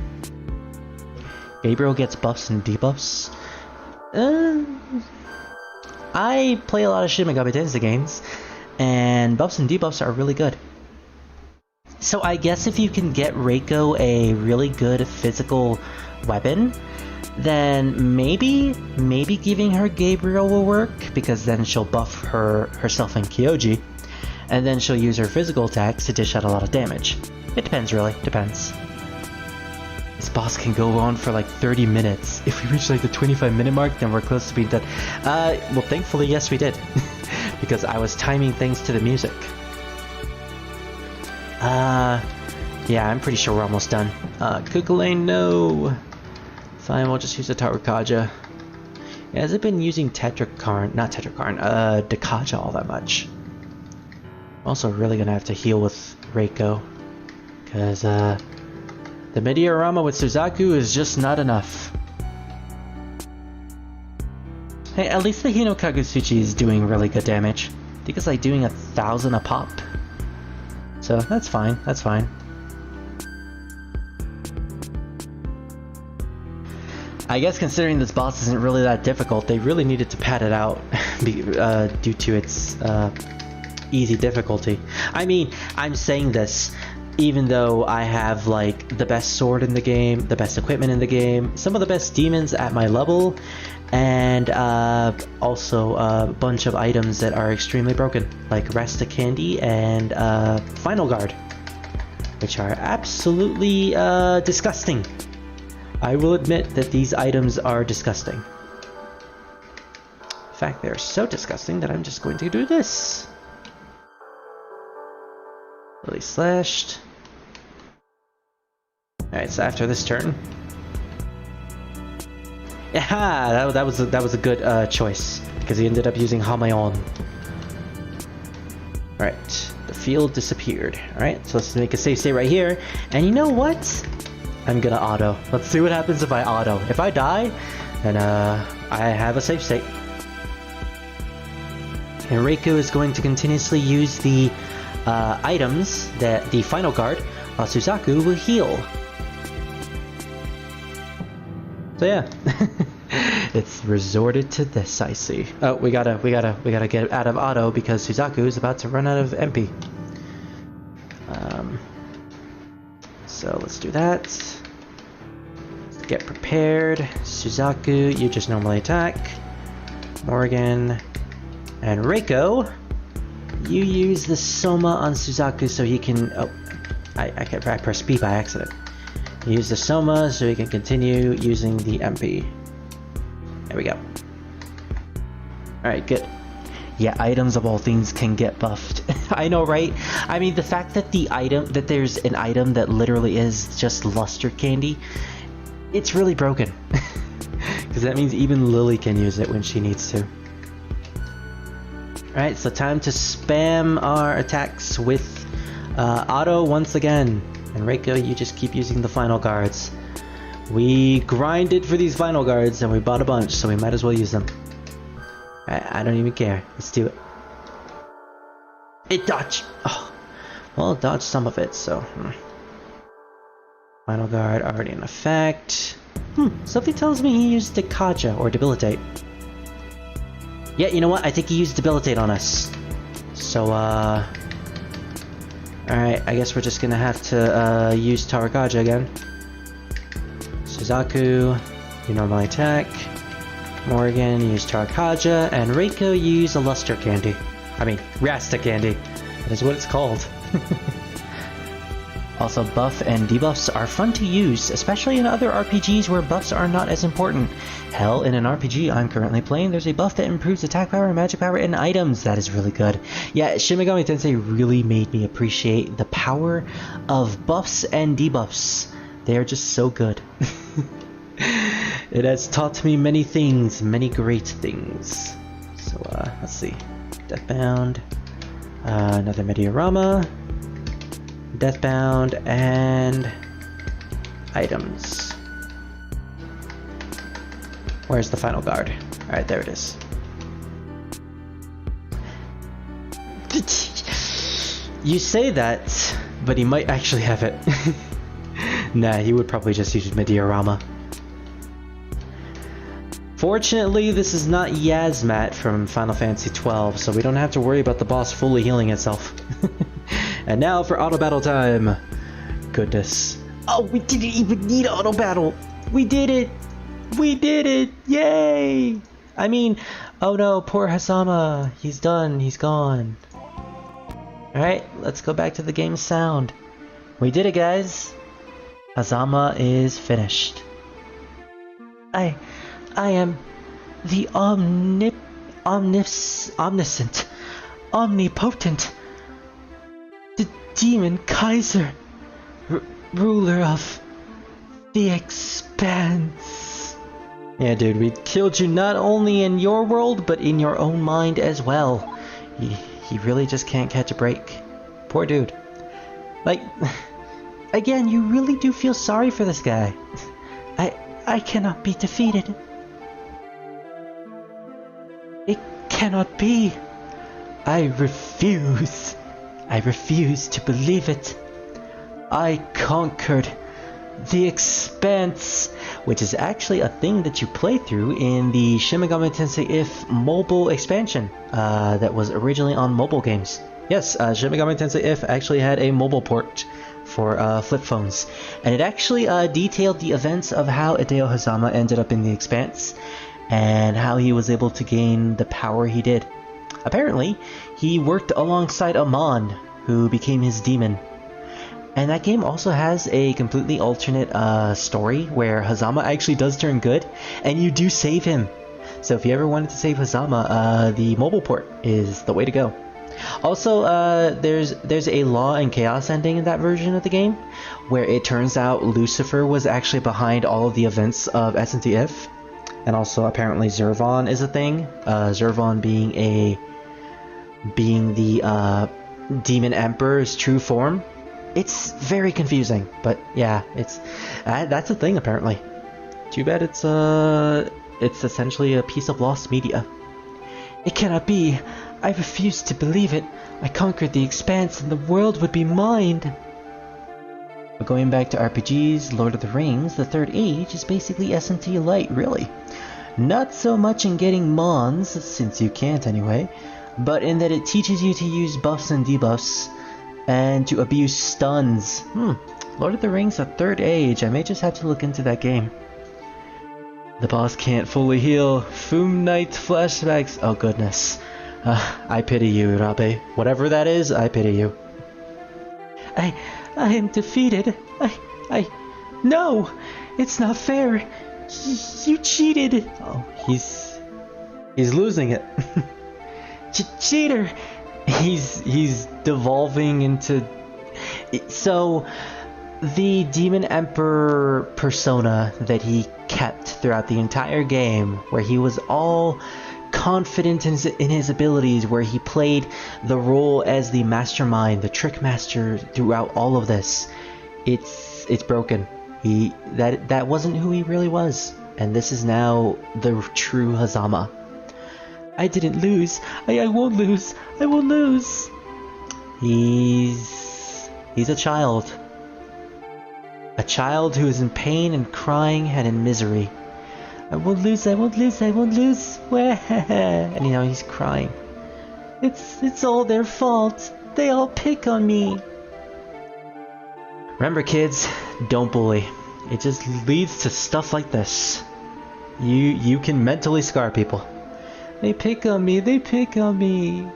Gabriel gets buffs and debuffs. I play a lot of Shin Megami Tensei games, and buffs and debuffs are really good. So I guess if you can get Reiko a really good physical weapon, then maybe giving her Gabriel will work, because then she'll buff herself and Kyoji, and then she'll use her physical attacks to dish out a lot of damage. It depends, really. Depends. This boss can go on for like 30 minutes. If we reach like the 25-minute mark, then we're close to being done. Well, thankfully, yes, we did. Because I was timing things to the music. Yeah, I'm pretty sure we're almost done. Kukulane, no. Fine, we'll just use the Tarakaja. Yeah, has it been using Tetrakarn, not Tetrakarn, Dekaja all that much? Also really gonna have to heal with Reiko. Because, the Meteorama with Suzaku is just not enough. Hey, at least the Hino Kagutsuchi is doing really good damage. I think it's like doing 1,000 a pop. So, that's fine, that's fine. I guess considering this boss isn't really that difficult, they really needed to pad it out due to its easy difficulty. I mean, I'm saying this even though I have like the best sword in the game, the best equipment in the game, some of the best demons at my level, and also a bunch of items that are extremely broken, like Rasta Candy and Final Guard, which are absolutely disgusting. I will admit that these items are disgusting. In fact, they're so disgusting that I'm just going to do this. Really slashed. Alright, so after this turn... Yeah, that was a good choice, because he ended up using Hamayon. Alright, the field disappeared. Alright, so let's make a safe state right here. And you know what? I'm gonna auto. Let's see what happens if I auto. If I die, then I have a safe state. And Reiko is going to continuously use the items that the Final Guard, while Suzaku will heal. So yeah, it's resorted to this. I see. Oh, we gotta get out of auto because Suzaku is about to run out of MP. So let's do that. Let's get prepared. Suzaku, you just normally attack. Morgan and Reiko, you use the Soma on Suzaku so he can... Oh, I pressed B by accident. Use the Soma so he can continue using the MP. There we go. Alright, good. Yeah, items of all things can get buffed. I know, right? I mean, the fact that there's an item that literally is just luster candy, it's really broken. Because that means even Lily can use it when she needs to. Alright, so time to spam our attacks with auto once again. And Reiko, you just keep using the Final Guards. We grinded for these Final Guards and we bought a bunch, so we might as well use them. I don't even care. Let's do it. It dodged! Oh. Well, it dodged some of it, so... Final Guard already in effect. Something tells me he used Dekaja or Debilitate. Yeah, you know what? I think he used Debilitate on us. So, alright, I guess we're just gonna have to use Tarakaja again. Suzaku, you normally attack. Morgan, use Tarakaja, and Reiko, use a Luster Candy. I mean, Rasta Candy. That is what it's called. Also, buff and debuffs are fun to use, especially in other RPGs where buffs are not as important. Hell, in an RPG I'm currently playing, there's a buff that improves attack power, magic power, and items. That is really good. Yeah, Shin Megami Tensei really made me appreciate the power of buffs and debuffs. They are just so good. It has taught me many things, many great things. So, let's see. Deathbound. Another Meteorama. Deathbound, and items. Where's the Final Guard? Alright, there it is. You say that, but he might actually have it. Nah, he would probably just use Meteorama. Fortunately, this is not Yasmat from Final Fantasy XII, so we don't have to worry about the boss fully healing itself. And now for auto battle time. Goodness. Oh, we didn't even need auto battle. We did it. We did it. Yay. I mean, oh no, poor Hasama. He's done. He's gone. Alright, let's go back to the game's sound. We did it, guys. Hazama is finished. I am the omniscient, omnipotent, the demon Kaiser, ruler of the Expanse. Yeah, dude, we killed you not only in your world, but in your own mind as well. He really just can't catch a break. Poor dude. Like, again, you really do feel sorry for this guy. I cannot be defeated. It cannot be. I refuse. I refuse to believe it. I conquered the Expanse, which is actually a thing that you play through in the Shin Megami Tensei IF mobile expansion that was originally on mobile games. Yes, Shin Megami Tensei IF actually had a mobile port for flip phones, and it actually detailed the events of how Hideo Hazama ended up in the Expanse and how he was able to gain the power he did. Apparently, he worked alongside Amon, who became his demon. And that game also has a completely alternate story where Hazama actually does turn good, and you do save him. So if you ever wanted to save Hazama, the mobile port is the way to go. Also, there's a Law and Chaos ending in that version of the game, where it turns out Lucifer was actually behind all of the events of SNTF, and also apparently Zervon is a thing. Zervon being the Demon Emperor's true form. It's very confusing, but yeah, that's a thing apparently. Too bad it's essentially a piece of lost media. It cannot be. I refuse to believe it. I conquered the Expanse and the world would be mine. But going back to RPGs, Lord of the Rings, the Third Age is basically SNT Light, really. Not so much in getting mons, since you can't anyway, but in that it teaches you to use buffs and debuffs, and to abuse stuns. Lord of the Rings, the Third Age, I may just have to look into that game. The boss can't fully heal. Foom Knight flashbacks. Oh goodness. I pity you, Irabe. Whatever that is, I pity you. I am defeated. No! It's not fair! You cheated! Oh, he's losing it. Cheater! He's devolving into... So, the Demon Emperor persona that he kept throughout the entire game, where he was all confident in his abilities, where he played the role as the mastermind, the trick master throughout all of this, it's broken. That wasn't who he really was, and this is now the true Hazama. I didn't lose. I won't lose. I won't lose. He's a child. A child who is in pain and crying and in misery. I won't lose, I won't lose, I won't lose. And you know, he's crying. It's all their fault. They all pick on me. Remember kids, don't bully. It just leads to stuff like this. You can mentally scar people. They pick on me, they pick on me.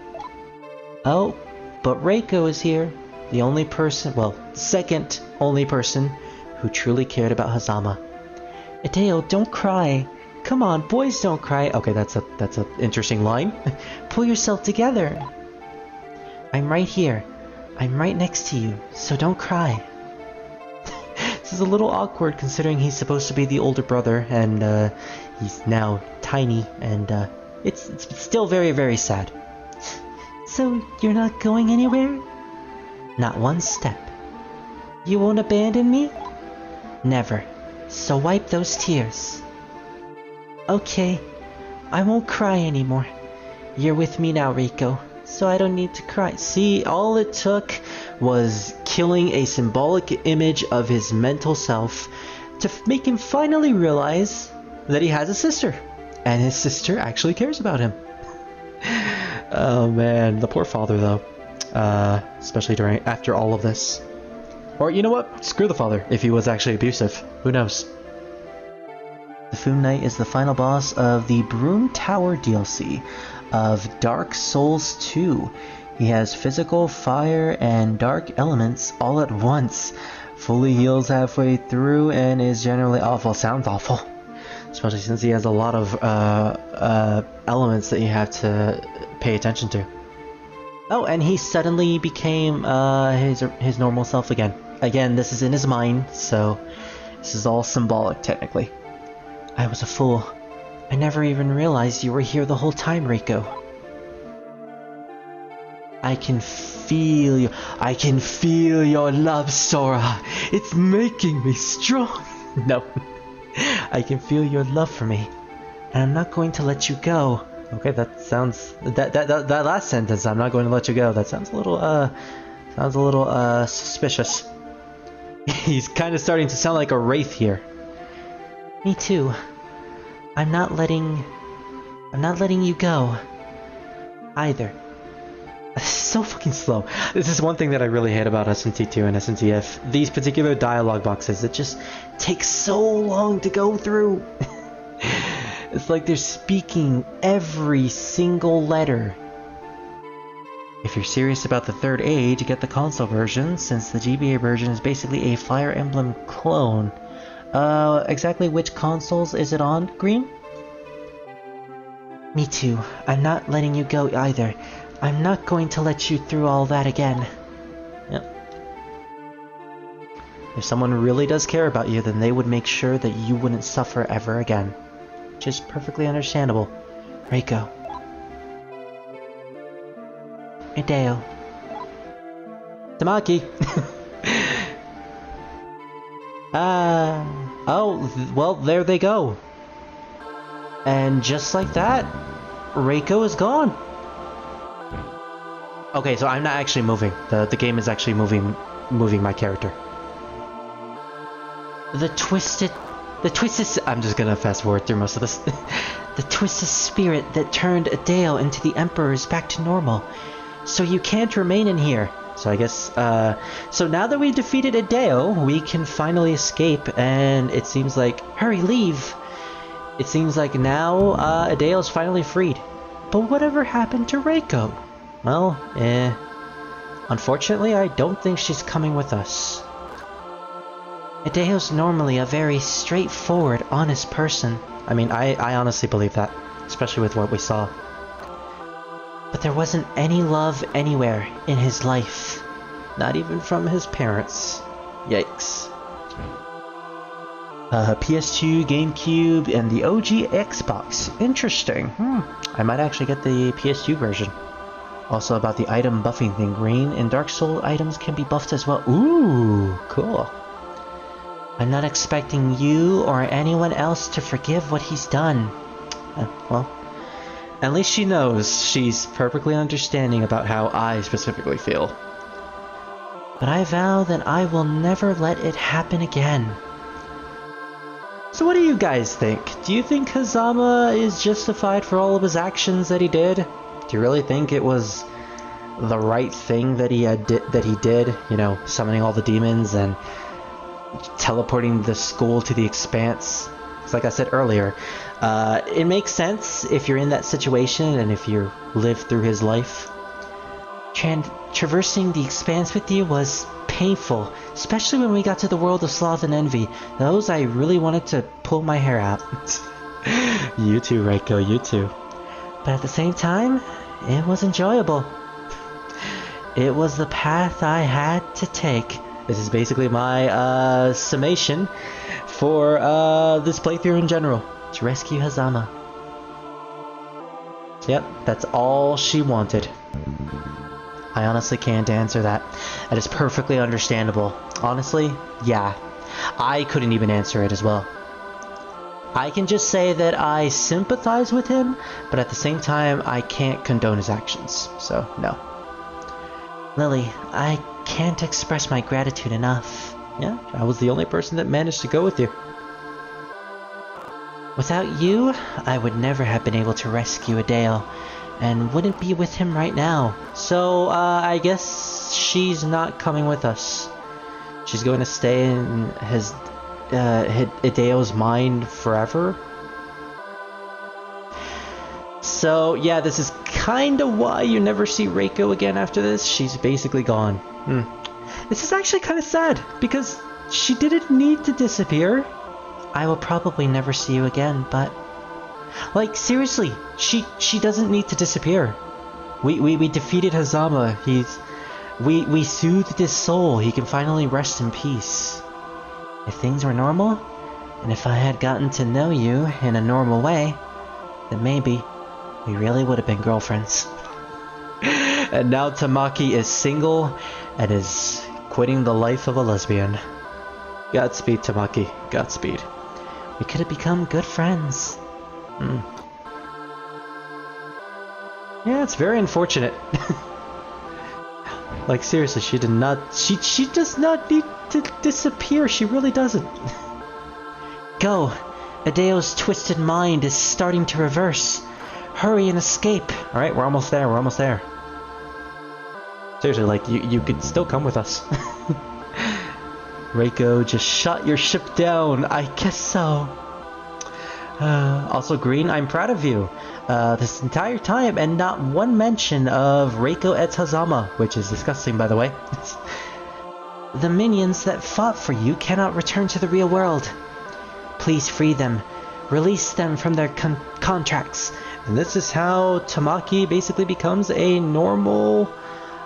Oh, but Reiko is here. The only person, well, second only person who truly cared about Hazama. Hideo, don't cry. Come on, boys don't cry. Okay, that's a interesting line. Pull yourself together. I'm right here. I'm right next to you, so don't cry. This is a little awkward considering he's supposed to be the older brother and he's now tiny and it's still very, very sad. So you're not going anywhere? Not one step. You won't abandon me? Never. So wipe those tears. Okay, I won't cry anymore. You're with me now, Rico, so I don't need to cry. See, all it took was killing a symbolic image of his mental self to make him finally realize that he has a sister. And his sister actually cares about him. Oh man, the poor father though. Especially after all of this. Or you know what? Screw the father if he was actually abusive. Who knows? The Foom Knight is the final boss of the Broom Tower DLC of Dark Souls 2. He has physical, fire, and dark elements all at once. Fully heals halfway through and is generally awful. Sounds awful. Especially since he has a lot of elements that you have to pay attention to. Oh, and he suddenly became his normal self again. Again, this is in his mind, so this is all symbolic, technically. I was a fool. I never even realized you were here the whole time, Reiko. I can feel you. I can feel your love, Sora. It's making me strong. No. I can feel your love for me, and I'm not going to let you go. Okay, that sounds that last sentence, I'm not going to let you go. That sounds a little suspicious. He's kind of starting to sound like a wraith here. Me too. I'm not letting you go either. So fucking slow. This is one thing that I really hate about SMT2 and SMTF. These particular dialogue boxes, it just takes so long to go through. It's like they're speaking every single letter. If you're serious about the third age, get the console version, since the GBA version is basically a Fire Emblem clone. Exactly which consoles is it on, Green? Me too. I'm not letting you go either. I'm not going to let you through all that again. Yep. If someone really does care about you, then they would make sure that you wouldn't suffer ever again. Which is perfectly understandable. Reiko. Hideo. Tamaki. Oh, well, there they go. And just like that, Reiko is gone. Okay, so I'm not actually moving. The game is actually moving my character. The twisted... I'm just gonna fast forward through most of this. The twisted spirit that turned Hideo into the Emperor is back to normal. So you can't remain in here. So I guess, so now that we've defeated Hideo, we can finally escape, and it seems like... Hurry, leave! It seems like now, Hideo's finally freed. But whatever happened to Reiko? Well, unfortunately, I don't think she's coming with us. Hideo's normally a very straightforward, honest person. I mean, I honestly believe that, especially with what we saw. But there wasn't any love anywhere in his life. Not even from his parents. Yikes. PS2, GameCube, and the OG Xbox. Interesting. I might actually get the PS2 version. Also about the item buffing thing, Green and Dark Soul items can be buffed as well. Ooh, cool. I'm not expecting you or anyone else to forgive what he's done. Well, at least she knows. She's perfectly understanding about how I specifically feel. But I vow that I will never let it happen again. So what do you guys think? Do you think Hazama is justified for all of his actions that he did? Do you really think it was the right thing that he did? You know, summoning all the demons and teleporting the school to the expanse. It's like I said earlier, it makes sense if you're in that situation and if you live through his life. Traversing the expanse with you was painful, especially when we got to the world of sloth and envy. Those I really wanted to pull my hair out. You too, Reiko, you too. But at the same time, it was enjoyable. It was the path I had to take. This is basically my summation for this playthrough in general. To rescue Hazama. Yep, that's all she wanted. I honestly can't answer that. That is perfectly understandable. Honestly, yeah. I couldn't even answer it as well. I can just say that I sympathize with him, but at the same time, I can't condone his actions. So, no. Lily, I can't express my gratitude enough. Yeah, I was the only person that managed to go with you. Without you, I would never have been able to rescue Hideo, and wouldn't be with him right now. So, I guess she's not coming with us. She's going to stay in Hideo's mind forever? So yeah, this is kind of why you never see Reiko again after this. She's basically gone. This is actually kind of sad, because she didn't need to disappear. I will probably never see you again, but... Like, seriously, she doesn't need to disappear. We defeated Hazama. We soothed his soul. He can finally rest in peace. If things were normal, and if I had gotten to know you in a normal way, then maybe we really would have been girlfriends. And now Tamaki is single and is quitting the life of a lesbian. Godspeed, Tamaki. Godspeed. We could have become good friends. Yeah, it's very unfortunate. Like, seriously, she did not... She does not need to disappear. She really doesn't. Go. Adeo's twisted mind is starting to reverse. Hurry and escape. Alright, we're almost there. We're almost there. Seriously, like, you could still come with us. Reiko just shot your ship down. I guess so. Also, Green, I'm proud of you. This entire time, and not one mention of Reiko et Hazama, which is disgusting, by the way. The minions that fought for you cannot return to the real world. Please free them. Release them from their contracts. And this is how Tamaki basically becomes a normal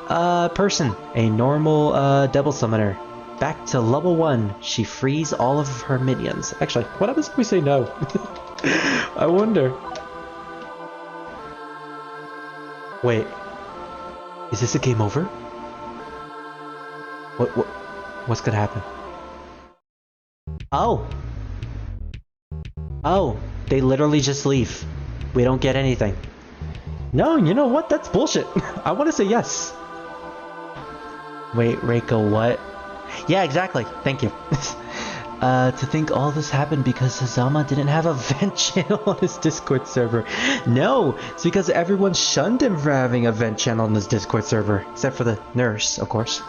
person. A normal devil summoner. Back to level 1, she frees all of her minions. Actually, what happens if we say no? I wonder. Wait, is this a game over? What's gonna happen? Oh, they literally just leave. We don't get anything. No, you know what? That's bullshit. I want to say yes. Wait, Reiko, what? Yeah, exactly. Thank you. To think all this happened because Hazama didn't have a vent channel on his Discord server. No, it's because everyone shunned him for having a vent channel on his Discord server. Except for the nurse, of course.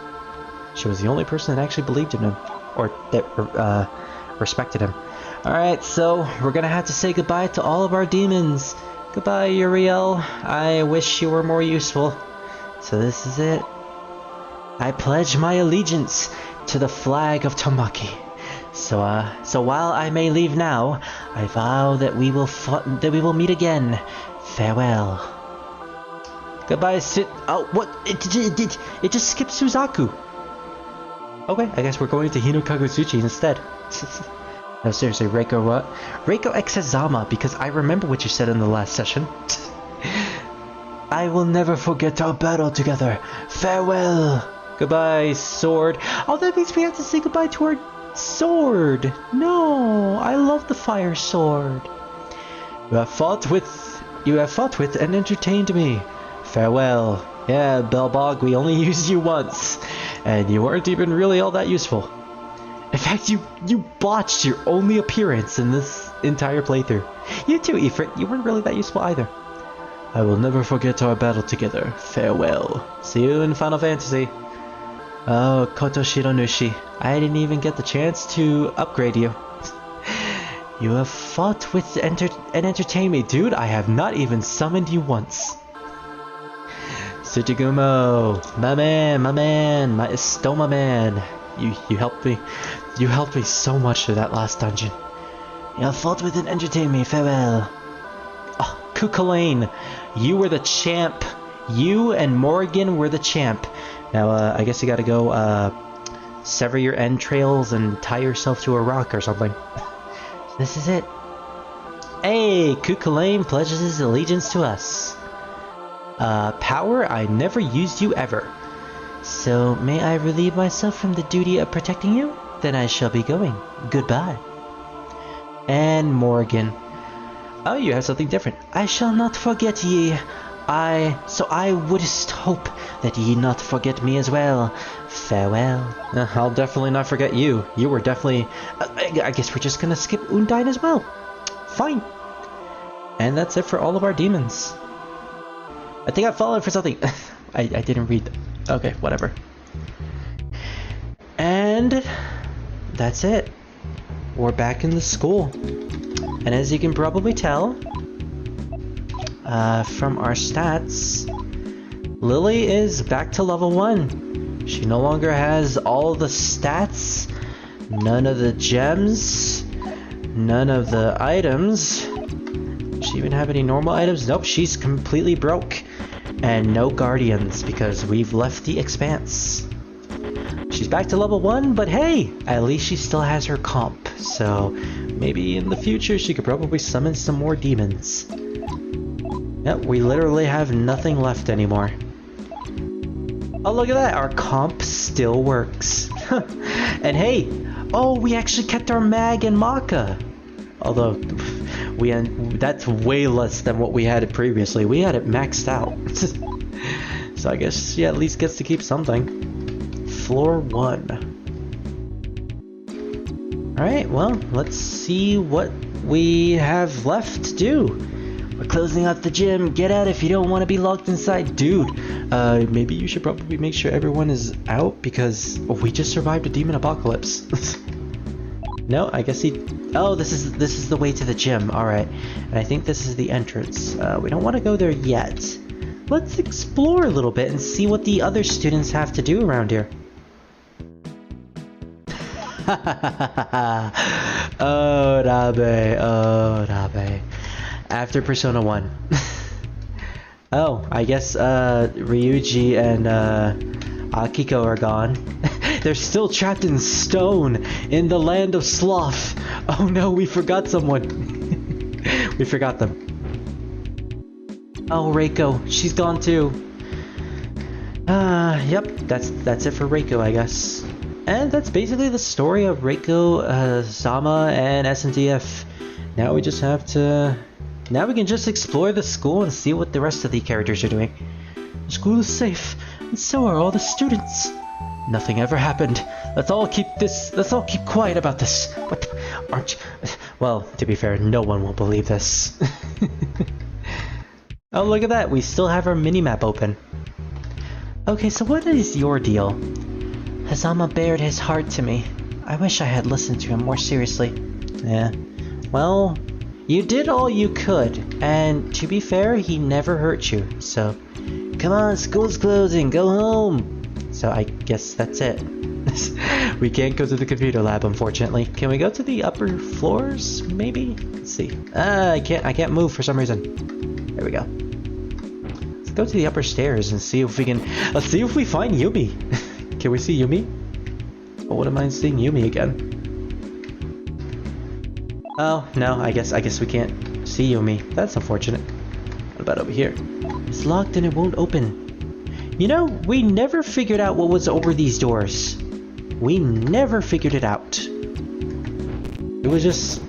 She was the only person that actually believed in him. Or that respected him. Alright, so we're gonna have to say goodbye to all of our demons. Goodbye, Uriel. I wish you were more useful. So this is it. I pledge my allegiance to the flag of Tamaki. So while I may leave now, I vow that we will meet again. Farewell. Goodbye, Oh, what? It just skipped Suzaku. Okay, I guess we're going to Hinokagutsuchi instead. No, seriously, Reiko what? Reiko X Hazama, because I remember what you said in the last session. I will never forget our battle together. Farewell. Goodbye, sword. Oh, that means we have to say goodbye to our sword. No, I love the fire sword. You have fought with and entertained me. Farewell. Yeah, Belbog, we only used you once, and you weren't even really all that useful. In fact, you botched your only appearance in this entire playthrough. You too, Ifrit. You weren't really that useful either. I will never forget our battle together. Farewell. See you in Final Fantasy. Oh, Kotoshiro Nushi. I didn't even get the chance to upgrade you. You have fought with and entertained me. Dude, I have not even summoned you once. Tsuchigumo. My man. My Estoma man. You helped me. You helped me so much through that last dungeon. You have fought with and entertained me. Farewell. Oh, Kukulane. You were the champ. You and Morrigan were the champ. Now, I guess you gotta go, sever your entrails and tie yourself to a rock or something. This is it. Hey, Kukulane pledges his allegiance to us. Power, I never used you ever. So, may I relieve myself from the duty of protecting you? Then I shall be going. Goodbye. And Morrigan. Oh, you have something different. I shall not forget ye. So I wouldst hope that ye not forget me as well. Farewell. I'll definitely not forget you. You were definitely... I guess we're just gonna skip Undyne as well. Fine. And that's it for all of our demons. I think I've fallen for something. I didn't read them. Okay, whatever. And that's it. We're back in the school. And as you can probably tell, from our stats, Lily is back to level 1. She no longer has all the stats, none of the gems, none of the items. Does she even have any normal items? Nope, she's completely broke. And no guardians because we've left the expanse. She's back to level 1, but hey, at least she still has her comp. So maybe in the future she could probably summon some more demons. Yep, we literally have nothing left anymore. Oh, look at that, our comp still works. And hey, oh, we actually kept our mag and Maka. Although, that's way less than what we had it previously. We had it maxed out. So I guess she at least gets to keep something. Floor 1. Alright, well, let's see what we have left to do. We're closing out the gym. Get out if you don't want to be locked inside. Dude, maybe you should probably make sure everyone is out because we just survived a demon apocalypse. No, I guess he... Oh, this is the way to the gym. Alright. And I think this is the entrance. We don't want to go there yet. Let's explore a little bit and see what the other students have to do around here. Oh, Rabe. Oh, Rabe. After Persona 1. Oh, I guess Ryuji and Akiko are gone. They're still trapped in stone in the land of sloth. Oh no, we forgot someone. We forgot them. Oh, Reiko, she's gone too. Yep, that's it for Reiko, I guess. And that's basically the story of Reiko, Sama, and SMTF. Now we just have to... Now we can just explore the school and see what the rest of the characters are doing. The school is safe, and so are all the students. Nothing ever happened. Let's all keep quiet about this. What the, aren't you? Well, to be fair, no one will believe this. Oh, look at that. We still have our minimap open. Okay, so what is your deal? Hazama bared his heart to me. I wish I had listened to him more seriously. Yeah. Well, you did all you could, and to be fair, he never hurt you, so... Come on, school's closing, go home! So I guess that's it. We can't go to the computer lab, unfortunately. Can we go to the upper floors, maybe? Let's see. I can't move for some reason. There we go. Let's go to the upper stairs and see if we can... Let's see if we find Yumi. Can we see Yumi? Oh, what am I seeing Yumi again? Oh, no, I guess we can't see Yumi. That's unfortunate. What about over here? It's locked and it won't open. You know, we never figured out what was over these doors. We never figured it out. It was just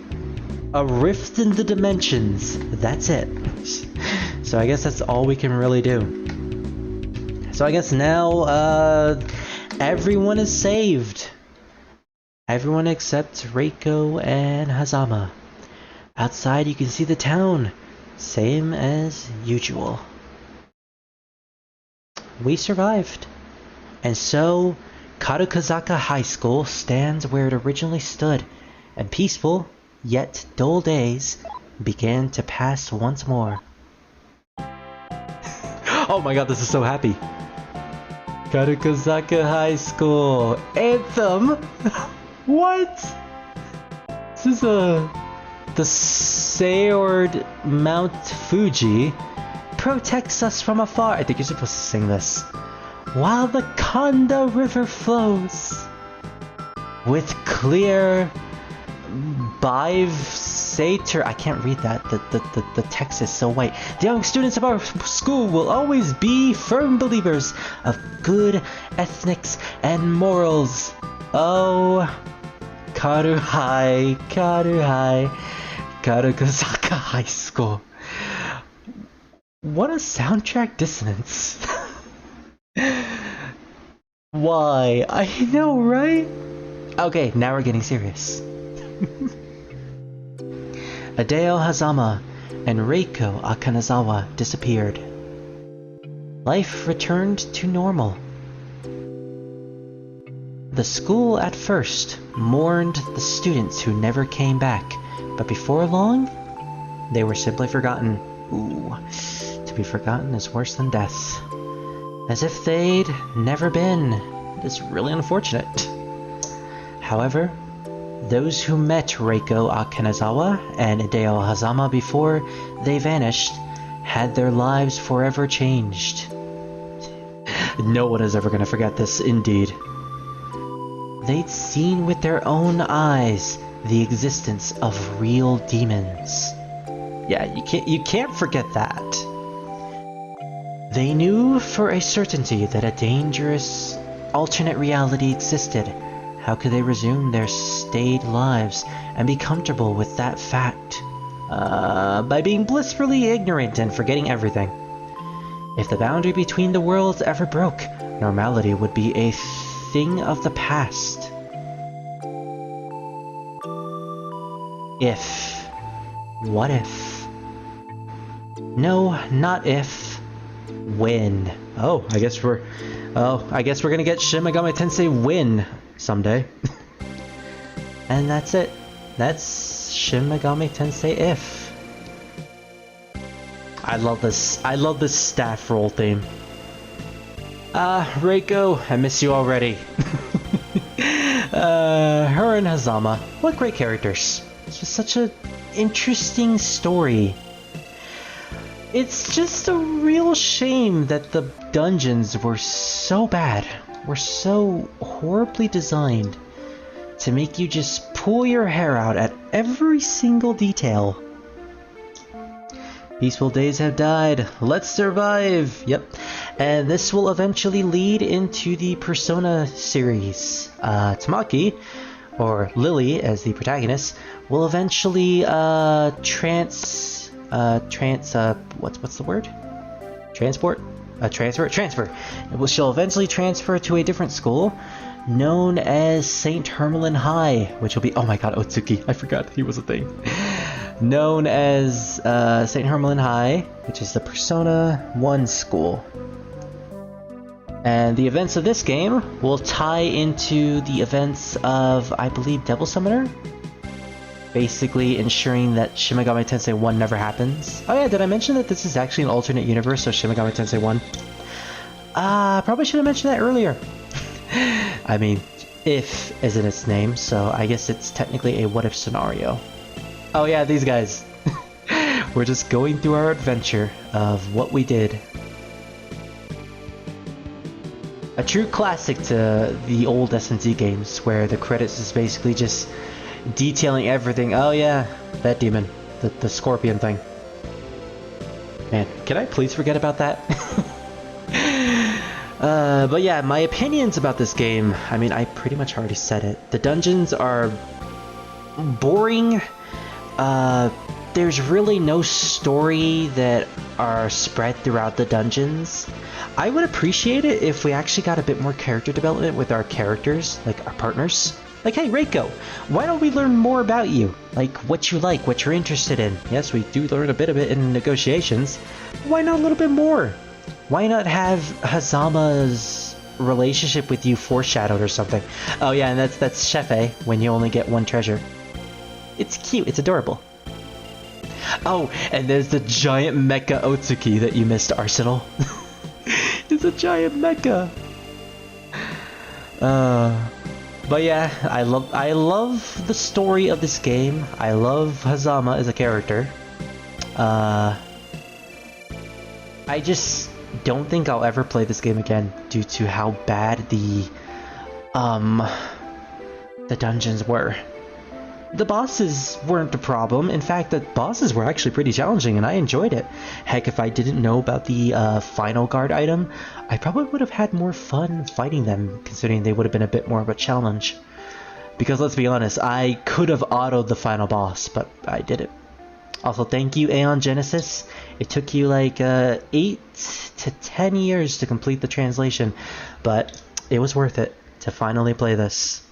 a rift in the dimensions. That's it. So I guess that's all we can really do. So I guess now, everyone is saved. Everyone except Reiko and Hazama. Outside you can see the town. Same as usual. We survived. And so, Karukazaka High School stands where it originally stood, and peaceful, yet dull days began to pass once more. Oh my god, this is so happy. Karukazaka High School anthem. What? This is the Saord Mount Fuji protects us from afar. I think you're supposed to sing this. While the Kanda River flows with clear Sater. I can't read that. The text is so white. The young students of our school will always be firm believers of good ethics and morals. Oh, Karukazaka High School. What a soundtrack dissonance. Why? I know, right? Okay, now we're getting serious. Hideo Hazama and Reiko Akanazawa disappeared. Life returned to normal. The school at first mourned the students who never came back, but before long, they were simply forgotten. Ooh, to be forgotten is worse than death. As if they'd never been. It's really unfortunate. However, those who met Reiko Akinazawa and Hideo Hazama before they vanished had their lives forever changed. No one is ever going to forget this, indeed. They'd seen with their own eyes the existence of real demons. Yeah, you can't forget that. They knew for a certainty that a dangerous alternate reality existed. How could they resume their staid lives and be comfortable with that fact? By being blissfully ignorant and forgetting everything. If the boundary between the worlds ever broke, normality would be a thing of the past. If. What if? No, not if. When. Oh, I guess we're gonna get Shin Megami Tensei Win someday. And that's it. That's Shin Megami Tensei IF. I love this staff roll theme. Reiko, I miss you already. Her and Hazama, what great characters. It's just such an interesting story. It's just a real shame that the dungeons were so bad, were so horribly designed to make you just pull your hair out at every single detail. Peaceful days have died. Let's survive. Yep. And this will eventually lead into the Persona series. Tamaki, or Lily as the protagonist, will eventually what's the word? Transfer. She'll eventually transfer to a different school known as St. Hermelin High, which will be, oh my god, Otsuki, I forgot he was a thing. Known as St. Hermelin High, which is the Persona 1 school. And the events of this game will tie into the events of, I believe, Devil Summoner? Basically ensuring that Shin Megami Tensei 1 never happens. Oh yeah, did I mention that this is actually an alternate universe of Shin Megami Tensei 1? Probably should have mentioned that earlier. I mean, if is in its name, so I guess it's technically a what-if scenario. Oh yeah, these guys. We're just going through our adventure of what we did. A true classic to the old S&Z games, where the credits is basically just detailing everything. Oh yeah, that demon. The scorpion thing. Man, can I please forget about that? But yeah, my opinions about this game, I mean, I pretty much already said it. The dungeons are boring. There's really no story that are spread throughout the dungeons. I would appreciate it if we actually got a bit more character development with our characters, like our partners. Like, hey, Reiko, why don't we learn more about you? Like, what you like, what you're interested in. Yes, we do learn a bit of it in negotiations. Why not a little bit more? Why not have Hazama's relationship with you foreshadowed or something? Oh yeah, and that's Shefe, when you only get one treasure. It's cute, it's adorable. Oh, and there's the giant mecha Otsuki that you missed, Arsenal. It's a giant mecha. But yeah, I love the story of this game. I love Hazama as a character. I just don't think I'll ever play this game again due to how bad the dungeons were. The bosses weren't a problem. In fact, the bosses were actually pretty challenging and I enjoyed it. Heck, if I didn't know about the final guard item, I probably would have had more fun fighting them, considering they would have been a bit more of a challenge. Because let's be honest, I could have autoed the final boss, but I didn't. Also, thank you, Aeon Genesis. It took you like 8 to 10 years to complete the translation, but it was worth it to finally play this.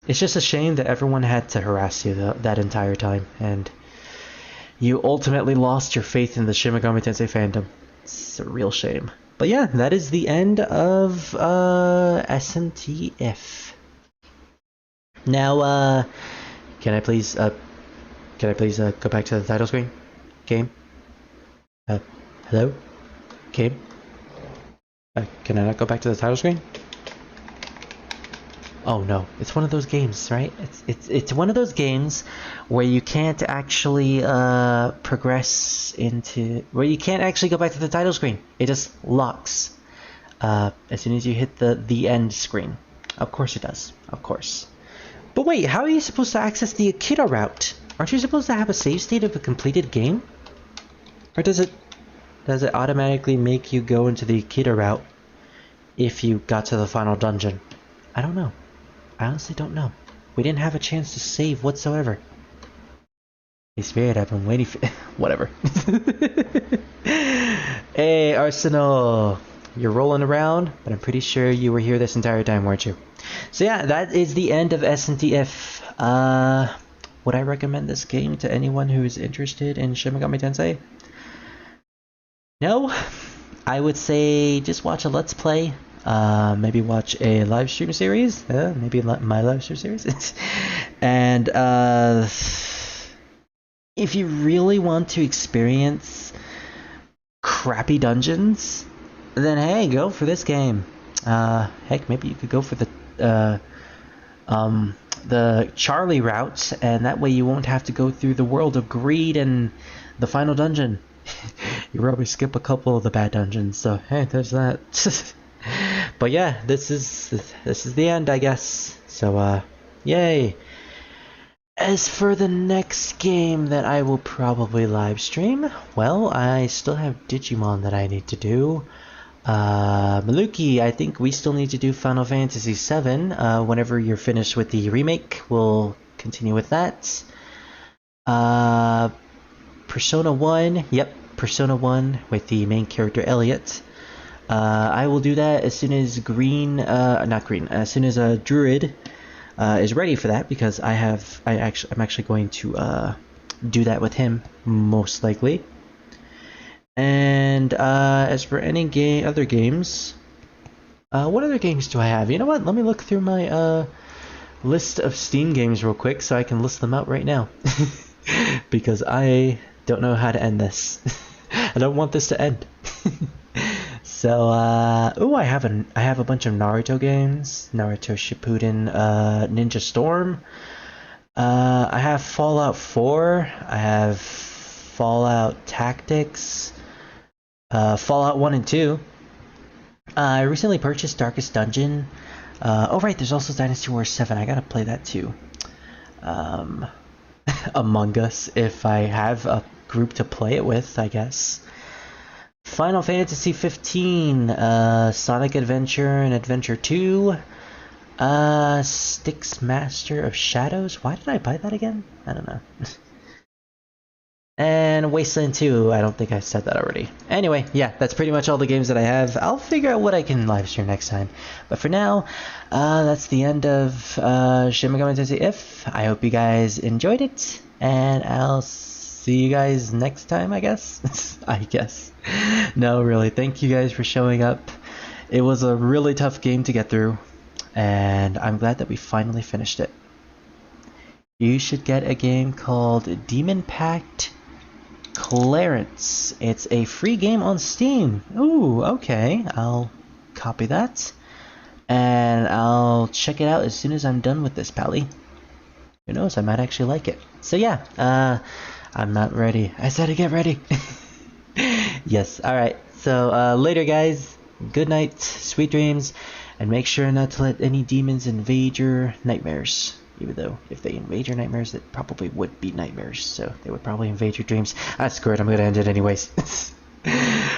It's just a shame that everyone had to harass you that entire time, and you ultimately lost your faith in the Shin Megami Tensei fandom. It's a real shame. But yeah, that is the end of SMT IF. Now, can I please go back to the title screen? Game? Hello? Game? Can I not go back to the title screen? Oh no, it's one of those games, right? It's one of those games where you can't actually progress into, where you can't actually go back to the title screen. It just locks as soon as you hit the end screen. Of course it does, of course. But wait, how are you supposed to access the Akira route? Aren't you supposed to have a save state of a completed game? Or does it automatically make you go into the Akira route if you got to the final dungeon? I don't know. I honestly don't know. We didn't have a chance to save whatsoever. Hey Spirit, I've been waiting for whatever. Hey Arsenal, you're rolling around, but I'm pretty sure you were here this entire time, weren't you? So yeah, that is the end of IF. Would I recommend this game to anyone who's interested in Shin Megami Tensei? No, I would say just watch a Let's Play. Maybe watch a live stream series. Maybe my live stream series. And if you really want to experience crappy dungeons, then hey, go for this game. Heck, maybe you could go for the Charlie route, and that way you won't have to go through the world of greed and the final dungeon. You probably skip a couple of the bad dungeons, so hey, there's that. But yeah, this is the end, I guess. So yay. As for the next game that I will probably live stream, well, I still have Digimon that I need to do. Maluki, I think we still need to do Final Fantasy VII. Whenever you're finished with the remake, we'll continue with that. Persona 1, yep, Persona 1 with the main character Elliot. I will do that as soon as as soon as Druid is ready for that, because I'm actually going to do that with him most likely. And as for any other games, what other games do I have? You know what? Let me look through my list of Steam games real quick so I can list them out right now. Because I don't know how to end this. I don't want this to end. So, I have a bunch of Naruto games. Naruto Shippuden, Ninja Storm. I have Fallout 4. I have Fallout Tactics. Fallout 1 and 2. I recently purchased Darkest Dungeon. Oh right, there's also Dynasty Warriors 7. I gotta play that too. Among Us, if I have a group to play it with, I guess. Final Fantasy 15, Sonic Adventure and Adventure 2, Styx Master of Shadows. Why did I buy that again? I don't know. And Wasteland 2, I don't think I said that already. Anyway, yeah, that's pretty much all the games that I have. I'll figure out what I can live stream next time. But for now, that's the end of Shin Megami Tensei IF. I hope you guys enjoyed it, and I'll see you guys next time, I guess. I guess. No, really, thank you guys for showing up. It was a really tough game to get through, and I'm glad that we finally finished it. You should get a game called Demon Pact Clarence. It's a free game on Steam. Ooh, okay. I'll copy that, and I'll check it out as soon as I'm done with this, Pally. Who knows, I might actually like it. So yeah, I'm not ready. I said to get ready. Yes, alright. So, later guys. Good night, sweet dreams, and make sure not to let any demons invade your nightmares. Even though, if they invade your nightmares, it probably would be nightmares, so they would probably invade your dreams. That's good, I'm gonna end it anyways.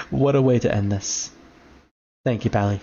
What a way to end this. Thank you, Pally.